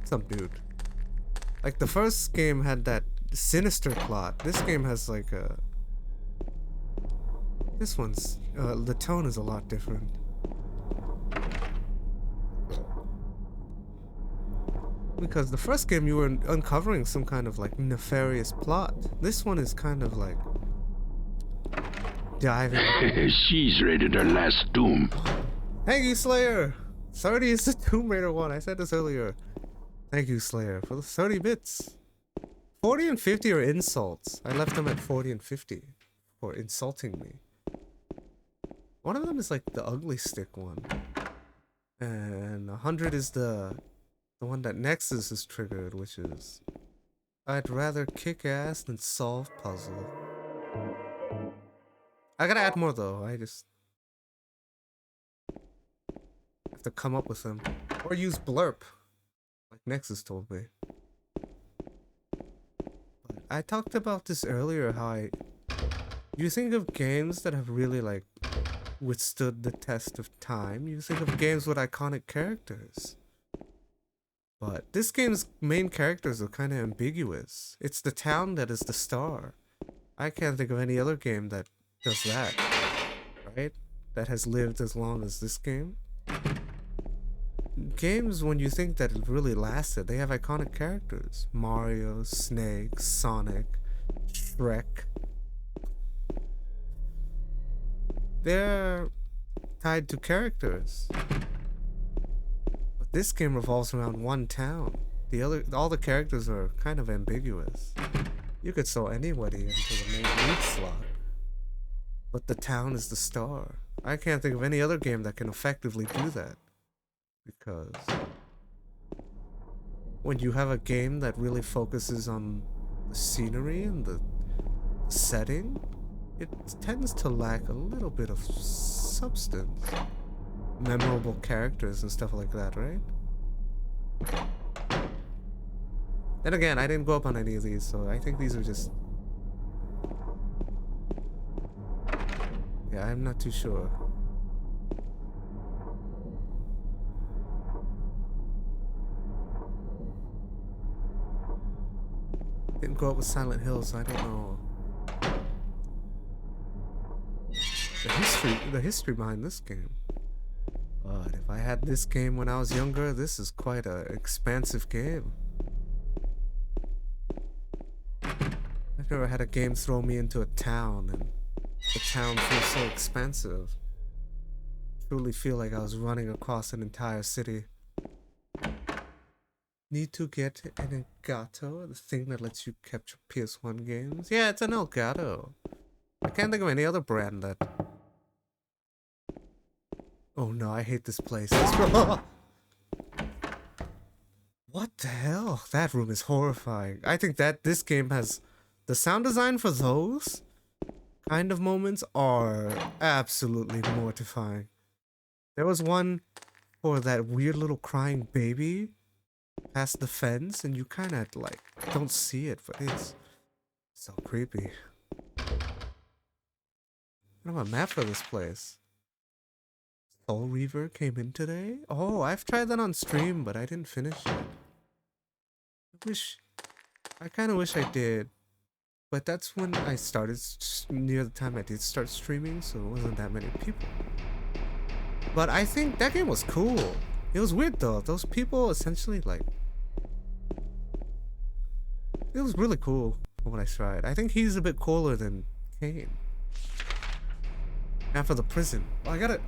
Some dude. Like the first game had that sinister plot. This game has like a... This one's... the tone is a lot different. Because the first game you were uncovering some kind of like nefarious plot. This one is kind of like... diving... She's rated her last doom. Thank you, Slayer! 30 is the Tomb Raider one. I said this earlier. Thank you, Slayer, for the 30 bits. 40 and 50 are insults. I left them at 40 and 50 for insulting me. One of them is like the ugly stick one. And 100 is the one that Nexus is triggered, which is... I'd rather kick ass than solve puzzle. I gotta add more though, I just... have to come up with them. Or use blurp. Like Nexus told me. But I talked about this earlier, how you think of games that have really like withstood the test of time, you think of games with iconic characters. But this game's main characters are kind of ambiguous. It's the town that is the star. I can't think of any other game that does that, right? That has lived as long as this game. Games, when you think that it really lasted, they have iconic characters. Mario, Snake, Sonic, Shrek. They're tied to characters. But this game revolves around one town. All the characters are kind of ambiguous. You could throw anybody into the main lead slot. But the town is the star. I can't think of any other game that can effectively do that. Because when you have a game that really focuses on the scenery and the setting, it tends to lack a little bit of substance. Memorable characters and stuff like that, right? Then again, I didn't go up on any of these, so I think these are just... Yeah, I'm not too sure. Didn't grow up with Silent Hill, so I don't know the history behind this game. But if I had this game when I was younger, this is quite a expansive game. I've never had a game throw me into a town and the town feels so expansive. Truly feel like I was running across an entire city. Need to get an Elgato, the thing that lets you capture PS1 games. Yeah, it's an Elgato. I can't think of any other brand that... Oh no, I hate this place. What the hell? That room is horrifying. I think that this game has... The sound design for those kind of moments are absolutely mortifying. There was one for that weird little crying baby past the fence, and you kind of like don't see it, but it's so creepy. I don't have a map for this place. Soul Reaver came in today? Oh, I've tried that on stream, but I didn't finish it. I kind of wish I did. But that's when I started, near the time I did start streaming, so it wasn't that many people. But I think that game was cool. It was weird though. Those people essentially like... It was really cool from what I tried. I think he's a bit cooler than Kane. And for the prison. Well, I gotta...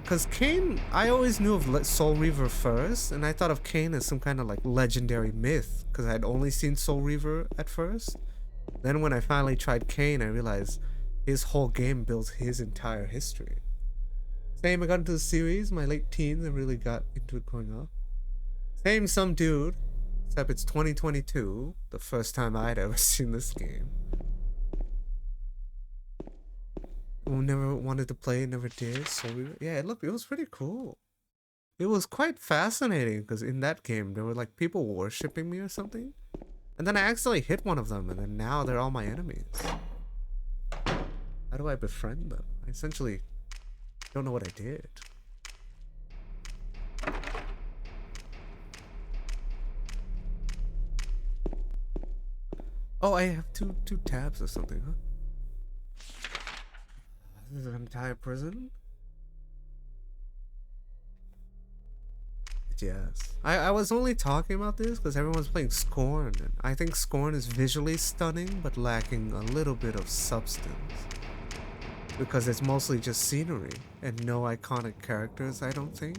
Because Kane, I always knew of Soul Reaver first, and I thought of Kane as some kind of like legendary myth, because I had only seen Soul Reaver at first. Then when I finally tried Kane, I realized his whole game builds his entire history. Same, I got into the series, my late teens, and really got into it growing up. Same some dude, except it's 2022, the first time I'd ever seen this game. Who never wanted to play, never did, so yeah, it was pretty cool. It was quite fascinating, because in that game, there were like people worshipping me or something. And then I accidentally hit one of them, and then now they're all my enemies. How do I befriend them? I essentially don't know what I did. Oh, I have two tabs or something, huh? This is an entire prison? Yes. I was only talking about this because everyone's playing Scorn, and I think Scorn is visually stunning but lacking a little bit of substance. Because it's mostly just scenery and no iconic characters, I don't think.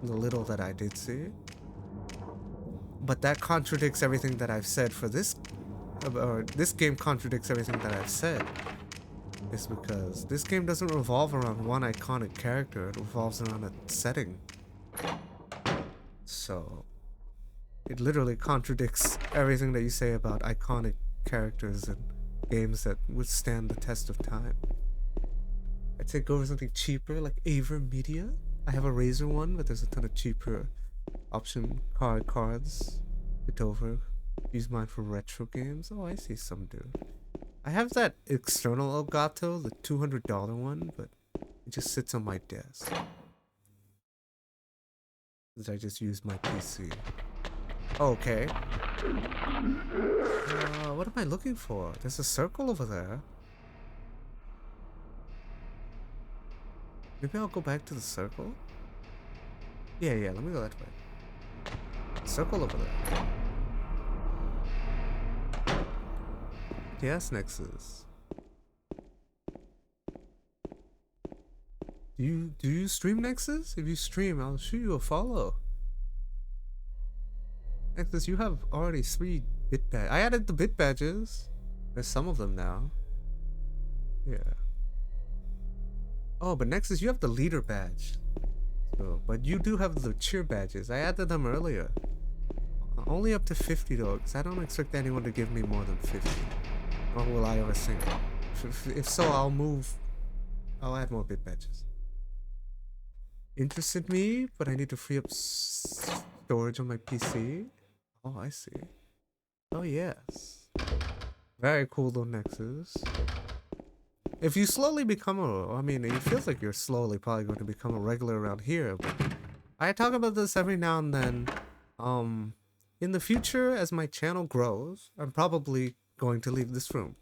The little that I did see. But that contradicts everything that I've said for this... Or this game contradicts everything that I've said. It's because this game doesn't revolve around one iconic character, it revolves around a setting. So, it literally contradicts everything that you say about iconic characters and games that withstand the test of time. I'd say go for something cheaper, like Aver Media. I have a Razer one, but there's a ton of cheaper option cards. Bit over. Use mine for retro games. Oh, I see some dude. I have that external Elgato, the $200 one, but it just sits on my desk. Because I just use my PC. Okay. What am I looking for? There's a circle over there. Maybe I'll go back to the circle? Yeah, let me go that way. Circle over there. Yes, Nexus. Do you stream, Nexus? If you stream, I'll shoot you a follow. Nexus, you have already 3 bit badges. I added the bit badges. There's some of them now. Yeah. Oh, but Nexus, you have the leader badge. So, but you do have the cheer badges. I added them earlier. Only up to 50 though, because I don't expect anyone to give me more than 50. Nor will I ever sing. If so, I'll add more bit badges. Interested me, but I need to free up storage on my PC. Oh, I see. Oh, yes. Very cool though, Nexus. If you slowly become I mean, it feels like you're slowly probably going to become a regular around here, but I talk about this every now and then. in the future, as my channel grows, I'm probably going to leave this room.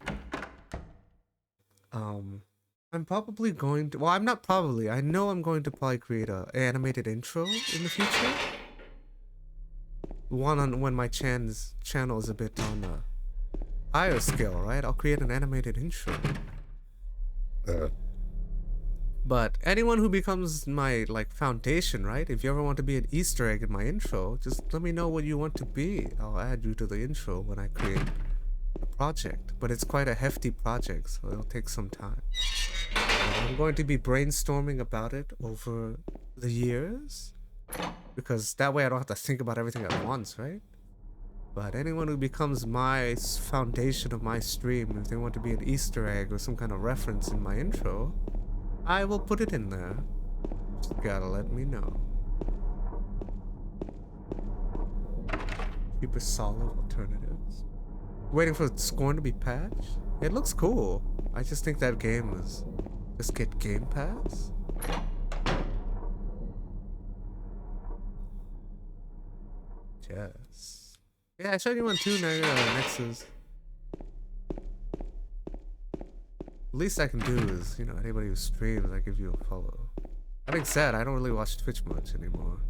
I'm probably going to, well, I'm not probably, I know I'm going to probably create a animated intro in the future. One on when my channel is a bit on a higher scale, right? I'll create an animated intro. But anyone who becomes my like foundation, right? If you ever want to be an Easter egg in my intro, just let me know what you want to be. I'll add you to the intro when I create a project. But it's quite a hefty project, so it'll take some time. I'm going to be brainstorming about it over the years, because that way I don't have to think about everything at once, right? But anyone who becomes my foundation of my stream, if they want to be an Easter egg or some kind of reference in my intro, I will put it in there. Just gotta let me know. Cheaper solid alternatives. Waiting for Scorn to be patched? It looks cool. I just think that game is... Just get Game Pass? Yes. Yeah, I showed you one too, Nexus. Least I can do is, you know, anybody who streams, I give you a follow. That being said, I don't really watch Twitch much anymore.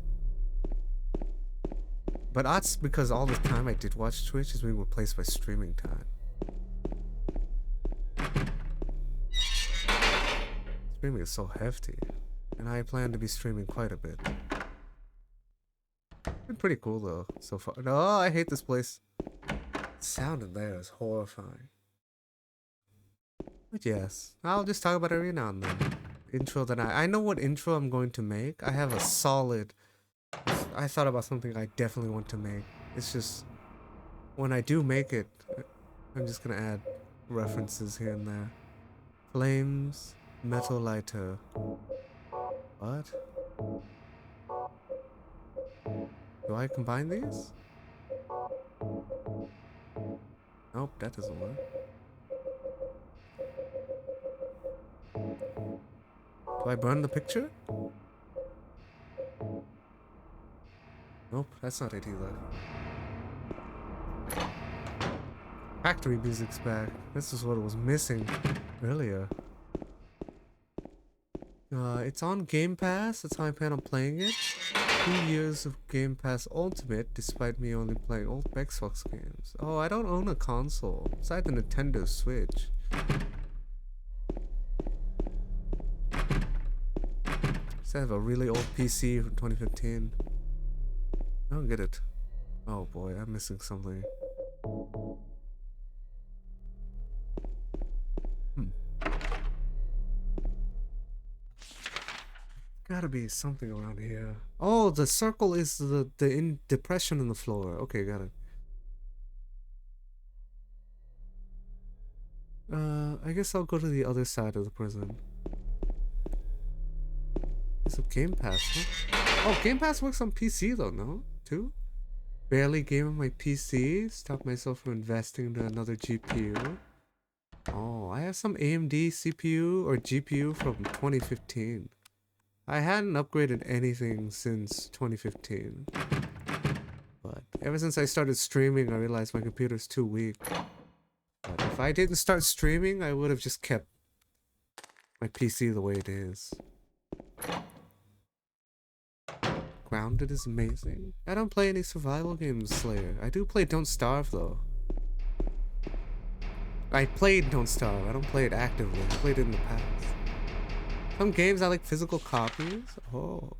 But that's because all the time I did watch Twitch is being replaced by streaming time. Streaming is so hefty, and I plan to be streaming quite a bit. Been pretty cool though, so far. No, I hate this place. The sound in there is horrifying. But yes, I'll just talk about it every now and then. Intro that I know what intro I'm going to make. I have a solid... I thought about something I definitely want to make. It's just... When I do make it, I'm just gonna add references here and there. Flames, Metal Lighter. What? Do I combine these? Nope, that doesn't work. Do I burn the picture? Nope, that's not it either. Factory music's back. This is what was missing earlier. It's on Game Pass. That's how I plan on playing it. 2 years of Game Pass Ultimate, despite me only playing old Xbox games. Oh, I don't own a console. Besides the Nintendo Switch. I have a really old PC from 2015. I don't get it. Oh boy, I'm missing something. Gotta be something around here. Oh, the circle is the depression in the floor. Okay, got it. I guess I'll go to the other side of the prison. It's a Game Pass, huh? Oh, Game Pass works on PC though, no? Too? Barely game on my PC. Stop myself from investing into another GPU. Oh, I have some AMD CPU or GPU from 2015. I hadn't upgraded anything since 2015. But ever since I started streaming, I realized my computer's too weak. But if I didn't start streaming, I would have just kept my PC the way it is. Grounded is amazing. I don't play any survival games, Slayer. I do play Don't Starve though. I played Don't Starve. I don't play it actively. I played it in the past. Some games I like physical copies. Oh.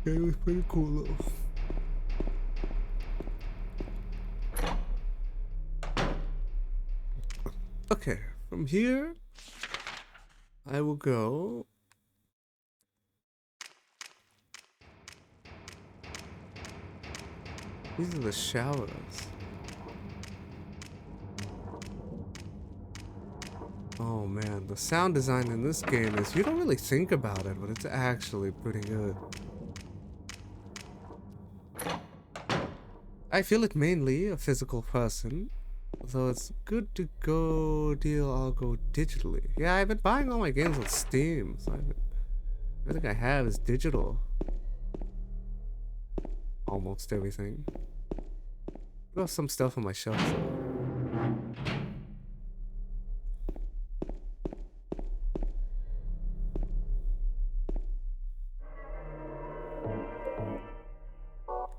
Yeah, it was pretty cool though. Okay, from here, I will go. These are the showers. Oh man, the sound design in this game is, you don't really think about it, but it's actually pretty good. I feel it mainly a physical person. Although it's good to go deal, I'll go digitally. Yeah, I've been buying all my games on Steam, so everything I have is digital. Almost everything. Got some stuff on my shelf though.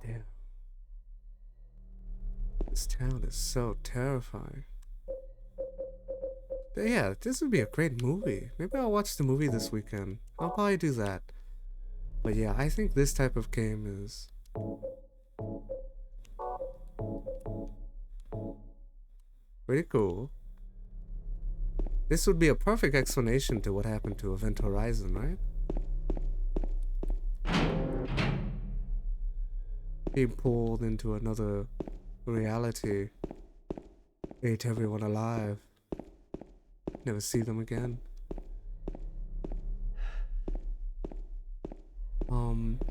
Damn. This town is so terrifying. But yeah, this would be a great movie. Maybe I'll watch the movie this weekend. I'll probably do that. But yeah, I think this type of game is pretty cool. This would be a perfect explanation to what happened to Event Horizon, right? Being pulled into another reality. Ate everyone alive. Never see them again.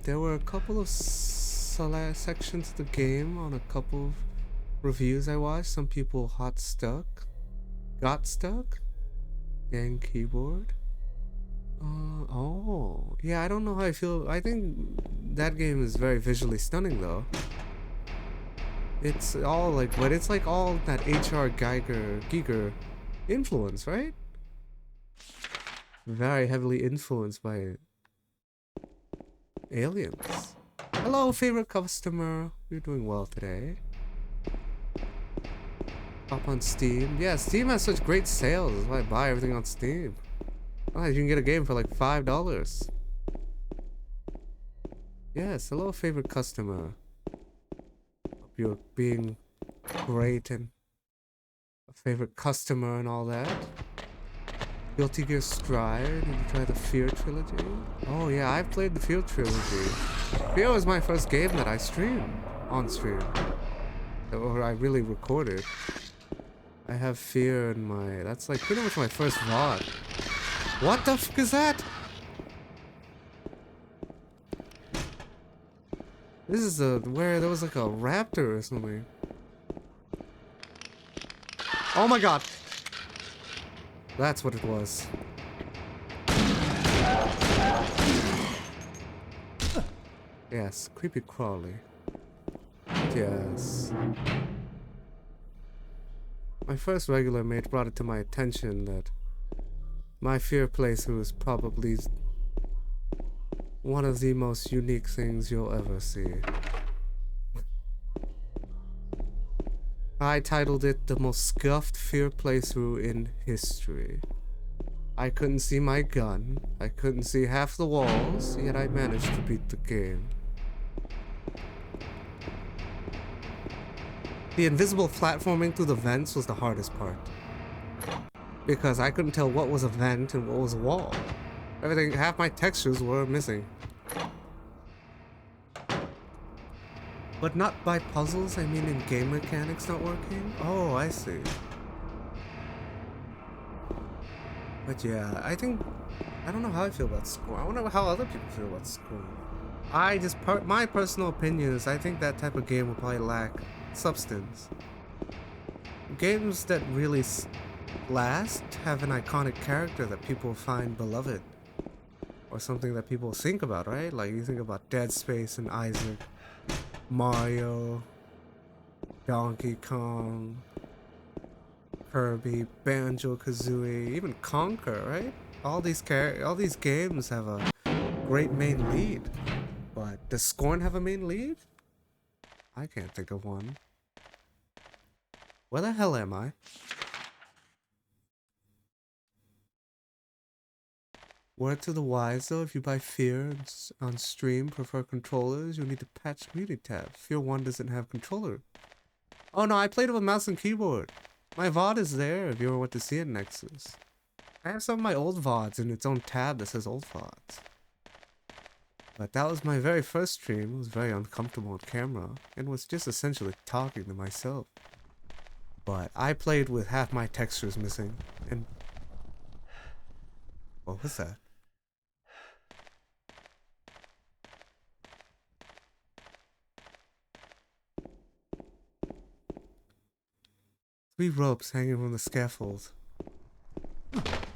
There were a couple of sections of the game on a couple of reviews I watched. Some people got stuck. Dang keyboard. Oh, yeah, I don't know how I feel. I think that game is very visually stunning though. It's all like, but it's like all that H.R. Giger influence, right? Very heavily influenced by aliens. Hello, favorite customer. You're doing well today. Up on Steam. Yeah, Steam has such great sales. That's why I buy everything on Steam. Oh, you can get a game for like $5. Yes, hello, favorite customer. Hope you're being great and a favorite customer and all that. Guilty Gear Strive. Did you try the Fear trilogy? Oh yeah, I've played the Fear trilogy. Fear was my first game that I streamed on stream, or I really recorded. I have Fear in my. That's like pretty much my first VOD. What the fuck is that? This is where there was like a raptor or something. Oh my god! That's what it was. Yes, creepy crawly. Yes. My first regular mate brought it to my attention that my Fear playthrough is probably one of the most unique things you'll ever see. I titled it the most scuffed Fear playthrough in history. I couldn't see my gun, I couldn't see half the walls, yet I managed to beat the game. The invisible platforming through the vents was the hardest part. Because I couldn't tell what was a vent and what was a wall. Everything, half my textures were missing. But not by puzzles, I mean in game mechanics not working? Oh, I see. But yeah, I don't know how I feel about Scorn. I wonder how other people feel about Scorn. My personal opinion is I think that type of game will probably lack substance. Games that really last have an iconic character that people find beloved. Or something that people think about, right? Like you think about Dead Space and Isaac. Mario, Donkey Kong, Kirby, Banjo-Kazooie, even Conker, right? All these games have a great main lead. But does Scorn have a main lead? I can't think of one. Where the hell am I? Word to the wise though, if you buy Fear on stream, prefer controllers, you'll need to patch community tab. Fear 1 doesn't have controller. Oh no, I played it with mouse and keyboard. My VOD is there if you ever want to see it, Nexus. I have some of my old VODs in its own tab that says old VODs. But that was my very first stream. It was very uncomfortable on camera and was just essentially talking to myself. But I played with half my textures missing and... What was that? 3 ropes hanging from the scaffold.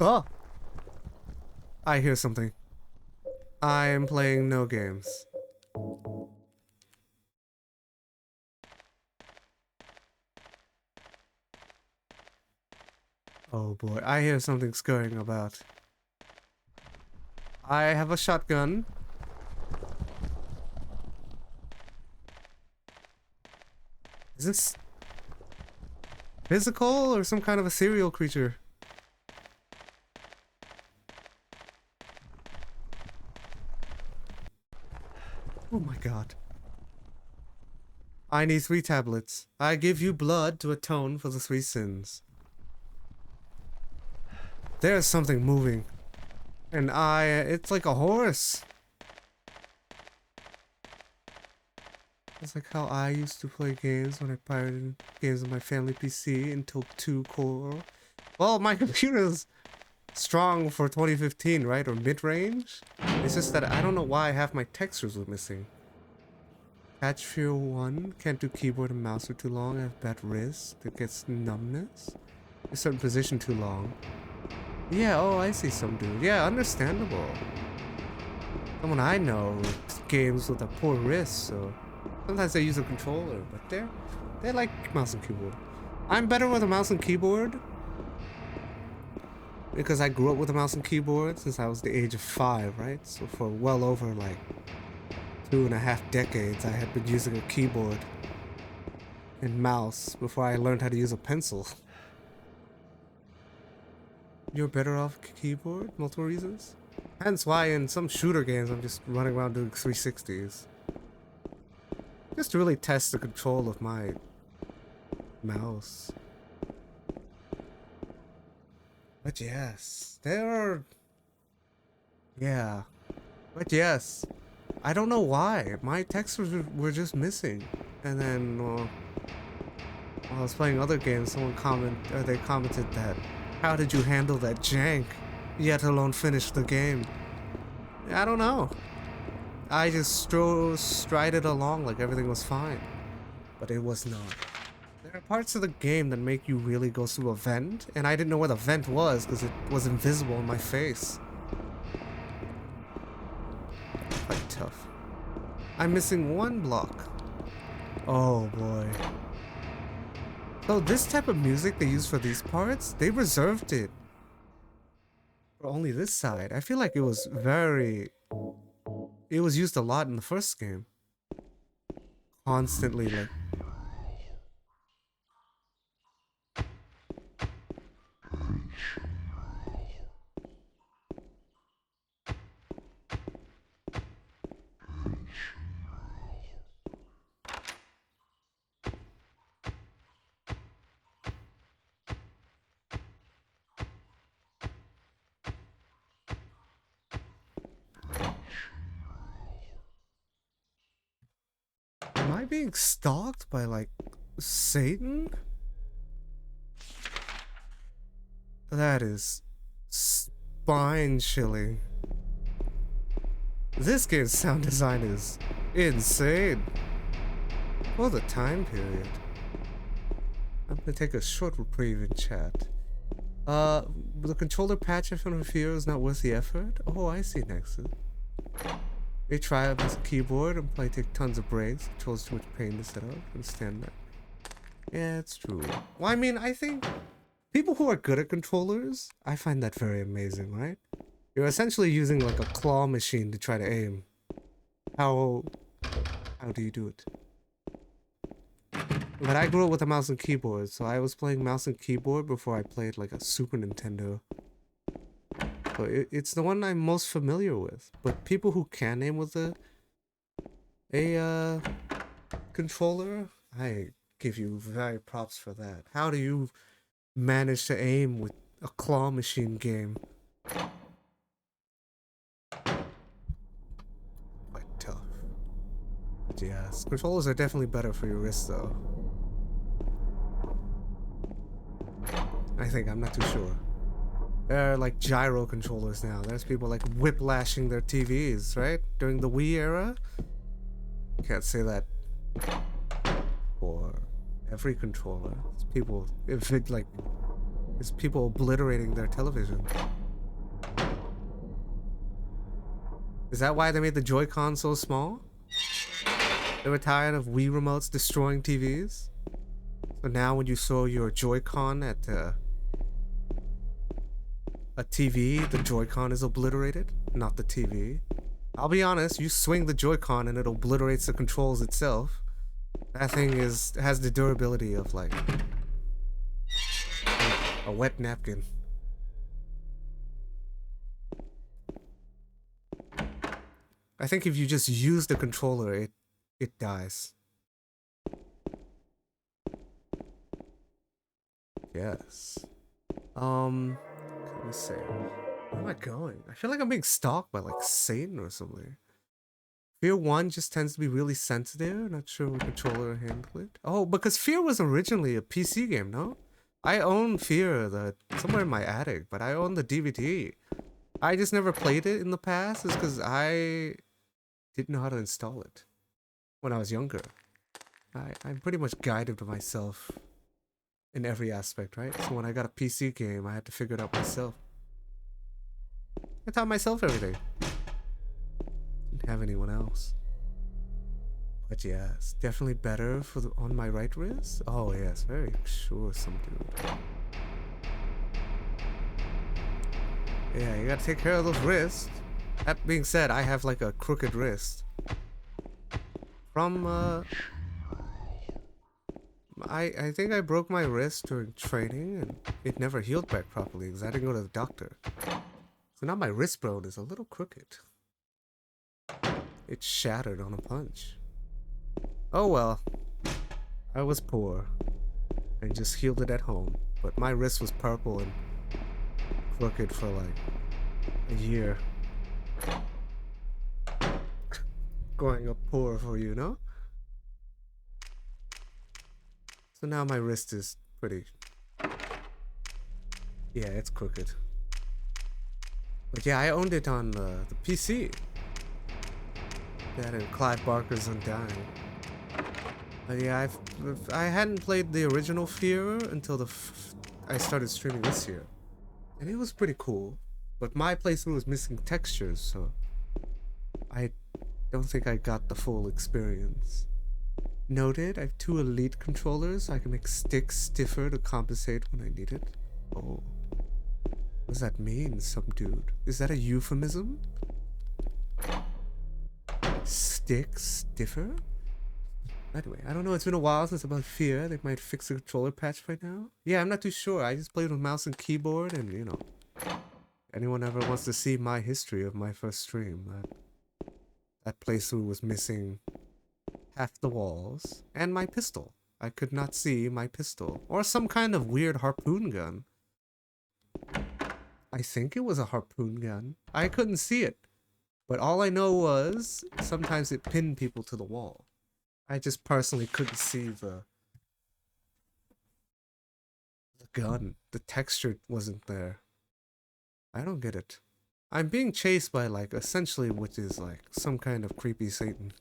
Oh! I hear something. I am playing no games. Oh boy, I hear something scurrying about. I have a shotgun. Is this physical or some kind of a serial creature? Oh my god. I need 3 tablets. I give you blood to atone for the 3 sins. There's something moving. And it's like a horse. It's like how I used to play games when I pirated games on my family PC until 2 core. Well, my computer's strong for 2015, right? Or mid-range? It's just that I don't know why half my textures were missing. Patch Fear 1, can't do keyboard and mouse for too long, I have bad wrist, it gets numbness. A certain position too long. Yeah, oh, I see some dude. Yeah, understandable. Someone I know games with a poor wrist, so sometimes they use a controller, but they like mouse and keyboard. I'm better with a mouse and keyboard because I grew up with a mouse and keyboard since I was the age of 5, right? So for well over like 2.5 decades, I had been using a keyboard and mouse before I learned how to use a pencil. You're better off keyboard? Multiple reasons? Hence why in some shooter games I'm just running around doing 360s. Just to really test the control of my mouse. But yes, yeah. But yes, I don't know why. My textures were just missing. And then, while I was playing other games, they commented that, how did you handle that jank, yet alone finish the game? I don't know. I just strided along like everything was fine. But it was not. There are parts of the game that make you really go through a vent, and I didn't know where the vent was because it was invisible in my face. Quite tough. I'm missing 1 block. Oh boy. So this type of music they use for these parts, they reserved it for only this side. I feel like it was used a lot in the first game. Constantly, like. Am I being stalked by, like, Satan? That is spine-chilling. This game's sound design is insane. For the time period. I'm gonna take a short reprieve in chat. The controller patch I found here is not worth the effort? Oh, I see, Nexus. They try out this keyboard and probably take tons of breaks. Controls too much pain to set up. Understand that. Yeah, it's true. Well, I mean, I think people who are good at controllers, I find that very amazing, right? You're essentially using like a claw machine to try to aim. How do you do it? But I grew up with a mouse and keyboard, so I was playing mouse and keyboard before I played like a Super Nintendo. So it's the one I'm most familiar with. But people who can aim with a controller, I give you very props for that. How do you manage to aim with a claw machine game? Quite tough. But yes, controllers are definitely better for your wrist though. I think, I'm not too sure. There are like gyro controllers now. There's people like whiplashing their TVs, right? During the Wii era? Can't say that for Every controller. It's people, if it like, it's people obliterating their television. Is that why they made the Joy-Con so small? They were tired of Wii remotes destroying TVs? So now when you throw your Joy-Con at a TV, the Joy-Con is obliterated, not the TV. I'll be honest, you swing the Joy-Con and it obliterates the controls itself. That thing has the durability of like a wet napkin. I think if you just use the controller, it dies. Yes. Let me see. Where am I going? I feel like I'm being stalked by like Satan or something. Fear 1 just tends to be really sensitive. Not sure what controller handle it. Oh, because Fear was originally a PC game, no? I own Fear somewhere in my attic, but I own the DVD. I just never played it in the past. It's because I didn't know how to install it when I was younger. I'm pretty much guided by myself in every aspect, right? So when I got a PC game, I had to figure it out myself. I taught myself everything. Didn't have anyone else. But yes, definitely better for on my right wrist. Oh yes, very sure, some dude. Yeah, you gotta take care of those wrists. That being said, I have like a crooked wrist. From I think I broke my wrist during training and it never healed back properly because I didn't go to the doctor. So now my wrist bone is a little crooked. It shattered on a punch. Oh well. I was poor and just healed it at home. But my wrist was purple and crooked for like a year. Going up poor for you, no? So now my wrist is pretty... Yeah, it's crooked. But yeah, I owned it on the PC. That and Clive Barker's Undying. But yeah, I hadn't played the original Fear until I started streaming this year. And it was pretty cool. But my playthrough was missing textures, so I don't think I got the full experience. Noted, I have 2 Elite controllers. I can make sticks stiffer to compensate when I need it. Oh. What does that mean, some dude? Is that a euphemism? Sticks stiffer? Anyway, I don't know. It's been a while since I played Fear. They might fix the controller patch by now. Yeah, I'm not too sure. I just played with mouse and keyboard and, you know. Anyone ever wants to see my history of my first stream, that playthrough was missing half the walls and my pistol. I could not see my pistol. Or some kind of weird harpoon gun. I think it was a harpoon gun. I couldn't see it. But all I know was sometimes it pinned people to the wall. I just personally couldn't see the gun. The texture wasn't there. I don't get it. I'm being chased by like essentially which is like some kind of creepy Satan.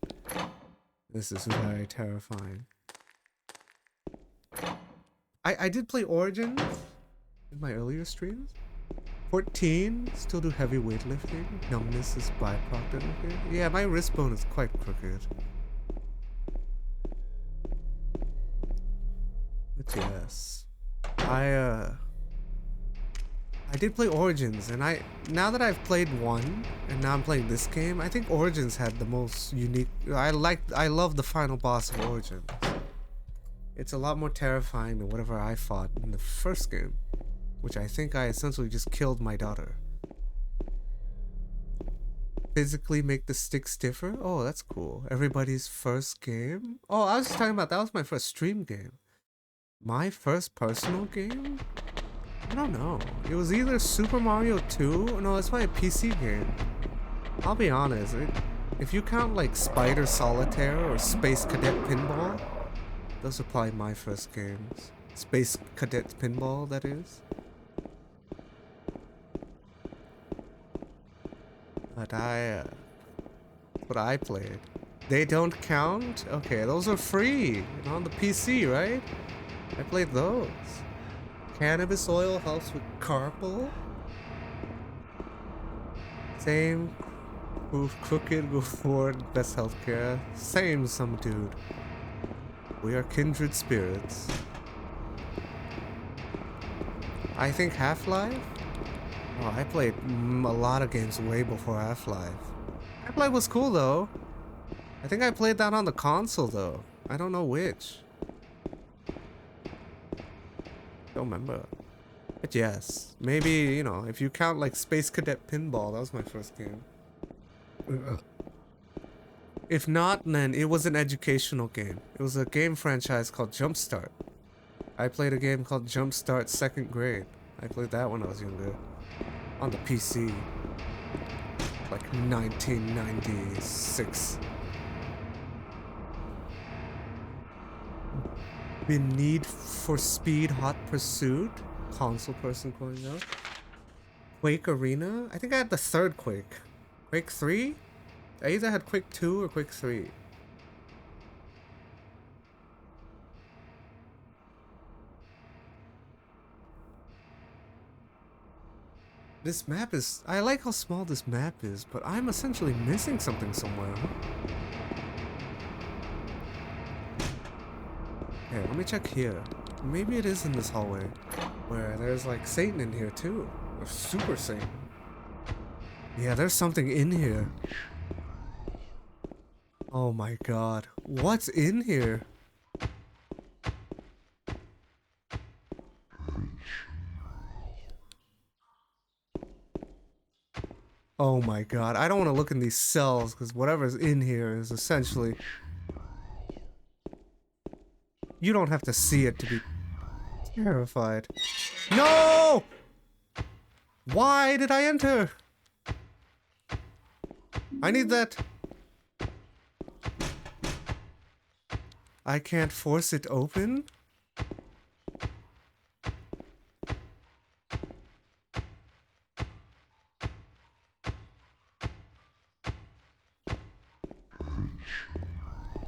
This is very terrifying. I did play Origins in my earlier streams. 14, still do heavy weightlifting. Numbness is byproduct of it. Yeah, my wrist bone is quite crooked. But yes. I did play Origins, and now that I've played 1 and now I'm playing this game, I think Origins had the most unique. I love the final boss of Origins. It's a lot more terrifying than whatever I fought in the first game, which I think I essentially just killed my daughter. Physically make the stick stiffer? Oh, that's cool. Everybody's first game? Oh, I was just talking about that was my first stream game. My first personal game? I don't know. It was either Super Mario 2 or no, it's probably a PC game. I'll be honest, if you count like Spider Solitaire or Space Cadet Pinball, those are probably my first games. Space Cadet Pinball, that is. But what I played. They don't count? Okay, those are free and on the PC, right? I played those. Cannabis oil helps with carpal. Same. Move crooked, go forward, best healthcare. Same, some dude. We are kindred spirits. I think Half-Life? Oh, I played a lot of games way before Half-Life. Half-Life was cool though. I think I played that on the console though. I don't know which. Don't remember. But yes, maybe, you know, if you count like Space Cadet Pinball, that was my first game. If not, then it was an educational game. It was a game franchise called Jumpstart. I played a game called Jumpstart Second Grade. I played that when I was younger. On the PC. Like 1996. Been Need for Speed Hot Pursuit. Console person going out. Quake Arena. I think I had the third Quake. Quake 3? I either had Quake 2 or Quake 3. This map is... I like how small this map is, but I'm essentially missing something somewhere. Okay, let me check here. Maybe it is in this hallway. Where there's like Satan in here too. Or Super Satan. Yeah, there's something in here. Oh my god. What's in here? Oh my god. I don't want to look in these cells because whatever's in here is essentially... You don't have to see it to be terrified. No! Why did I enter? I need that. I can't force it open?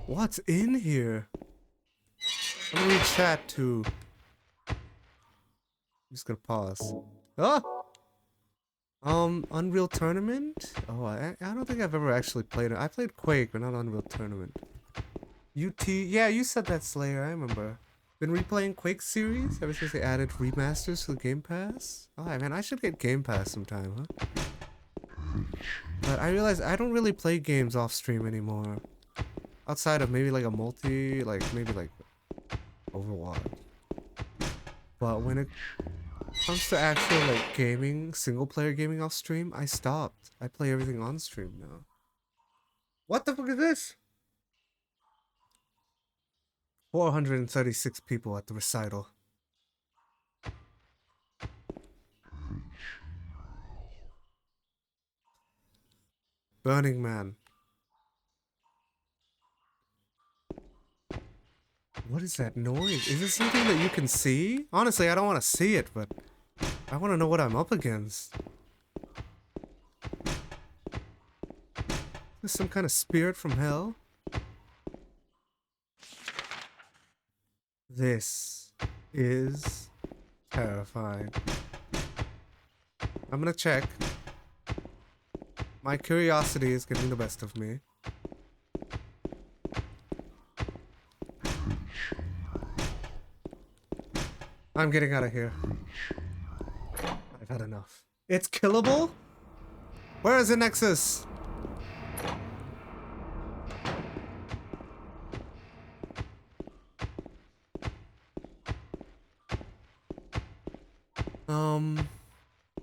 What's in here? Let me read chat too. I'm just gonna pause. Ah! Unreal Tournament? Oh, I don't think I've ever actually played it. I played Quake, but not Unreal Tournament. UT, yeah, you said that, Slayer, I remember. Been replaying Quake series ever since they added remasters to the Game Pass? Oh, man, I should get Game Pass sometime, huh? But I realized I don't really play games off stream anymore. Outside of maybe like a multi, like maybe like Overwatch. But when it comes to actual like gaming, single player gaming off stream, I stopped. I play everything on stream now. What the fuck is this? 436 people at the recital. Burning Man. What is that noise? Is it something that you can see? Honestly, I don't want to see it, but I want to know what I'm up against. Is this some kind of spirit from hell? This is terrifying. I'm gonna check. My curiosity is getting the best of me. I'm getting out of here. I've had enough. It's killable? Where is the Nexus?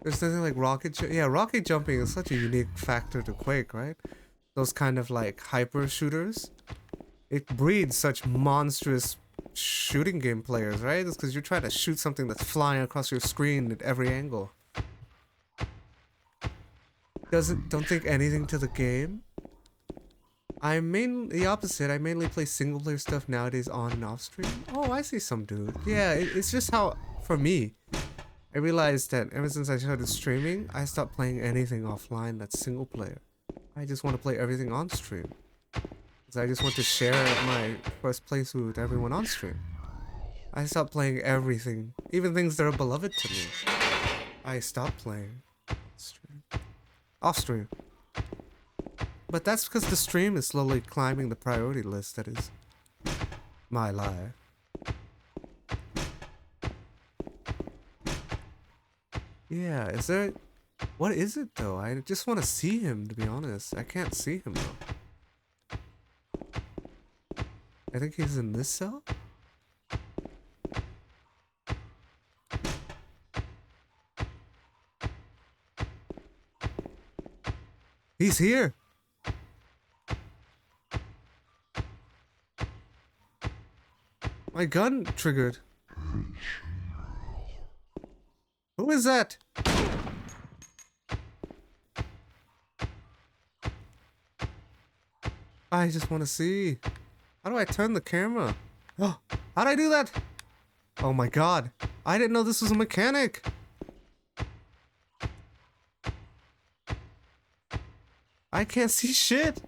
There's nothing like rocket yeah, rocket jumping is such a unique factor to Quake, right? Those kind of like hyper shooters. It breeds such monstrous shooting game players, right? It's because you're trying to shoot something that's flying across your screen at every angle. Don't think anything to the game. I'm the opposite. I mainly play single player stuff nowadays on and off stream. Oh, I see some dude. Yeah, it's just how, for me, I realized that ever since I started streaming, I stopped playing anything offline that's single player. I just want to play everything on stream. Because I just want to share my first playthrough with everyone on stream. I stopped playing everything, even things that are beloved to me. I stopped playing. Off stream. But that's because the stream is slowly climbing the priority list that is my life. Yeah, is there... What is it though? I just want to see him, to be honest. I can't see him though. I think he's in this cell? He's here! My gun triggered. Who is that? I just want to see. How do I turn the camera? Oh, how'd I do that? Oh my god. I didn't know this was a mechanic. I can't see shit.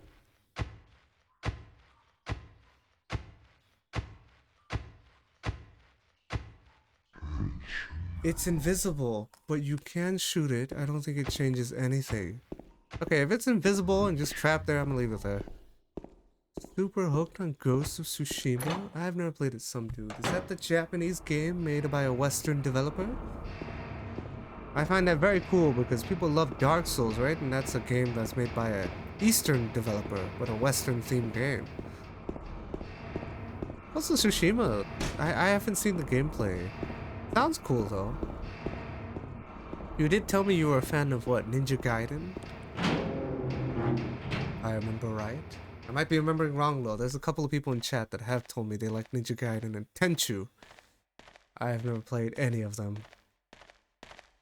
It's invisible, but you can shoot it. I don't think it changes anything. Okay, if it's invisible and just trapped there, I'm gonna leave it there. Super hooked on Ghost of Tsushima? I've never played it, some dude. Is that the Japanese game made by a Western developer? I find that very cool because people love Dark Souls, right? And that's a game that's made by a Eastern developer, but a Western themed game. Also Tsushima, I haven't seen the gameplay. Sounds cool though. You did tell me you were a fan of what, Ninja Gaiden? I remember right. I might be remembering wrong though. There's a couple of people in chat that have told me they like Ninja Gaiden and Tenchu. I have never played any of them.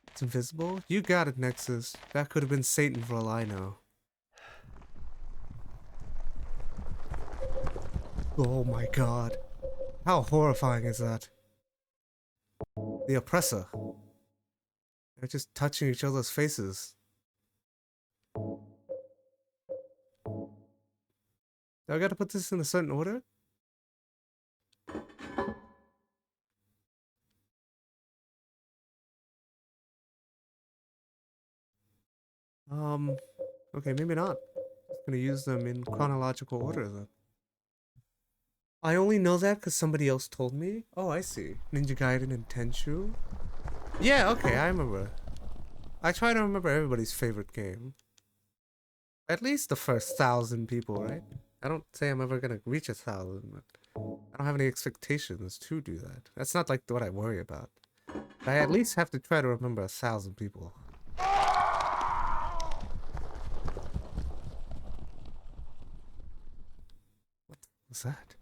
It's invisible? You got it, Nexus. That could have been Satan for all I know. Oh my god. How horrifying is that? The oppressor. They're just touching each other's faces. Do I gotta put this in a certain order? Okay, maybe not. Just gonna use them in chronological order then. I only know that because somebody else told me. Oh, I see. Ninja Gaiden and Tenchu. Yeah, okay, I remember. I try to remember everybody's favorite game. At least the first 1,000 people, right? I don't say I'm ever gonna reach 1,000, but I don't have any expectations to do that. That's not like what I worry about. I at least have to try to remember 1,000 people. What was that?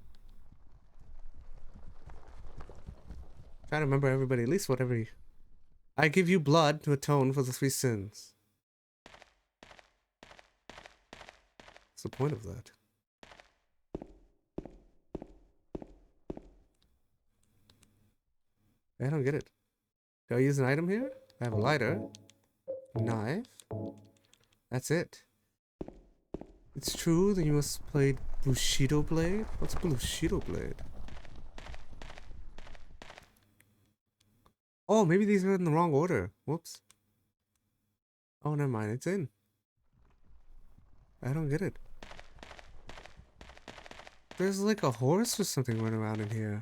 Try to remember everybody, at least whatever. I give you blood to atone for the 3 sins. What's the point of that? I don't get it. Do I use an item here? I have a lighter. Knife. That's it. It's true that you must play Bushido Blade? What's Bushido Blade? Oh, maybe these are in the wrong order. Whoops. Oh, never mind. It's in. I don't get it. There's like a horse or something running around in here.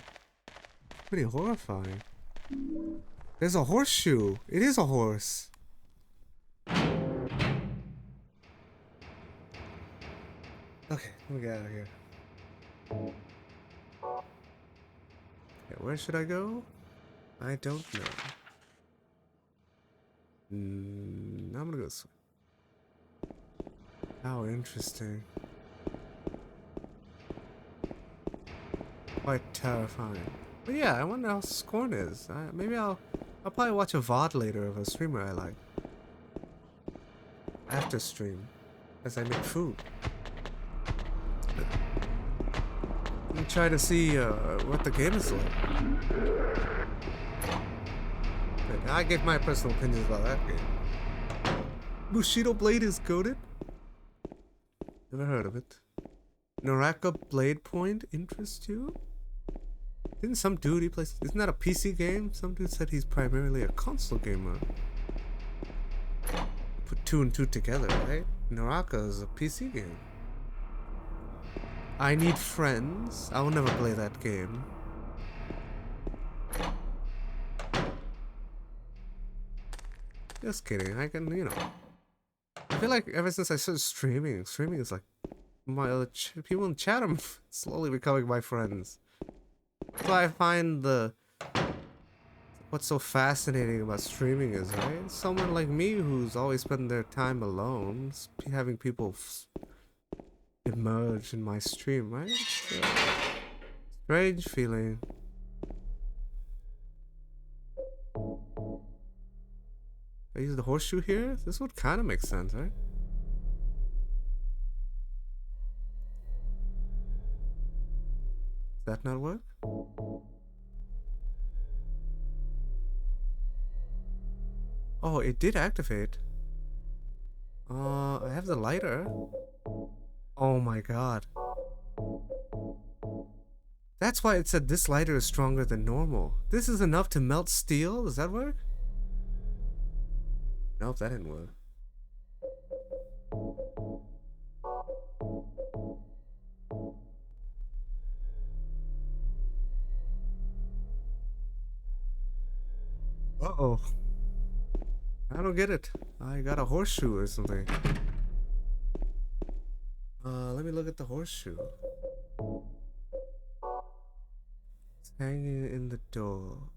Pretty horrifying. There's a horseshoe. It is a horse. Okay, let me get out of here. Okay, where should I go? I don't know. I'm gonna go this way. How interesting. Quite terrifying. But yeah, I wonder how Scorn is. Maybe I'll probably watch a VOD later of a streamer I like. After stream. As I make food. And try to see what the game is like. But I give my personal opinions about that game. Bushido Blade is goated? Never heard of it. Naraka Blade Point interest you? Didn't some dude he plays... Isn't that a PC game? Some dude said he's primarily a console gamer. Put two and two together, right? Naraka is a PC game. I Need Friends. I will never play that game. Just kidding. I can, you know. I feel like ever since I started streaming is like my other people in chat are slowly becoming my friends. That's why I find what's so fascinating about streaming is, right? Someone like me who's always spent their time alone, having people emerge in my stream, right? It's a strange feeling. I use the horseshoe here? This would kind of make sense, right? Does that not work? Oh, it did activate. I have the lighter. Oh my god. That's why it said this lighter is stronger than normal. This is enough to melt steel? Does that work? Nope, that didn't work. Uh-oh. I don't get it. I got a horseshoe or something. Let me look at the horseshoe. It's hanging in the door.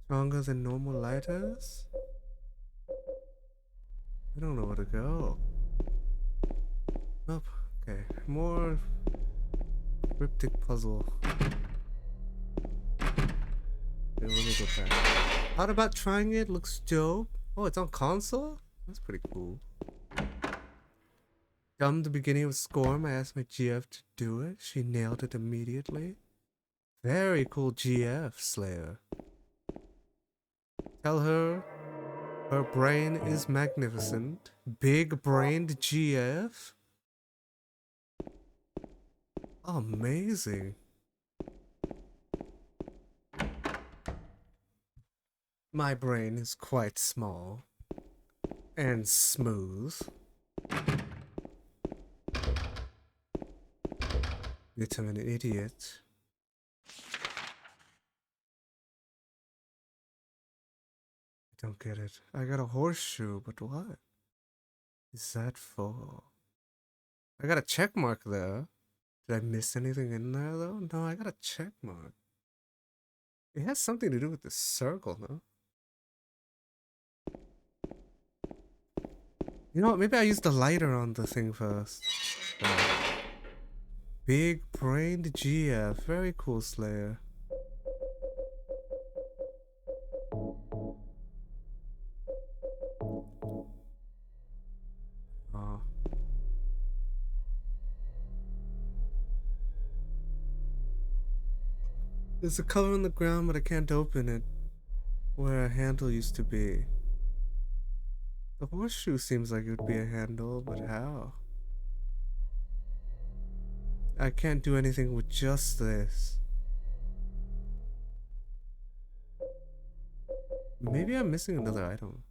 Stronger than normal lighters? I don't know where to go. Oh, okay. More cryptic puzzle. Okay, let me go back. How about trying it? Looks dope. Oh, it's on console? That's pretty cool. From the beginning of Scorm, I asked my GF to do it. She nailed it immediately. Very cool GF, Slayer. Tell her her brain is magnificent. Big-brained GF. Amazing. My brain is quite small and smooth. Yet I'm an idiot. I don't get it. I got a horseshoe, but what is that for? I got a check mark there. Did I miss anything in there though? No, I got a check mark. It has something to do with the circle, no? You know what? Maybe I used the lighter on the thing first. Big-brained GF. Very cool, Slayer. Oh. There's a cover on the ground, but I can't open it. Where a handle used to be. The horseshoe seems like it would be a handle, but how? I can't do anything with just this. Maybe I'm missing another item.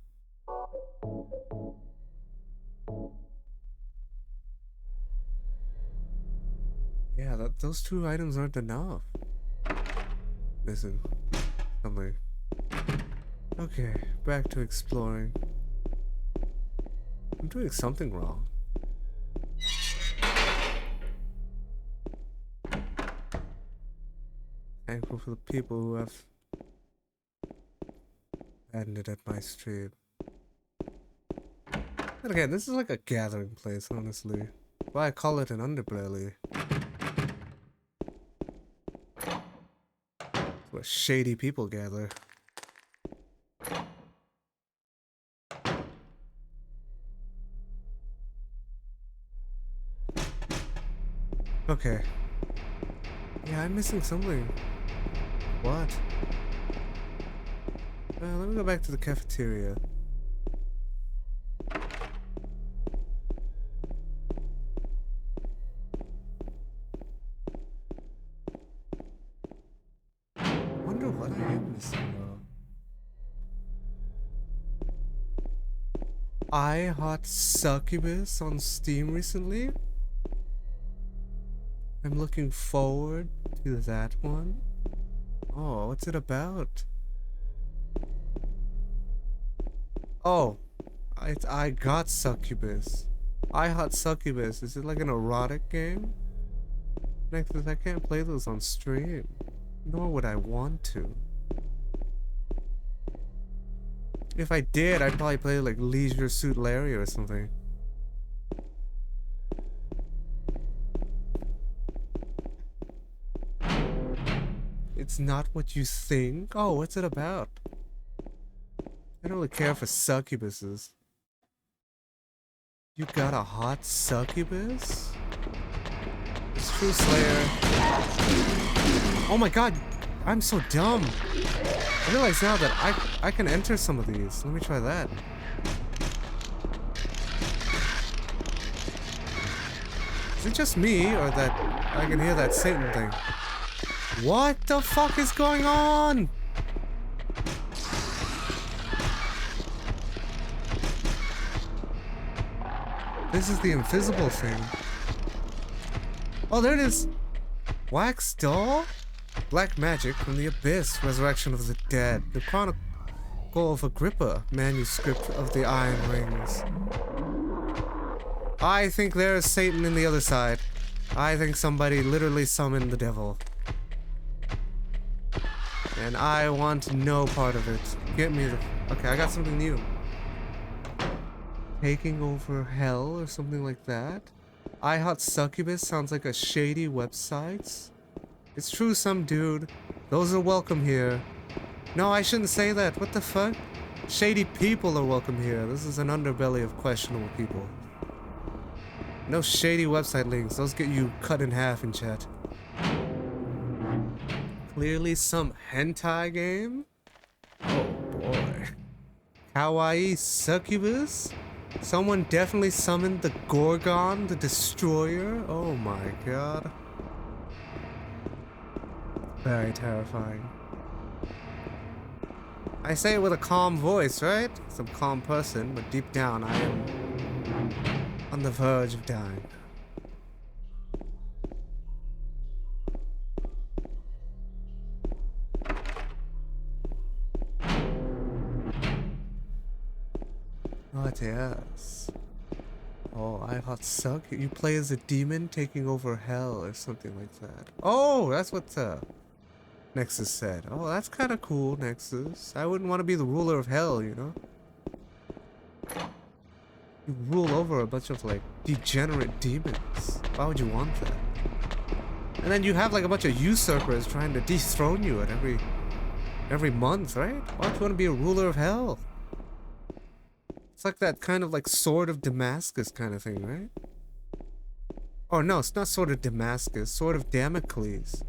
Yeah, those two items aren't enough. Missing something. Okay, back to exploring. I'm doing something wrong. Thankful for the people who have ended at my stream. And again, this is like a gathering place, honestly. Why I call it an underbelly. It's where shady people gather. Okay. Yeah, I'm missing something. What? Let me go back to the cafeteria. Wonder what I am missing though. I Hot Succubus on Steam recently. I'm looking forward to that one. Oh, what's it about? Oh, I got Succubus. I Hot Succubus. Is it like an erotic game? Nexus, I can't play those on stream. Nor would I want to. If I did, I'd probably play like Leisure Suit Larry or something. It's not what you think. Oh, what's it about? I don't really care for succubuses. You got a hot succubus? It's true, Slayer. Oh my god, I'm so dumb. I realize now that I can enter some of these. Let me try that. Is it just me, or that I can hear that Satan thing? What the fuck is going on? This is the invisible thing. Oh, there it is. Wax doll? Black Magic from the Abyss, Resurrection of the Dead, the Chronicle of Agrippa, Manuscript of the Iron Rings. I think there is Satan in the other side. I think somebody literally summoned the devil. And I want no part of it. Get me the... Okay, I got something new. Taking over hell or something like that. I Hot Succubus sounds like a shady website. It's true, some dude. Those are welcome here. No, I shouldn't say that. What the fuck? Shady people are welcome here. This is an underbelly of questionable people. No shady website links. Those get you cut in half in chat. Clearly some hentai game? Oh boy. Kawaii Succubus? Someone definitely summoned the Gorgon, the Destroyer? Oh my god. Very terrifying. I say it with a calm voice, right? Some calm person, but deep down I am on the verge of dying. What else? Oh, I Hot Suck. You play as a demon taking over hell or something like that. Oh, that's what Nexus said. Oh, that's kind of cool, Nexus. I wouldn't want to be the ruler of hell, you know? You rule over a bunch of, like, degenerate demons. Why would you want that? And then you have, like, a bunch of usurpers trying to dethrone you at every month, right? Why would you want to be a ruler of hell? It's like that kind of, like, Sword of Damascus kind of thing, right? Oh, no, it's not Sword of Damascus. Sword of Damocles.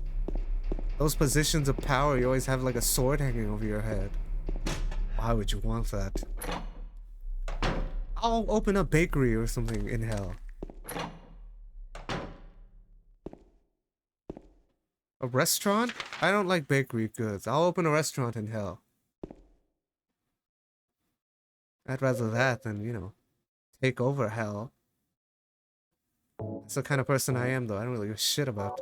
Those positions of power, you always have, like, a sword hanging over your head. Why would you want that? I'll open a bakery or something in hell. A restaurant? I don't like bakery goods. I'll open a restaurant in hell. I'd rather that than, you know, take over hell. That's the kind of person I am, though. I don't really give a shit about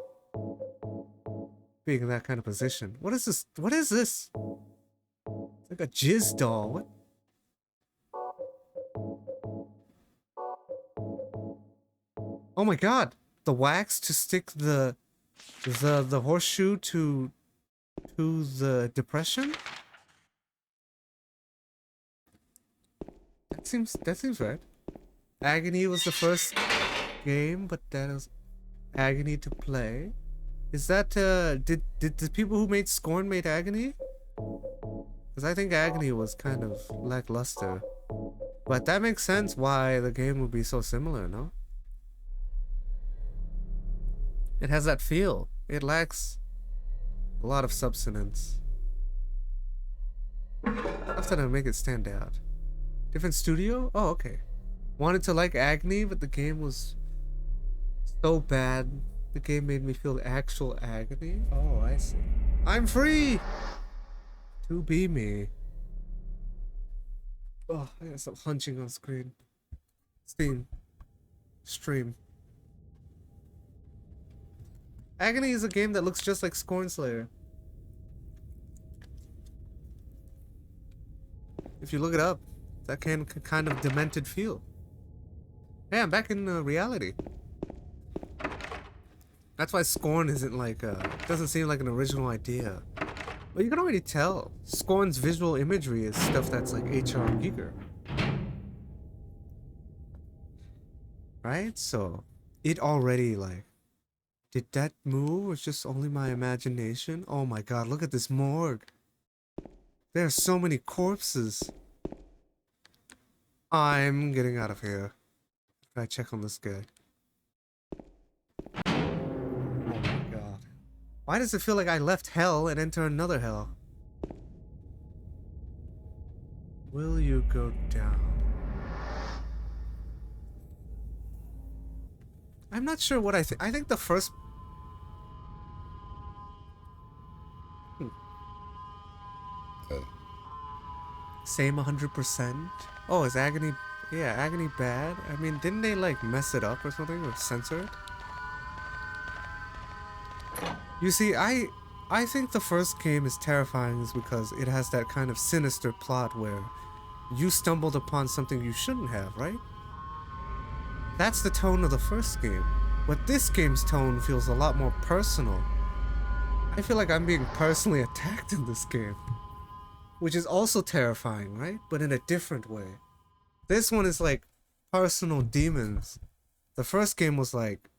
being in that kind of position. What is this? What is this? It's like a jizz doll. What? Oh my god! The wax to stick the horseshoe to the depression? That seems right. Agony was the first game, but that is Agony to play. Is that did the people who made Scorn made Agony? Because I think Agony was kind of lackluster. But that makes sense why the game would be so similar, no? It has that feel. It lacks A lot of substance. Enough to make it stand out. Different studio? Oh, okay. Wanted to like Agony, but the game was so bad. The game made me feel actual agony. Oh, I see. I'm free to be me. Oh, I gotta stop hunching on screen. Stream. Agony is a game that looks just like Scornslayer. If you look it up, that kind of demented feel. Hey, I'm back in reality. That's why Scorn isn't like doesn't seem like an original idea. Well, you can already tell. Scorn's visual imagery is stuff that's like H.R. Giger. Right? So, it already like... Did that move or just only my imagination? Oh my god, look at this morgue. There are so many corpses. I'm getting out of here. Can I check on this guy? Why does it feel like I left hell and enter another hell? Will you go down? I'm not sure what I think. I think the first... Same 100%? Oh, is Agony... Yeah, Agony bad? I mean, didn't they like mess it up or something? Or censor it? You see, I think the first game is terrifying is because it has that kind of sinister plot where you stumbled upon something you shouldn't have, right? That's the tone of the first game. But this game's tone feels a lot more personal. I feel like I'm being personally attacked in this game. Which is also terrifying, right? But in a different way. This one is like personal demons. The first game was like,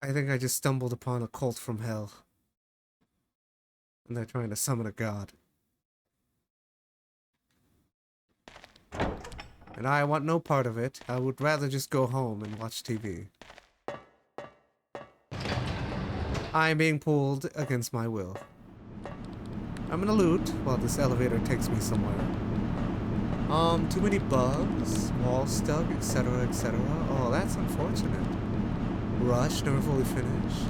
I think I just stumbled upon a cult from hell. And they're trying to summon a god. And I want no part of it. I would rather just go home and watch TV. I'm being pulled against my will. I'm gonna loot while this elevator takes me somewhere. Too many bugs, wall stuck, etc, etc. Oh, that's unfortunate. Rush, never fully finished.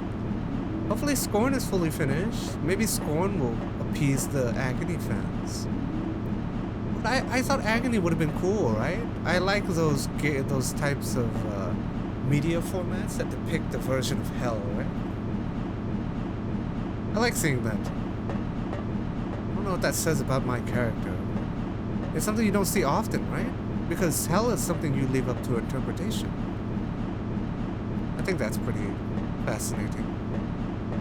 Hopefully Scorn is fully finished. Maybe Scorn will appease the Agony fans. But I thought Agony would have been cool, right? I like those types of media formats that depict a version of hell, right? I like seeing that. I don't know what that says about my character. It's something you don't see often, right? Because hell is something you leave up to interpretation. I think that's pretty fascinating.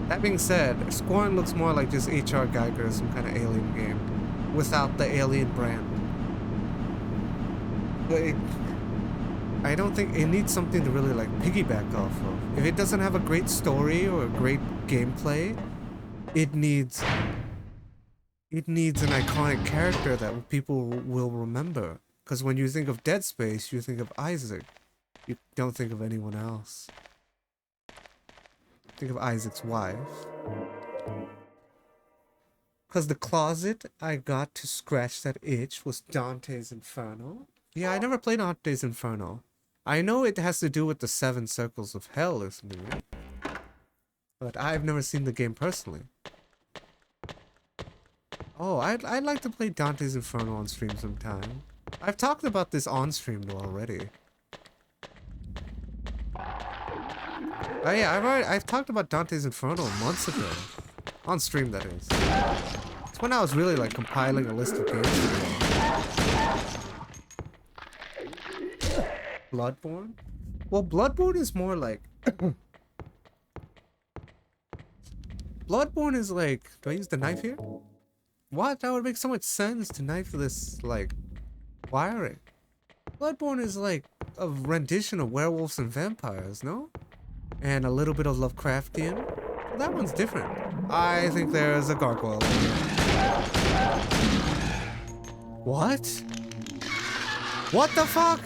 That being said, Scorn looks more like just H.R. Giger, some kind of alien game, without the alien brand. But I don't think it needs something to really like piggyback off of. If it doesn't have a great story or a great gameplay, it needs an iconic character that people will remember. Because when you think of Dead Space, you think of Isaac. You don't think of anyone else. Think of Isaac's wife. Because the closet I got to scratch that itch was Dante's Inferno. Yeah, I never played Dante's Inferno. I know it has to do with the 7 circles of hell or something, right? But I've never seen the game personally. Oh, I'd like to play Dante's Inferno on stream sometime. I've talked about this on stream though already. Oh yeah, I've talked about Dante's Inferno months ago. On stream, that is. It's when I was really like compiling a list of games. Bloodborne? Well, Bloodborne is more like... Bloodborne is like... Do I use the knife here? What? That would make so much sense to knife this, like, wiring. Bloodborne is like a rendition of Werewolves and Vampires, no? And a little bit of Lovecraftian. Well, that one's different. I think there's a gargoyle. What? What the fuck?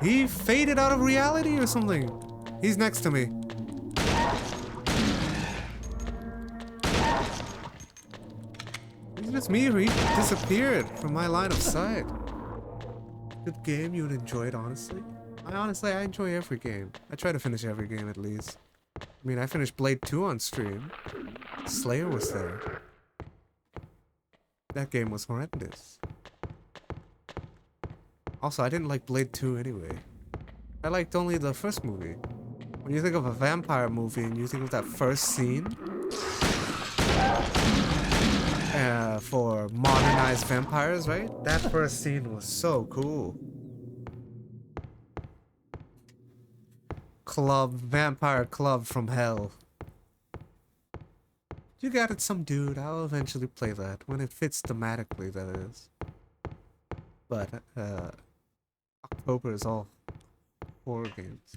He faded out of reality or something. He's next to me. it just me or he disappeared from my line of sight? Good game, you would enjoy it, honestly. I enjoy every game. I try to finish every game at least. I mean, I finished Blade 2 on stream. Slayer was there. That game was horrendous. Also, I didn't like Blade 2 anyway. I liked only the first movie. When you think of a vampire movie and you think of that first scene for modernized vampires, right? That first scene was so cool. Vampire club from hell. You got it, some dude. I'll eventually play that when it fits thematically, that is. But October is all horror games.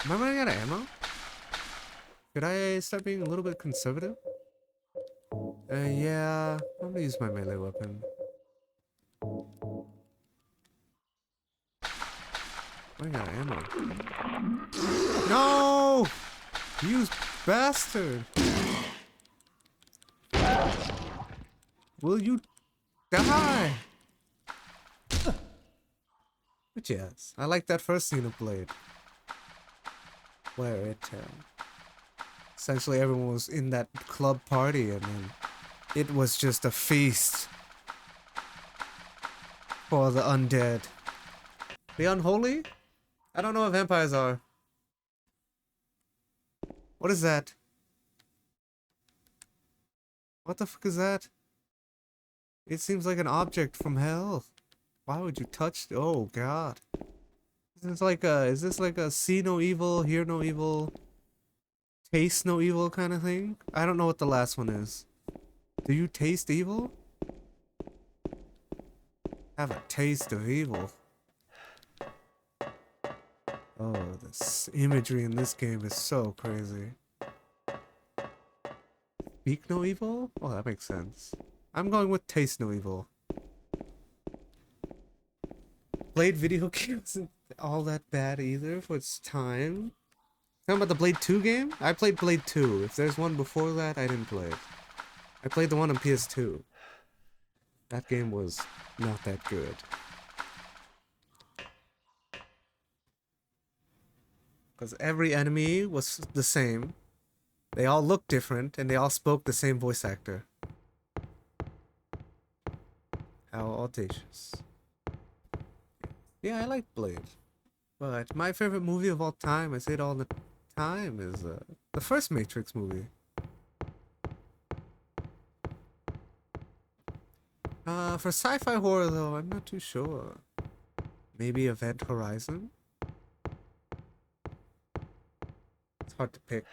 Am I running out of ammo? Could I start being a little bit conservative? Yeah, I'm gonna use my melee weapon. Running out of ammo. No! You bastard! Will you die? But yes, I like that first scene of Blade. Where it essentially everyone was in that club party and then it was just a feast for the undead. The unholy? I don't know what vampires are. What is that? What the fuck is that? It seems like an object from hell. Why would you touch? Oh god. Is this like a see no evil, hear no evil, taste no evil kind of thing? I don't know what the last one is. Do you taste evil? Have a taste of evil. Oh, this imagery in this game is so crazy. Speak no evil? Oh, that makes sense. I'm going with taste no evil. Blade video game isn't all that bad either for its time. Talking about the Blade 2 game? I played Blade 2. If there's one before that, I didn't play it. I played the one on PS2. That game was not that good. Because every enemy was the same. They all looked different, and they all spoke the same voice actor. How audacious. Yeah, I like Blade. But my favorite movie of all time, I say it all the time, is the first Matrix movie. For sci-fi horror though, I'm not too sure. Maybe Event Horizon? It's hard to pick.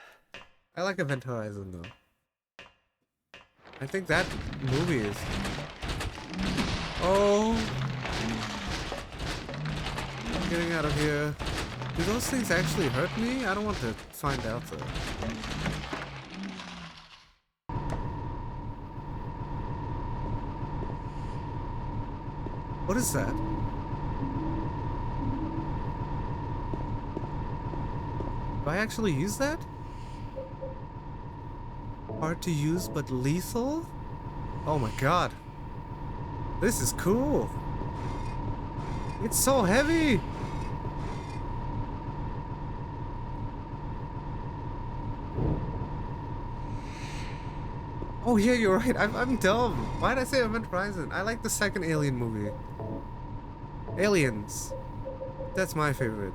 I like Event Horizon though. I think that movie is... Oh! I'm getting out of here. Do those things actually hurt me? I don't want to find out though. What is that? Do I actually use that? Hard to use but lethal? Oh my god. This is cool. It's so heavy. Oh yeah, you're right. I'm dumb. Why did I say Event Horizon? I like the second Alien movie. Aliens. That's my favorite.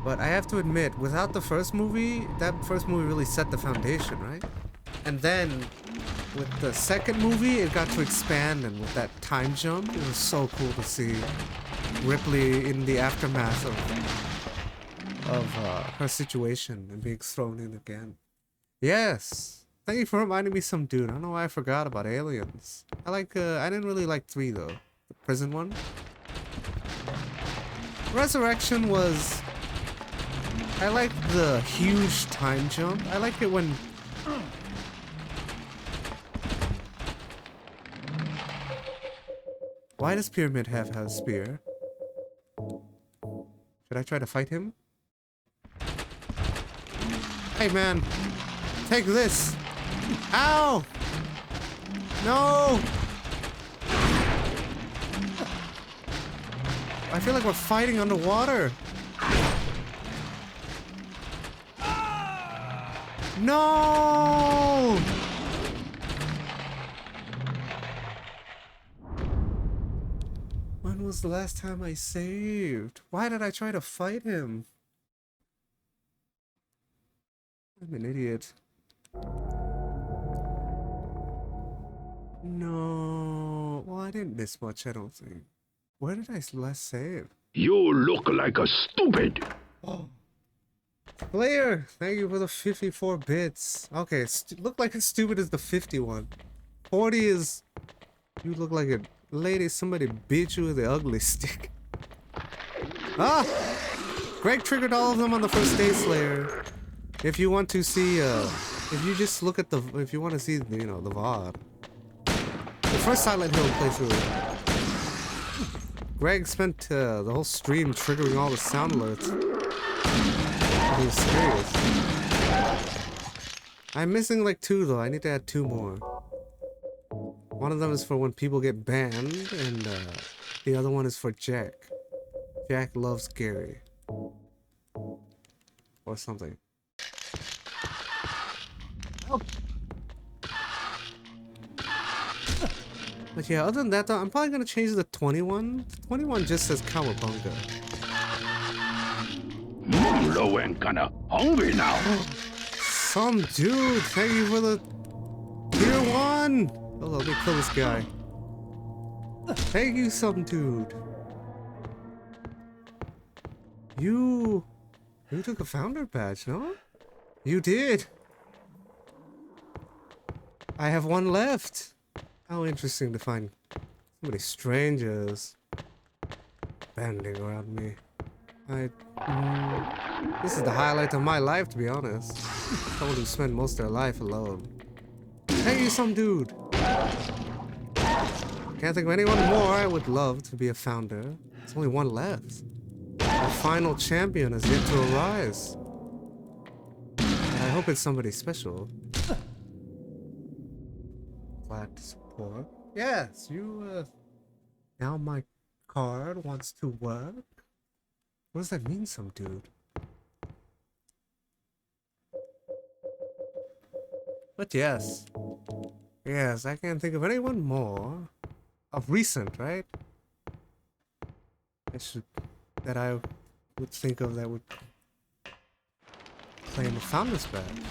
But I have to admit, without the first movie, that first movie really set the foundation, right? And then, with the second movie, it got to expand, and with that time jump, it was so cool to see Ripley in the aftermath of her situation and being thrown in again. Yes! Thank you for reminding me some dude. I don't know why I forgot about Aliens. I didn't really like 3 though. The prison one. Resurrection was... I liked the huge time jump. I liked it when... Why does Pyramid have a spear? Should I try to fight him? Hey, man. Take this. Ow! No! I feel like we're fighting underwater. No! When was the last time I saved? Why did I try to fight him? I'm an idiot. No. Well, I didn't miss much, I don't think. Where did I last save? You look like a stupid. Oh. Player, thank you for the 54 bits. Okay, look like as stupid as the 51. 40 is... You look like a lady, somebody beat you with the ugly stick. Ah! Greg triggered all of them on the first day, Slayer. If you want to see, if you just look at the... If you want to see, you know, the VOD. The first Silent Hill playthrough. Greg spent the whole stream triggering all the sound alerts. He was serious. I'm missing like 2 though. I need to add 2 more. One of them is for when people get banned, and the other one is for Jack. Jack loves Gary. Or something. Oh. But yeah, other than that though, I'm probably gonna change the 21. The 21 just says Cowabunga. Low and kinda hungry now. Some dude, thank you for the tier 1. Oh, let me kill this guy. Thank you, some dude. You took a founder badge, no? You did. I have 1 left. How interesting to find so many strangers banding around me. This is the highlight of my life, to be honest. Someone who spent most of their life alone. Hey, you some dude! Can't think of anyone more I would love to be a founder. There's only 1 left. The final champion has yet to arise. And I hope it's somebody special. Glad to support. Yes, you, now my card wants to work. What does that mean, some dude? But yes. Yes, I can't think of anyone more. Of recent, right? That I would think of that would claim the founder's badge.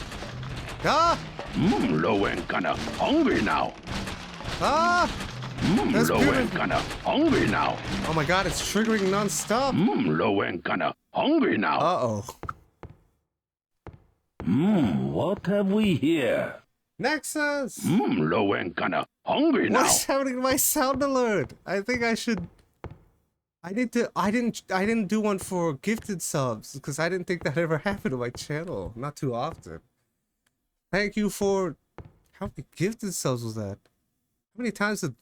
Ah! Low and kinda hungry now. Ah! That's Low beautiful. and kinda hungry now. Oh my god, it's triggering non-stop. Low and kinda hungry now. Uh-oh. What have we here? Nexus! Low and kinda hungry now. What's happening to my sound alert? I think I should... I didn't do one for gifted subs, because I didn't think that ever happened to my channel. Not too often. Thank you for... How many gifted subs was that? How many times did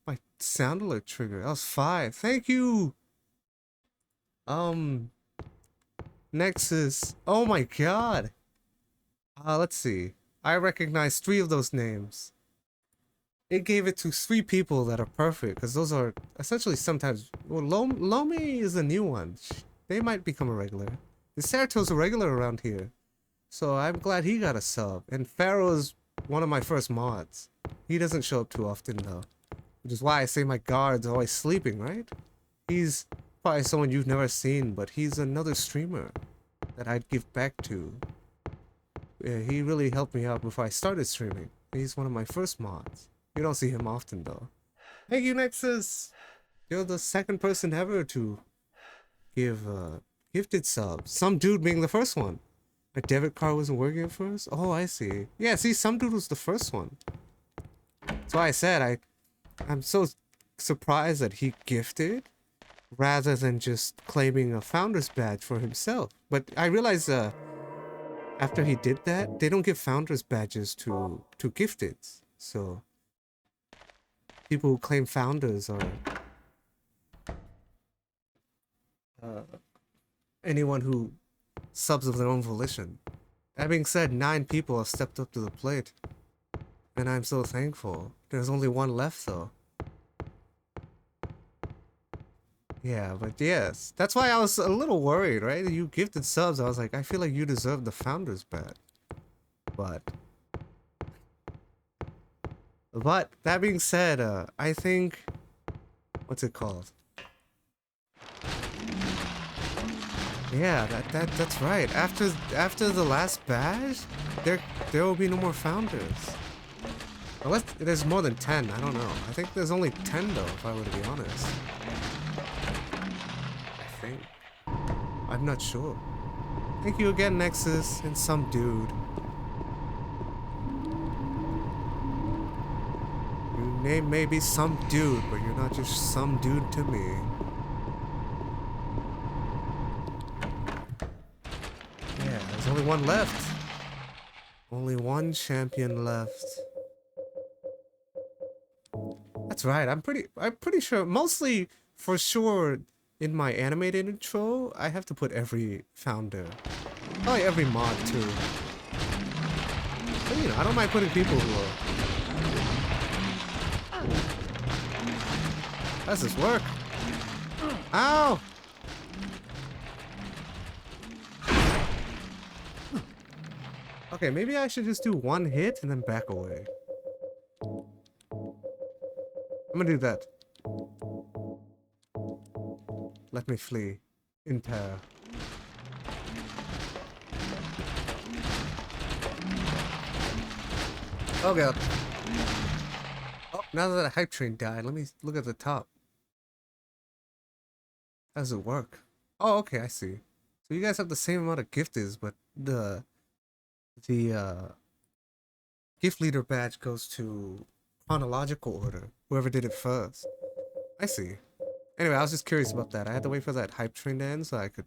my sound alert trigger? That was 5. Thank you! Nexus. Oh my god! Let's see. I recognize 3 of those names. It gave it to 3 people that are perfect, because those are essentially sometimes... Well, Lomi is a new one. They might become a regular. The Cerato's a regular around here. So I'm glad he got a sub. And Pharaoh is one of my first mods. He doesn't show up too often though. Which is why I say my guard's always sleeping, right? He's probably someone you've never seen, but he's another streamer that I'd give back to. Yeah, he really helped me out before I started streaming. He's one of my first mods. You don't see him often though. Thank you, Nexus! You're the 2nd person ever to give gifted subs. Some dude being the first one. My debit card wasn't working at first? Oh, I see. Yeah, see, some dude was the first one. That's why I said I'm so surprised that he gifted rather than just claiming a founder's badge for himself. But I realized after he did that, they don't give founder's badges to gifteds. So people who claim founders are anyone who subs of their own volition. That being said, 9 people have stepped up to the plate. And I'm so thankful. There's only one left though. Yeah, but yes. That's why I was a little worried, right? You gifted subs. I was like, I feel like you deserve the founder's badge. But that being said, I think, what's it called? Yeah, that's right. After the last badge, there will be no more founders. Unless there's more than 10, I don't know. I think there's only 10 though, if I were to be honest. I think. I'm not sure. Thank you again, Nexus, and some dude. Your name may be some dude, but you're not just some dude to me. Yeah, there's only one left. Only one champion left. That's right. I'm pretty sure. Mostly, for sure, in my animated intro, I have to put every founder, probably every mod too. But, you know, I don't mind putting people who are. How does this work? Ow! Okay, maybe I should just do one hit and then back away. I'm gonna do that. Let me flee in terror. Oh god. Oh, now that the hype train died, let me look at the top. How does it work? Oh, okay, I see. So you guys have the same amount of gifters, but the gift leader badge goes to chronological order. Whoever did it first. I see. Anyway, I was just curious about that. I had to wait for that hype train to end so I could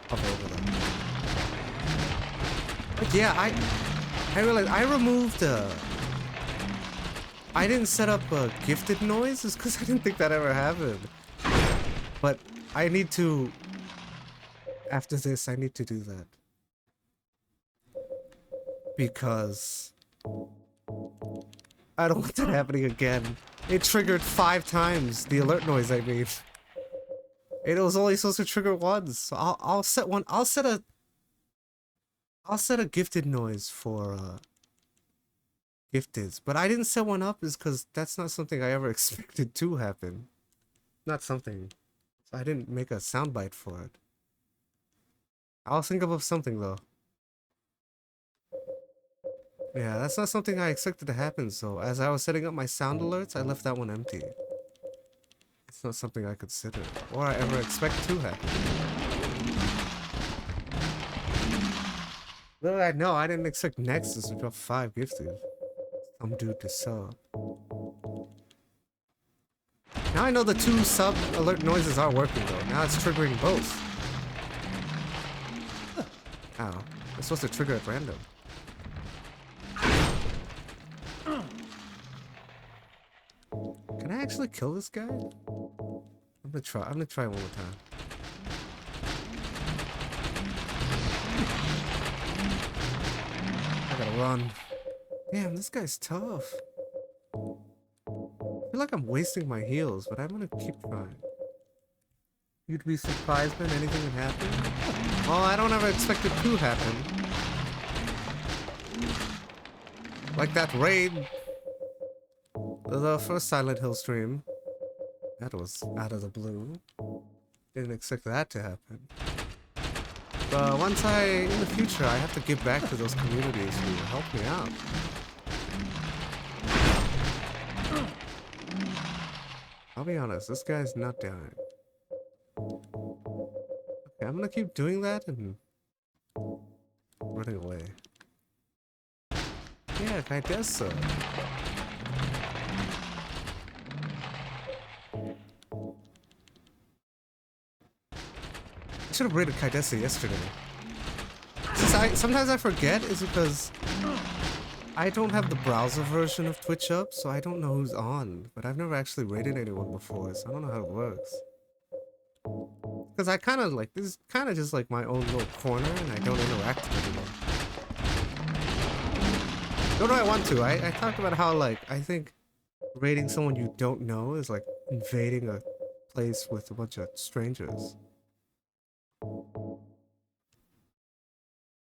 hover over them. But yeah, I realized I removed I didn't set up gifted noises because I didn't think that ever happened. But I need to, after this, I need to do that. Because I don't want that happening again. It triggered 5 times the alert noise I made. It was only supposed to trigger once. So I'll set one. I'll set a gifted noise for gifteds, but I didn't set one up is because that's not something I ever expected to happen. Not something. So I didn't make a soundbite for it. I'll think of something though. Yeah, that's not something I expected to happen, so as I was setting up my sound alerts, I left that one empty. It's not something I consider, or I ever expect to happen. Well, I know, I didn't expect Nexus to drop 5 gifted. Some dude to sub. Now I know the 2 sub alert noises are working though, now it's triggering both. Ow, it's supposed to trigger at random. Can I actually kill this guy? I'm gonna try one more time. I gotta run. Damn, this guy's tough. I feel like I'm wasting my heals, but I'm gonna keep trying. You'd be surprised when anything would happen? Well, I don't ever expect it to happen. Like that raid. The first Silent Hill stream. That was out of the blue. Didn't expect that to happen. But once in the future, I have to give back to those communities who helped me out. I'll be honest, this guy's not dying. Okay, I'm gonna keep doing that and running away. Yeah, I guess so. I should have rated Kaidesa yesterday. Sometimes I forget is because I don't have the browser version of Twitch up, so I don't know who's on. But I've never actually rated anyone before, so I don't know how it works. Because I kind of like, this is kind of just like my own little corner and I don't interact with anyone. Nor do I want to. I talked about how like, I think raiding someone you don't know is like invading a place with a bunch of strangers.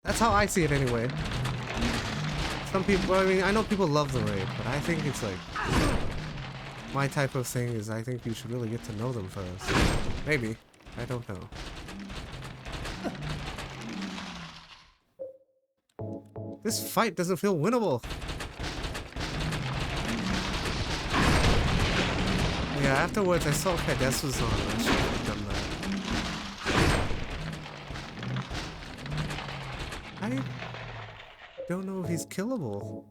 That's how I see it anyway. Some people, I mean, I know people love the raid, but I think it's like, my type of thing is I think you should really get to know them first. Maybe. I don't know. This fight doesn't feel winnable. Yeah, afterwards I saw Kaides was on. I should have done that. I don't know if he's killable.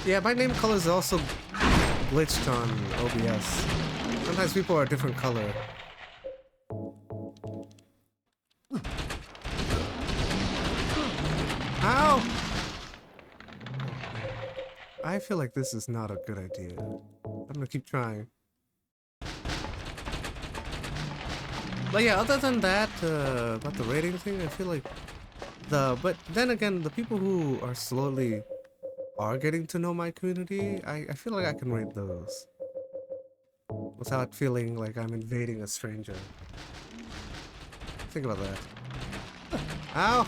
Yeah, my name color is also glitched on OBS. Sometimes people are a different color. Ow! I feel like this is not a good idea. I'm gonna keep trying. But yeah, other than that, about the rating thing, I feel like but then again, the people who are slowly are getting to know my community, I feel like I can rate those without feeling like I'm invading a stranger. Think about that. Ow!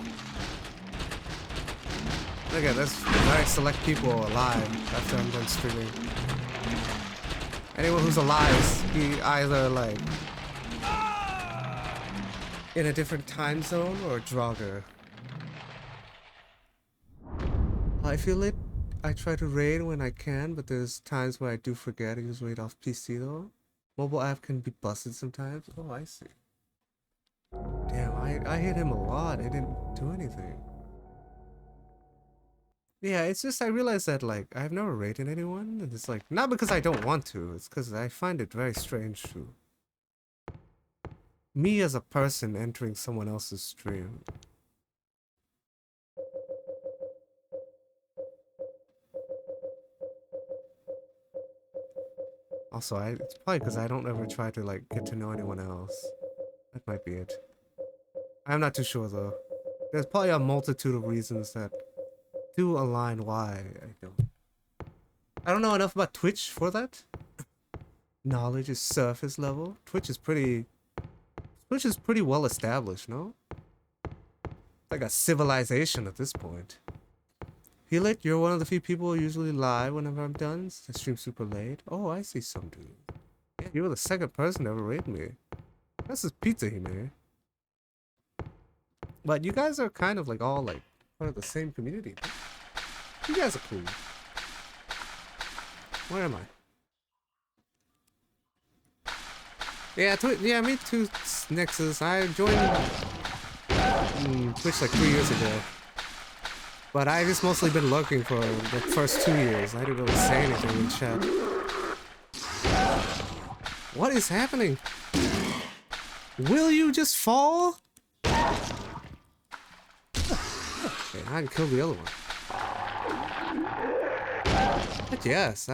Look at this. Very select people alive after I'm done streaming. Anyone who's alive, be either like in a different time zone or Draugr. I feel it. I try to raid when I can, but there's times where I do forget to use raid off PC though. Mobile app can be busted sometimes. Oh, I see. Damn, I hit him a lot. I didn't do anything. Yeah, it's just I realized that like I've never raided anyone, and it's like not because I don't want to. It's because I find it very strange to me as a person entering someone else's stream. Also, it's probably because I don't ever try to like get to know anyone else. That might be it. I'm not too sure though. There's probably a multitude of reasons that do align why I don't. I don't know enough about Twitch for that. Knowledge is surface level. Twitch is pretty well established, no? It's like a civilization at this point. Healit, you're one of the few people usually live whenever I'm done. I stream super late. Oh, I see some dude. Yeah, you were the second person to ever raid me. That's his pizza he made. But you guys are kind of like all like part of the same community. You guys are cool. Where am I? Yeah, yeah, me too, Nexus. I joined Twitch like 3 years ago. But I just mostly been lurking for the first 2 years. I didn't really say anything in chat. What is happening? Will you just fall? Okay, I can kill the other one. But yes,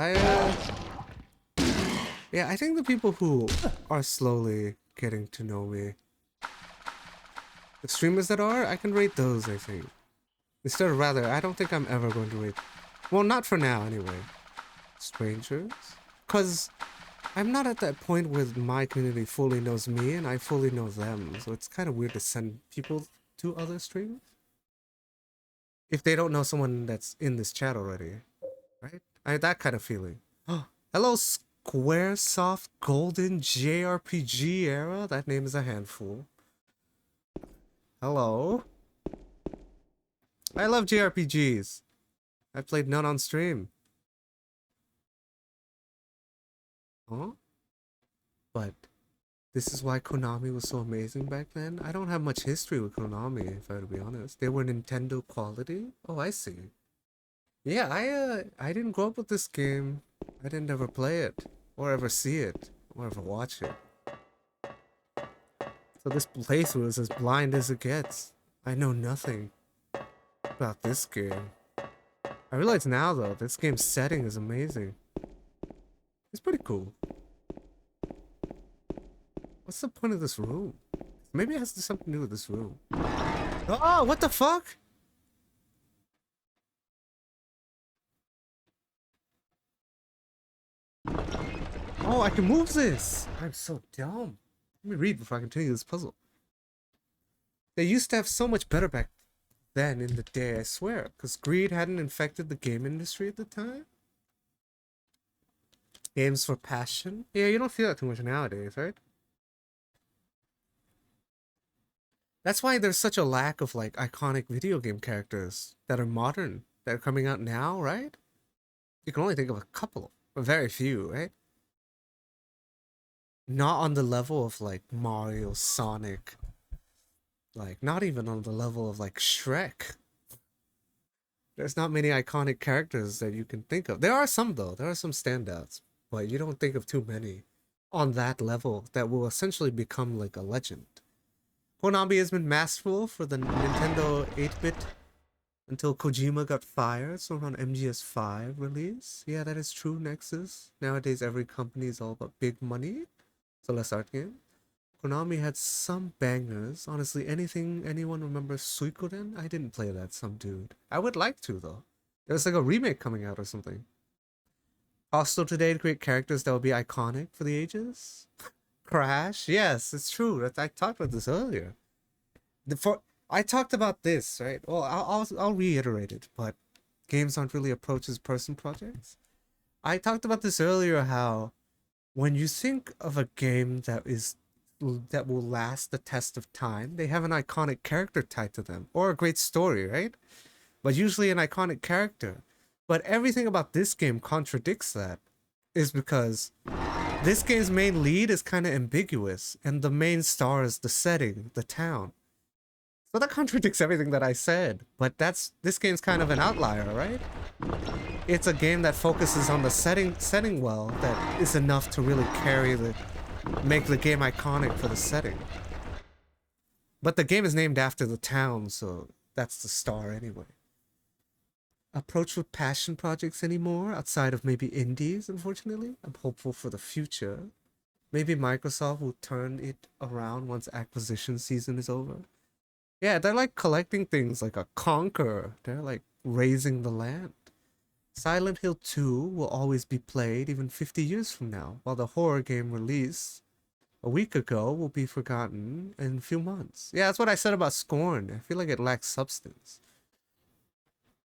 yeah, I think the people who are slowly getting to know me, the streamers that are, I can rate those, I think. Instead of rather, I don't think I'm ever going to rate, well, not for now anyway, strangers. Because I'm not at that point where my community fully knows me and I fully know them, so it's kind of weird to send people to other streamers if they don't know someone that's in this chat already, right? I had that kind of feeling. Hello, Squaresoft Golden JRPG Era? That name is a handful. Hello. I love JRPGs. I played none on stream. Huh? But this is why Konami was so amazing back then? I don't have much history with Konami, if I were to be honest. They were Nintendo quality? Oh, I see. Yeah, I didn't grow up with this game. I didn't ever play it, or ever see it, or ever watch it. So this playthrough is as blind as it gets. I know nothing about this game. I realize now, though, this game's setting is amazing. It's pretty cool. What's the point of this room? Maybe it has something to do with this room. Oh, what the fuck? Oh, I can move this! I'm so dumb. Let me read before I continue this puzzle. They used to have so much better back then in the day, I swear. Because greed hadn't infected the game industry at the time. Games for passion? Yeah, you don't feel that too much nowadays, right? That's why there's such a lack of, like, iconic video game characters that are modern, that are coming out now, right? You can only think of a couple, or very few, right? Not on the level of, like, Mario, Sonic. Like, not even on the level of, like, Shrek. There's not many iconic characters that you can think of. There are some, though. There are some standouts. But you don't think of too many on that level that will essentially become, like, a legend. Konami has been masterful for the Nintendo 8-bit until Kojima got fired, so around MGS5 release. Yeah, that is true, Nexus. Nowadays, every company is all about big money. So let's start game. Konami had some bangers. Honestly, anyone remembers Suikoden? I didn't play that, some dude. I would like to, though. There's like a remake coming out or something. Also today to create characters that will be iconic for the ages. Crash, yes, it's true. I talked about this earlier. I talked about this, right? Well, I'll reiterate it, but games aren't really a person projects. I talked about this earlier. How when you think of a game that will last the test of time, they have an iconic character tied to them or a great story, right? But usually an iconic character. But everything about this game contradicts that, is because this game's main lead is kind of ambiguous, and the main star is the setting, the town. So that contradicts everything that I said, but this game's kind of an outlier, right? It's a game that focuses on the setting well, that is enough to really make the game iconic for the setting. But the game is named after the town, so that's the star anyway. Approach with passion projects anymore, outside of maybe indies, unfortunately. I'm hopeful for the future. Maybe Microsoft will turn it around once acquisition season is over. Yeah, they're like collecting things like a conqueror. They're like raising the land. Silent Hill 2 will always be played even 50 years from now, while the horror game released a week ago will be forgotten in a few months. Yeah, that's what I said about Scorn. I feel like it lacks substance.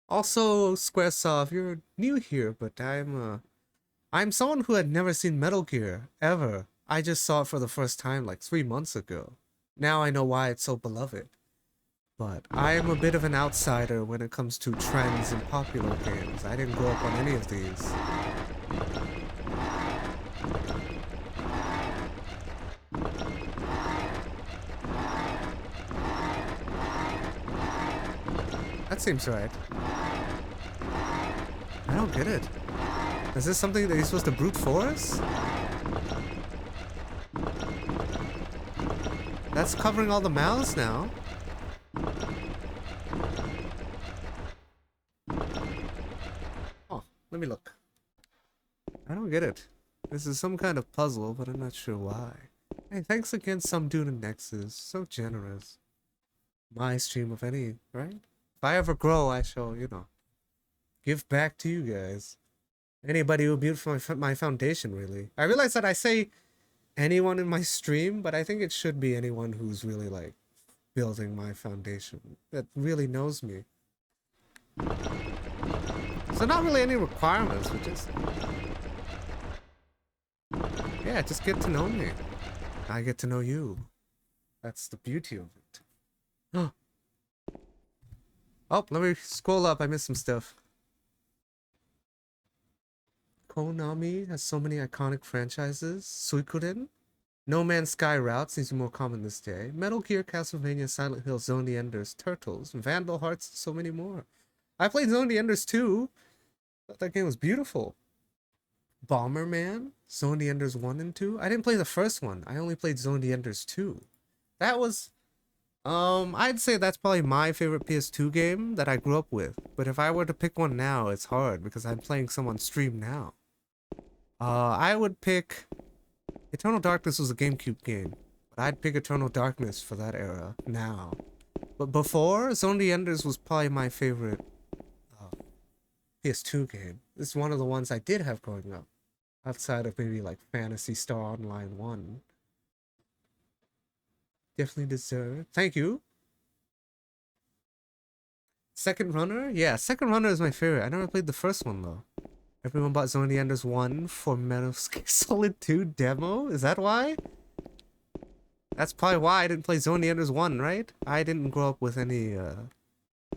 Also, Squaresoft, you're new here, but I'm someone who had never seen Metal Gear, ever. I just saw it for the first time like 3 months ago. Now I know why it's so beloved. But I am a bit of an outsider when it comes to trends in popular games. I didn't grow up on any of these. That seems right. I don't get it. Is this something that you're supposed to brute force? That's covering all the mouths now. Oh, let me look. I don't get it. This is some kind of puzzle, but I'm not sure why. Hey, thanks again, some dude in Nexus. So generous. My stream of any, right? If I ever grow, I shall, give back to you guys. Anybody who built my foundation, really. I realize that I say anyone in my stream, but I think it should be anyone who's really, like, building my foundation. That really knows me. So not really any requirements, but just... yeah, just get to know me. I get to know you. That's the beauty of it. Oh, let me scroll up. I missed some stuff. Konami has so many iconic franchises. Suikoden. No Man's Sky Route seems more common this day. Metal Gear, Castlevania, Silent Hill, Zone of the Enders, Turtles, Vandal Hearts, and so many more. I played Zone of the Enders too. Thought that game was beautiful. Bomberman, Zone of the Enders 1 and 2. I didn't play the first one. I only played Zone of the Enders 2. That was I'd say that's probably my favorite PS2 game that I grew up with. But if I were to pick one now, it's hard because I'm playing some on stream now. I would pick Eternal Darkness was a GameCube game, but I'd pick Eternal Darkness for that era now. But before, Zone of the Enders was probably my favorite PS2 game. It's one of the ones I did have growing up, outside of maybe like Phantasy Star Online 1. Definitely deserve. Thank you. Second Runner? Yeah, Second Runner is my favorite. I never played the first one though. Everyone bought Zone of the Enders 1 for Metal Gear Solid 2 demo? Is that why? That's probably why I didn't play Zone of the Enders 1, right? I didn't grow up with any, I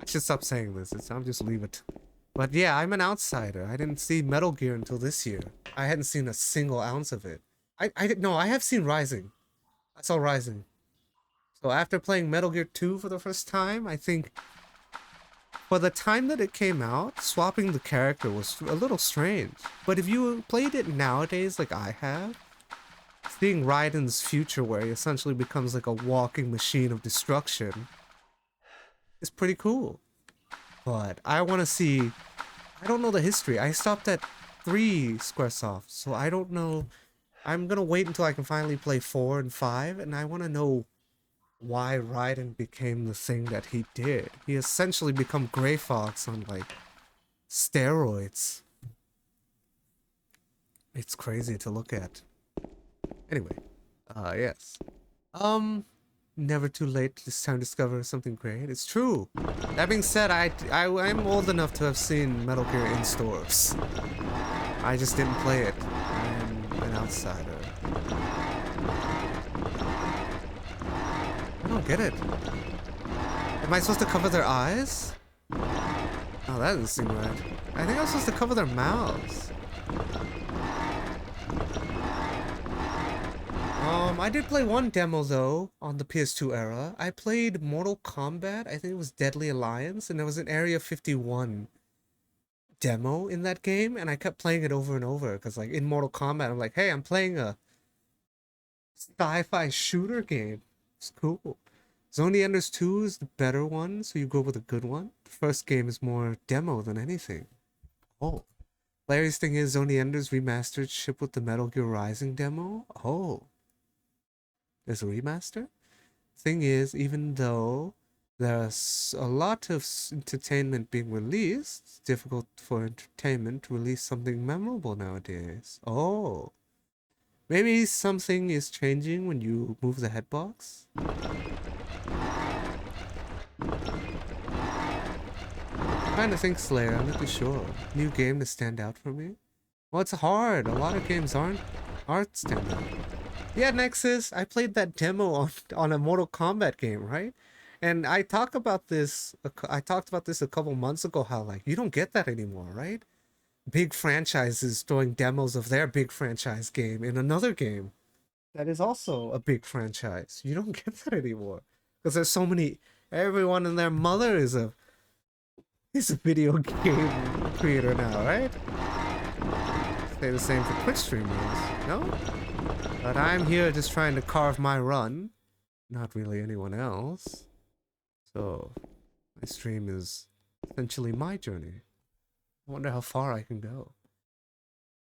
should stop saying this. I'll just leave it. But yeah, I'm an outsider. I didn't see Metal Gear until this year. I hadn't seen a single ounce of it. No, I have seen Rising. I saw Rising. So after playing Metal Gear 2 for the first time, I think for the time that it came out, swapping the character was a little strange. But if you played it nowadays like I have, seeing Raiden's future where he essentially becomes like a walking machine of destruction is pretty cool. But I want to see... I don't know the history. I stopped at 3 Squaresoft, so I don't know... I'm gonna wait until I can finally play 4 and 5, and I want to know why Raiden became the thing that he did. He essentially become Grey Fox on, like, steroids. It's crazy to look at. Anyway, yes. Never too late to this time to discover something great. It's true. That being said, I'm old enough to have seen Metal Gear in stores. I just didn't play it. I'm an outsider. I don't get it. Am I supposed to cover their eyes? Oh, that doesn't seem right. I think I'm supposed to cover their mouths. I did play one demo though on the PS2 era. I played Mortal Kombat. I think it was Deadly Alliance, and there was an Area 51 demo in that game, and I kept playing it over and over because, like, in Mortal Kombat, I'm like, hey, I'm playing a sci-fi shooter game. It's cool. Zone of the Enders 2 is the better one, so you go with a good one. The first game is more demo than anything. Oh. Hilarious thing is, Zone of the Enders Remastered shipped with the Metal Gear Rising demo. Oh. There's a remaster? Thing is, even though there's a lot of entertainment being released, it's difficult for entertainment to release something memorable nowadays. Oh. Maybe something is changing when you move the headbox? I'm trying to think, Slayer. I'm not too sure. New game to stand out for me? Well, it's hard. A lot of games aren't stand out. Yeah, Nexus, I played that demo on a Mortal Kombat game, right? And I talked about this a couple months ago, how, like, you don't get that anymore, right? Big franchises throwing demos of their big franchise game in another game that is also a big franchise. You don't get that anymore. Because there's so many... Everyone and their mother is a video game creator now, right? Say the same for Twitch streamers, no? But I'm here just trying to carve my run. Not really anyone else. So, my stream is essentially my journey. I wonder how far I can go.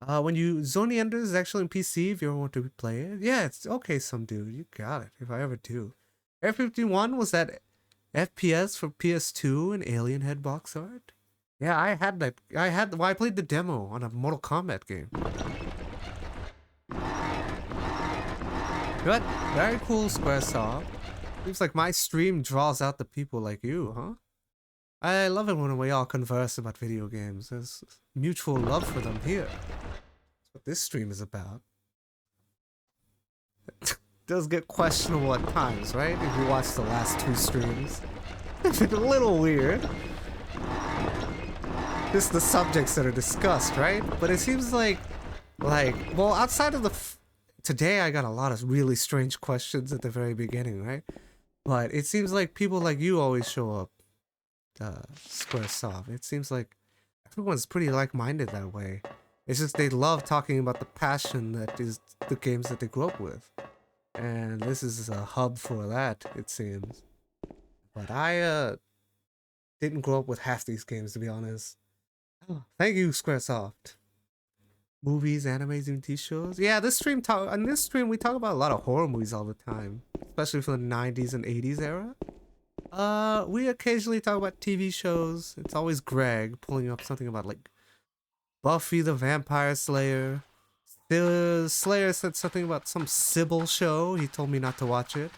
Zone of the Enders is actually on PC if you ever want to play it. Yeah, it's okay, some dude. You got it, if I ever do. Air 51 was that FPS for PS2 and Alien Head box art? Yeah, I had that. I played the demo on a Mortal Kombat game. Good. Very cool, Squaresoft. Seems like my stream draws out the people like you, huh? I love it when we all converse about video games. There's mutual love for them here. That's what this stream is about. It does get questionable at times, right? If you watch the last 2 streams. It's a little weird. Just the subjects that are discussed, right? But it seems like, well, outside of the... Today I got a lot of really strange questions at the very beginning, right? But it seems like people like you always show up. Squaresoft. It seems like everyone's pretty like-minded that way. It's just they love talking about the passion that is the games that they grew up with. And this is a hub for that, it seems. But I didn't grow up with half these games, to be honest. Oh, thank you, Squaresoft. Movies, animes, and TV shows. Yeah, on this stream we talk about a lot of horror movies all the time, especially from the 90s and 80s era. We occasionally talk about TV shows. It's always Greg pulling up something about like Buffy the Vampire Slayer. The Slayer said something about some Sybil show. He told me not to watch it.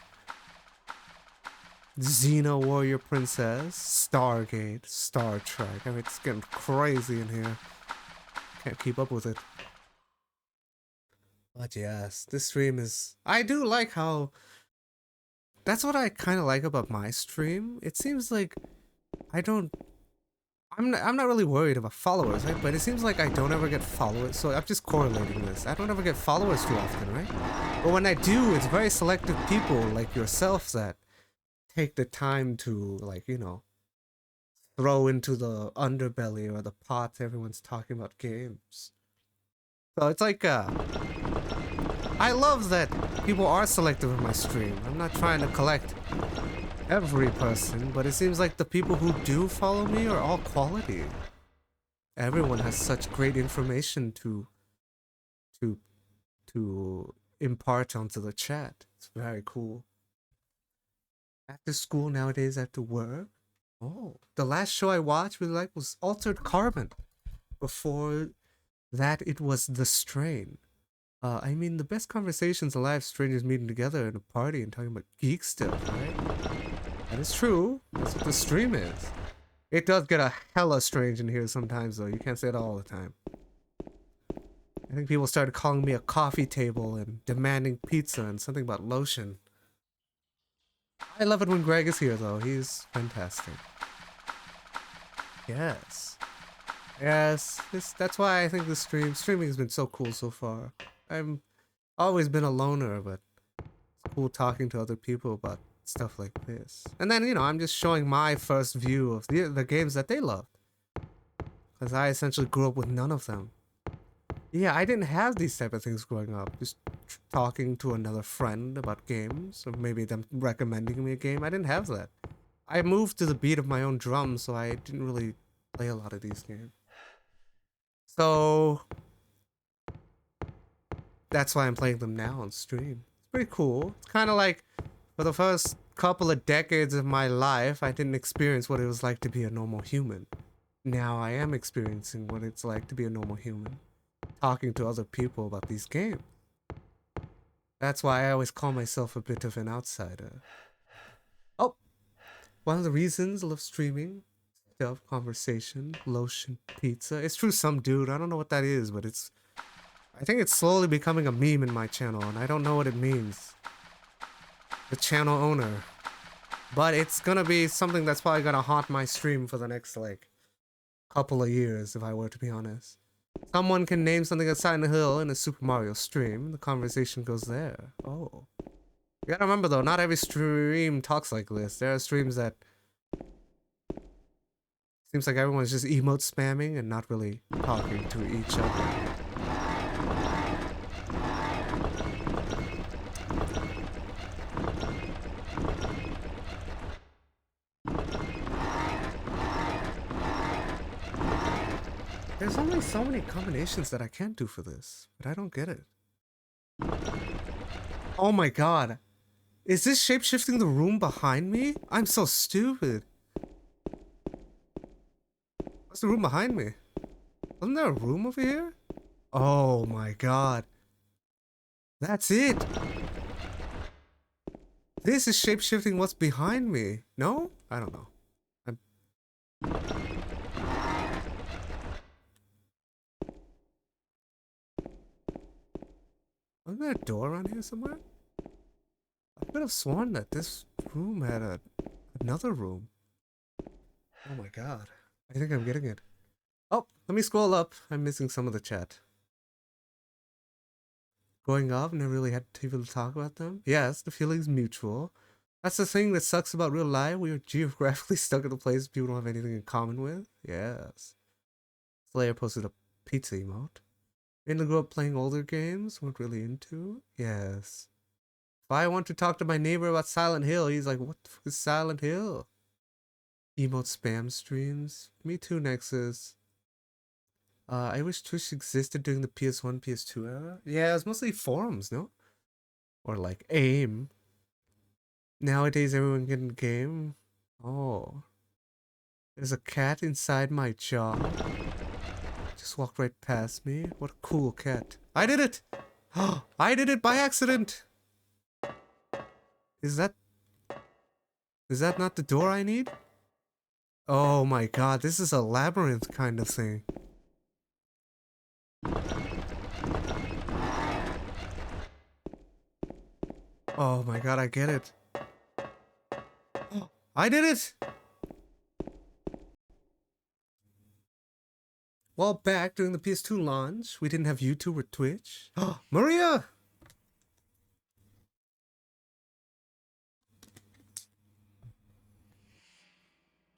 Xena Warrior Princess, Stargate, Star Trek. I mean, it's getting crazy in here. Can't keep up with it. But yes, this stream is... I do like how... That's what I kind of like about my stream. It seems like I'm not really worried about followers, right? But it seems like I don't ever get followers, so I'm just correlating this. I don't ever get followers too often, right? But when I do, it's very selective people like yourself that take the time to, like, you know, throw into the underbelly or the pot everyone's talking about games. So it's like, I love that people are selective in my stream. I'm not trying to collect every person, but it seems like the people who do follow me are all quality. Everyone has such great information to impart onto the chat. It's very cool. After school nowadays, after work. Oh, the last show I watched was Altered Carbon. Before that, it was The Strain. I mean, the best conversations alive, strangers meeting together in a party and talking about geek stuff, right? That is true. That's what the stream is. It does get a hella strange in here sometimes, though. You can't say it all the time. I think people started calling me a coffee table and demanding pizza and something about lotion. I love it when Greg is here, though. He's fantastic. Yes. Yes. That's why I think the streaming has been so cool so far. I've always been a loner, but it's cool talking to other people about stuff like this. And then, you know, I'm just showing my first view of the games that they loved. Because I essentially grew up with none of them. Yeah, I didn't have these type of things growing up. Just talking to another friend about games, or maybe them recommending me a game. I didn't have that. I moved to the beat of my own drum, so I didn't really play a lot of these games. So that's why I'm playing them now on stream. It's pretty cool. It's kind of like, for the first couple of decades of my life, I didn't experience what it was like to be a normal human. Now I am experiencing what it's like to be a normal human. Talking to other people about these games. That's why I always call myself a bit of an outsider. Oh! One of the reasons I love streaming, stuff, conversation, lotion, pizza. It's true, some dude, I don't know what that is, but I think it's slowly becoming a meme in my channel, and I don't know what it means. The channel owner. But it's gonna be something that's probably gonna haunt my stream for the next, like, couple of years, if I were to be honest. Someone can name something at Silent Hill in a Super Mario stream, the conversation goes there. Oh. You gotta remember though, not every stream talks like this. There are streams that seems like everyone's just emote spamming and not really talking to each other. There's only so many combinations that I can't do for this, but I don't get it. Oh my god. Is this shape-shifting the room behind me? I'm so stupid. What's the room behind me? Wasn't there a room over here? Oh my god. That's it. This is shape-shifting what's behind me. No? I don't know. Wasn't there a door around here somewhere? I could have sworn that this room had another room. Oh my god. I think I'm getting it. Oh, let me scroll up. I'm missing some of the chat. Growing up, never really had people to talk about them. Yes, the feeling's mutual. That's the thing that sucks about real life. We are geographically stuck in a place people don't have anything in common with. Yes. Slayer posted a pizza emote. Didn't grow up playing older games, weren't really into. Yes. I want to talk to my neighbor about Silent Hill, he's like, what the fuck is Silent Hill? Emote spam streams. Me too, Nexus. I wish Twitch existed during the PS1, PS2 era. Yeah, it was mostly forums, no? Or like AIM. Nowadays, everyone can game. Oh. There's a cat inside my jaw. Just walked right past me. What a cool cat. I did it! I did it by accident! Is that not the door I need? Oh my god, this is a labyrinth kind of thing. Oh my god, I get it. I did it! While back during the PS2 launch, we didn't have YouTube or Twitch. Maria!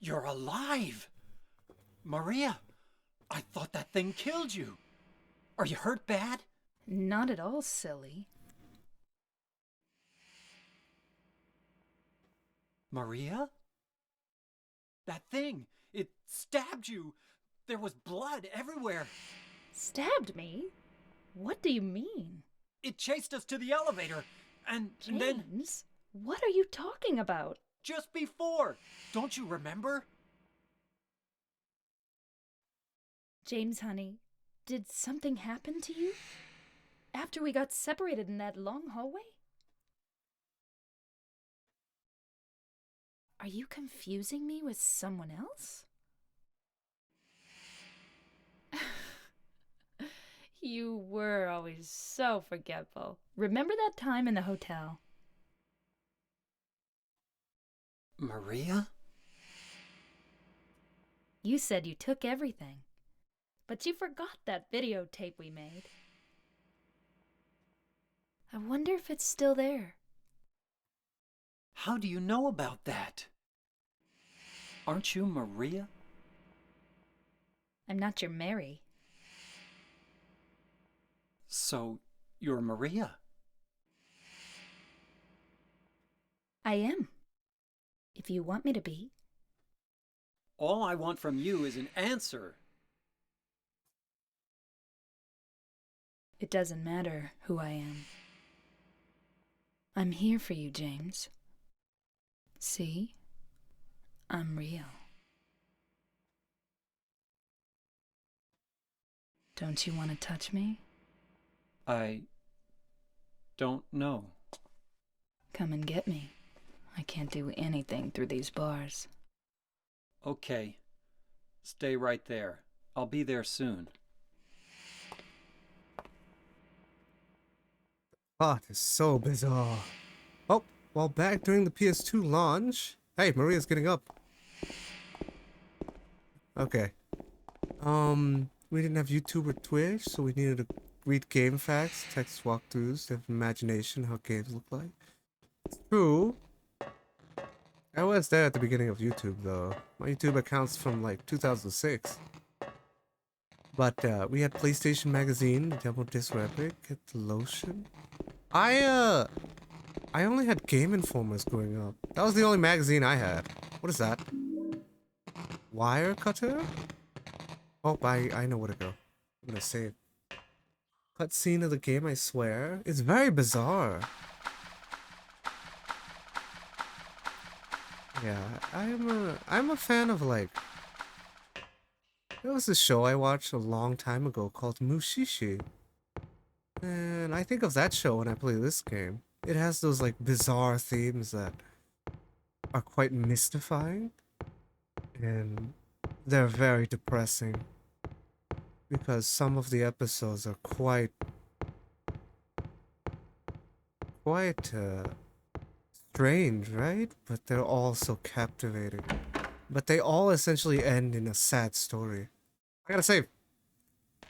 You're alive! Maria, I thought that thing killed you. Are you hurt bad? Not at all, silly. Maria? That thing, it stabbed you. There was blood everywhere. Stabbed me? What do you mean? It chased us to the elevator, and then James, what are you talking about? just before. Don't you remember? James, honey, did something happen to you? After we got separated in that long hallway? Are you confusing me with someone else? You were always so forgetful. Remember that time in the hotel? Maria? You said you took everything, but you forgot that videotape we made. I wonder if it's still there. How do you know about that? Aren't you Maria? I'm not your Mary. So, you're Maria? I am. If you want me to be. All I want from you is an answer. It doesn't matter who I am. I'm here for you, James. See? I'm real. Don't you want to touch me? I don't know. Come and get me. I can't do anything through these bars. Okay. Stay right there. I'll be there soon. Plot is so bizarre. Oh, while back during the PS2 launch. Hey, Maria's getting up. Okay. We didn't have YouTube or Twitch, so we needed to read game facts, text walkthroughs, have imagination how games look like. It's true. I was there at the beginning of YouTube though. My YouTube account's from like 2006. But we had PlayStation Magazine, Demo Disc Epic, Get the Lotion. I only had Game Informers growing up. That was the only magazine I had. What is that? Wire cutter? Oh, I know where to go. I'm gonna save. Cutscene of the game, I swear. It's very bizarre. Yeah, I'm a fan of like. There was a show I watched a long time ago called Mushishi. And I think of that show when I play this game. It has those like bizarre themes that are quite mystifying. And they're very depressing. Because some of the episodes are quite strange, right? But they're also captivating. But they all essentially end in a sad story. I gotta say,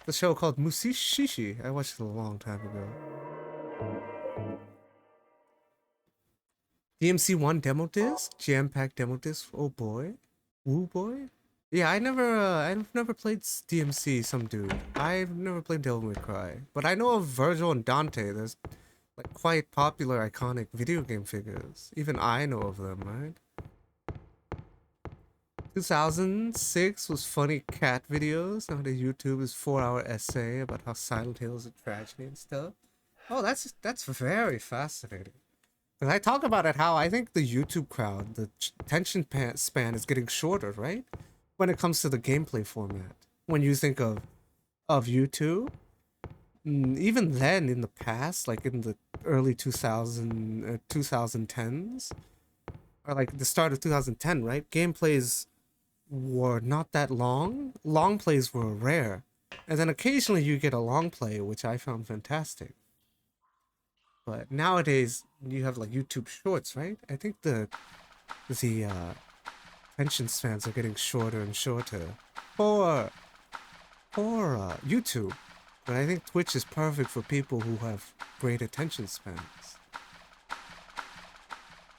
the show called Mushishi, I watched it a long time ago. DMC1 demo disc? Jam-packed demo disc? Oh boy. Woo boy? Yeah, I've never played DMC, some dude. I've never played Devil May Cry. But I know of Virgil and Dante. There's like quite popular, iconic video game figures. Even I know of them, right? 2006 was funny cat videos. Now the YouTube is 4-hour essay about how Silent Hill is a tragedy and stuff. Oh, that's very fascinating. And I talk about it how I think the YouTube crowd, the span is getting shorter, right? When it comes to the gameplay format. When you think of YouTube, even then in the past, like in the early 2010s, or like the start of 2010, right? Gameplays were not that long. Long plays were rare. And then occasionally you get a long play, which I found fantastic. But nowadays you have like YouTube Shorts, right? I think the attention spans are getting shorter and shorter for YouTube. But I think Twitch is perfect for people who have great attention spans.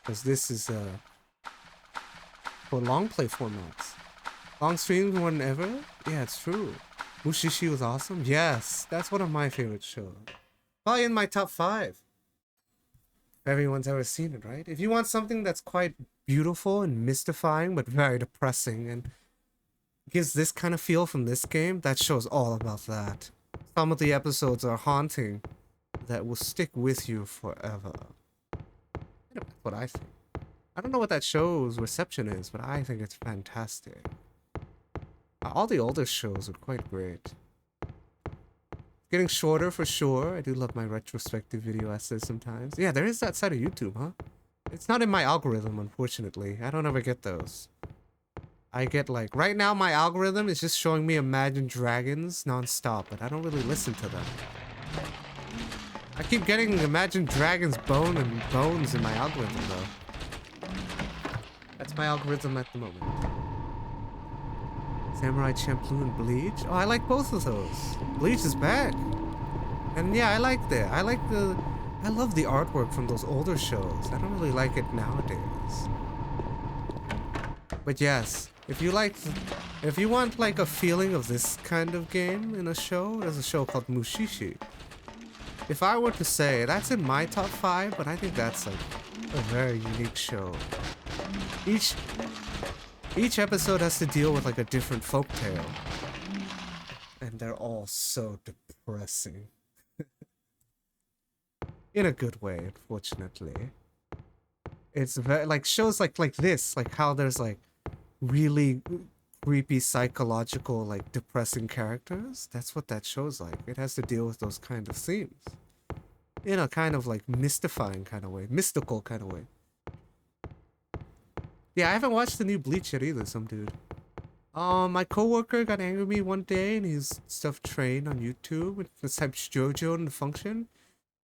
Because this is for long play formats. Long streams more than ever? Yeah, it's true. Mushishi was awesome? Yes, that's one of my favorite shows. Probably in my top 5. Everyone's ever seen it, right? If you want something that's quite beautiful and mystifying but very depressing and gives this kind of feel from this game, that show's all about that. Some of the episodes are haunting that will stick with you forever. That's what I think. I don't know what that show's reception is, but I think it's fantastic. All the older shows are quite great. Getting shorter for sure. I do love my retrospective video essays sometimes. Yeah, there is that side of YouTube, huh? It's not in my algorithm, unfortunately. I don't ever get those. I get like, right now my algorithm is just showing me Imagine Dragons non-stop, but I don't really listen to them. I keep getting Imagine Dragons bones in my algorithm though. That's my algorithm at the moment. Samurai Champloo and Bleach. Oh, I like both of those. Bleach is back. And yeah, I like that. I love the artwork from those older shows. I don't really like it nowadays. But yes, if you want like a feeling of this kind of game in a show, there's a show called Mushishi. If I were to say, that's in my top 5, but I think that's like a very unique show. Each episode has to deal with like a different folktale. And they're all so depressing. In a good way, unfortunately. It's very, like shows like this, like how there's like really creepy psychological like depressing characters. That's what that show's like. It has to deal with those kind of themes. In a kind of like mystifying kind of way, mystical kind of way. Yeah, I haven't watched the new Bleach yet either, some dude. My coworker got angry at me one day and he's stuff trained on YouTube. It types JoJo in the function.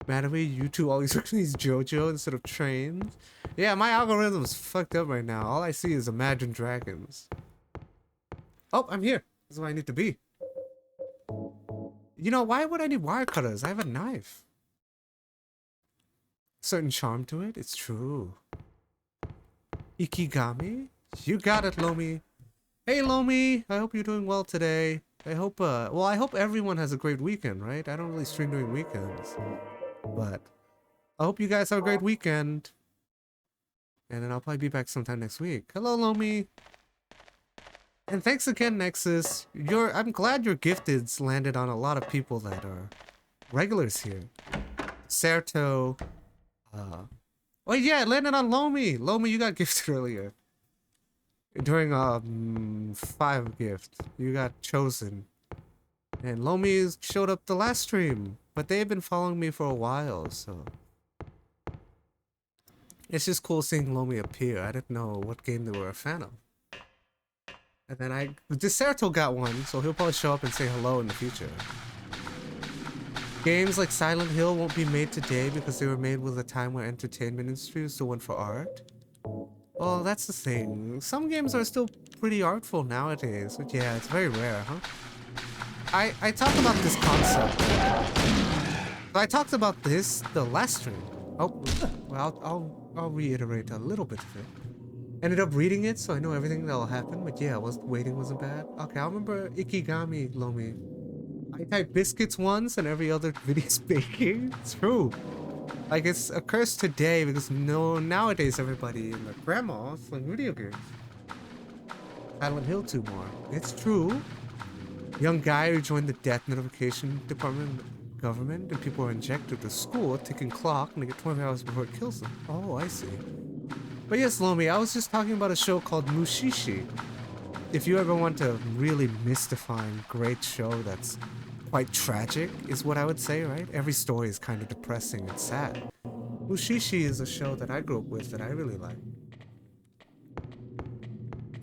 Mad at me, YouTube always recommends JoJo instead of trains. Yeah, my algorithm's fucked up right now. All I see is Imagine Dragons. Oh, I'm here. This is where I need to be. You know, why would I need wire cutters? I have a knife. Certain charm to it, it's true. Ikigami? You got it, Lomi. Hey, Lomi. I hope you're doing well today. I hope, I hope everyone has a great weekend, right? I don't really stream during weekends. But I hope you guys have a great weekend. And then I'll probably be back sometime next week. Hello, Lomi. And thanks again, Nexus. I'm glad your gifteds landed on a lot of people that are regulars here. Serto. Oh yeah, it landed on Lomi. Lomi, you got gifted earlier. During 5 gift. You got chosen. And Lomi showed up the last stream. But they've been following me for a while, so... It's just cool seeing Lomi appear. I didn't know what game they were a fan of. And then Deserto got one, so he'll probably show up and say hello in the future. Games like Silent Hill won't be made today because they were made with a time where entertainment industry still went for art. Well, that's the thing. Some games are still pretty artful nowadays, but yeah, it's very rare, huh? I talked about this concept. I talked about this the last stream. Oh, well, I'll reiterate a little bit of it. Ended up reading it, so I know everything that'll happen. But yeah, waiting wasn't bad. Okay, I remember Ikigami, Lomi. I typed biscuits once, and every other video's baking. It's true. Like, it's a curse today because nowadays everybody and their grandma is playing video games. Silent Hill 2 more. It's true. Young guy who joined the death notification department government, and people are injected to school, ticking clock, and they get 20 hours before it kills them. Oh, I see. But yes, Lomi, I was just talking about a show called Mushishi. If you ever want a really mystifying, great show that's quite tragic, is what I would say, right? Every story is kind of depressing and sad. Mushishi is a show that I grew up with that I really like.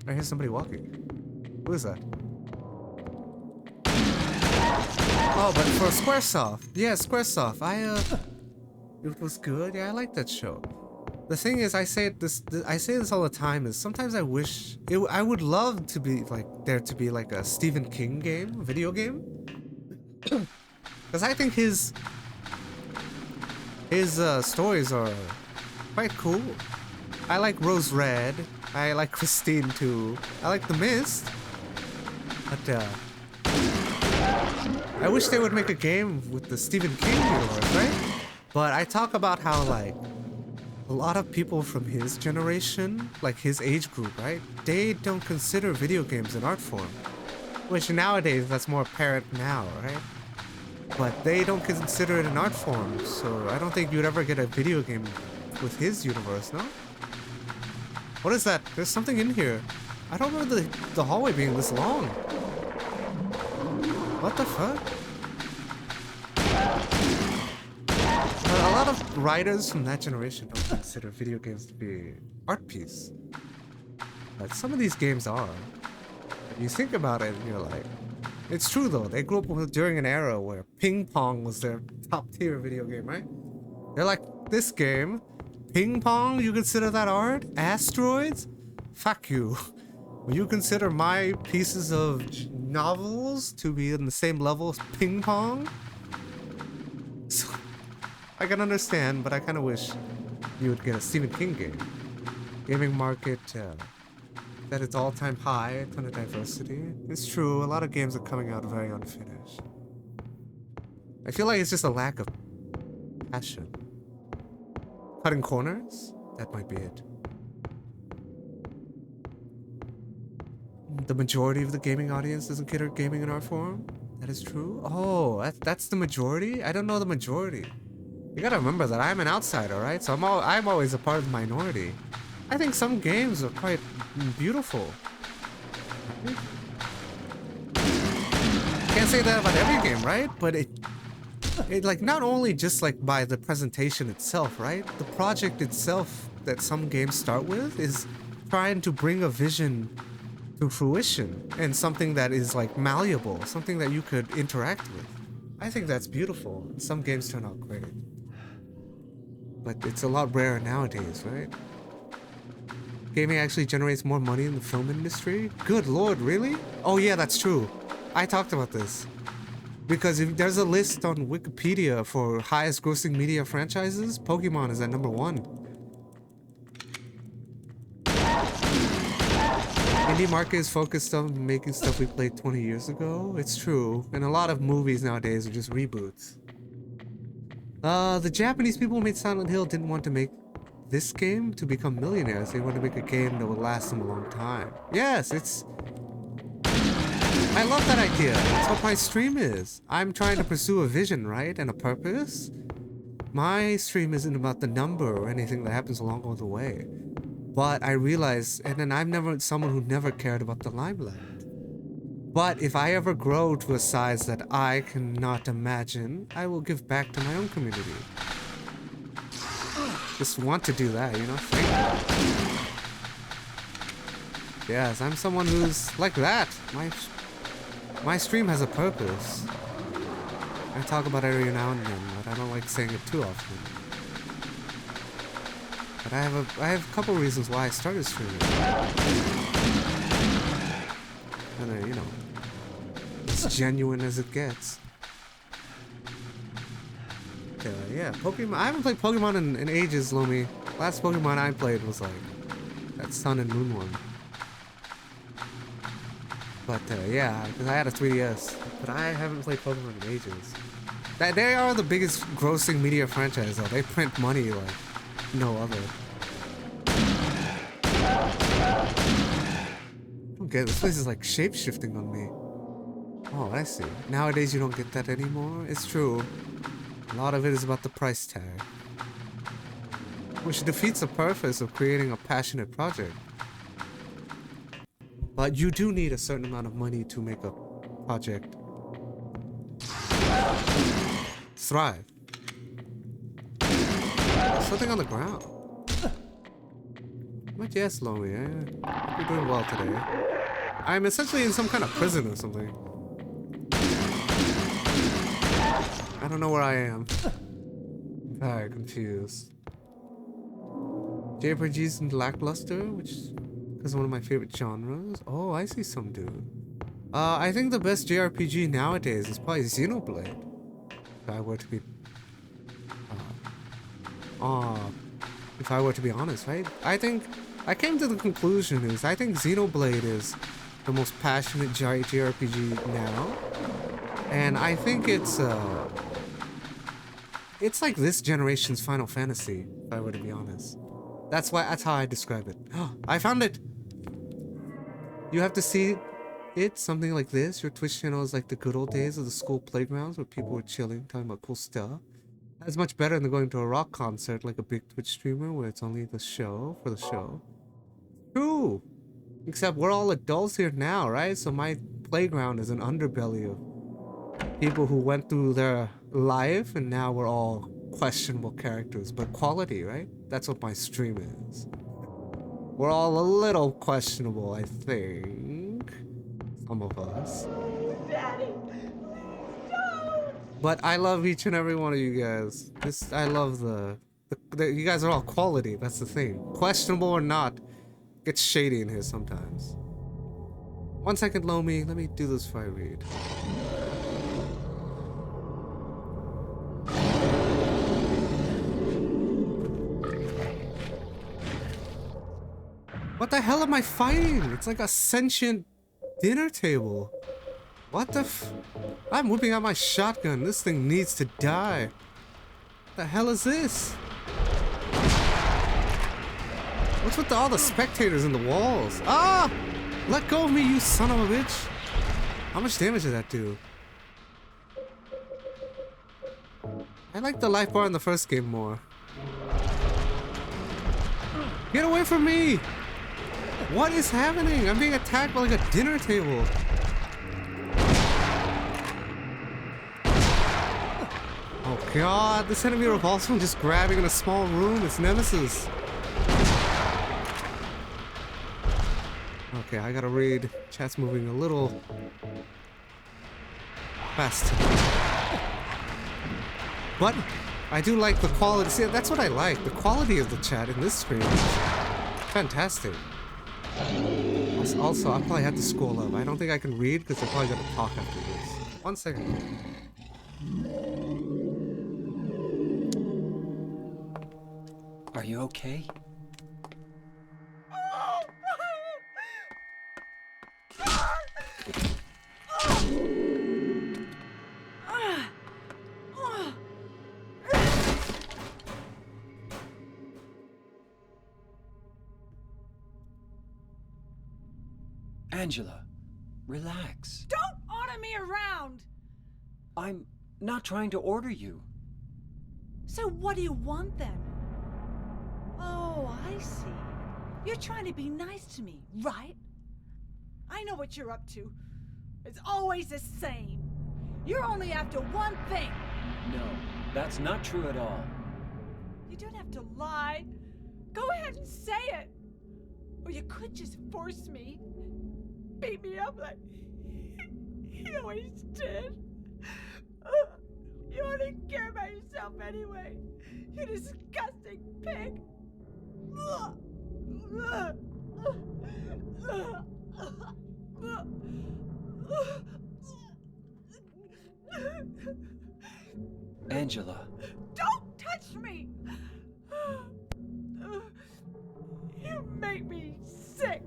I hear somebody walking. Who is that? Oh, but for Squaresoft. Yeah, Squaresoft. It was good. Yeah, I like that show. The thing is, I say this all the time, is sometimes I wish I would love to be like there to be like a Stephen King game, video game. Because I think his stories are quite cool. I like Rose Red. I like Christine too. I like The Mist. But I wish they would make a game with the Stephen King universe, right? But I talk about how like a lot of people from his generation, like his age group, right? They don't consider video games an art form. Which nowadays, that's more apparent now, right? But they don't consider it an art form, so I don't think you'd ever get a video game with his universe, no? What is that? There's something in here. I don't remember the hallway being this long. What the fuck? A lot of writers from that generation don't consider video games to be art piece. But some of these games are. You think about it and you're like, it's true though, they grew up during an era where ping pong was their top tier video game, right? They're like, this game, ping pong, you consider that art? Asteroids? Fuck you. Will you consider my pieces of novels to be in the same level as ping pong? So, I can understand, but I kind of wish you would get a Stephen King game. Gaming market, at its all-time high, a ton of diversity. It's true, a lot of games are coming out very unfinished. I feel like it's just a lack of passion. Cutting corners? That might be it. The majority of the gaming audience doesn't consider gaming an art form? That is true? Oh, that's the majority? I don't know the majority. You gotta remember that I'm an outsider, right? So I'm always a part of the minority. I think some games are quite beautiful. Can't say that about every game, right? But it like not only just like by the presentation itself, right? The project itself that some games start with is trying to bring a vision to fruition and something that is like malleable, something that you could interact with. I think that's beautiful. Some games turn out great. But it's a lot rarer nowadays, right? Gaming actually generates more money in the film industry? Good lord, really? Oh yeah, that's true. I talked about this. Because if there's a list on Wikipedia for highest grossing media franchises, Pokemon is at number 1. Indie market is focused on making stuff we played 20 years ago. It's true. And a lot of movies nowadays are just reboots. The Japanese people who made Silent Hill didn't want to make this game to become millionaires. They want to make a game that will last them a long time. Yes, it's... I love that idea. That's what my stream is. I'm trying to pursue a vision, right? And a purpose. My stream isn't about the number or anything that happens along the way. But I realize, and then I'm never someone who never cared about the limelight. But if I ever grow to a size that I cannot imagine, I will give back to my own community. Just want to do that, you know? Yes, I'm someone who's like that. My stream has a purpose. I talk about it every now and then, but I don't like saying it too often. But I have a couple reasons why I started streaming. And you know, it's genuine as it gets. Yeah, Pokemon. I haven't played Pokemon in ages, Lomi. Last Pokemon I played was like that Sun and Moon one. But yeah, because I had a 3DS. But I haven't played Pokemon in ages. They are the biggest grossing media franchise though. They print money like no other. Okay, this place is like shape-shifting on me. Oh, I see. Nowadays you don't get that anymore. It's true. A lot of it is about the price tag. Which defeats the purpose of creating a passionate project. But you do need a certain amount of money to make a project thrive. Something on the ground. But yes, Lomi, you're doing well today. I'm essentially in some kind of prison or something. I don't know where I am. Very confused. JRPGs and lackluster, which is one of my favorite genres. Oh, I see some dude. I think the best JRPG nowadays is probably Xenoblade. If I were to be honest, right? I came to the conclusion is I think Xenoblade is the most passionate JRPG now. And I think it's like this generation's Final Fantasy, if I were to be honest. That's how I describe it. I found it! You have to see it, something like this. Your Twitch channel is like the good old days of the school playgrounds where people were chilling, talking about cool stuff. That's much better than going to a rock concert like a big Twitch streamer where it's only the show for the show. True! Except we're all adults here now, right? So my playground is an underbelly of people who went through their life and now we're all questionable characters. But quality, right? That's what my stream is. We're all a little questionable, I think. Some of us. Daddy, please don't. But I love each and every one of you guys. I love the you guys are all quality, that's the thing. Questionable or not, gets shady in here sometimes. 1 second, Lomi, let me do this before I read. What the hell am I fighting? It's like a sentient dinner table. What the I'm whipping out my shotgun. This thing needs to die. What the hell is this? What's with all the spectators in the walls? Ah! Let go of me, you son of a bitch! How much damage did that do? I like the life bar in the first game more. Get away from me! What is happening? I'm being attacked by like a dinner table. Oh god, this enemy revolves from just grabbing in a small room. It's Nemesis. Okay, I gotta read. Chat's moving a little fast. But I do like the quality. See, that's what I like. The quality of the chat in this stream is fantastic. Also, I probably have to scroll up. I don't think I can read because they're probably gonna talk after this. 1 second. Are you okay? Angela, relax. Don't order me around! I'm not trying to order you. So what do you want then? Oh, I see. You're trying to be nice to me, right? I know what you're up to. It's always the same. You're only after one thing. No, that's not true at all. You don't have to lie. Go ahead and say it. Or you could just force me. Beat me up like he always did. You only care about yourself anyway. You disgusting pig. Angela. Don't touch me! You make me sick.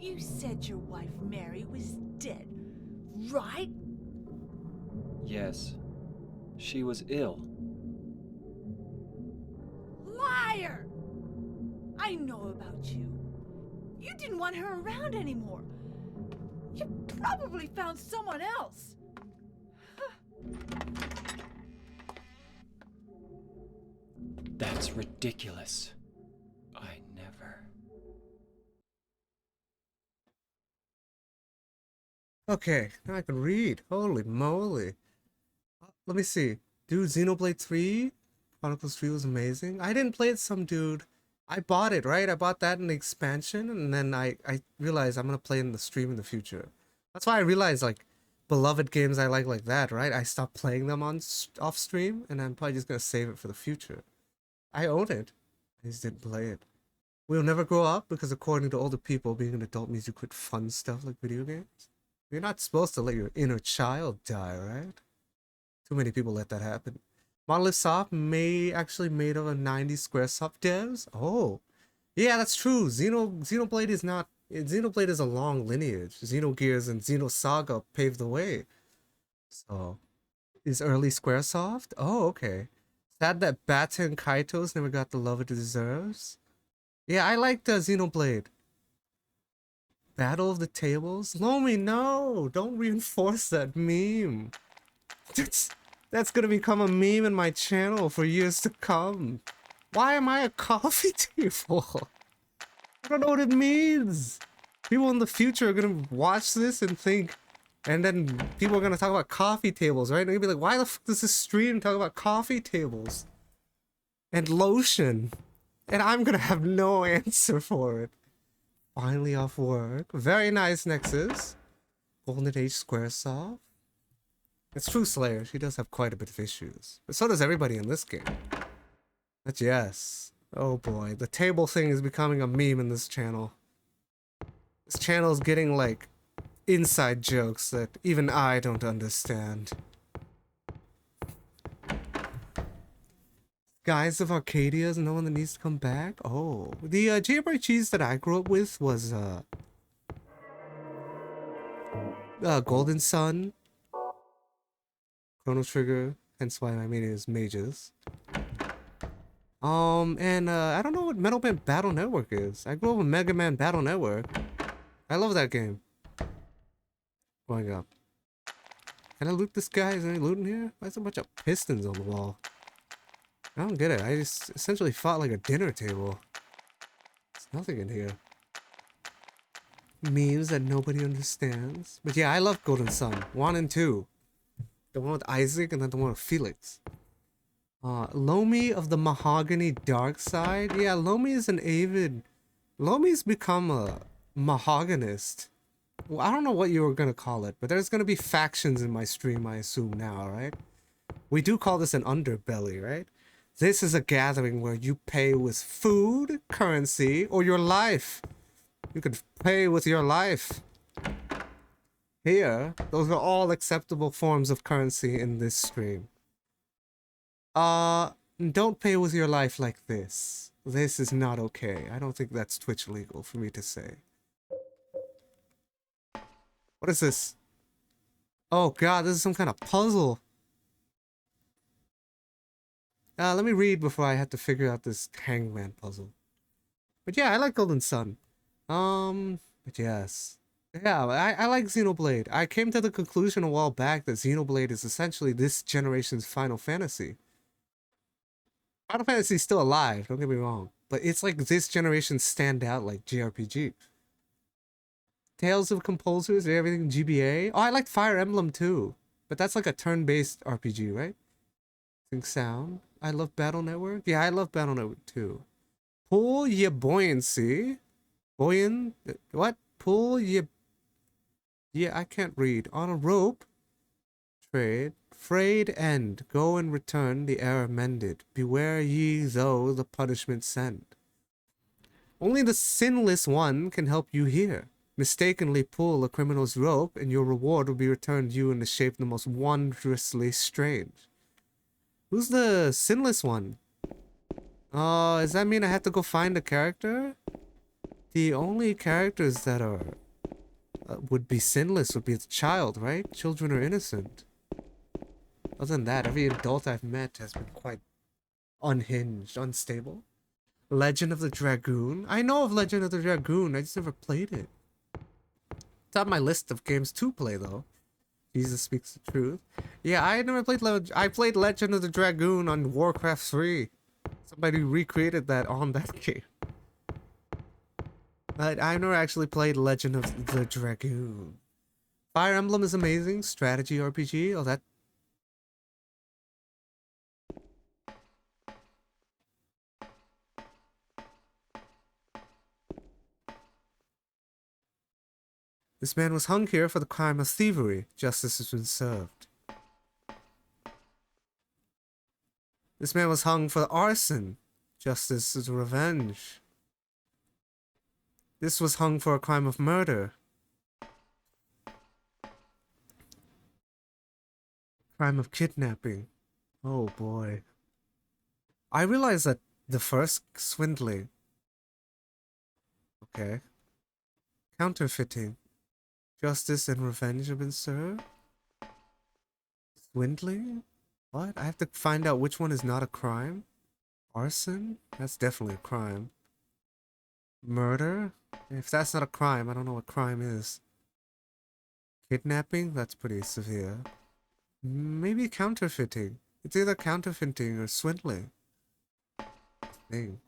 You said your wife Mary was dead, right? Yes. She was ill. Liar! I know about you. You didn't want her around anymore. You probably found someone else. That's ridiculous. I never. Okay, now I can read. Holy moly. Let me see. Dude, Xenoblade 3? Chronicles 3 was amazing. I didn't play it, some dude. I bought it, right? I bought that in the expansion, and then I realized I'm gonna play it in the stream in the future. That's why I realized, like, beloved games I like that, right? I stopped playing them on off stream, and I'm probably just gonna save it for the future. I own it. I just didn't play it. We'll never grow up because according to older people, being an adult means you quit fun stuff like video games. You're not supposed to let your inner child die, right? Too many people let that happen. Monolith Soft actually made over 90 Squaresoft devs. Oh, yeah, that's true. Xenoblade is not. Xenoblade is a long lineage. Xenogears and Xenosaga paved the way. So, is early Squaresoft? Oh, okay. Sad that Bata and Kaitos never got the love it deserves. Yeah, I liked Xenoblade. Battle of the Tables? Lomi, no! Don't reinforce that meme. That's gonna become a meme in my channel for years to come. Why am I a coffee table? I don't know what it means. People in the future are gonna watch this and think, and then people are gonna talk about coffee tables, right? And they're gonna be like, why the fuck does this stream talk about coffee tables? And lotion. And I'm gonna have no answer for it. Finally off work. Very nice, Nexus. Golden Age Squaresoft. It's true, Slayer. She does have quite a bit of issues. But so does everybody in this game. But yes. Oh boy. The table thing is becoming a meme in this channel. This channel is getting, like, inside jokes that even I don't understand. Guys of Arcadia is no one that needs to come back? Oh. The Gingerbread cheese that I grew up with was, Golden Sun. Chrono Trigger, hence why my main is mages. And I don't know what Metal Man Battle Network is. I grew up with Mega Man Battle Network. I love that game. Going up. Can I loot this guy? Is there any loot in here? Why is there a bunch of pistons on the wall? I don't get it. I just essentially fought like a dinner table. There's nothing in here. Memes that nobody understands. But yeah, I love Golden Sun. 1 and 2. The one with Isaac and then the one with Felix. Lomi of the Mahogany Dark Side. Yeah, Lomi is an avid... Lomi's become a mahoganist. Well, I don't know what you were going to call it, but there's going to be factions in my stream, I assume now, right? We do call this an underbelly, right? This is a gathering where you pay with food, currency, or your life. You could pay with your life. Here, those are all acceptable forms of currency in this stream. Don't pay with your life like this. This is not okay. I don't think that's Twitch legal for me to say. What is this? Oh god, this is some kind of puzzle. Let me read before I have to figure out this Hangman puzzle. But yeah, I like Golden Sun. But yes. Yeah, I like Xenoblade. I came to the conclusion a while back that Xenoblade is essentially this generation's Final Fantasy. Final Fantasy is still alive, don't get me wrong. But it's like this generation's standout like JRPG. Tales of Composers, everything GBA. Oh, I liked Fire Emblem too. But that's like a turn-based RPG, right? Think Sound. I love Battle Network. Yeah, I love Battle Network too. Pull Ye Buoyancy. What? Pull Ye... Yeah, I can't read. On a rope. Trade. Frayed end. Go and return the error mended. Beware ye though the punishment sent. Only the sinless one can help you here. Mistakenly pull a criminal's rope and your reward will be returned you in the shape the most wondrously strange. Who's the sinless one? Does that mean I have to go find a character? The only characters that are would be sinless would be the child, right? Children are innocent. Other than that, every adult I've met has been quite unhinged, unstable. Legend of the Dragoon. I know of Legend of the Dragoon. I just never played it. It's on my list of games to play, though. Jesus speaks the truth. Yeah, I never played I played Legend of the Dragoon on Warcraft 3. Somebody recreated that on that game. But I never actually played Legend of the Dragoon. Fire Emblem is amazing. Strategy RPG. Oh, that... This man was hung here for the crime of thievery. Justice has been served. This man was hung for arson. Justice is revenge. This was hung for a crime of murder. Crime of kidnapping. Oh boy. I realize that the first swindling. Okay. Counterfeiting. Justice and revenge have been served? Swindling? What? I have to find out which one is not a crime? Arson? That's definitely a crime. Murder? If that's not a crime, I don't know what crime is. Kidnapping? That's pretty severe. Maybe counterfeiting. It's either counterfeiting or swindling. Thing.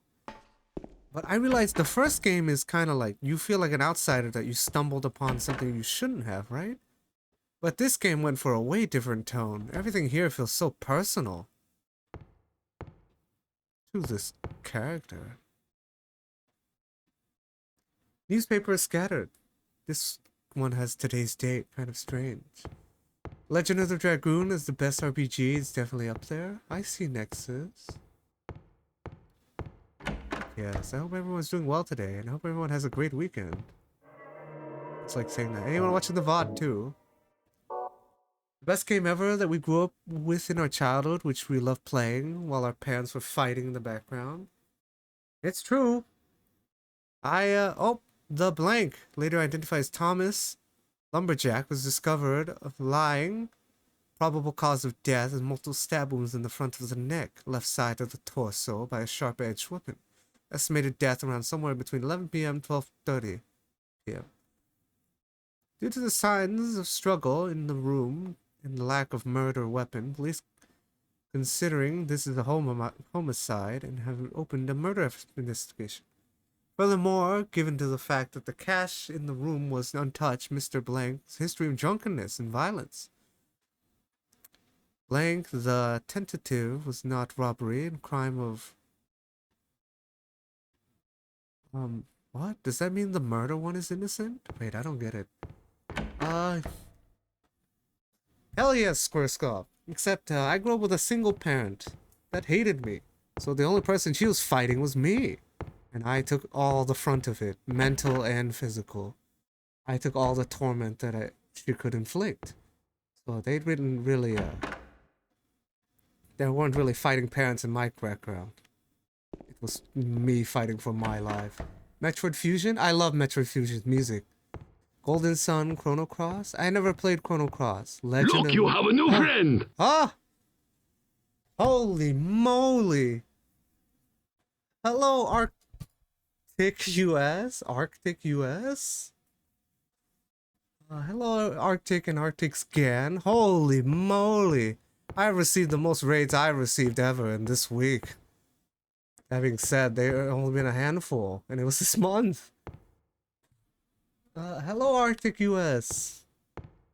But I realized the first game is kind of like, you feel like an outsider that you stumbled upon something you shouldn't have, right? But this game went for a way different tone. Everything here feels so personal. To this character. Newspaper is scattered. This one has today's date. Kind of strange. Legend of the Dragoon is the best RPG. It's definitely up there. I see Nexus. Yes, I hope everyone's doing well today, and I hope everyone has a great weekend. It's like saying that. Anyone watching the VOD too? The best game ever that we grew up with in our childhood, which we loved playing while our parents were fighting in the background. It's true. The blank, later identified as Thomas Lumberjack, was discovered of lying. Probable cause of death is multiple stab wounds in the front of the neck, left side of the torso by a sharp-edged weapon. Estimated death around somewhere between 11 p.m. and 12:30 p.m. Due to the signs of struggle in the room and the lack of murder weapon, police considering this is a homicide and have opened a murder investigation. Furthermore, given to the fact that the cash in the room was untouched, Mr. Blank's history of drunkenness and violence. Blank, the tentative was not robbery and crime of... what? Does that mean the murder one is innocent? Wait, I don't get it. Hell yes, Squarescope. Except, I grew up with a single parent that hated me. So the only person she was fighting was me. And I took all the front of it, mental and physical. I took all the torment that she could inflict. So they didn't really, there weren't really fighting parents in my background. It was me fighting for my life. Metroid Fusion? I love Metroid Fusion's music. Golden Sun, Chrono Cross? I never played Chrono Cross. Legend Look, you have a new friend! Ah! Holy moly! Hello, Arctic US? Arctic US? Hello, Arctic and Arctic Scan. Holy moly! I received the most raids I've received ever in this week. Having said, there have only been a handful, and it was this month. Hello, Arctic US.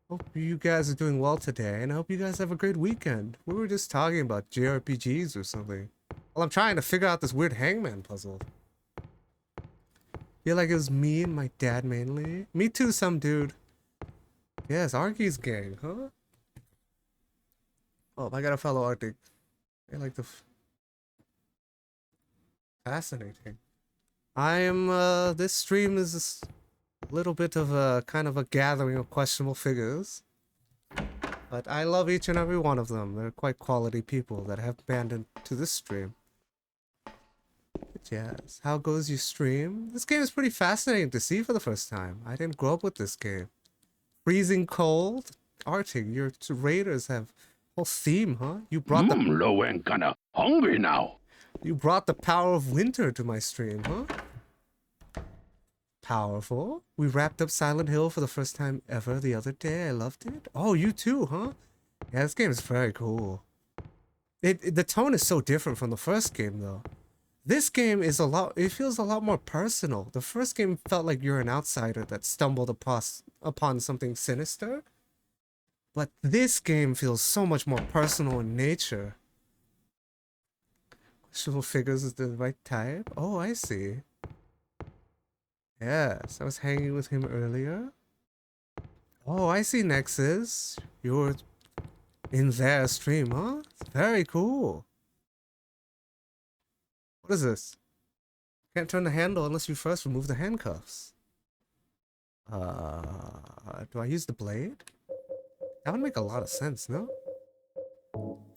Hope you guys are doing well today, and I hope you guys have a great weekend. We were just talking about JRPGs or something. Well, I'm trying to figure out this weird hangman puzzle. Feel like it was me and my dad mainly. Me too, some dude. Yes, Arky's gang, huh? Oh, I gotta follow Arctic. I like the... Fascinating. I am, this stream is a little bit of a kind of a gathering of questionable figures. But I love each and every one of them. They're quite quality people that have banned into this stream. But yes, how goes your stream? This game is pretty fascinating to see for the first time. I didn't grow up with this game. Freezing cold, Arctic. Your raiders have whole theme, huh? You brought Lo and kinda hungry now. you brought the power of winter to my stream, huh? Powerful. We wrapped up Silent Hill for the first time ever the other day. I loved it. Oh, you too, huh? Yeah, this game is very cool. The tone is so different from the first game, though. This game is it feels a lot more personal. The first game felt like you're an outsider that stumbled upon something sinister. But this game feels so much more personal in nature. Questionable figures is the right type? Oh, I see. Yes, I was hanging with him earlier. Oh, I see, Nexus. You're in their stream, huh? Very cool. What is this? Can't turn the handle unless you first remove the handcuffs. Do I use the blade? That would make a lot of sense, no?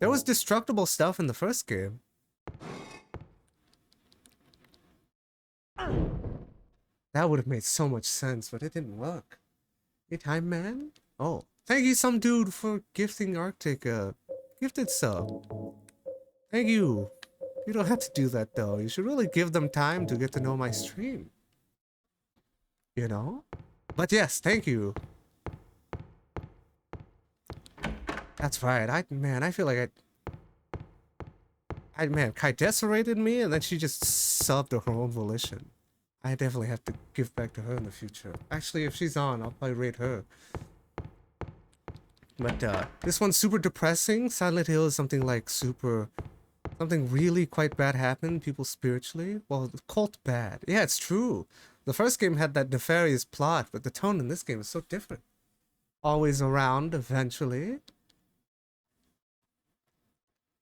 There was destructible stuff in the first game. That would have made so much sense, but it didn't work. Hey, Time Man? Oh, thank you, some dude, for gifting Arctic a gifted sub. Thank you. You don't have to do that, though. You should really give them time to get to know my stream. You know? But yes, thank you. That's right. I feel like man, Kai deserated me, and then she just subbed of her own volition. I definitely have to give back to her in the future. Actually, if she's on, I'll probably rate her. But this one's super depressing. Silent Hill is something like something really quite bad happened, people spiritually. Well, the cult bad. Yeah, it's true. The first game had that nefarious plot, but the tone in this game is so different. Always around, eventually.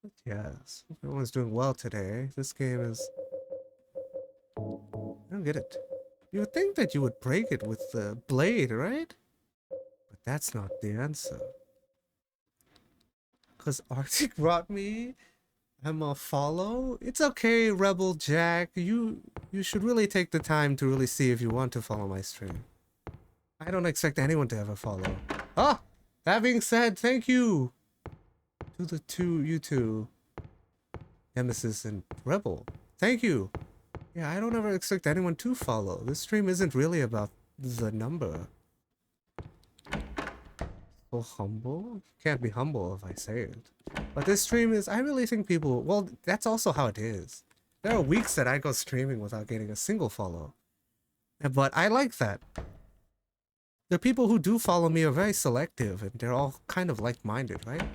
But yes, everyone's doing well today. This game is... I don't get it. You would think that you would break it with the blade, right? But that's not the answer. Because Arctic brought me... I'm a follow? It's okay, Rebel Jack. You should really take the time to really see if you want to follow my stream. I don't expect anyone to ever follow. Ah! That being said, thank you! To you two. Nemesis and Rebel. Thank you! Yeah, I don't ever expect anyone to follow. This stream isn't really about the number. So humble? Can't be humble if I say it. But this stream is, I really think people, well, that's also how it is. There are weeks that I go streaming without getting a single follow. But I like that. The people who do follow me are very selective, and they're all kind of like-minded, right?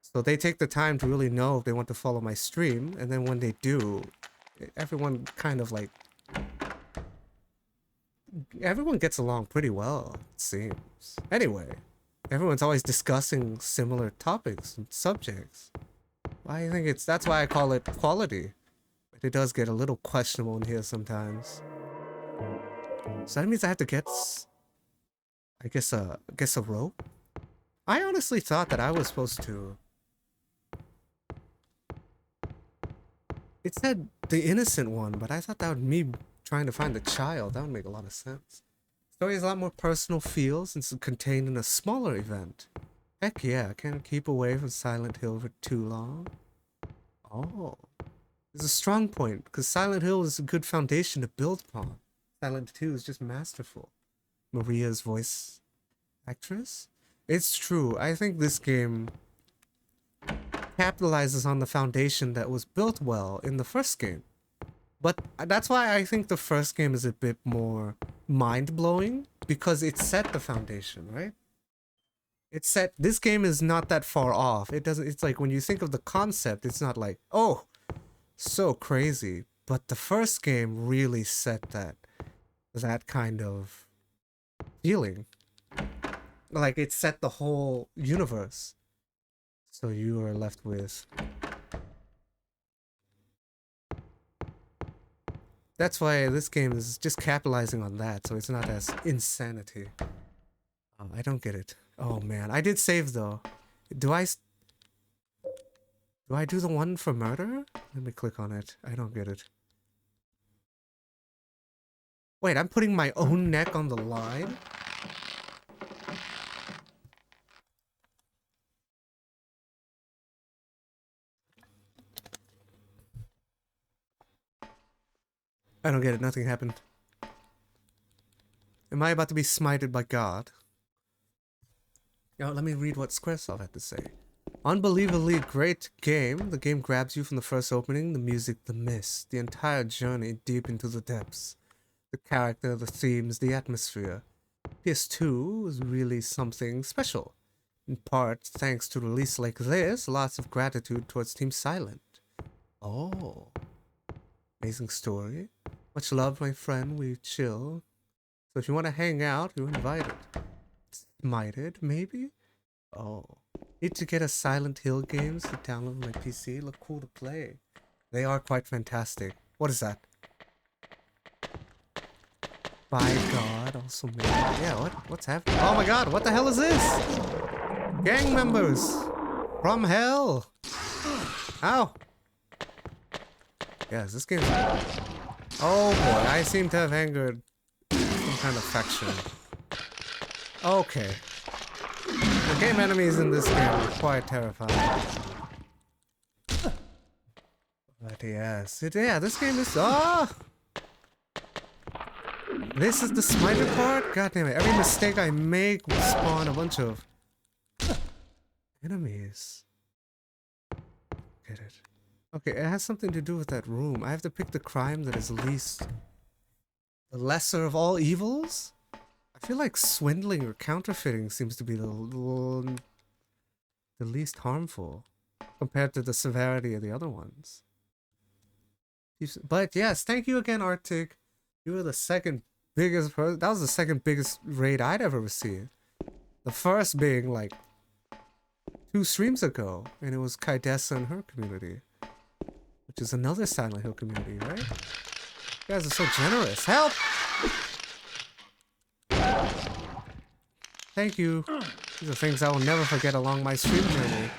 So they take the time to really know if they want to follow my stream, and then when they do, everyone kind of like... Everyone gets along pretty well, it seems. Anyway, everyone's always discussing similar topics and subjects. I think that's why I call it quality. But it does get a little questionable in here sometimes. So that means I have to get... I guess a rope? I honestly thought that I was supposed to... It said the innocent one, but I thought that would be me trying to find the child. That would make a lot of sense. The story has a lot more personal feel since it's contained in a smaller event. Heck yeah, I can't keep away from Silent Hill for too long. Oh. There's a strong point, because Silent Hill is a good foundation to build upon. Silent 2 is just masterful. Maria's voice actress? It's true. I think this game capitalizes on the foundation that was built well in the first game. But that's why I think the first game is a bit more mind-blowing, because it set the foundation, right? This game is not that far off. It's like when you think of the concept, it's not like, oh, so crazy. But the first game really set that kind of feeling. Like it set the whole universe. So you are left with... That's why this game is just capitalizing on that, so it's not as insanity. I don't get it. Oh man, I did save though. Do I do the one for murder? Let me click on it. I don't get it. Wait, I'm putting my own neck on the line? I don't get it. Nothing happened. Am I about to be smited by God? Now, let me read what Squaresoft had to say. Unbelievably great game. The game grabs you from the first opening, the music, the mist, the entire journey deep into the depths. The character, the themes, the atmosphere. PS2 was really something special. In part, thanks to release like this, lots of gratitude towards Team Silent. Oh. Amazing story. Much love, my friend. We chill. So if you want to hang out, you're invited. Smited, maybe? Oh. Need to get a Silent Hill games to download on my PC. Look cool to play. They are quite fantastic. What is that? By God, also made. Yeah, what's happening? Oh my God, what the hell is this? Gang members from hell. Ow. Yes, this game. Oh boy, I seem to have angered some kind of faction. Okay. The game enemies in this game are quite terrifying. But yes, this game is. This is the smiter part? God damn it. Every mistake I make will spawn a bunch of enemies. Get it. Okay, it has something to do with that room. I have to pick the crime that is least... the lesser of all evils? I feel like swindling or counterfeiting seems to be the least harmful compared to the severity of the other ones. But yes, thank you again, Arctic. You were the second biggest person. That was the second biggest raid I'd ever received. The first being like 2 streams ago, and it was Kaidessa and her community, which is another Silent Hill community, right? You guys are so generous. Help! Thank you. These are things I will never forget along my stream journey.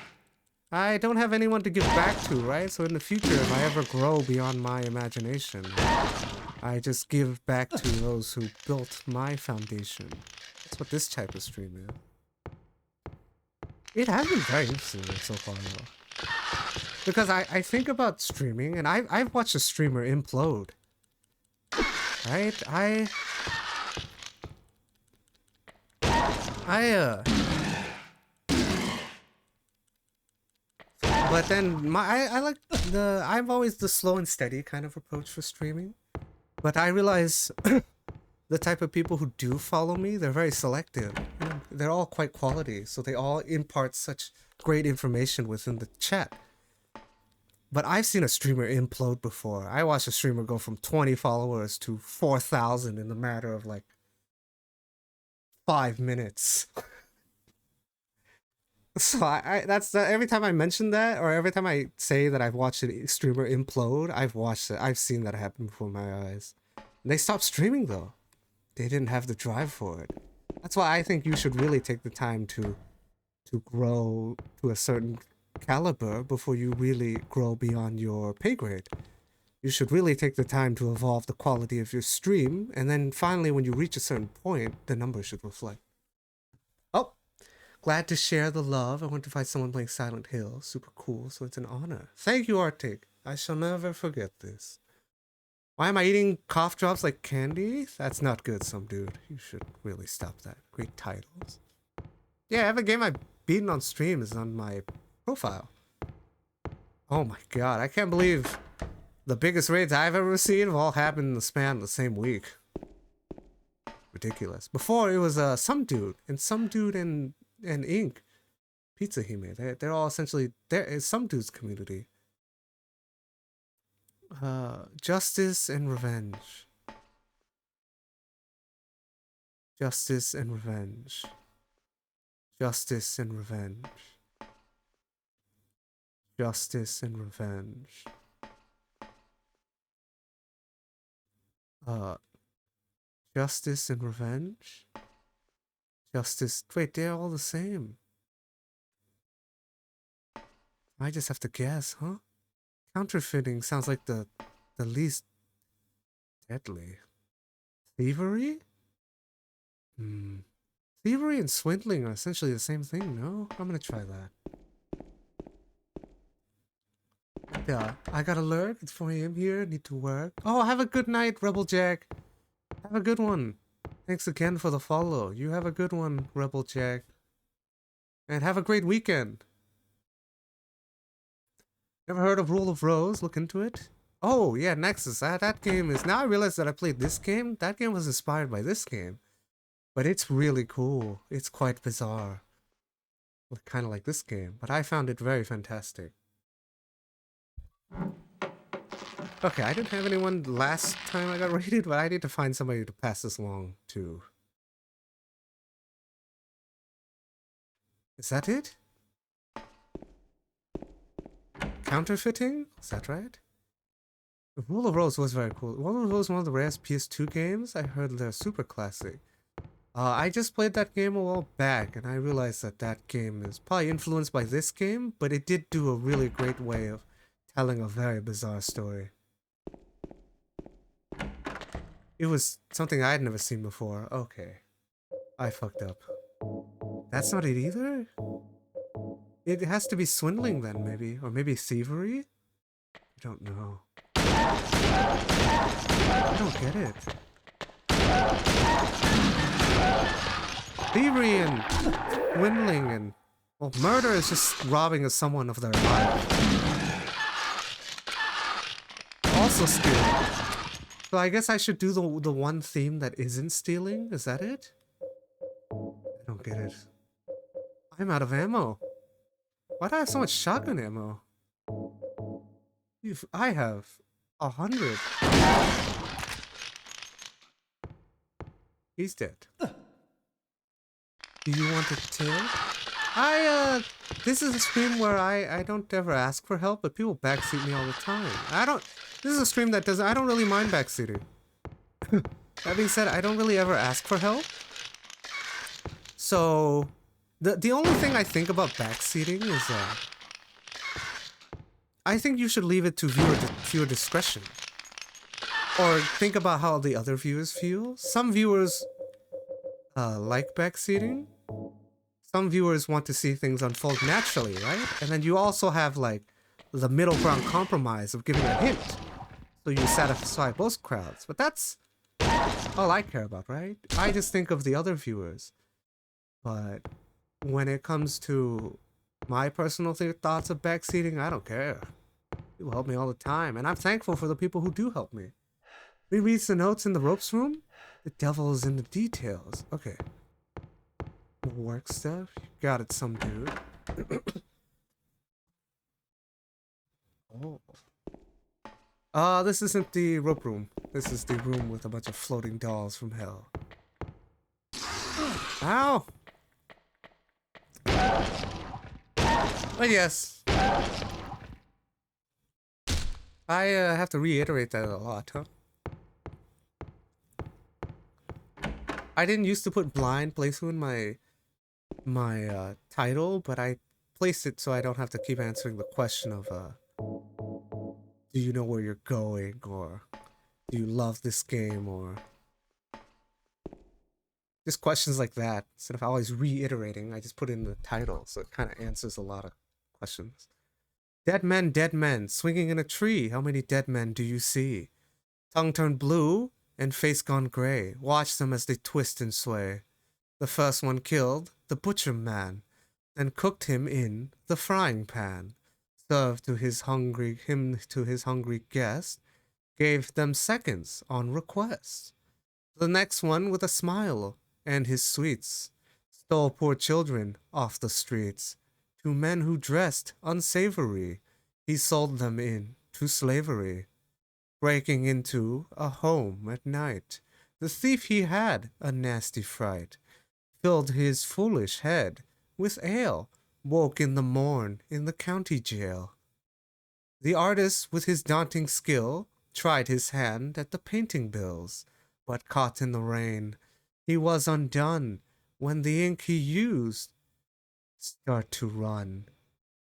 I don't have anyone to give back to, right? So in the future, if I ever grow beyond my imagination, I just give back to those who built my foundation. That's what this type of stream is. It has been very interesting so far, though. Because I think about streaming, and I've watched a streamer implode. Right? But then I like I'm always the slow and steady kind of approach for streaming. But I realize the type of people who do follow me, they're very selective. They're all quite quality, so they all impart such great information within the chat. But I've seen a streamer implode before. I watched a streamer go from 20 followers to 4,000 in the matter of like 5 minutes. So that's every time I mention that, or every time I say that I've watched a streamer implode, I've seen that happen before my eyes. And they stopped streaming though. They didn't have the drive for it. That's why I think you should really take the time to grow to a certain caliber before you really grow beyond your pay grade. You should really take the time to evolve the quality of your stream, and then finally when you reach a certain point, the numbers should reflect. Oh! Glad to share the love. I want to find someone playing Silent Hill. Super cool, so it's an honor. Thank you, Arctic. I shall never forget this. Why am I eating cough drops like candy? That's not good, some dude. You should really stop that. Great titles. Yeah, every game I've beaten on stream is on my profile. Oh my god, I can't believe the biggest raids I've ever received have all happened in the span of the same week. Ridiculous. Before, it was some dude and Ink. Pizza he made. They're all essentially... There is some dude's community. Justice and Revenge. Justice and Revenge. Justice and Revenge. Justice and Revenge. Justice and Revenge? Justice... Wait, they're all the same. I just have to guess, huh? Counterfeiting sounds like the least deadly. Thievery? Thievery and swindling are essentially the same thing, no? I'm gonna try that. Yeah, I got alert. It's 4 a.m. here. Need to work. Oh, have a good night, Rebel Jack. Have a good one. Thanks again for the follow. You have a good one, Rebel Jack. And have a great weekend. Never heard of Rule of Rose? Look into it. Oh, yeah, Nexus. That game is... Now I realize that I played this game. That game was inspired by this game. But it's really cool. It's quite bizarre. Kind of like this game. But I found it very fantastic. Okay, I didn't have anyone last time I got raided, but I need to find somebody to pass this along to. Is that it? Counterfeiting? Is that right? The Rule of Rose was very cool. Rule of Rose was one of the rarest PS2 games. I heard they're super classic. I just played that game a while back, and I realized that that game is probably influenced by this game, but it did do a really great way of telling a very bizarre story. It was something I had never seen before. Okay. I fucked up. That's not it either? It has to be swindling then, maybe. Or maybe thievery? I don't know. I don't get it. Thievery and swindling and... Well, murder is just robbing of someone of their life. Also stealing. So I guess I should do the one theme that isn't stealing? Is that it? I don't get it. I'm out of ammo. Why do I have so much shotgun ammo? I have 100. He's dead. Do you want to kill? This is a stream where I don't ever ask for help, but people backseat me all the time. This is a stream that I don't really mind backseating. That being said, I don't really ever ask for help. So, the only thing I think about backseating is, I think you should leave it to viewer discretion. Or think about how the other viewers feel. Some viewers, like backseating. Some viewers want to see things unfold naturally, right? And then you also have, like, the middle ground compromise of giving a hint. So you satisfy both crowds. But that's all I care about, right? I just think of the other viewers. But when it comes to my personal thoughts of backseating, I don't care. People help me all the time. And I'm thankful for the people who do help me. Rereads the notes in the ropes room? The devil is in the details. Okay. More work stuff? You got it, some dude. Oh. This isn't the rope room. This is the room with a bunch of floating dolls from hell. Ow! But yes. I have to reiterate that a lot, huh? I didn't used to put blind playthrough in my title, but I placed it so I don't have to keep answering the question of do you know where you're going, or do you love this game, or just questions like that. Instead of always reiterating, I just put it in the title, so it kind of answers a lot of questions. Dead men, swinging in a tree. How many dead men do you see? Tongue turned blue and face gone gray. Watch them as they twist and sway. The first one killed the butcher man, then cooked him in the frying pan. Served to his hungry guest, gave them seconds on request. The next one with a smile and his sweets stole poor children off the streets. To men who dressed unsavory, he sold them in to slavery. Breaking into a home at night, the thief he had a nasty fright. Filled his foolish head with ale, woke in the morn in the county jail. The artist with his daunting skill tried his hand at the painting bills, but caught in the rain, he was undone when the ink he used start to run.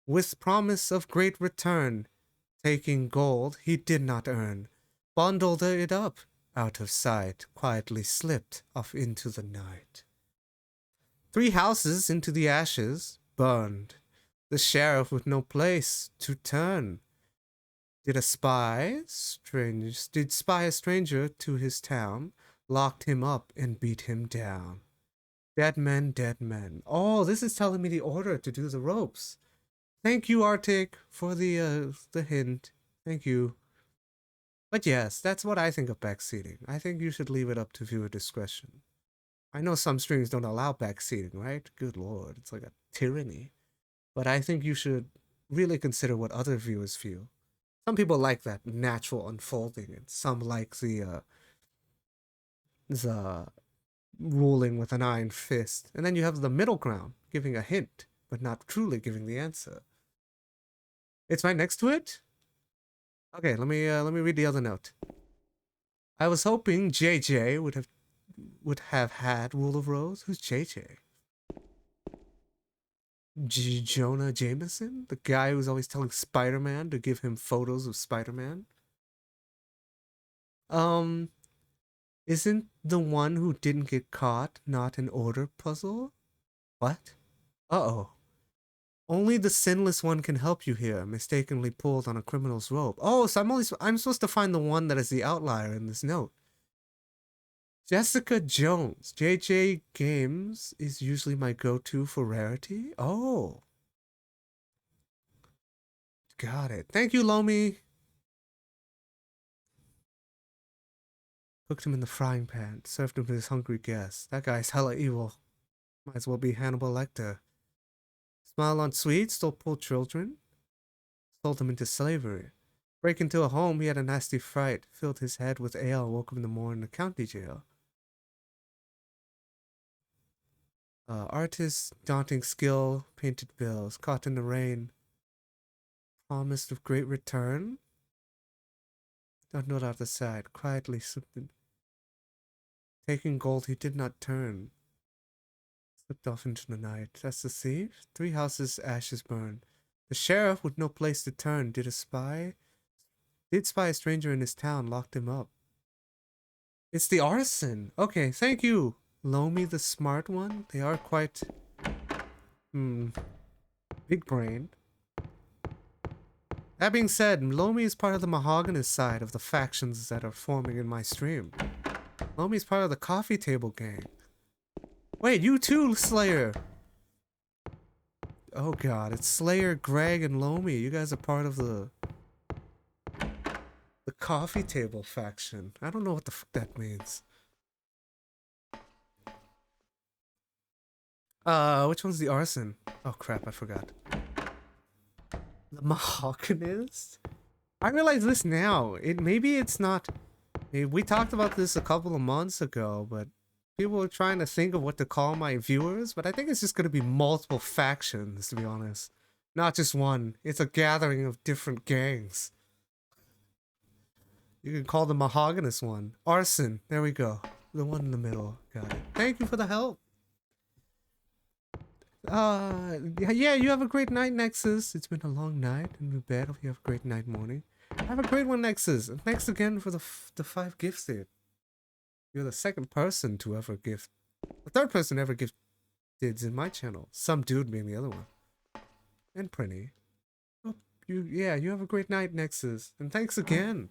With promise of great return, taking gold he did not earn, bundled it up out of sight, quietly slipped off into the night. 3 houses into the ashes, burned. The sheriff with no place to turn. Did spy a stranger to his town, locked him up and beat him down. Dead men, dead men. Oh, this is telling me the order to do the ropes. Thank you, Arctic, for the hint. Thank you. But yes, that's what I think of backseating. I think you should leave it up to viewer discretion. I know some streams don't allow backseating, right? Good lord, it's like a tyranny. But I think you should really consider what other viewers feel. Some people like that natural unfolding, and some like the ruling with an iron fist. And then you have the middle ground, giving a hint, but not truly giving the answer. It's right next to it? Okay, let me read the other note. I was hoping JJ would have had Rule of Rose. Who's JJ? Jonah Jameson? The guy who's always telling Spider-Man to give him photos of Spider-Man? Isn't the one who didn't get caught not an order puzzle? What? Uh-oh. Only the sinless one can help you here, mistakenly pulled on a criminal's rope. Oh, so I'm supposed to find the one that is the outlier in this note. Jessica Jones. JJ Games is usually my go-to for rarity. Oh. Got it. Thank you, Lomi. Cooked him in the frying pan. Served him to his hungry guests. That guy's hella evil. Might as well be Hannibal Lecter. Smile on sweets, stole poor children. Sold them into slavery. Break into a home, he had a nasty fright. Filled his head with ale, woke him in the morning in the county jail. Artist, daunting skill, painted bills, caught in the rain. Promised of great return. Don't note out the side, quietly slipped in. Taking gold he did not turn. Slipped off into the night. That's the thief. 3 houses, ashes burned. The sheriff, with no place to turn, did spy a stranger in his town, locked him up. It's the arson. Okay, thank you, Lomi the smart one. They are quite big brain. That being said, Lomi is part of the Mahogany side of the factions that are forming in my stream. Lomi is part of the coffee table gang. Wait, you too, Slayer! Oh god, it's Slayer, Greg, and Lomi. You guys are part of the coffee table faction. I don't know what the fuck that means. Which one's the arson? Oh crap, I forgot. The Mahoganyist? I realize this now. Maybe it's not... We talked about this a couple of months ago, but people are trying to think of what to call my viewers, but I think it's just going to be multiple factions, to be honest. Not just one. It's a gathering of different gangs. You can call the Mahoganyist one. Arson. There we go. The one in the middle. Got it. Thank you for the help. Yeah, you have a great night, Nexus. It's been a long night in the bed. Hope you have a great night, morning. Have a great one, Nexus. And thanks again for the 5 gifts there. You're the second person to ever gift. The third person ever gifted in my channel. Some dude being the other one. And Prinny. Oh, you have a great night, Nexus. And thanks again.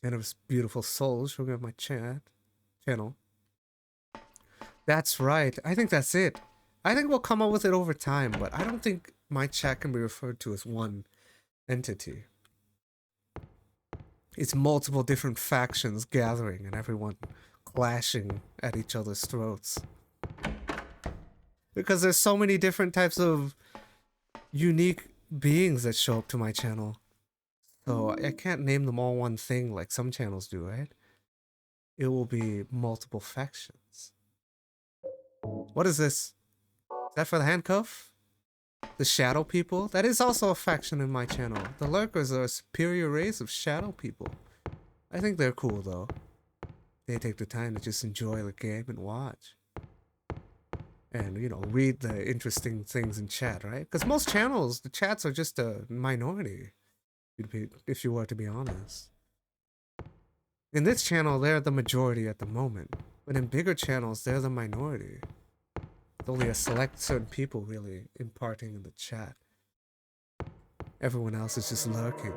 Generous, beautiful souls showing up my channel. That's right. I think that's it. I think we'll come up with it over time, but I don't think my chat can be referred to as one entity. It's multiple different factions gathering and everyone clashing at each other's throats. Because there's so many different types of unique beings that show up to my channel. So I can't name them all one thing like some channels do, right? It will be multiple factions. What is this? Is that for the handcuff? The shadow people? That is also a faction in my channel. The lurkers are a superior race of shadow people. I think they're cool though. They take the time to just enjoy the game and watch. and read the interesting things in chat, right? Because most channels, the chats are just a minority, if you were to be honest. In this channel, they're the majority at the moment, but in bigger channels, they're the minority. It's only a select certain people really imparting in the chat. Everyone else is just lurking,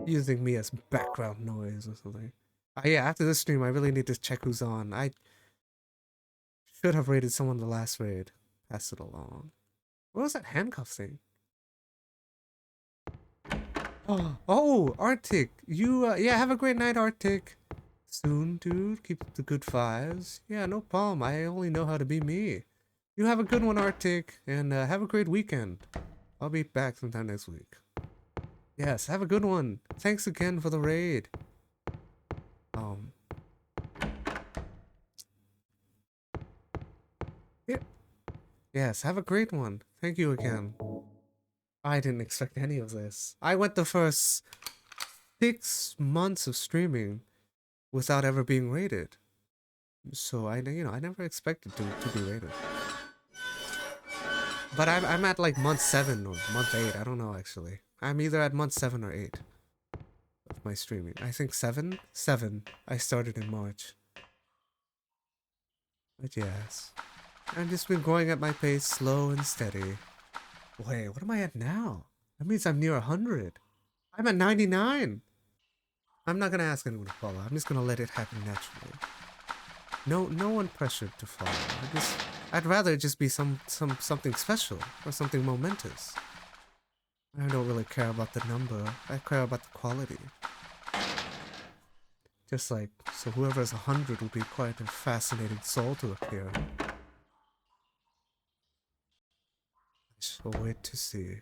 using me as background noise or something. Yeah, after this stream, I really need to check who's on. I should have raided someone the last raid. Pass it along. What was that handcuff thing? Oh, Arctic. You, yeah, have a great night, Arctic. Soon, dude. Keep the good vibes. Yeah, no problem. I only know how to be me. You have a good one, Arctic, and have a great weekend. I'll be back sometime next week. Yes, have a good one. Thanks again for the raid. Yeah. Yes, have a great one. Thank you again. I didn't expect any of this. I went the first 6 months of streaming without ever being rated. So I never expected to be rated. But I'm at like month 7 or month 8. I don't know actually. I'm either at month 7 or 8 of my streaming. I think 7. I started in March. But yes, I've just been going at my pace, slow and steady. Wait, what am I at now? That means I'm near 100. I'm at 99. I'm not gonna ask anyone to follow. I'm just gonna let it happen naturally. No one pressured to follow. I'd rather it just be something special or something momentous. I don't really care about the number. I care about the quality. Just like, so whoever's 100 will be quite a fascinating soul to appear. I shall wait to see.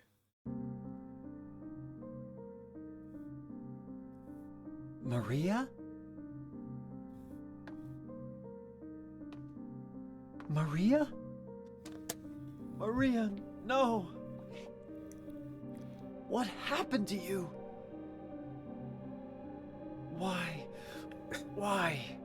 Maria? Maria? Maria, no! What happened to you? Why? Why?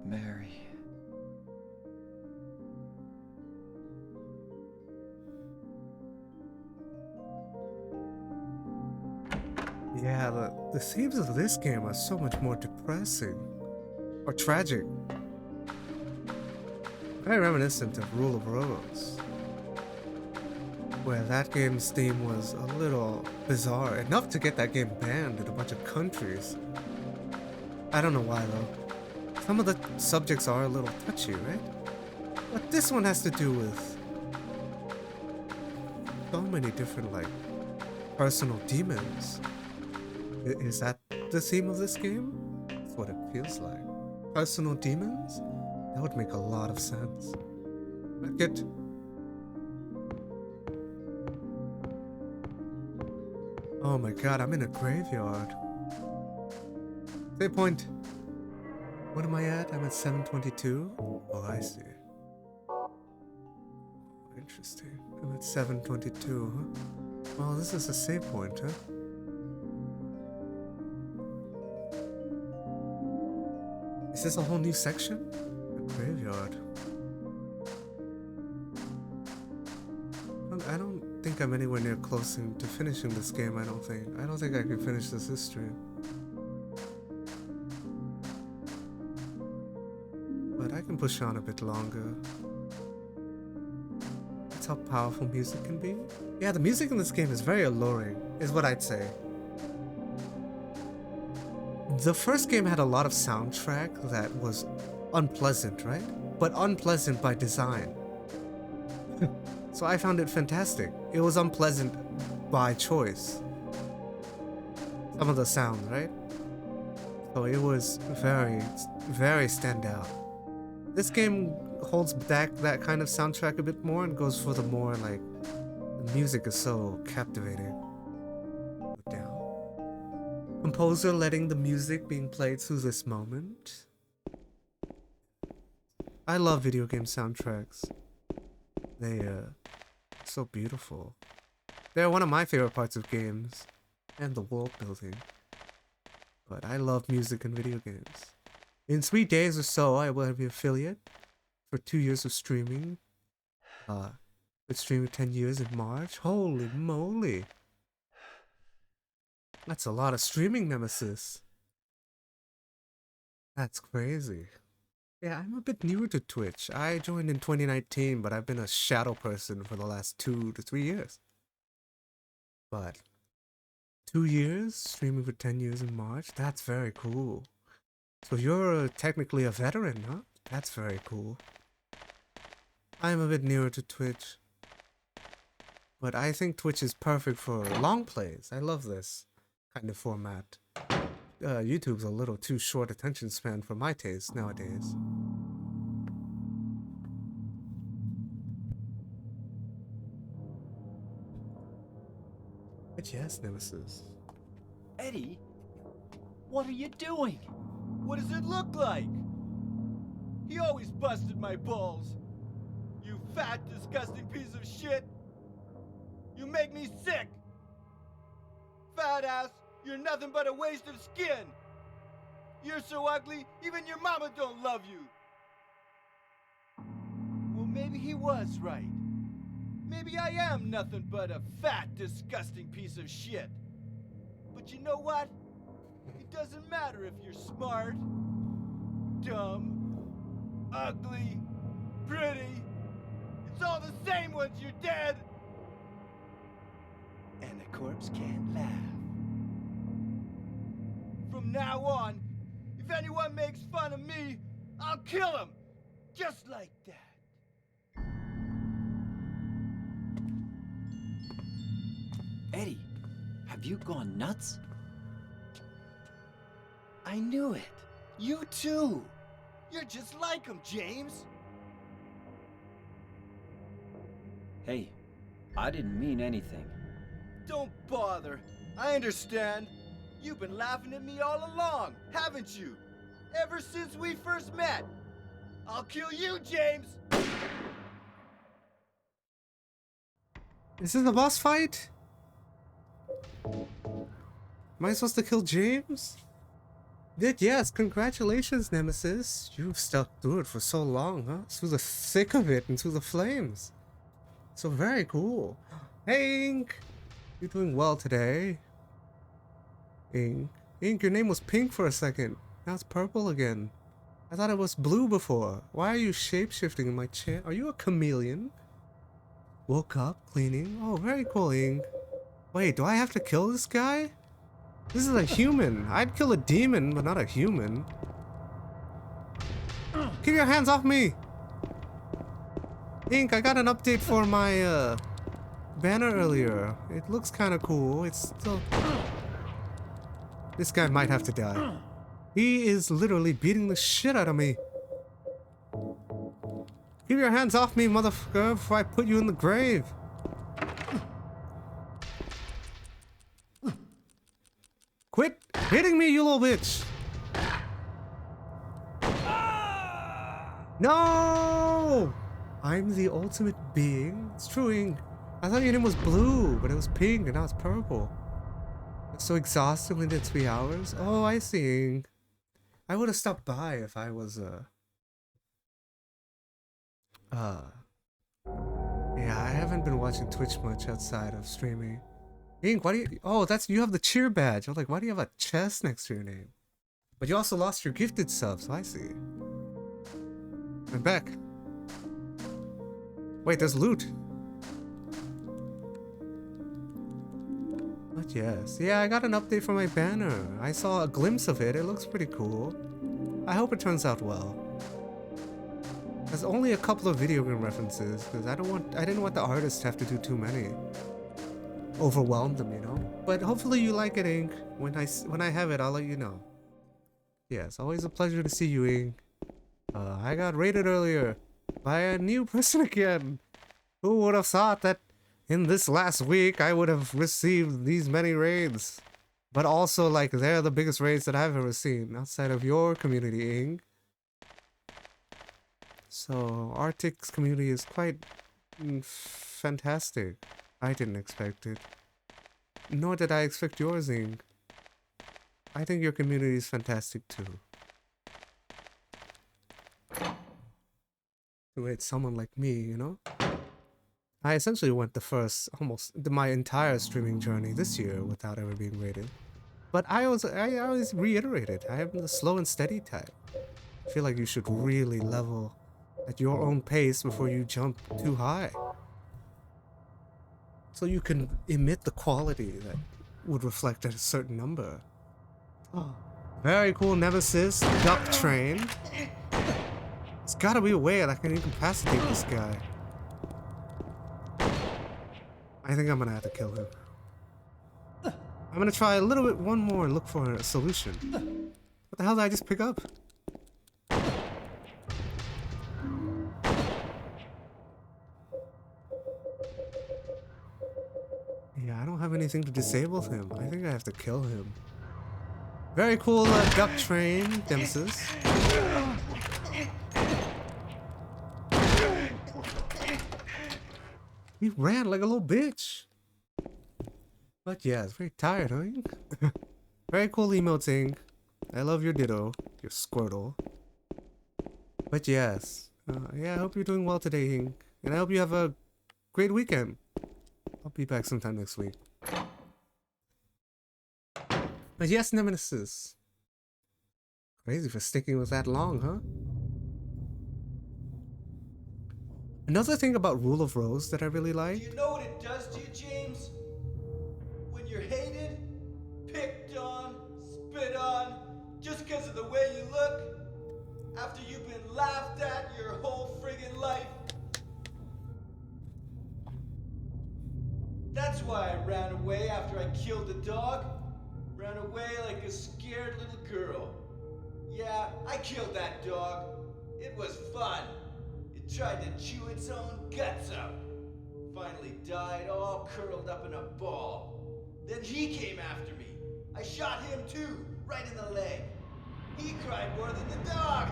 Mary. Yeah, the themes of this game are so much more depressing. Or tragic. Very reminiscent of Rule of Rose. Where that game's theme was a little bizarre, enough to get that game banned in a bunch of countries. I don't know why though. Some of the subjects are a little touchy, right? But this one has to do with so many different, like, personal demons. Is that the theme of this game? That's what it feels like. Personal demons? That would make a lot of sense. Get. Oh my god, I'm in a graveyard. Save point. What am I at? I'm at 722? Oh, I see. Interesting. I'm at 722, huh? Well, this is a save point, huh? Is this a whole new section? A graveyard. I don't think I'm anywhere near close to finishing this game, I don't think. I don't think I can finish this stream. But I can push on a bit longer. That's how powerful music can be. Yeah, the music in this game is very alluring, is what I'd say. The first game had a lot of soundtrack that was unpleasant, right? But unpleasant by design. So I found it fantastic. It was unpleasant by choice. Some of the sound, right? So it was very, very standout. This game holds back that kind of soundtrack a bit more and goes for the more like, the music is so captivating. Put down. Composer letting the music being played through this moment. I love video game soundtracks. They so beautiful. They're one of my favorite parts of games and the world building. But I love music and video games. In 3 days or so, I will be affiliate for 2 years of streaming. With streaming 10 years in March. Holy moly! That's a lot of streaming, Nemesis. That's crazy. Yeah, I'm a bit newer to Twitch. I joined in 2019, but I've been a shadow person for the last 2 to 3 years. But 2 years, streaming for 10 years in March, that's very cool. So you're technically a veteran, huh? That's very cool. I'm a bit newer to Twitch. But I think Twitch is perfect for long plays. I love this kind of format. YouTube's a little too short attention span for my taste nowadays. But yes, Nemesis. Eddie, what are you doing? What does it look like? He always busted my balls. You fat, disgusting piece of shit. You make me sick. Fat ass, you're nothing but a waste of skin. You're so ugly, even your mama don't love you. Well, maybe he was right. Maybe I am nothing but a fat, disgusting piece of shit. But you know what? It doesn't matter if you're smart, dumb, ugly, pretty. It's all the same once you're dead. And the corpse can't laugh. From now on, if anyone makes fun of me, I'll kill him. Just like that. Eddie, have you gone nuts? I knew it. You too. You're just like him, James. Hey, I didn't mean anything. Don't bother. I understand. You've been laughing at me all along, haven't you? Ever since we first met. I'll kill you, James! Is this a boss fight? Am I supposed to kill James? Yes, congratulations, Nemesis. You've stuck through it for so long, huh? Through the thick of it and through the flames. So very cool. Hey, Ink! You're doing well today. Ink, your name was pink for a second. Now it's purple again. I thought it was blue before. Why are you shape-shifting in my chair? Are you a chameleon? Woke up, cleaning. Oh, very cool, Ink. Wait, do I have to kill this guy? This is a human. I'd kill a demon, but not a human. Keep your hands off me! Ink, I got an update for my, banner earlier. It looks kinda cool. It's still... This guy might have to die. He is literally beating the shit out of me. Keep your hands off me, motherfucker, before I put you in the grave. Quit hitting me, you little bitch! No! I'm the ultimate being. It's true, Ink. I thought your name was blue, but it was pink and now it's purple. It's so exhausting in 3 hours. Oh, I see, Ink. I would have stopped by if I was, yeah, I haven't been watching Twitch much outside of streaming. Ink, why do you... Oh, that's... You have the cheer badge. I was like, why do you have a chest next to your name? But you also lost your gifted sub, so I see. I'm back. Wait, there's loot. But yes. Yeah, I got an update for my banner. I saw a glimpse of it. It looks pretty cool. I hope it turns out well. There's only a couple of video game references, because I didn't want the artist to have to do too many. Overwhelm them, you know? But hopefully you like it, Ink. When I have it, I'll let you know. Yes, always a pleasure to see you, Ing. I got raided earlier by a new person again. Who would have thought that in this last week I would have received these many raids? But also, like, they're the biggest raids that I've ever seen outside of your community, Ing. So, Arctic's community is quite fantastic. I didn't expect it. Nor did I expect yours, Ing. I think your community is fantastic too. To hit someone like me, you know? I essentially went my entire streaming journey this year without ever being rated. But I always reiterated, I am the slow and steady type. I feel like you should really level at your own pace before you jump too high. So you can emit the quality that would reflect at a certain number. Oh, very cool Nemesis duck train. There's gotta be a way that I can incapacitate this guy. I think I'm gonna have to kill him. I'm gonna try a little bit one more and look for a solution. What the hell did I just pick up? Yeah, I don't have anything to disable him. I think I have to kill him. Very cool duck train, Nemesis. He ran like a little bitch. But yeah, it's very tired, huh? Very cool emoting. I love your ditto, your Squirtle. But yes, yeah, I hope you're doing well today, Ing. And I hope you have a great weekend. I'll be back sometime next week. But yes, Nemesis. Crazy for sticking with that long, huh? Another thing about Rule of Rose that I really like. Do you know what it does to you, James? When you're hated, picked on, spit on, just because of the way you look, after you've been laughed at your whole friggin' life. That's why I ran away after I killed the dog. Ran away like a scared little girl. Yeah, I killed that dog. It was fun. It tried to chew its own guts out. Finally died all curled up in a ball. Then he came after me. I shot him too, right in the leg. He cried more than the dog.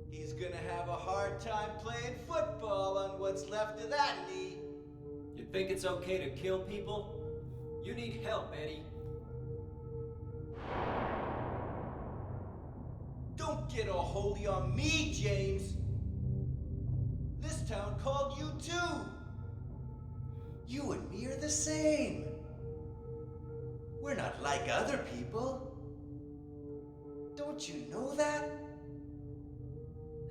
He's gonna have a hard time playing football on what's left of that knee. You think it's okay to kill people? You need help, Eddie. Don't get all holy on me, James. This town called you too. You and me are the same. We're not like other people. Don't you know that?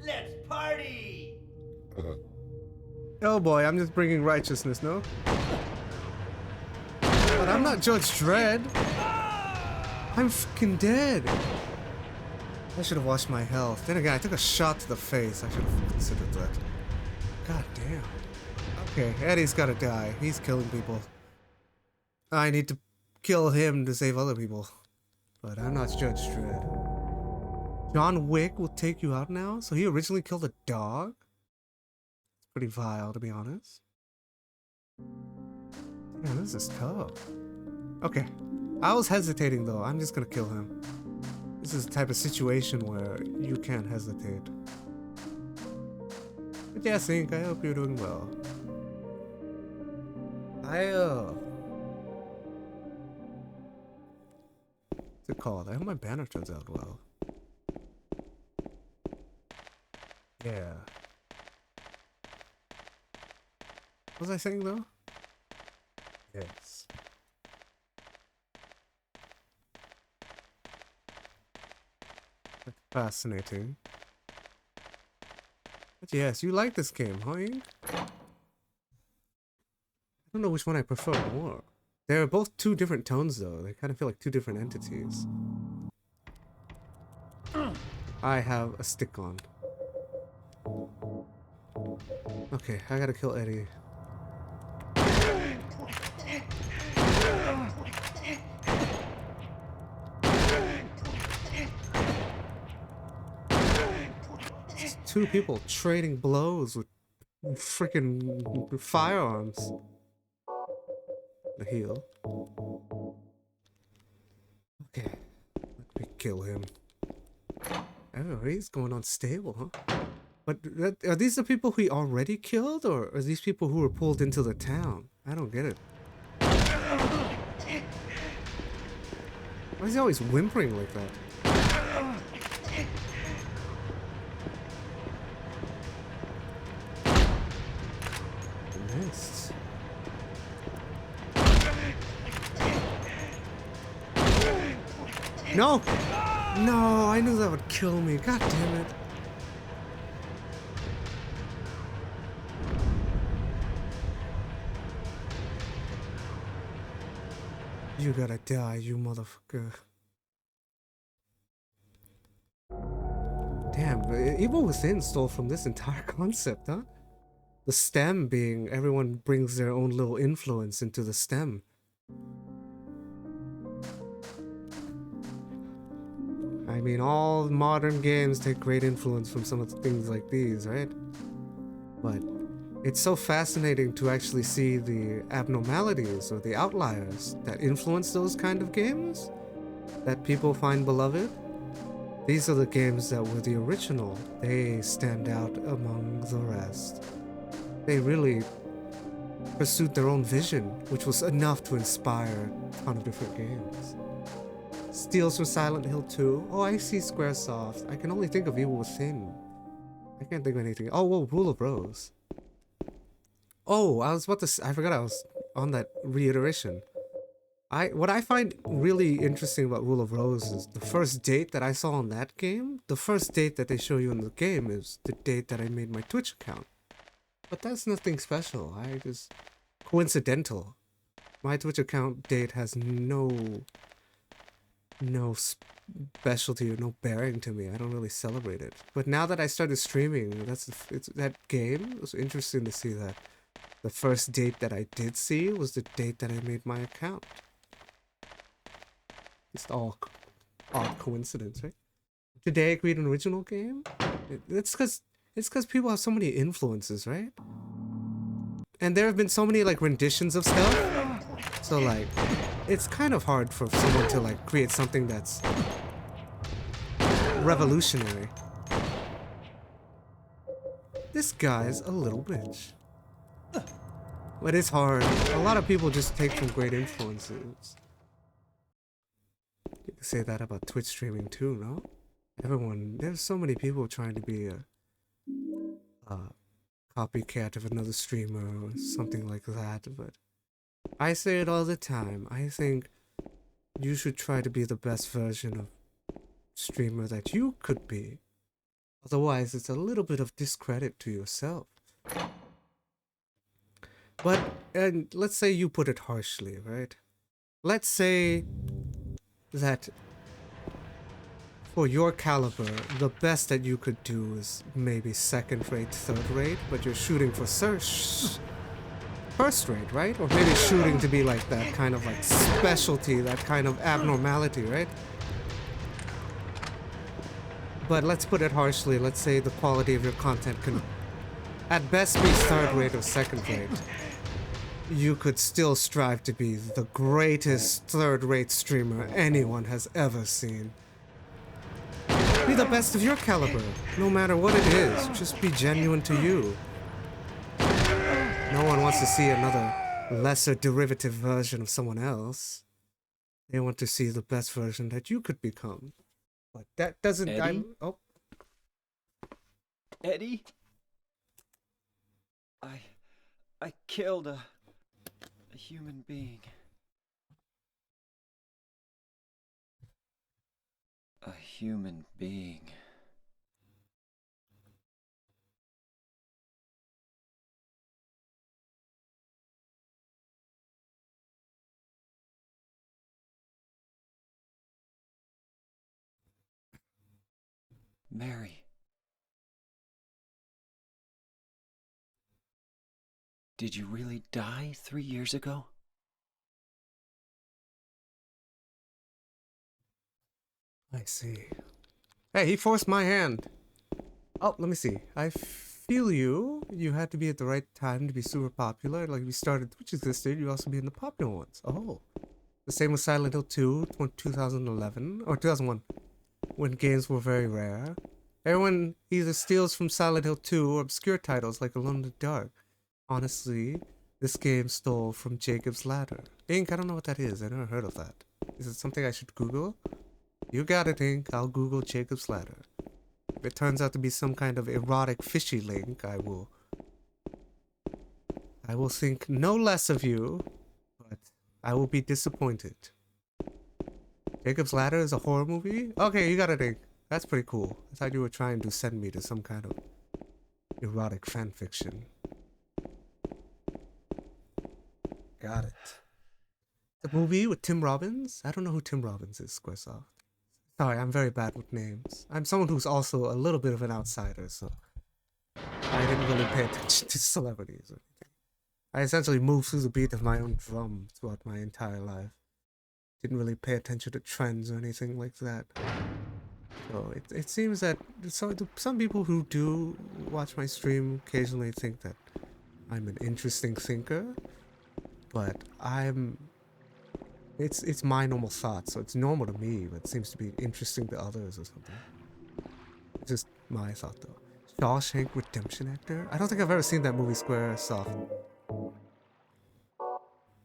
Let's party! Oh boy, I'm just bringing righteousness, no? But I'm not Judge Dredd. I'm fucking dead. I should have watched my health. Then again, I took a shot to the face. I should have considered that. God damn. Okay, Eddie's gotta die. He's killing people. I need to kill him to save other people. But I'm not Judge Dredd. John Wick will take you out now? So he originally killed a dog? It's pretty vile, to be honest. Yeah, this is tough. Okay. I was hesitating, though. I'm just gonna kill him. This is the type of situation where you can't hesitate. But yeah, Sync, I hope you're doing well. What's it called? I hope my banner turns out well. Yeah. What was I saying though? Yes. That's fascinating. But yes, you like this game, huh? Ink? I don't know which one I prefer more. They're both two different tones though. They kind of feel like two different entities. I have a stick on. Okay, I gotta kill Eddie. two people trading blows with freaking firearms. The heal. Okay, let me kill him. Oh, he's going unstable, huh? But are these the people he already killed, or are these people who were pulled into the town? I don't get it. Why is he always whimpering like that? Missed. No! No, I knew that would kill me. God damn it. You gotta die, you motherfucker. Damn, Evil Within stole from this entire concept, huh? The stem being everyone brings their own little influence into the stem. I mean, all modern games take great influence from some of the things like these, right? But it's so fascinating to actually see the abnormalities or the outliers that influence those kind of games that people find beloved. These are the games that were the original. They stand out among the rest. They really pursued their own vision, which was enough to inspire a ton of different games. Steals from Silent Hill 2. Oh, I see Squaresoft. I can only think of Evil Within. I can't think of anything. Oh, well, Rule of Rose. Oh, I was about to. I forgot I was on that reiteration. What I find really interesting about Rule of Rose is the first date that I saw on that game. The first date that they show you in the game is the date that I made my Twitch account. But that's nothing special. I just coincidental. My Twitch account date has no specialty or no bearing to me. I don't really celebrate it. But now that I started streaming, that game. It was interesting to see that the first date that I did see was the date that I made my account. Just all odd coincidence, right? Today I create an original game. It's because people have so many influences, right? And there have been so many like renditions of stuff. So like, it's kind of hard for someone to like create something that's revolutionary. This guy's a little bitch. But it's hard. A lot of people just take from great influences. You can say that about Twitch streaming too, no? There's so many people trying to be a copycat of another streamer or something like that, but I say it all the time. I think you should try to be the best version of streamer that you could be. Otherwise, it's a little bit of discredit to yourself. But, and let's say you put it harshly, right? Let's say that for your caliber, the best that you could do is maybe second rate, third rate, but you're shooting for first rate, right? Or maybe shooting to be like that kind of like specialty, that kind of abnormality, right? But let's put it harshly. Let's say the quality of your content can at best be third rate or second rate. You could still strive to be the greatest third-rate streamer anyone has ever seen. Be the best of your caliber, no matter what it is. Just be genuine to you. No one wants to see another lesser derivative version of someone else. They want to see the best version that you could become. But that doesn't... Eddie? Oh. Eddie? I killed a human being. A human being. Mary. Did you really die 3 years ago? I see. Hey, he forced my hand. Oh, let me see. I feel you. You had to be at the right time to be super popular. Like, you started Twitch existed, you also be in the popular ones. Oh. The same with Silent Hill 2, 2011, or 2001, when games were very rare. Everyone either steals from Silent Hill 2 or obscure titles like Alone in the Dark. Honestly, this game stole from Jacob's Ladder. Ink, I don't know what that is. I never heard of that. Is it something I should Google? You got it, Ink. I'll Google Jacob's Ladder. If it turns out to be some kind of erotic fishy link, I will think no less of you, but I will be disappointed. Jacob's Ladder is a horror movie? Okay, you got it, Ink. That's pretty cool. I thought you were trying to send me to some kind of erotic fanfiction. Got it. The movie with Tim Robbins? I don't know who Tim Robbins is, Squaresoft. Sorry, I'm very bad with names. I'm someone who's also a little bit of an outsider, so I didn't really pay attention to celebrities or anything. I essentially moved through the beat of my own drum throughout my entire life. Didn't really pay attention to trends or anything like that. So it seems that some people who do watch my stream occasionally think that I'm an interesting thinker, but it's my normal thought, so it's normal to me, but it seems to be interesting to others or something. It's just my thought, though. Shawshank Redemption actor? I don't think I've ever seen that movie, Squaresoft.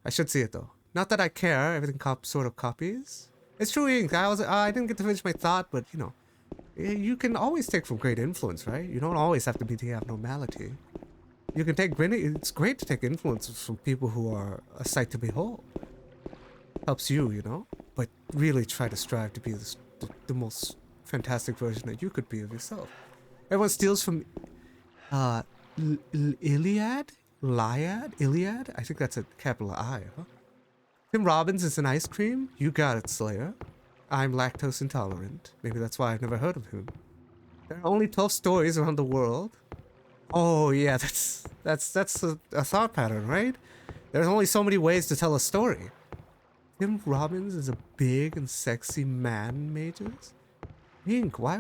I should see it, though. Not that I care, everything sort of copies. It's true, Ink. I didn't get to finish my thought, but, you know, you can always take from great influence, right? You don't always have to be the abnormality. You can take it's great to take influence from people who are a sight to behold. Helps you, you know? But really try to strive to be the most fantastic version that you could be of yourself. Everyone steals from Iliad? I think that's a capital I, huh? Tim Robbins is an ice cream? You got it, Slayer. I'm lactose intolerant. Maybe that's why I've never heard of him. There are only 12 stories around the world. Oh yeah, that's a thought pattern, right? There's only so many ways to tell a story. Tim Robbins is a big and sexy man, Mages? Ink, why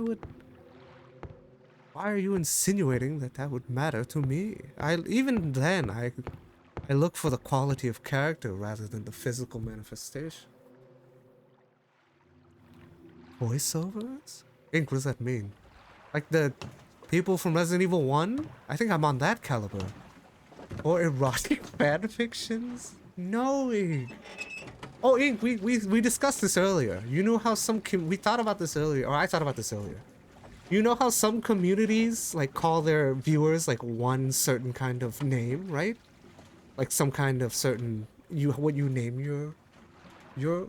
are you insinuating that would matter to me? Even then, I look for the quality of character rather than the physical manifestation. Voiceovers? Ink, what does that mean? Like the people from Resident Evil 1? I think I'm on that caliber. Or erotic fanfictions? No, Ink. Oh, Ink, we discussed this earlier. You know how we thought about this earlier, or I thought about this earlier. You know how some communities like call their viewers like one certain kind of name, right? Like some kind of certain what you name your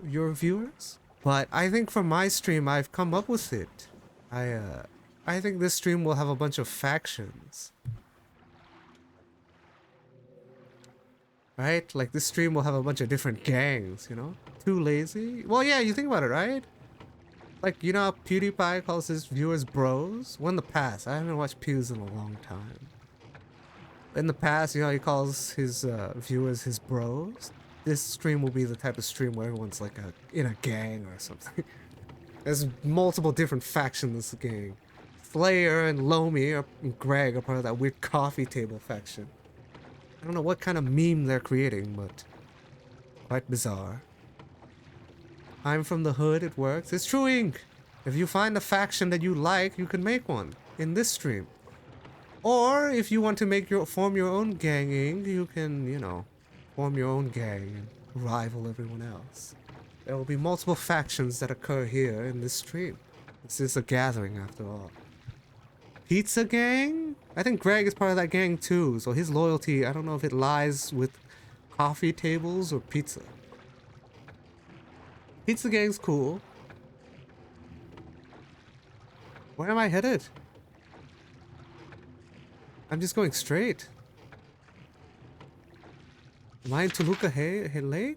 viewers. But I think for my stream, I've come up with it. I think this stream will have a bunch of factions. Right? Like this stream will have a bunch of different gangs, you know? Too lazy? Well, yeah, you think about it, right? Like, you know how PewDiePie calls his viewers bros? Well, in the past. I haven't watched Pews in a long time. In the past, you know how he calls his viewers his bros? This stream will be the type of stream where everyone's like in a gang or something. There's multiple different factions of the gang. Slayer and Lomi and Greg are part of that weird coffee table faction. I don't know what kind of meme they're creating, but quite bizarre. I'm from the hood, it works. It's true, Ink. If you find a faction that you like, you can make one in this stream. Or if you want to form your own gang, Ink, you can, you know, form your own gang and rival everyone else. There will be multiple factions that occur here in this stream. This is a gathering after all. Pizza gang? I think Greg is part of that gang too, so his loyalty, I don't know if it lies with coffee tables or pizza. Pizza gang's cool. Where am I headed? I'm just going straight. Am I in Toluca Lake?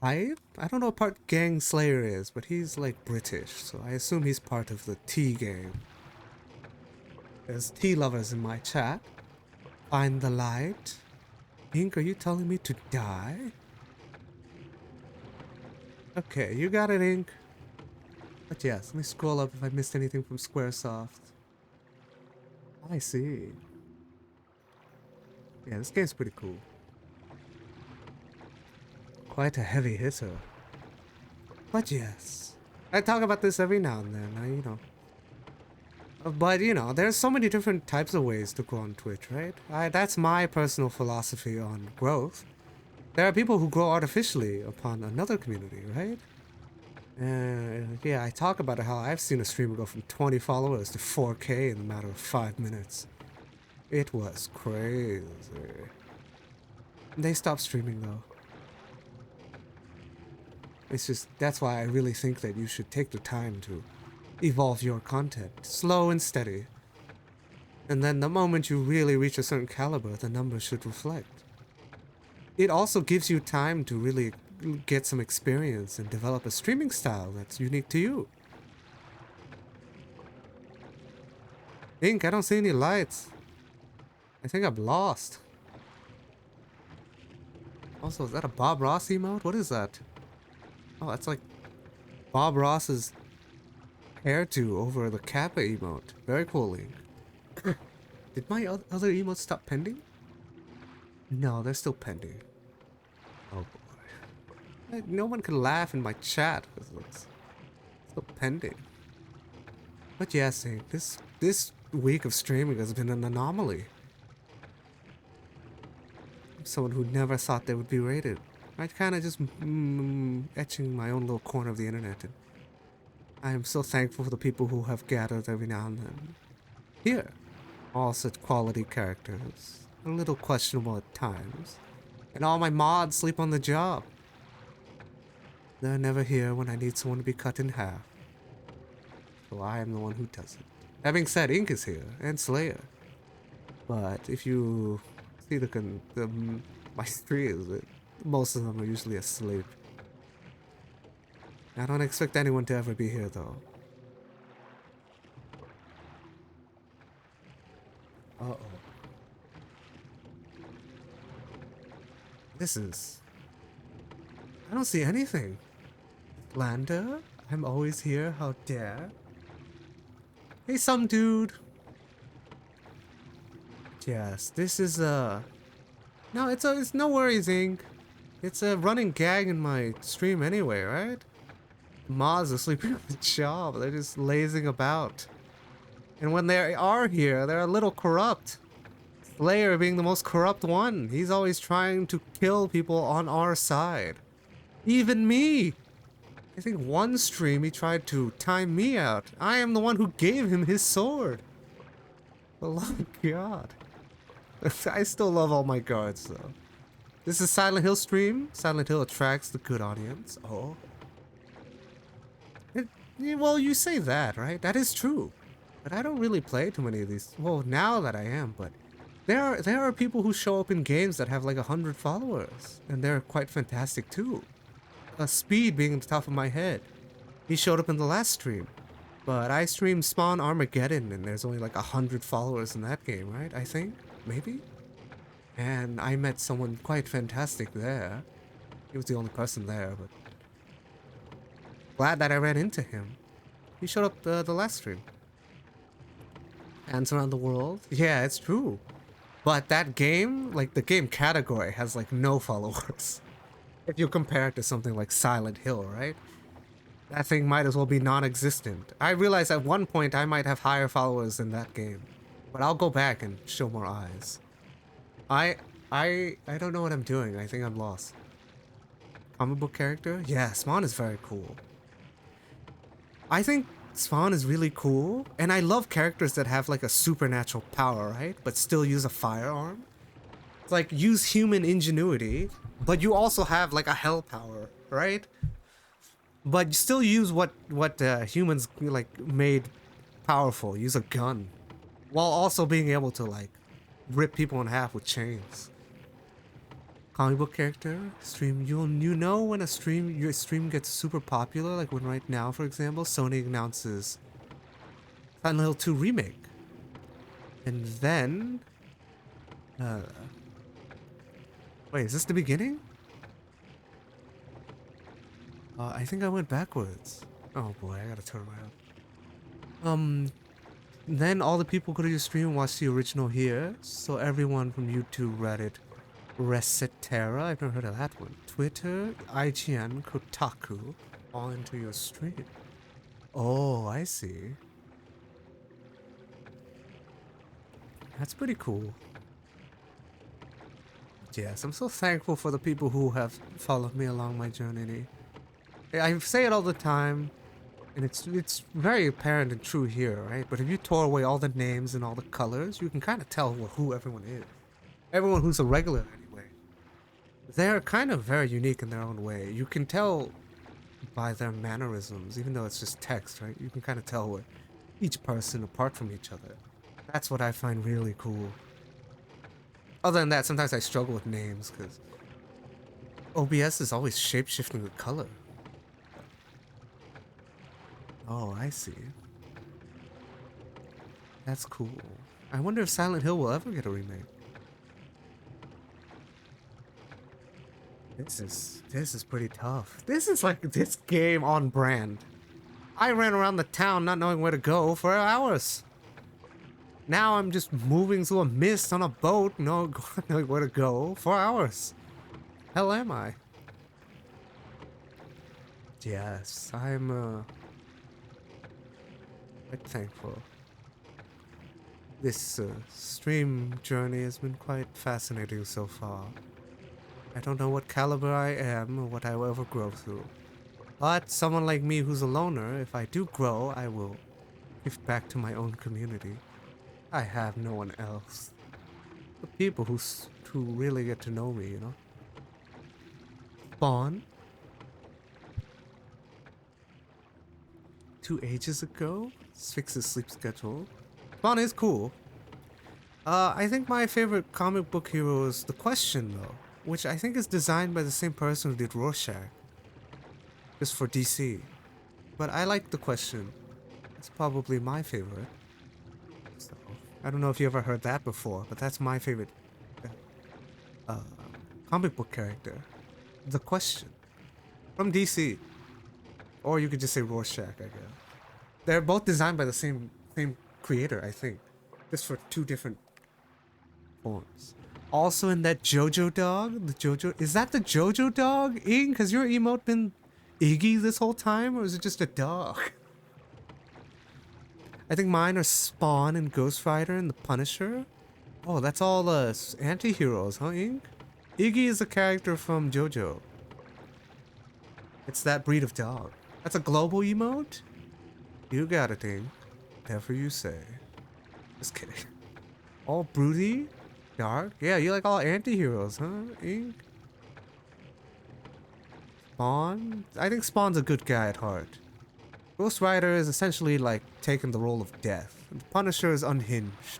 I don't know what part Gang Slayer is, but he's like British, so I assume he's part of the tea gang. There's tea lovers in my chat. Find the light. Ink, are you telling me to die? Okay, you got it, Ink. But yes, let me scroll up if I missed anything from Squaresoft. I see. Yeah, this game's pretty cool. Quite a heavy hitter. But yes, I talk about this every now and then, But, there's so many different types of ways to grow on Twitch, right? That's my personal philosophy on growth. There are people who grow artificially upon another community, right? Yeah, I talk about how I've seen a streamer go from 20 followers to 4K in a matter of 5 minutes. It was crazy. They stopped streaming though. It's just, that's why I really think that you should take the time to evolve your content, slow and steady. And then the moment you really reach a certain caliber, the numbers should reflect. It also gives you time to really get some experience and develop a streaming style that's unique to you. Ink, I don't see any lights. I think I'm lost. Also, is that a Bob Ross emote? What is that? Oh, that's like Bob Ross's hairdo over the Kappa emote. Very cool, Link. Did my other emotes stop pending? No, they're still pending. Oh boy. No one can laugh in my chat because it's still pending. But yes, Link, this week of streaming has been an anomaly. Someone who never thought they would be rated. I kind of just etching my own little corner of the internet. And I am so thankful for the people who have gathered every now and then. Here, all such quality characters. A little questionable at times. And all my mods sleep on the job. They're never here when I need someone to be cut in half. So I am the one who does it. Having said, Ink is here, and Slayer. But if you see my streams, most of them are usually asleep. I don't expect anyone to ever be here, though. Uh-oh. I don't see anything. Lander? I'm always here, how dare? Hey, some dude. Yes, this is no, it's no worries, Ink. It's a running gag in my stream anyway, right? Mods are sleeping on the job. They're just lazing about. And when they are here, they're a little corrupt. Slayer being the most corrupt one. He's always trying to kill people on our side. Even me. I think one stream he tried to time me out. I am the one who gave him his sword. Oh my god. I still love all my guards though. This is Silent Hill stream. Silent Hill attracts the good audience. Oh. Well, you say that, right? That is true. But I don't really play too many of these. Well, now that I am, but there are people who show up in games that have like 100 followers. And they're quite fantastic too. Speed being the top of my head. He showed up in the last stream. But I streamed Spawn Armageddon and there's only like 100 followers in that game, right? I think? Maybe? And I met someone quite fantastic there. He was the only person there, but glad that I ran into him. He showed up the last stream. Hands Around the World? Yeah, it's true. But that game, like the game category, has like no followers. If you compare it to something like Silent Hill, right? That thing might as well be non-existent. I realized at one point I might have higher followers than that game. But I'll go back and show more eyes. I don't know what I'm doing. I think I'm lost. Comic book character? Yeah, Spawn is very cool. I think Spawn is really cool. And I love characters that have like a supernatural power, right? But still use a firearm. It's like use human ingenuity, but you also have like a hell power, right? But you still use what humans like made powerful. Use a gun. While also being able to like rip people in half with chains. Comic book character stream. You know when your stream gets super popular, like when right now, for example, Sony announces Silent Hill 2 remake, and then wait, is this the beginning? I think I went backwards. Oh boy, I gotta turn around. Then all the people go to your stream and watch the original here. So everyone from YouTube, Reddit, Resetera, I've never heard of that one. Twitter, IGN, Kotaku, all into your stream. Oh, I see. That's pretty cool. Yes, I'm so thankful for the people who have followed me along my journey. I say it all the time, and it's very apparent and true here, right? But if you tore away all the names and all the colors, you can kind of tell who everyone is. Everyone who's a regular, anyway. They're kind of very unique in their own way. You can tell by their mannerisms, even though it's just text, right? You can kind of tell each person apart from each other. That's what I find really cool. Other than that, sometimes I struggle with names because OBS is always shape-shifting the color. Oh, I see. That's cool. I wonder if Silent Hill will ever get a remake. This is pretty tough. This is like this game on brand. I ran around the town not knowing where to go for hours. Now I'm just moving through a mist on a boat, not knowing where to go for hours. Hell am I? Yes, I'm quite thankful. This stream journey has been quite fascinating so far. I don't know what caliber I am or what I will ever grow through. But someone like me who's a loner, if I do grow, I will give back to my own community. I have no one else. The people who really get to know me, you know? Spawn? 2 ages ago? Let's fix his sleep schedule. Spawn is cool. I think my favorite comic book hero is The Question, though. Which I think is designed by the same person who did Rorschach. Just for DC. But I like The Question. It's probably my favorite. So, I don't know if you ever heard that before, but that's my favorite comic book character. The Question. From DC. Or you could just say Rorschach, I guess. They're both designed by the same creator, I think. Just for 2 different forms. Also in that JoJo dog, is that the JoJo dog, Ing? Has your emote been Iggy this whole time, or is it just a dog? I think mine are Spawn and Ghost Rider and the Punisher. Oh, that's all anti-heroes, huh, Ing? Iggy is a character from JoJo. It's that breed of dog. That's a global emote? You got it, Ing. Whatever you say. Just kidding. All broody? Dark? Yeah, you like all anti-heroes, huh, Ink? Spawn? I think Spawn's a good guy at heart. Ghost Rider is essentially like taking the role of death. And Punisher is unhinged.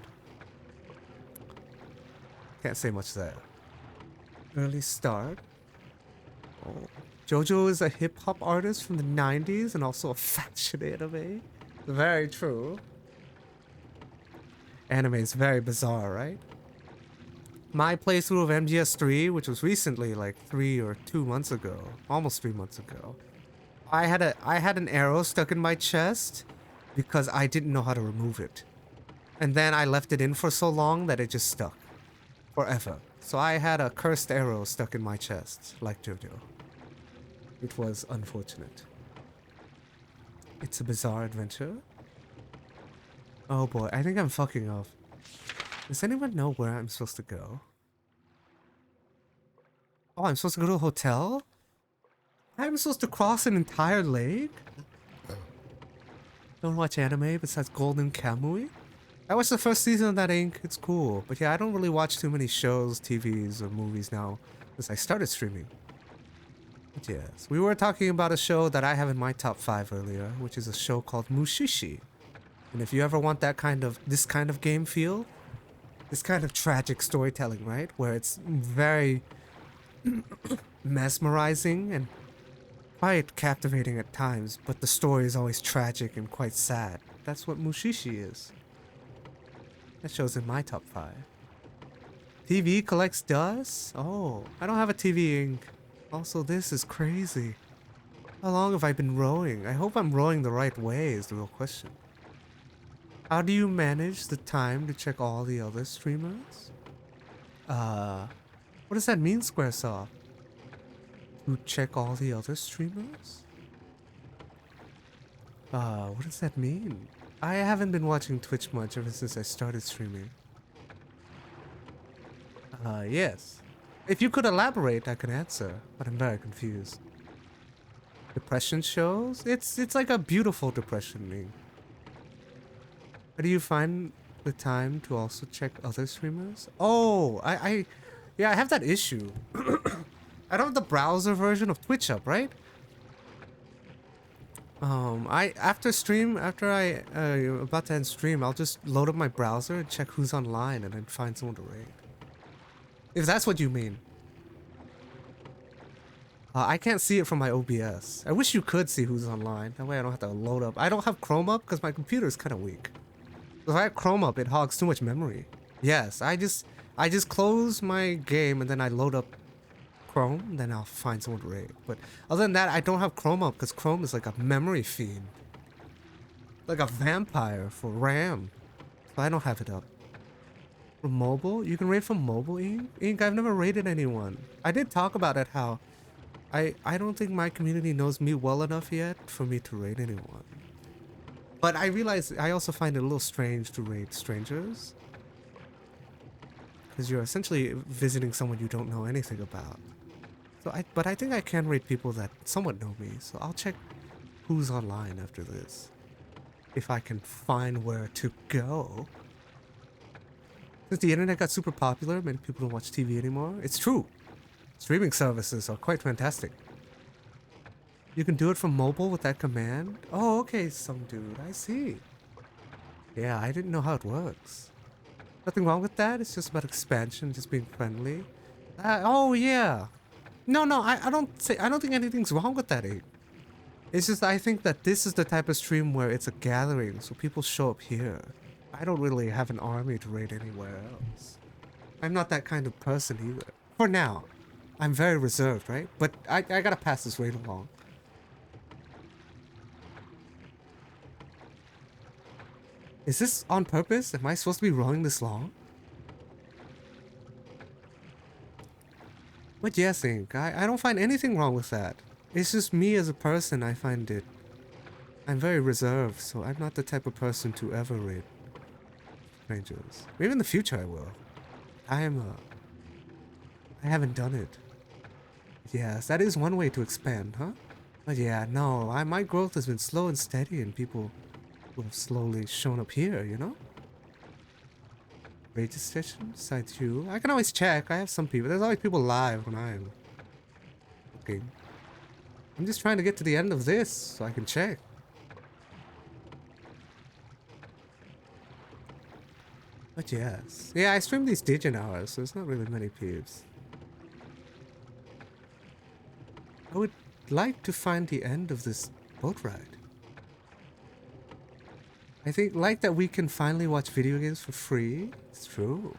Can't say much there. Early start. Oh. JoJo is a hip-hop artist from the 90s and also a fashion anime. Very true. Anime is very bizarre, right? My playthrough of MGS3, which was recently, like 3 or 2 months ago, almost 3 months ago, I had an arrow stuck in my chest because I didn't know how to remove it. And then I left it in for so long that it just stuck. Forever. So I had a cursed arrow stuck in my chest, like JoJo. It was unfortunate. It's a bizarre adventure. Oh boy, I think I'm fucking up. Does anyone know where I'm supposed to go? Oh, I'm supposed to go to a hotel? I'm supposed to cross an entire lake? Don't watch anime besides Golden Kamuy? I watched the first season of that, Ink. It's cool. But yeah, I don't really watch too many shows, TVs, or movies now since I started streaming. But yes, we were talking about a show that I have in my top 5 earlier, which is a show called Mushishi. And if you ever want this kind of game feel, this kind of tragic storytelling, right? Where it's very mesmerizing and quite captivating at times, but the story is always tragic and quite sad. That's what Mushishi is. That show's in my top 5. TV collects dust? Oh, I don't have a TV, Ink. Also, this is crazy. How long have I been rowing? I hope I'm rowing the right way is the real question. How do you manage the time to check all the other streamers? What does that mean, Squaresoft? To check all the other streamers? What does that mean? I haven't been watching Twitch much ever since I started streaming. Yes. If you could elaborate, I could answer, but I'm very confused. Depression shows? It's like a beautiful depression meme. How do you find the time to also check other streamers? Oh, yeah, I have that issue. I don't have the browser version of Twitch up, right? After I about to end stream, I'll just load up my browser and check who's online and then find someone to raid. If that's what you mean. I can't see it from my OBS. I wish you could see who's online. That way I don't have to load up. I don't have Chrome up because my computer is kind of weak. If I have Chrome up, it hogs too much memory. Yes, I just close my game and then I load up Chrome, then I'll find someone to raid. But other than that, I don't have Chrome up because Chrome is like a memory fiend. Like a vampire for RAM. So I don't have it up. For mobile? You can raid from mobile, Ink? Ink, I've never raided anyone. I did talk about it, how I don't think my community knows me well enough yet for me to raid anyone. But I realize I also find it a little strange to raid strangers. Because you're essentially visiting someone you don't know anything about. But I think I can raid people that somewhat know me, so I'll check who's online after this. If I can find where to go. Since the internet got super popular, many people don't watch TV anymore. It's true. Streaming services are quite fantastic. You can do it from mobile with that command? Oh, okay, some dude. I see. Yeah, I didn't know how it works. Nothing wrong with that. It's just about expansion, just being friendly. Oh, yeah. No, I don't think anything's wrong with that, Abe. It's just I think that this is the type of stream where it's a gathering, so people show up here. I don't really have an army to raid anywhere else. I'm not that kind of person either. For now. I'm very reserved, right? But I gotta pass this raid along. Is this on purpose? Am I supposed to be rowing this long? But yes, Ink, I don't find anything wrong with that. It's just me as a person, I find it... I'm very reserved, so I'm not the type of person to ever raid strangers. Maybe in the future I will. I haven't done it. Yes, that is one way to expand, huh? But yeah, no, my growth has been slow and steady, and people who have slowly shown up here, you know? Radio station besides you. I can always check. I have some people. There's always people live when I'm looking. I'm just trying to get to the end of this so I can check. But yes. Yeah, I stream these Digin hours, so there's not really many peeps. I would like to find the end of this boat ride. I think like that we can finally watch video games for free. It's true.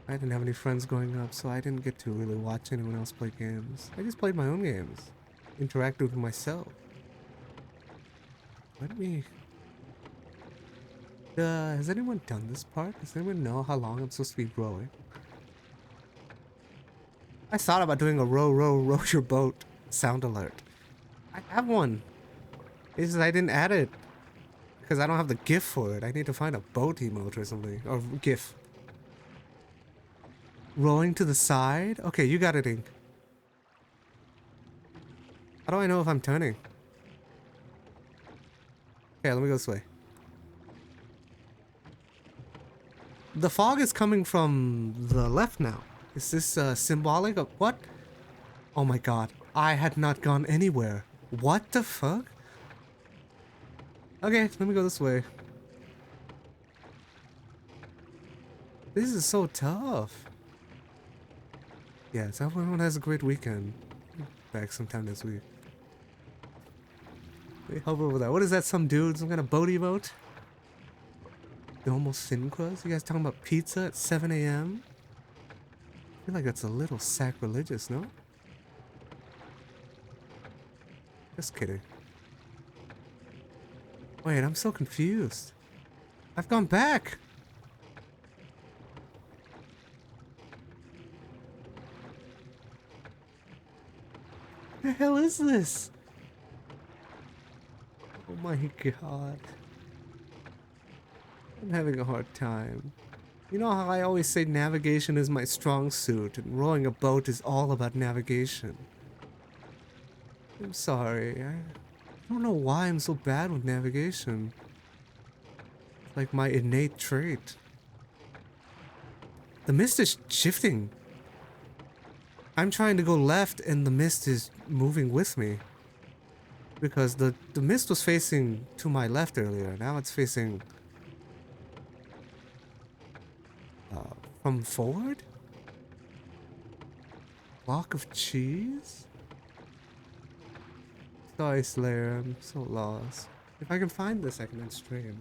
I didn't have any friends growing up, so I didn't get to really watch anyone else play games. I just played my own games. Interacted with myself. Let me... has anyone done this part? Does anyone know how long I'm supposed to be rowing? I thought about doing a row your boat sound alert. I have one. It's just I didn't add it because I don't have the GIF for it. I need to find a boat emote or something. Or GIF. Rowing to the side? Okay, you got it, Ink. How do I know if I'm turning? Okay, let me go this way. The fog is coming from the left now. Is this symbolic of what? Oh my god. I had not gone anywhere. What the fuck? Okay, let me go this way. This is so tough. Yeah, so everyone has a great weekend. Back sometime this week. Let me hover over that. What is that, some dude? Some kind of boat emote? Domo Syncros? You guys talking about pizza at 7 a.m.? I feel like that's a little sacrilegious, no? Just kidding. Wait, I'm so confused. I've gone back. The hell is this? Oh my god. I'm having a hard time. You know how I always say navigation is my strong suit, and rowing a boat is all about navigation. I'm sorry. I don't know why I'm so bad with navigation. It's like my innate trait. The mist is shifting. I'm trying to go left and the mist is moving with me. Because the mist was facing to my left earlier. Now it's facing... from forward? Block of cheese? Sorry, Slayer, I'm so lost. If I can find this, I can end stream.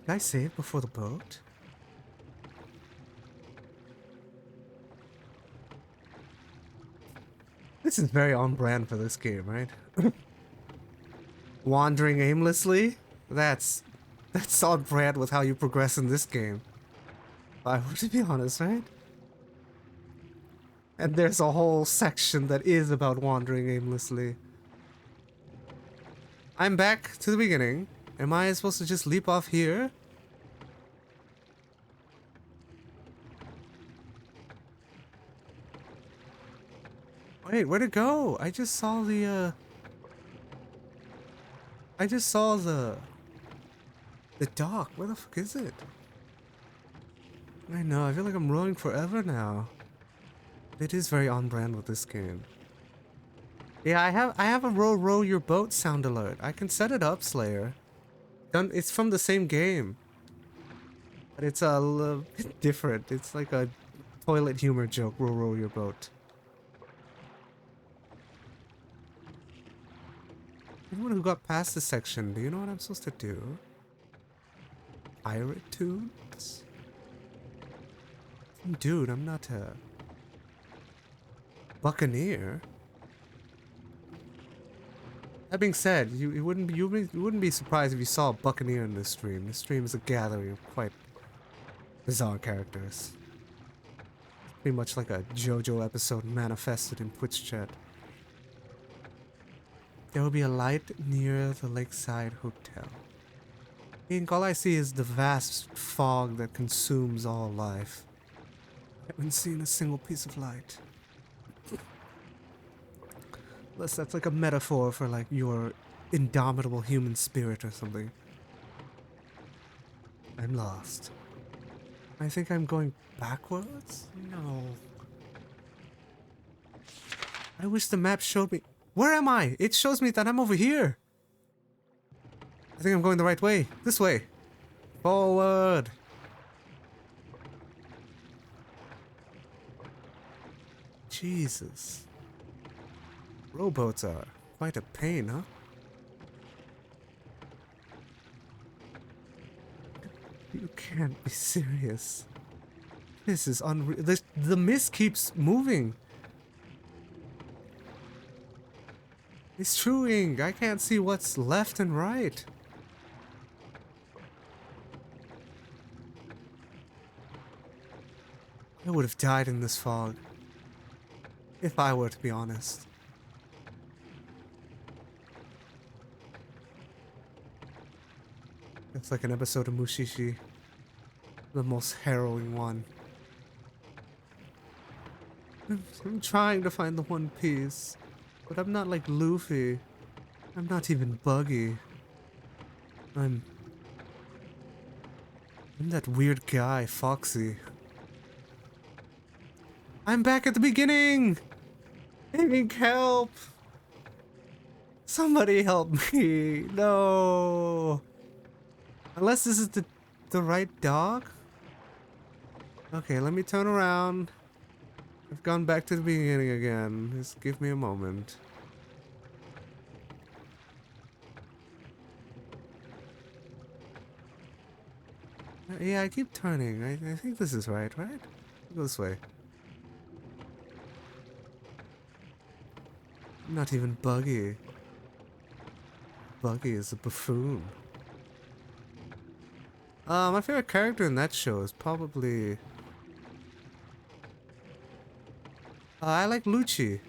Did I save before the boat? This is very on brand for this game, right? Wandering aimlessly? That's on brand with how you progress in this game. If I were to be honest, right? And there's a whole section that is about wandering aimlessly. I'm back to the beginning. Am I supposed to just leap off here? Wait, where'd it go? I just saw the dock. Where the fuck is it? I know, I feel like I'm rowing forever now. It is very on brand with this game. Yeah, I have a row your boat sound alert. I can set it up, Slayer. It's from the same game. But it's a little bit different. It's like a toilet humor joke, row your boat. Anyone who got past this section, do you know what I'm supposed to do? Pirate tunes? Dude, I'm not a buccaneer. That being said, you wouldn't be surprised if you saw a buccaneer in this stream. This stream is a gathering of quite bizarre characters. Pretty much like a JoJo episode manifested in Twitch chat. There will be a light near the lakeside hotel. And all I see is the vast fog that consumes all life. I haven't seen a single piece of light. Unless that's like a metaphor for like your indomitable human spirit or something. I'm lost. I think I'm going backwards? No. I wish the map showed me... Where am I? It shows me that I'm over here. I think I'm going the right way. This way. Forward. Jesus. Rowboats are quite a pain, huh? You can't be serious. This is unreal. The mist keeps moving. It's truing. I can't see what's left and right. I would have died in this fog. If I were to be honest. It's like an episode of Mushishi. The most harrowing one. I'm trying to find the One Piece. But I'm not like Luffy. I'm not even Buggy. I'm that weird guy, Foxy. I'm back at the beginning! I need help! Somebody help me! No! Unless this is the right dog? Okay, let me turn around. I've gone back to the beginning again. Just give me a moment. Yeah, I keep turning. I think this is right? Go this way. Not even Buggy. Buggy is a buffoon. My favorite character in that show is probably... I like Lucci.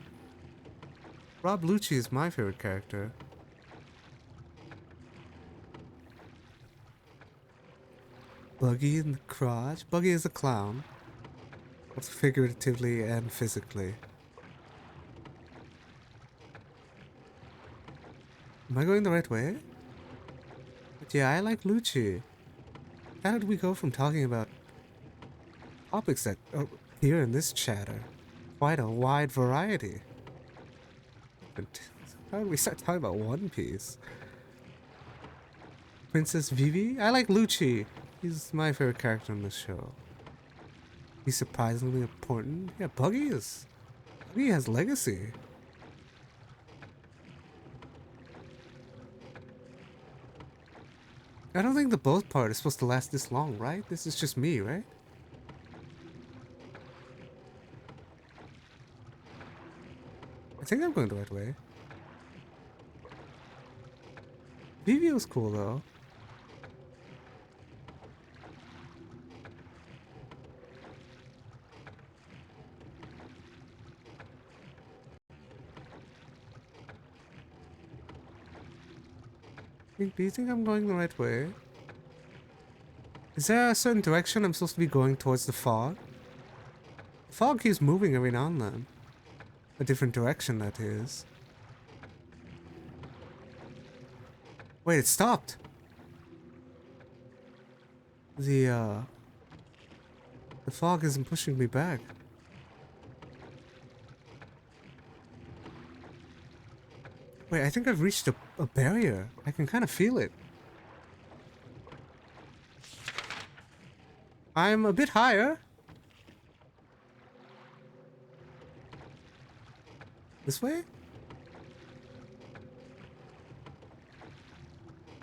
Rob Lucci is my favorite character. Buggy in the crotch. Buggy is a clown. Both figuratively and physically. Am I going the right way? But yeah, I like Lucci. How did we go from talking about topics that appear in this chatter? Quite a wide variety. But how did we start talking about One Piece? Princess Vivi? I like Lucci. He's my favorite character in this show. He's surprisingly important. Yeah, Buggy has legacy. I don't think the both part is supposed to last this long, right? This is just me, right? I think I'm going the right way. Vivi was cool though. Do you think I'm going the right way? Is there a certain direction I'm supposed to be going towards the fog? The fog keeps moving every now and then. A different direction, that is. Wait, it stopped! The fog isn't pushing me back. Wait, I think I've reached a barrier. I can kind of feel it. I'm a bit higher. This way?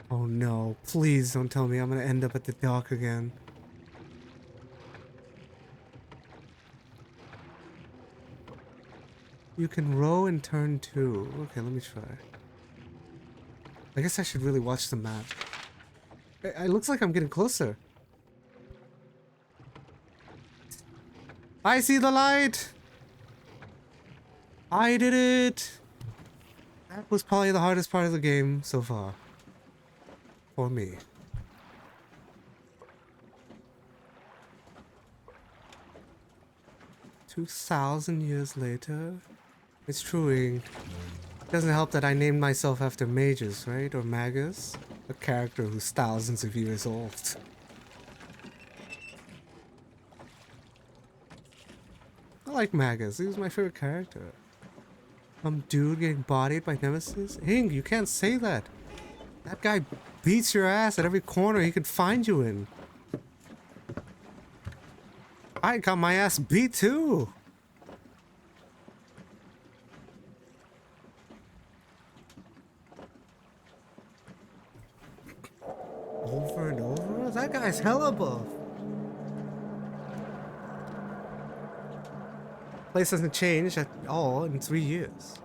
Oh no, please don't tell me I'm gonna end up at the dock again. You can row and turn too. Okay, let me try. I guess I should really watch the map. It looks like I'm getting closer. I see the light! I did it! That was probably the hardest part of the game so far. For me. 2,000 years later? It's true, Ing. Doesn't help that I named myself after Magus, right? Or Magus? A character who's thousands of years old. I like Magus. He was my favorite character. Some dude getting bodied by Nemesis? Ing, you can't say that. That guy beats your ass at every corner he could find you in. I got my ass beat too. Over and over? That guy's hella buff. Place hasn't changed at all in 3 years.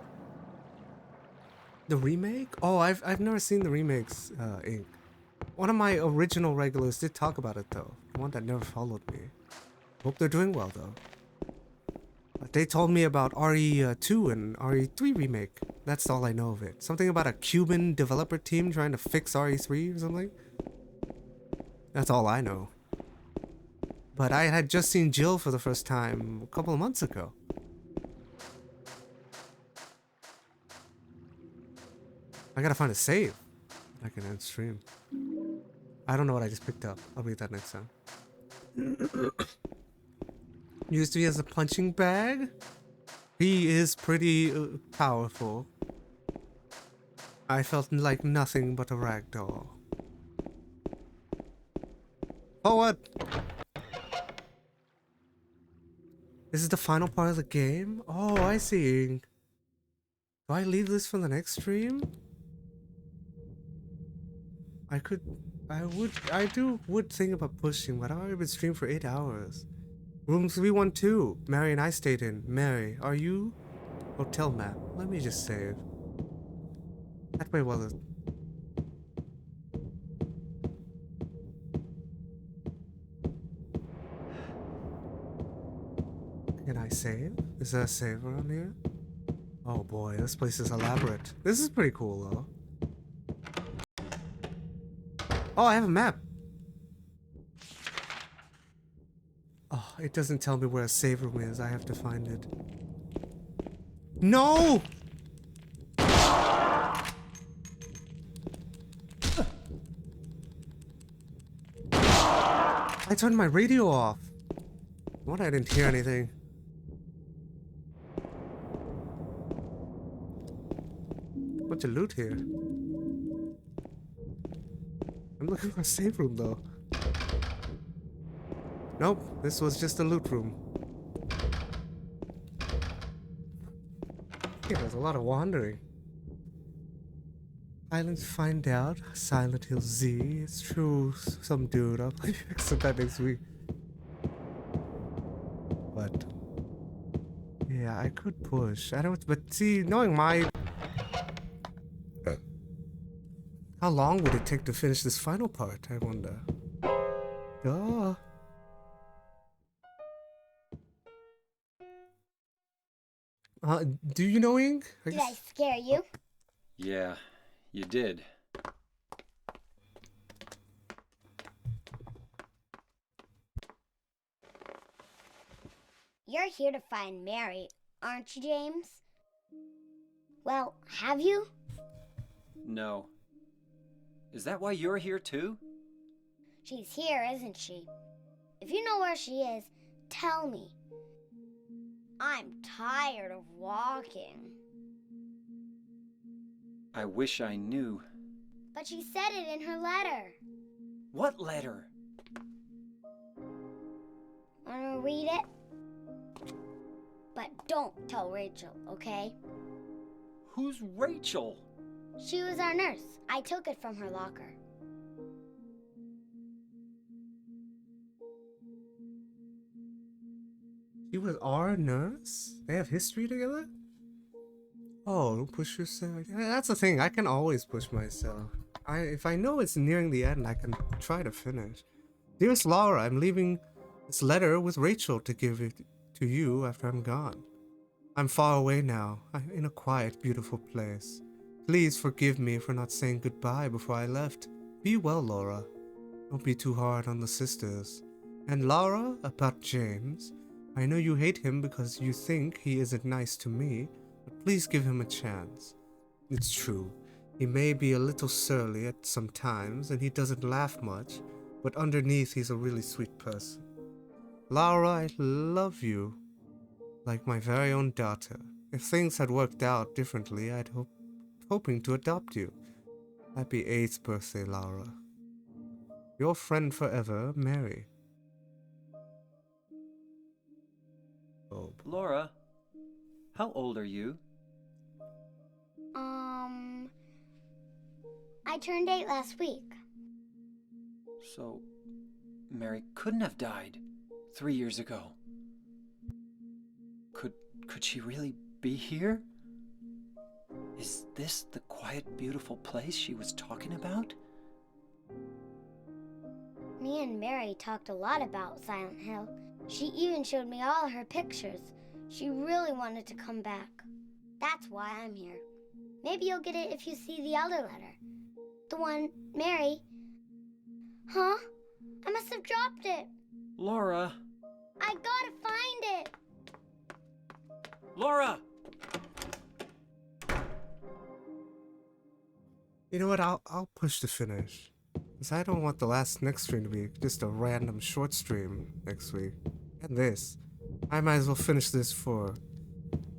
The remake? Oh, I've never seen the remakes, Ink. One of my original regulars did talk about it though. The one that never followed me. Hope they're doing well though. They told me about RE2 and RE3 remake. That's all I know of it. Something about a Cuban developer team trying to fix RE3 or something. That's all I know. But I had just seen Jill for the first time a couple of months ago. I gotta find a save. I can end stream. I don't know what I just picked up. I'll read that next time. Used to be as a punching bag. He is pretty powerful. I felt like nothing but a ragdoll. Forward! This is the final part of the game? Oh, I see. Do I leave this for the next stream? I would think about pushing, but I've already been streaming for 8 hours. Room 312. Mary and I stayed in. Mary, are you? Hotel map. Let me just save. That way while the... Can I save? Is there a save around here? Oh boy, this place is elaborate. This is pretty cool though. Oh, I have a map. Oh, it doesn't tell me where a save room is. I have to find it. No! I turned my radio off. What? I didn't hear anything. Bunch of loot here. I'm looking for a save room though. Nope, this was just a loot room. Yeah, there's a lot of wandering. Islands Find Out, Silent Hill Z. It's true, some dude. I'll play sometime next week. But yeah, I could push. I don't. But see, knowing my, how long would it take to finish this final part? I wonder. Duh. Do you know Ink? Did I scare you? Yeah, you did. You're here to find Mary, aren't you, James? Well, have you? No. Is that why you're here too? She's here, isn't she? If you know where she is, tell me. I'm tired of walking. I wish I knew. But she said it in her letter. What letter? Wanna read it? But don't tell Rachel, okay? Who's Rachel? She was our nurse. I took it from her locker. She was our nurse? They have history together? Oh, don't push yourself. Yeah, that's the thing. I can always push myself. If I know it's nearing the end, I can try to finish. Dearest Laura, I'm leaving this letter with Rachel to give it to you after I'm gone. I'm far away now. I'm in a quiet, beautiful place. Please forgive me for not saying goodbye before I left. Be well, Laura. Don't be too hard on the sisters. And Laura, about James. I know you hate him because you think he isn't nice to me, but please give him a chance. It's true, he may be a little surly at some times, and he doesn't laugh much, but underneath he's a really sweet person. Laura, I love you, like my very own daughter. If things had worked out differently, I'd hoping to adopt you. Happy 8th birthday, Laura. Your friend forever, Mary. Oh. Laura, how old are you? I turned 8 last week. So, Mary couldn't have died 3 years ago. Could she really be here? Is this the quiet, beautiful place she was talking about? Me and Mary talked a lot about Silent Hill. She even showed me all her pictures. She really wanted to come back. That's why I'm here. Maybe you'll get it if you see the other letter. The one Mary... Huh? I must have dropped it. Laura! I gotta find it. Laura! You know what? I'll push to finish. Because I don't want the next stream to be just a random short stream next week. And this. I might as well finish this for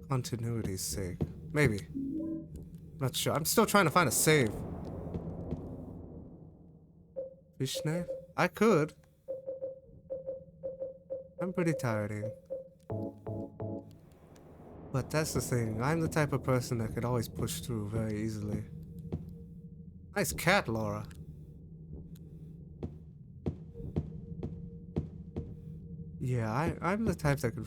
continuity's sake. Maybe. I'm not sure. I'm still trying to find a save. Fish knife? I could. I'm pretty tired, Ink. But that's the thing. I'm the type of person that could always push through very easily. Nice cat, Laura. Yeah, I'm the type that can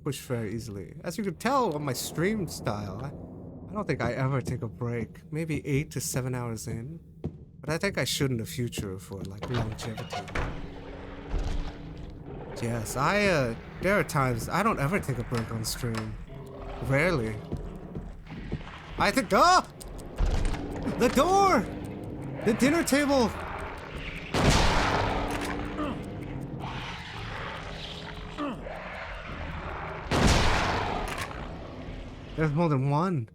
push very easily. As you can tell on my stream style, I don't think I ever take a break. Maybe 8 to 7 hours in. But I think I should in the future for like longevity. Yes, there are times I don't ever take a break on stream. Rarely. I think, the door! The dinner table! There's more than one.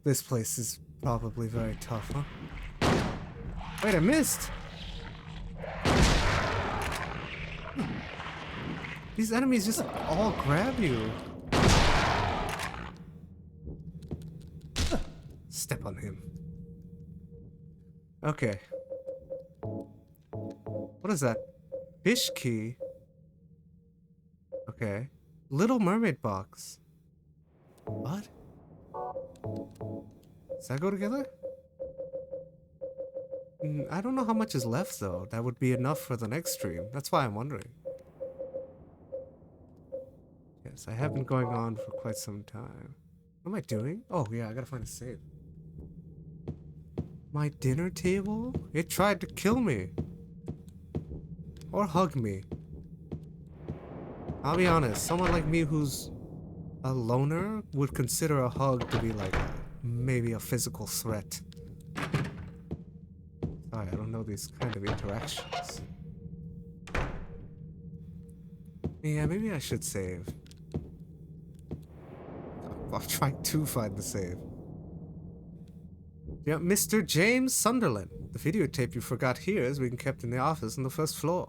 This place is probably very tough, huh? Wait, I missed! These enemies just all grab you. Step on him. Okay. What is that? Fish key? Okay. Little Mermaid box. What? Does that go together? I don't know how much is left though. That would be enough for the next stream. That's why I'm wondering. Yes, I have been going on for quite some time. What am I doing? Oh yeah, I gotta find a save. My dinner table? It tried to kill me. Or hug me. I'll be honest, someone like me who's a loner would consider a hug to be like maybe a physical threat. Sorry, I don't know these kind of interactions. Yeah, maybe I should save. I'm trying to find the save. Yeah, Mr. James Sunderland. The videotape you forgot here is being kept in the office on the first floor.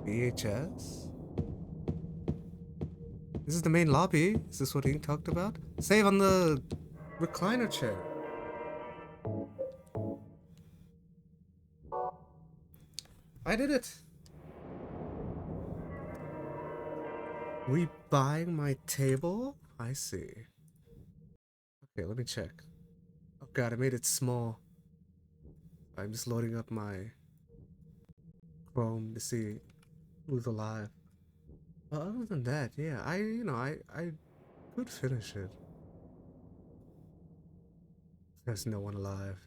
VHS? This is the main lobby. Is this what Ink talked about? Save on the recliner chair. I did it. Rebuying my table? I see. Okay, let me check. Oh god, I made it small. I'm just loading up my Chrome to see who's alive. Well, other than that, yeah, I could finish it. There's no one alive.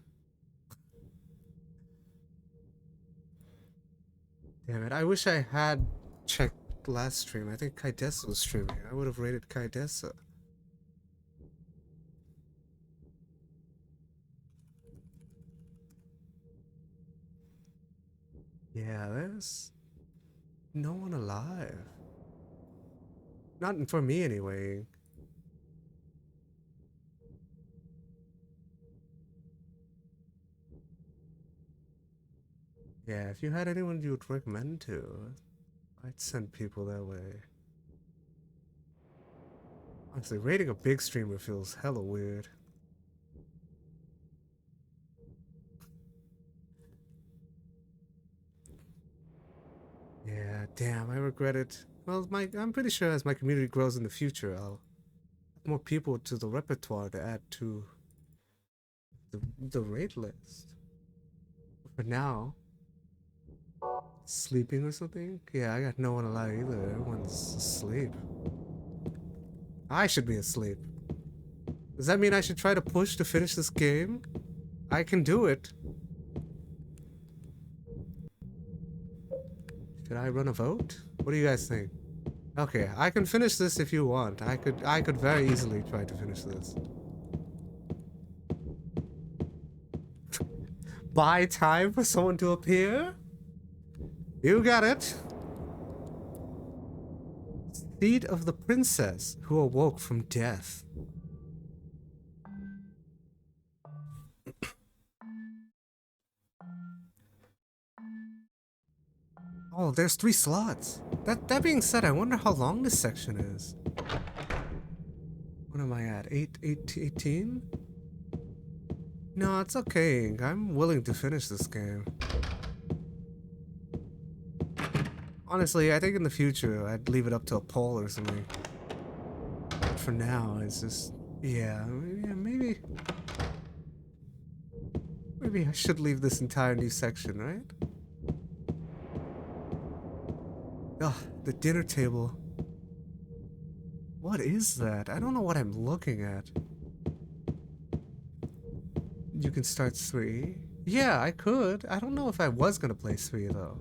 Damn it, I wish I had checked last stream. I think Kaidessa was streaming. I would have rated Kaidessa. Yeah, there's no one alive. Not for me, anyway. Yeah, if you had anyone you would recommend to, I'd send people that way. Honestly, rating a big streamer feels hella weird. Yeah, damn, I regret it. Well, I'm pretty sure as my community grows in the future, I'll have more people to the repertoire to add to the raid list. For now, sleeping or something? Yeah, I got no one alive either. Everyone's asleep. I should be asleep. Does that mean I should try to push to finish this game? I can do it. Should I run a vote? What do you guys think? Okay, I can finish this if you want. I could very easily try to finish this. Buy time for someone to appear? You got it. Seed of the princess who awoke from death. Oh, there's 3 slots. That being said, I wonder how long this section is. What am I at? 18? No, it's okay. I'm willing to finish this game. Honestly, I think in the future I'd leave it up to a poll or something. But for now, it's just yeah, maybe I should leave this entire new section, right? Ugh, the dinner table. What is that? I don't know what I'm looking at. You can start 3. Yeah, I could. I don't know if I was gonna play 3 though.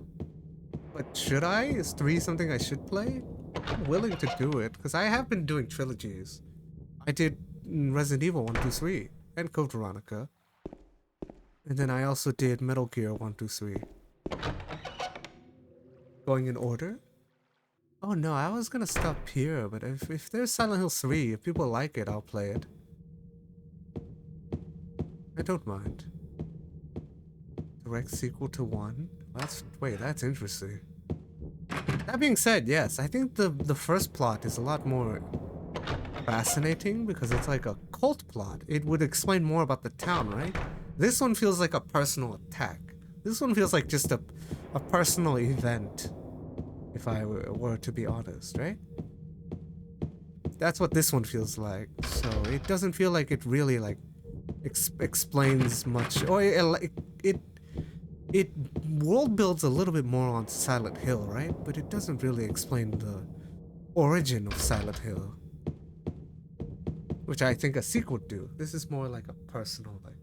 But should I? Is 3 something I should play? I'm willing to do it, because I have been doing trilogies. I did Resident Evil 1 through 3, and Code Veronica. And then I also did Metal Gear 1 through 3. Going in order? Oh no, I was gonna stop here, but if there's Silent Hill 3, if people like it, I'll play it. I don't mind. Direct sequel to 1? Wait, that's interesting. That being said, yes, I think the first plot is a lot more fascinating because it's like a cult plot. It would explain more about the town, right? This one feels like a personal attack. This one feels like just a personal event, if I were to be honest, right? That's what this one feels like. So it doesn't feel like it really like explains much, or it world builds a little bit more on Silent Hill, right? But it doesn't really explain the origin of Silent Hill, which I think a sequel would do. This is more like a personal like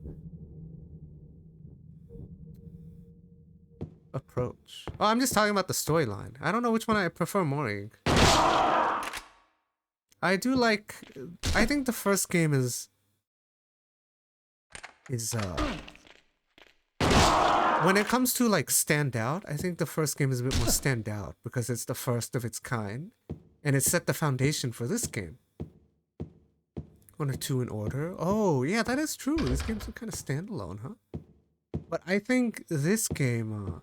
approach. Oh, I'm just talking about the storyline. I don't know which one I prefer more. I do like. I think the first game is when it comes to like stand out, I think the first game is a bit more stand out because it's the first of its kind and it set the foundation for this game. 1 or 2 in order. Oh yeah, that is true. This game's kind of standalone, huh? But I think this game,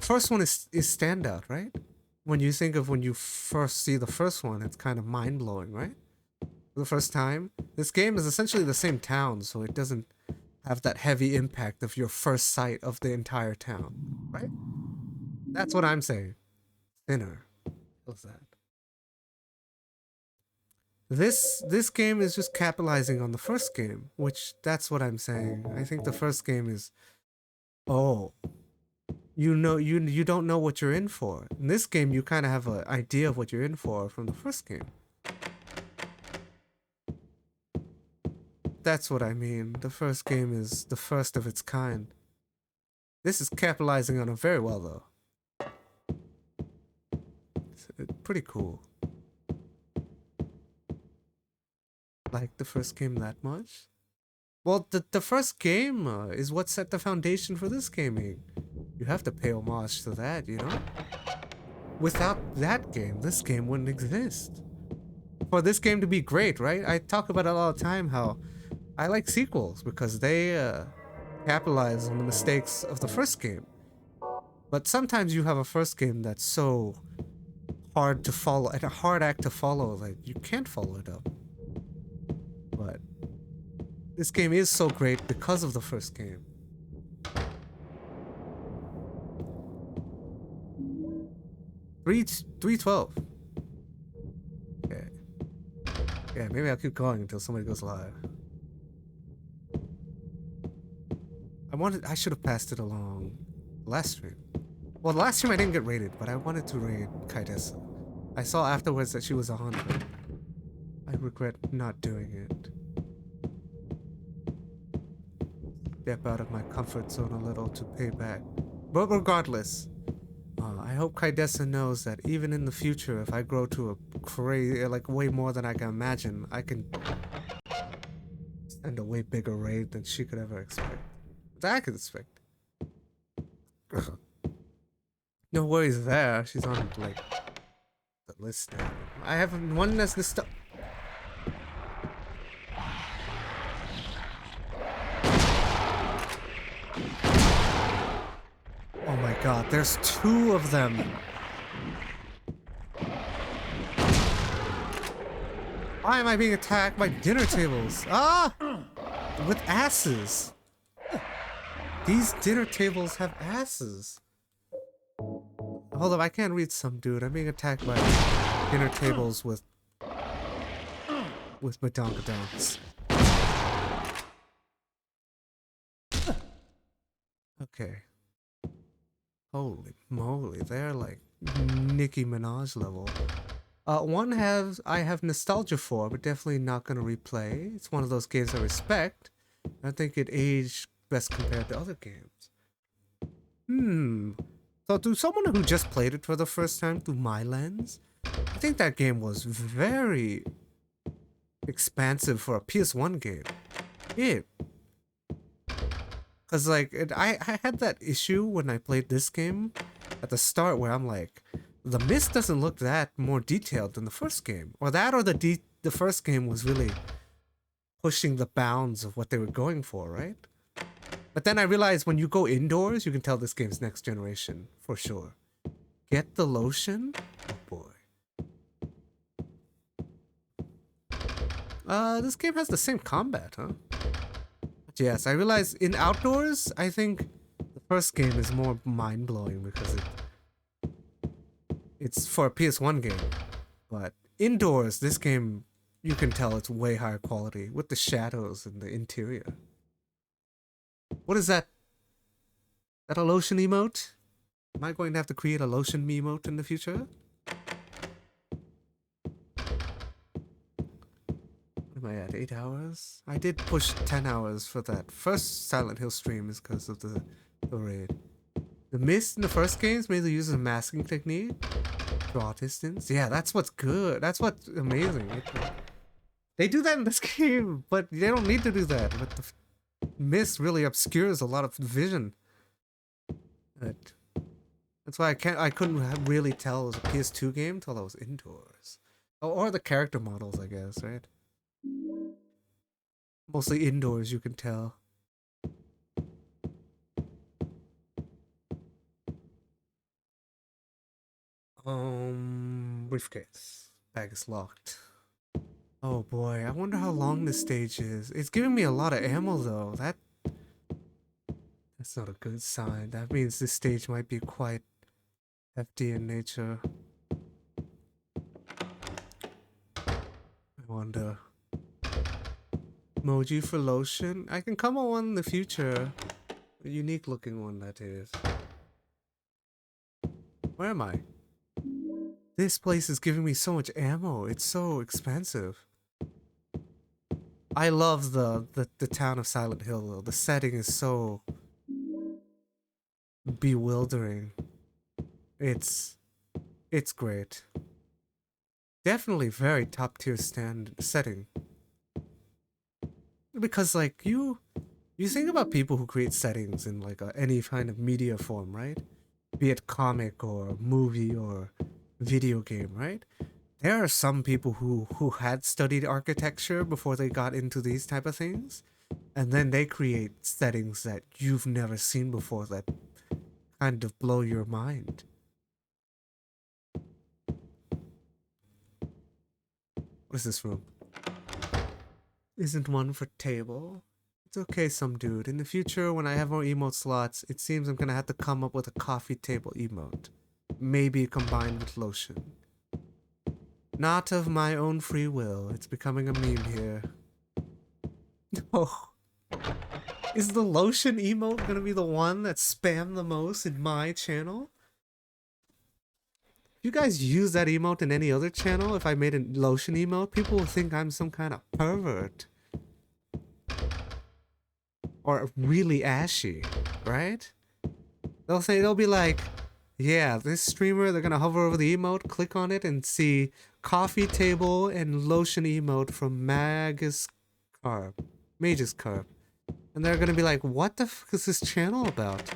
first one is standout, right? When you think of when you first see the first one, it's kind of mind-blowing, right? For the first time, this game is essentially the same town, so it doesn't have that heavy impact of your first sight of the entire town, right? That's what I'm saying. Thinner. What's that? This game is just capitalizing on the first game, which that's what I'm saying. I think the first game is, oh, you know, you don't know what you're in for. In this game, you kind of have an idea of what you're in for from the first game. That's what I mean. The first game is the first of its kind. This is capitalizing on it very well, though. It's pretty cool. Like the first game that much? Well, the first game is what set the foundation for this gaming. You have to pay homage to that, you know? Without that game, this game wouldn't exist. For this game to be great, right? I talk about it all the time, how I like sequels because they capitalize on the mistakes of the first game. But sometimes you have a first game that's so hard to follow, and a hard act to follow, that you can't follow it up. But this game is so great because of the first game. $3.12. Okay. Yeah, maybe I'll keep going until somebody goes live. I should have passed it along last stream. Well, last stream I didn't get raided, but I wanted to raid Kaidessa. I saw afterwards that she was on, but I regret not doing it. Step out of my comfort zone a little to pay back. But regardless, I hope Kaidessa knows that even in the future, if I grow to a crazy, like way more than I can imagine, I can send a way bigger raid than she could ever expect. That I could expect. No worries there. She's on like the list now. I have one that's the stuff. Oh my god, there's 2 of them. Why am I being attacked by dinner tables? Ah! With asses. These dinner tables have asses. Hold up, I can't read some dude. I'm being attacked by dinner tables with badonkadonks. Okay. Holy moly, they're like Nicki Minaj level. I have nostalgia for, but definitely not gonna replay. It's one of those games I respect. I think it aged best compared to other games. So to someone who just played it for the first time through my lens, I think that game was very expansive for a PS1 game. Cause like I had that issue when I played this game at the start where I'm like, the mist doesn't look that more detailed than the first game, or the first game was really pushing the bounds of what they were going for, right? But then I realized when you go indoors, you can tell this game's next generation for sure. Get the lotion? Oh boy. This game has the same combat, huh? But yes, I realize in outdoors, I think the first game is more mind-blowing because it's for a PS1 game. But indoors, this game, you can tell it's way higher quality with the shadows and the interior. What is that? That a lotion emote? Am I going to have to create a lotion emote in the future? What am I at? 8 hours? I did push 10 hours for that first Silent Hill stream is because of the raid. The mist in the first games mainly uses a masking technique. Draw distance. Yeah, that's what's good. That's what's amazing. They do that in this game, but they don't need to do that. But the mist really obscures a lot of vision. But that's why I couldn't really tell it was a PS2 game till I was indoors. Or the character models, I guess, right? Mostly indoors, you can tell. Briefcase. Bag is locked. Oh boy, I wonder how long this stage is. It's giving me a lot of ammo though. That's not a good sign. That means this stage might be quite hefty in nature. I wonder. Emoji for lotion? I can come on one in the future. A unique looking one, that is. Where am I? This place is giving me so much ammo. It's so expensive. I love the town of Silent Hill though. The setting is so bewildering. It's great. Definitely very top tier setting. Because like you think about people who create settings in like any kind of media form, right? Be it comic or movie or video game, right? There are some people who had studied architecture before they got into these type of things, and then they create settings that you've never seen before that kind of blow your mind. What is this room? Isn't one for table? It's okay, some dude. In the future, when I have more emote slots, it seems I'm gonna have to come up with a coffee table emote. Maybe combined with lotion. Not of my own free will. It's becoming a meme here. Oh. Is the lotion emote gonna be the one that's spammed the most in my channel? If you guys use that emote in any other channel, if I made a lotion emote, people will think I'm some kind of pervert. Or really ashy, right? They'll be like, yeah, this streamer, they're gonna hover over the emote, click on it, and see coffee table and lotion emote from Magus Carp. And they're gonna be like, what the fuck is this channel about?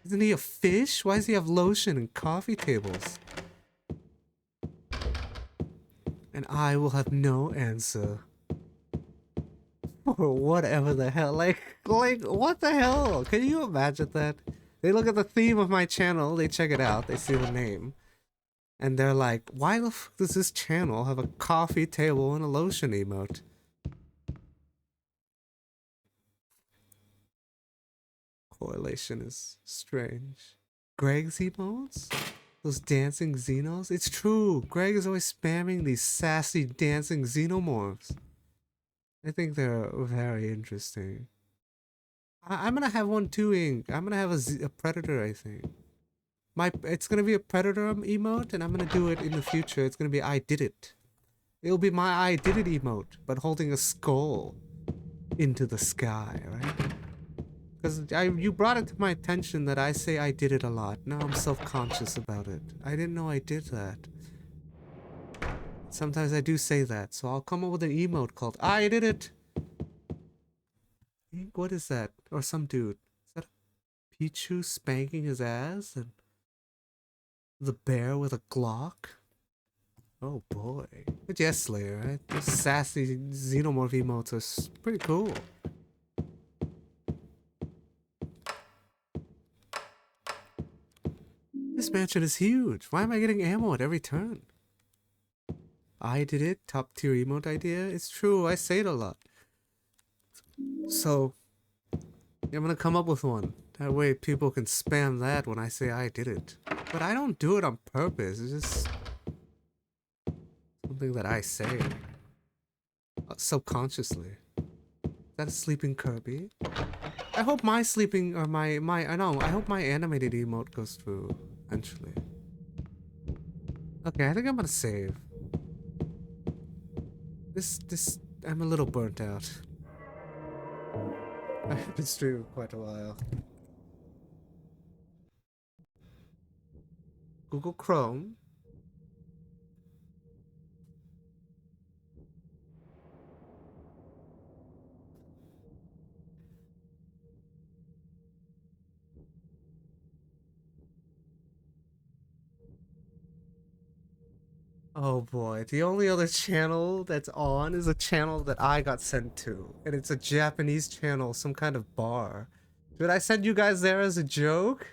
Isn't he a fish? Why does he have lotion and coffee tables? And I will have no answer. Or whatever the hell. Like, what the hell? Can you imagine that? They look at the theme of my channel, they check it out, they see the name. And they're like, why the fuck does this channel have a coffee table and a lotion emote? Correlation is strange. Greg's emotes? Those dancing Xenos? It's true! Greg is always spamming these sassy dancing Xenomorphs. I think they're very interesting. I'm gonna have one too, Ink. I'm gonna have a Predator, I think. It's gonna be a predator emote, and I'm gonna do it in the future. It's gonna be I did it. It'll be my I did it emote, but holding a skull into the sky, right? Because you brought it to my attention that I say I did it a lot. Now I'm self-conscious about it. I didn't know I did that. Sometimes I do say that, so I'll come up with an emote called I did it. What is that? Or some dude. Is that a Pichu spanking his ass? And the bear with a Glock? Oh boy. But yes, Slayer, right? Those sassy xenomorph emotes are pretty cool. This mansion is huge. Why am I getting ammo at every turn? I did it. Top tier emote idea. It's true. I say it a lot. So, I'm gonna come up with one. That way people can spam that when I say I did it. But I don't do it on purpose. It's just something that I say. Subconsciously. Is that a sleeping Kirby? I hope my sleeping, or I hope my animated emote goes through eventually. Okay, I think I'm gonna save. I'm a little burnt out. I've been streaming quite a while. Google Chrome. Oh boy, the only other channel that's on is a channel that I got sent to. And it's a Japanese channel, some kind of bar. Did I send you guys there as a joke?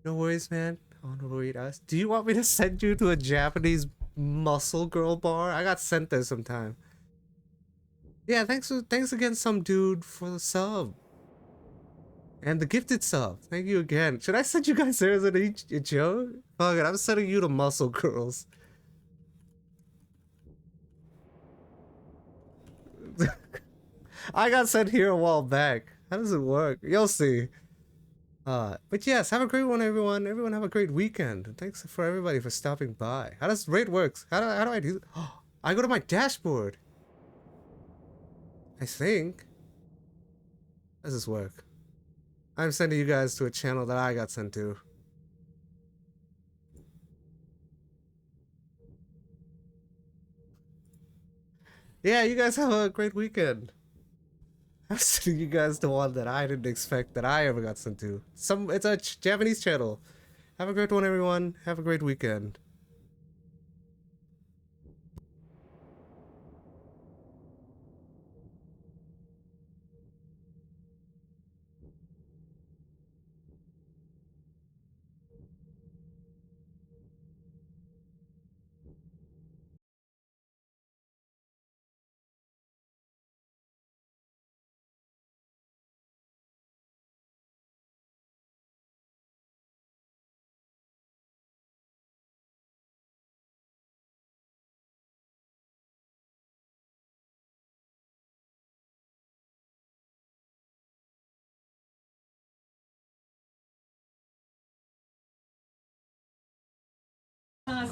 No worries, man. Honorary us. Do you want me to send you to a Japanese muscle girl bar? I got sent there sometime. Yeah, thanks again, some dude, for the sub. And the gifted sub. Thank you again. Should I send you guys there as a joke? Fuck it, I'm sending you to muscle girls. I got sent here a while back. How does it work? You'll see. But yes, have a great one, everyone. Everyone have a great weekend. And thanks for everybody for stopping by. How does rate works? How do I do? Oh, I go to my dashboard. I think. How does this work? I'm sending you guys to a channel that I got sent to. Yeah, you guys have a great weekend. I'm sending you guys to one that I didn't expect that I ever got sent to. It's a Japanese channel. Have a great one, everyone. Have a great weekend. Hey,